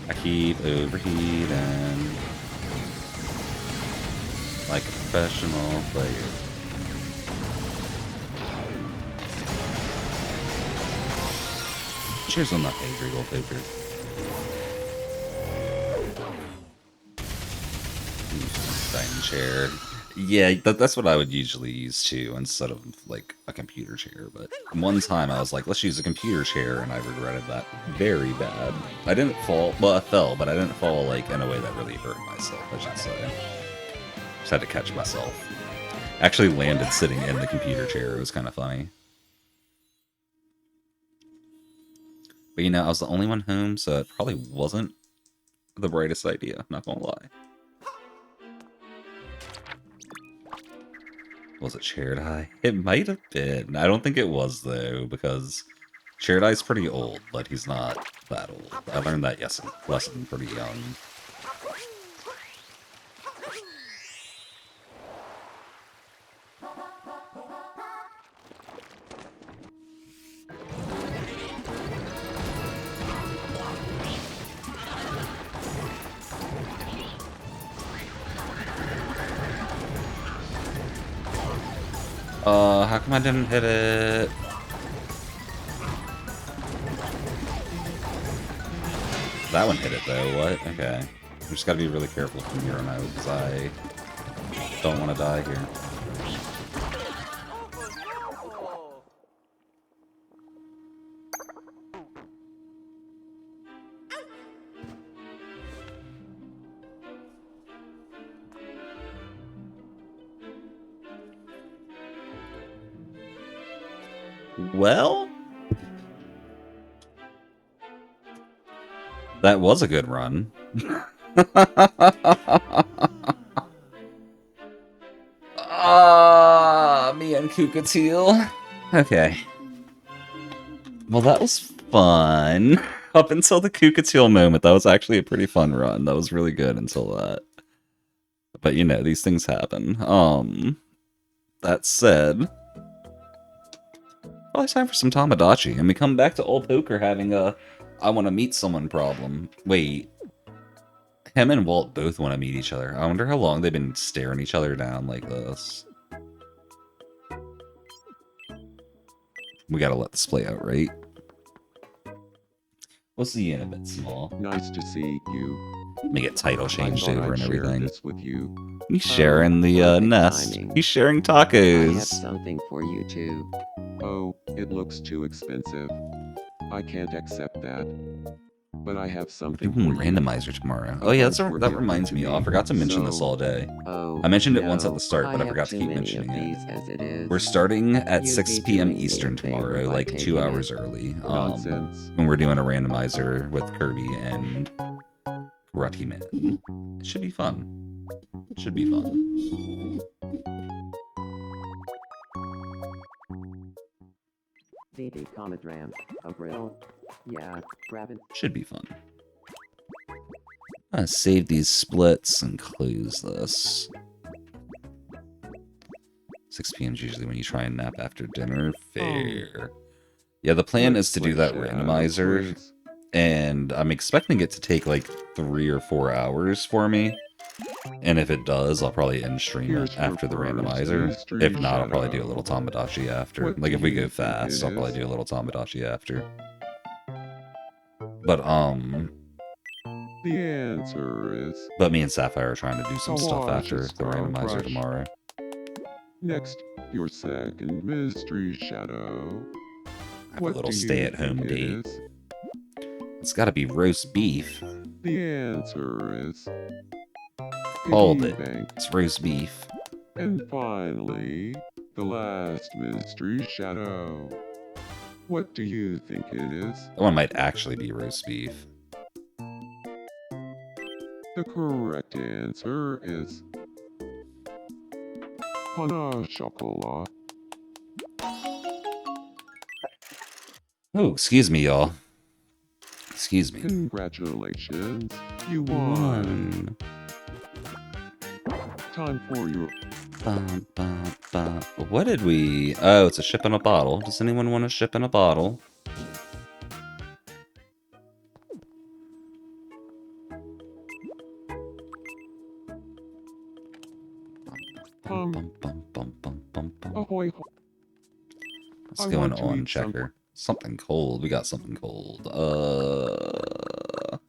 I keep overheating like a professional player. Cheers on that angry wallpaper. Dining chair. Yeah, that's what I would usually use too, instead of like a computer chair. But one time I was like, let's use a computer chair, and I regretted that very bad. I didn't fall, well, I fell, but I didn't fall like in a way that really hurt myself, I should say. Just had to catch myself. Actually landed sitting in the computer chair. It was kind of funny. But you know, I was the only one home, so it probably wasn't the brightest idea, I'm not gonna lie. Was it Shared Eye? It might have been. I don't think it was, though, because Shared Eye's pretty old, but he's not that old. I learned that lesson pretty young. How come I didn't hit it? That one hit it, though. What? Okay. We just gotta be really careful from here on out, because I don't want to die here. Well, that was a good run. Me and Kukateel. Okay. Well, that was fun. Up until the Kukateel moment, that was actually a pretty fun run. That was really good until that. But you know, these things happen. That said, probably time for some Tomodachi, and we come back to old poker having a I want to meet someone problem. Wait. Him and Walt both want to meet each other. I wonder how long they've been staring each other down like this. We gotta let this play out, right? We'll see you in a bit, Small. Nice to see you. Let me get title changed over and everything. This with you. He's sharing the nest. timing. He's sharing I have tacos. something for you too. Oh, it looks too expensive. I can't accept that. But I have something for you. Randomizer tomorrow. Oh yeah, that reminds me. I forgot to mention this all day. Oh, I mentioned it no, once at the start, but I have forgot to too keep many mentioning of it. these as it is. We're starting at You'd 6 be p.m. doing me a Eastern favor tomorrow, by like 2 taking hours it. early. Nonsense. When we're doing a randomizer with Kirby and Karate Man. It should be fun. It should be fun. VD Commodram, a grill. Yeah, grab it. Should be fun. I'm gonna save these splits and close this. 6 p.m. is usually when you try and nap after dinner. Fair. Yeah, the plan is Let's to do play that Shadow randomizer, Quiz. and I'm expecting it to take like 3 or 4 hours for me. And if it does, I'll probably end stream it Here's your after the first randomizer. mystery If not, I'll probably do a shadow. little Tomodachi after. What Like, do if we you go think it fast, I'll probably is? do a little Tomodachi after. But, The answer is but me and Sapphire are trying to do some stuff after Kawashi's the Crown randomizer Crush. tomorrow. Next, your second mystery shadow. I have What a little do you stay-at-home think it date. is? It's gotta be roast beef. The answer is Called piggy it. bank. It's roast beef. And finally, the last mystery shadow. What do you think it is? That one might actually be roast beef. The correct answer is Hana Chocolat. Oh, excuse me, y'all. Excuse me. Congratulations, you won. Time for your Bum, bum, bum. What did we... Oh, it's a ship in a bottle. Does anyone want a ship in a bottle? Bum, bum, bum, bum, bum, bum, bum. ahoy. What's I going want to on, eat some- Checker? Something cold. We got something cold. A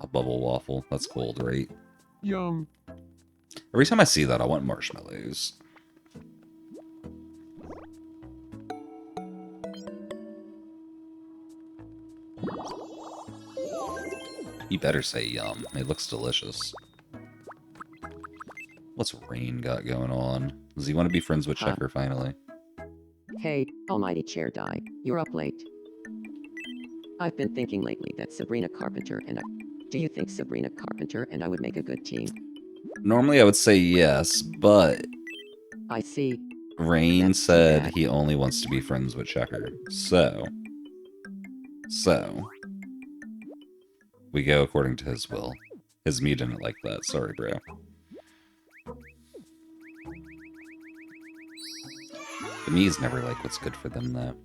bubble waffle. That's cold, right? Yum. Every time I see that, I want marshmallows. You better say yum. It looks delicious. What's Rain got going on? Does he want to be friends with Huh. Checker finally? Hey, almighty chair die, you're up late. I've been thinking lately that Sabrina Carpenter and I... Do you think Sabrina Carpenter and I would make a good team? Normally I would say yes, but I see. Rain That's too said bad. he only wants to be friends with Checker. So, we go according to his will. His me didn't like that. Sorry, bro. The me's never like what's good for them, though.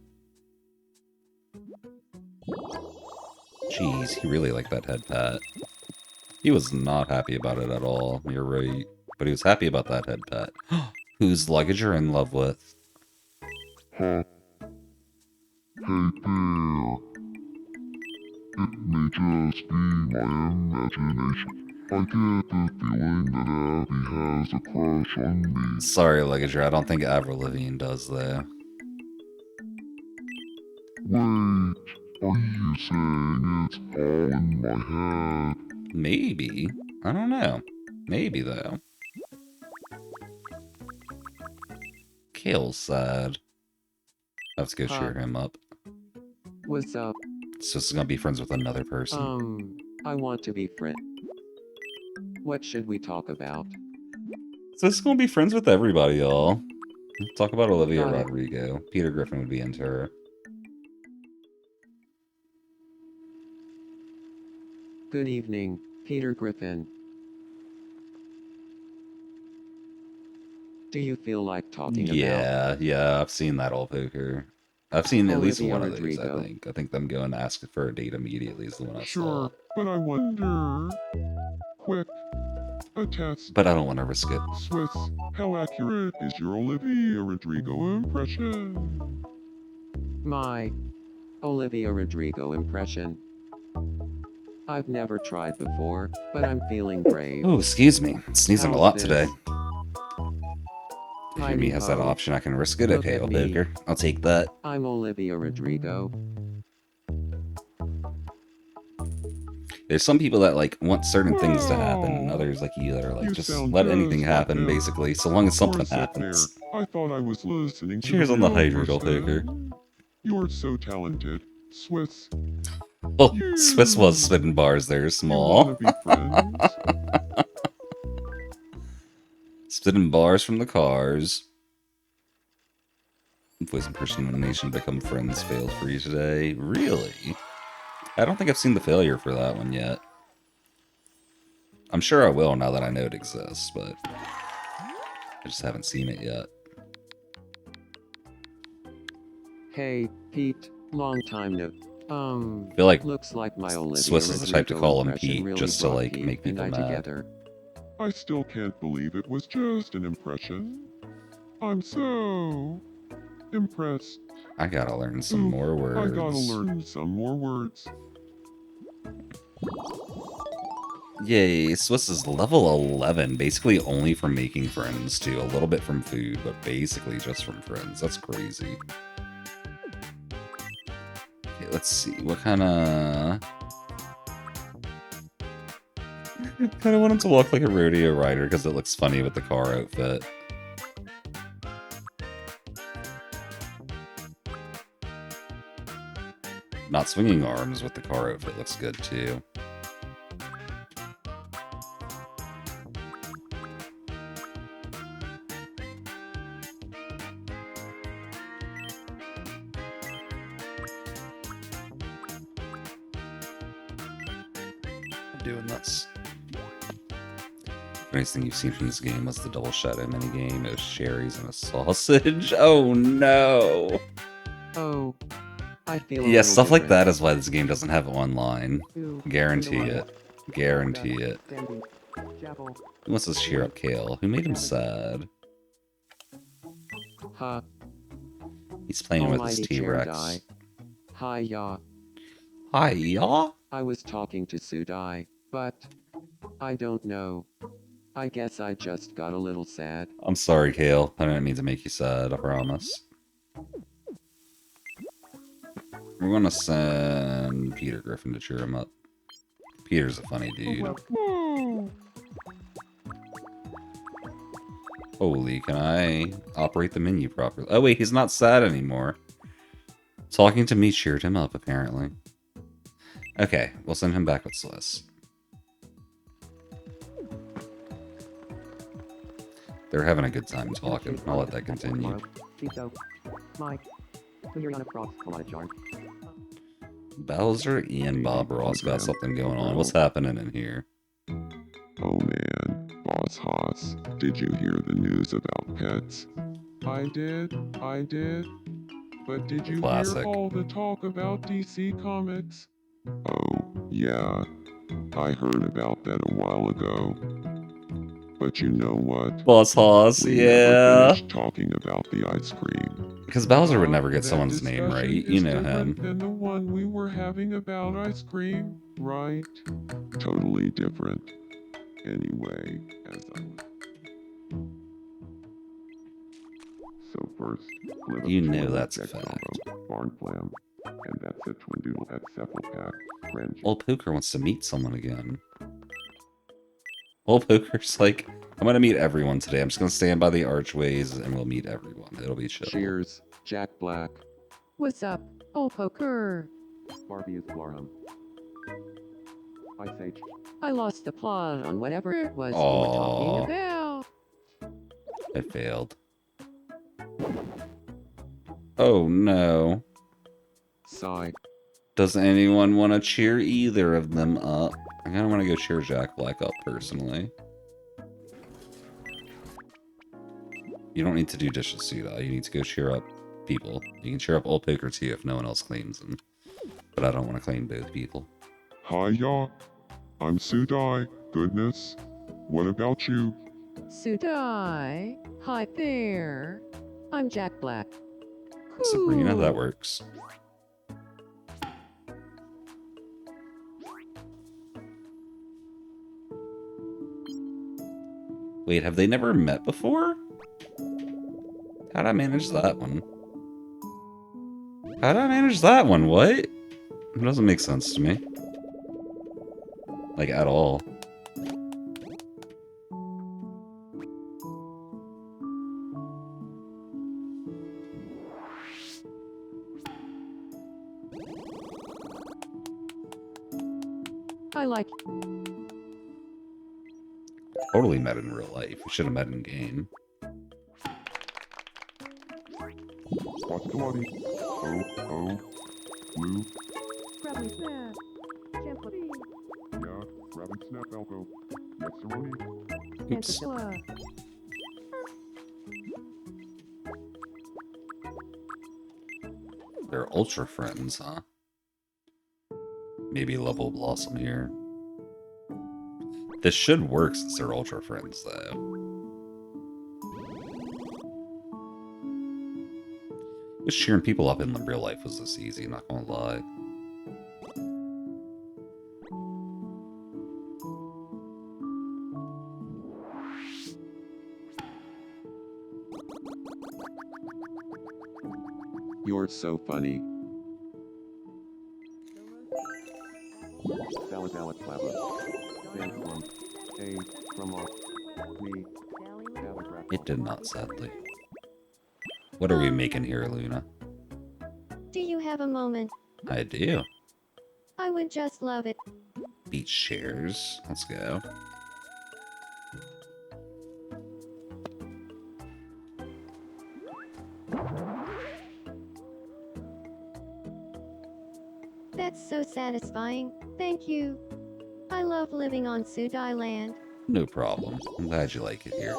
Jeez, he really liked that head pat. He was not happy about it at all. You're right. But he was happy about that head pat. Whose luggage you're in love with? Huh? Hey there. It may just be my imagination. I get the feeling that Abby has a crush on me. Sorry, Luggager, I don't think Avril Lavigne does, though. Wait, are you saying it's all in my head? Maybe. I don't know. Maybe, though. Kale's sad. Let's go cheer him up. What's up? So he's gonna be friends with another person. I want to be friend. What should we talk about? So he's gonna be friends with everybody, y'all. Talk about Olivia Got it. Rodrigo. Peter Griffin would be into her. Good evening, Peter Griffin. Do you feel like talking about Yeah, I've seen that old poker. I've seen at least Olivia one of these, I Rodrigo? think. I think them go and ask for a date immediately is the one I saw. Sure, but I wonder. Quick, a test. But I don't want to risk it. Swiss, how accurate is your Olivia Rodrigo impression? My Olivia Rodrigo impression? I've never tried before, but I'm feeling brave. Oh, excuse me. Sneezing a How's lot this? today. If Heidi me has that ho. option, I can risk it. Look Okay, at old me. poker. I'll take that. I'm Olivia Rodrigo. There's some people that like want certain things to happen, and others like you that are like, You just sound let just anything like happen, them. basically, so long as For a something sec happens. there, I thought I was listening to Cheers the on the real hydrate, old poker. person. You're so talented, Swiss. Oh, Swiss was spitting bars there, You small. wanna be friends? Spitting bars from the cars. Voice impersonation become friends failed for you today. Really? I don't think I've seen the failure for that one yet. I'm sure I will now that I know it exists, but I just haven't seen it yet. Hey, Pete, long time no. I feel like looks like my Olivia Swiss is the type to Rodrigo call him impression Pete really just to, brought like, Pete make people and I mad. together. I still can't believe it was just an impression. I'm so impressed. I gotta learn some Oof, more words. I gotta learn some more words. Yay, Swiss is level 11, basically only from making friends, too. A little bit from food, but basically just from friends. That's crazy. Okay, let's see. What kind of... I kind of want him to walk like a rodeo rider because it looks funny with the car outfit. Not swinging arms with the car outfit looks good, too. Doing this. The nice thing you've seen from this game was the double shadow minigame. It was cherries and a sausage. Oh no! Oh, I feel Yeah, stuff like that is why this game doesn't have online. Guarantee it. Guarantee it. Who wants to cheer up Kale? Who made him sad? Huh. He's playing with his Almighty chair T-Rex. die. Hi, ya. Hi, y'all? I was talking to Sudai, but I don't know. I guess I just got a little sad. I'm sorry, Kale. I didn't mean to make you sad, I promise. We're gonna send Peter Griffin to cheer him up. Peter's a funny dude. Holy, can I operate the menu properly? Oh wait, he's not sad anymore. Talking to me cheered him up, apparently. Okay, we'll send him back with Sliss. They're having a good time talking. I'll let that continue. Bowser and Bob Ross got something going on. What's happening in here? Oh man, Boss Hoss, did you hear the news about pets? I did. But did you Classic. hear all the talk about DC Comics? Oh, yeah. I heard about that a while ago. But you know what? Boss Hoss, We yeah. never finished talking about the ice cream. Because Bowser would never get That someone's name right. discussion You is know different him. than the one we were having about ice cream, right? Totally different. Anyway, as I was... So first, split up You know Twin that's a Jack fact. Combo, Barn Flam, and that's a Twin Doodle at Cephalopack, Grand Old Poker wants to meet someone again. Old Poker's like, I'm gonna meet everyone today. I'm just gonna stand by the archways and we'll meet everyone. It'll be chill. Cheers, Jack Black. What's up, old poker? Barbie is Glorham. Ice Age. I lost the plot on whatever it was you Aw. were talking about. I failed. Oh no. Sigh. Does anyone want to cheer either of them up? I kind of want to go cheer Jack Black up personally. You don't need to do dishes, Suda. You need to go cheer up people. You can cheer up Old Poker too if no one else claims him. But I don't want to claim both people. Hi, y'all. I'm Sudai. Goodness. What about you? Sudai. Hi there. I'm Jack Black. Sabrina, that Cool. works. Wait, have they never met before? How'd I manage that one? How'd I manage that one? What? It doesn't make sense to me. Like, at all. I like Totally met in real life. We should have met in game. What's the money? Oh, blue. Grab me fast. Gently. Yeah, Crab and Snap Elbow. Next Roni. Oops. They're ultra friends, huh? Maybe level Blossom here. This should work since they're ultra friends, though. Just cheering people up in real life was this easy, not gonna lie. You're so funny. Salad Flava. Thanks one. Hey, from off. Me. Paragraph. It did not, sadly. What are we making here, Luna? Do you have a moment? I do. I would just love it. Beach chairs. Let's go. That's so satisfying. Thank you. I love living on Sudai Land. No problem. I'm glad you like it here.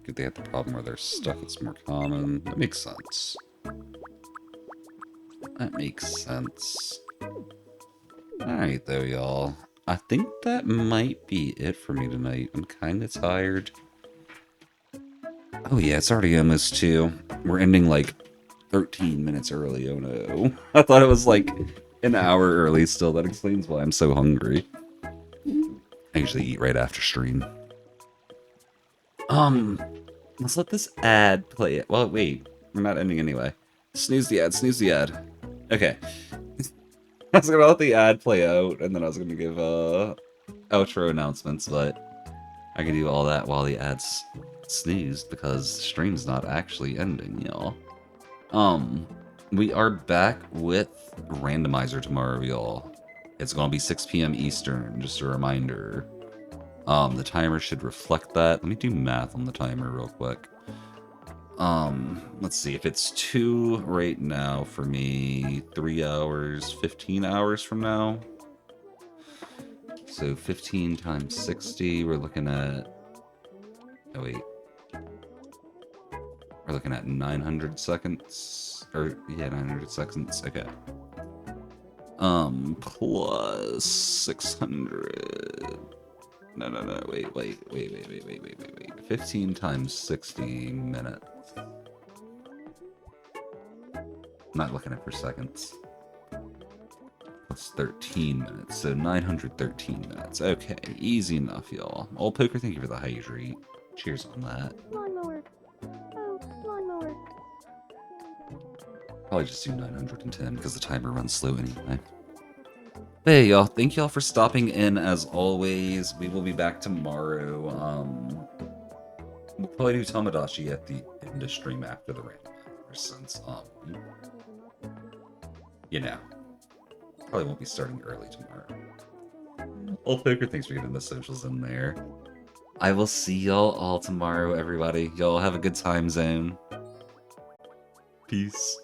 If they have the problem where they're stuck, it's more common. That makes sense. That makes sense. Alright, though, y'all. I think that might be it for me tonight. I'm kind of tired. Oh, yeah, it's already almost 2. We're ending, like, 13 minutes early. Oh, no. I thought it was, like, an hour early still. That explains why I'm so hungry. I usually eat right after stream. Let's let this ad play it. Well, wait. We're not ending anyway. Snooze the ad, snooze the ad. Okay. I was gonna let the ad play out, and then I was gonna give, outro announcements, but I can do all that while the ads snooze, because the stream's not actually ending, y'all. We are back with Randomizer tomorrow, y'all. It's gonna be 6 p.m. Eastern, just a reminder. The timer should reflect that. Let me do math on the timer real quick. Let's see. If it's 2 right now for me, 3 hours, 15 hours from now. So 15 times 60, we're looking at... Oh, wait. We're looking at 900 seconds. Or, yeah, 900 seconds. Okay. Plus 600... No, wait. 15 times 60 minutes. I'm not looking at for seconds. Plus 13 minutes, so 913 minutes. Okay, easy enough, y'all. Old Poker, thank you for the hydrate. Cheers on that. Lawnmower. Oh, lawnmower. Probably just do 910 because the timer runs slow anyway. Hey y'all, thank y'all for stopping in as always. We will be back tomorrow. We'll probably do Tomodachi at the end of stream after the randomizer, since you know, probably won't be starting early tomorrow. Old Poker, thanks for getting the socials in there. I will see y'all all tomorrow, everybody. Y'all have a good time zone. Peace.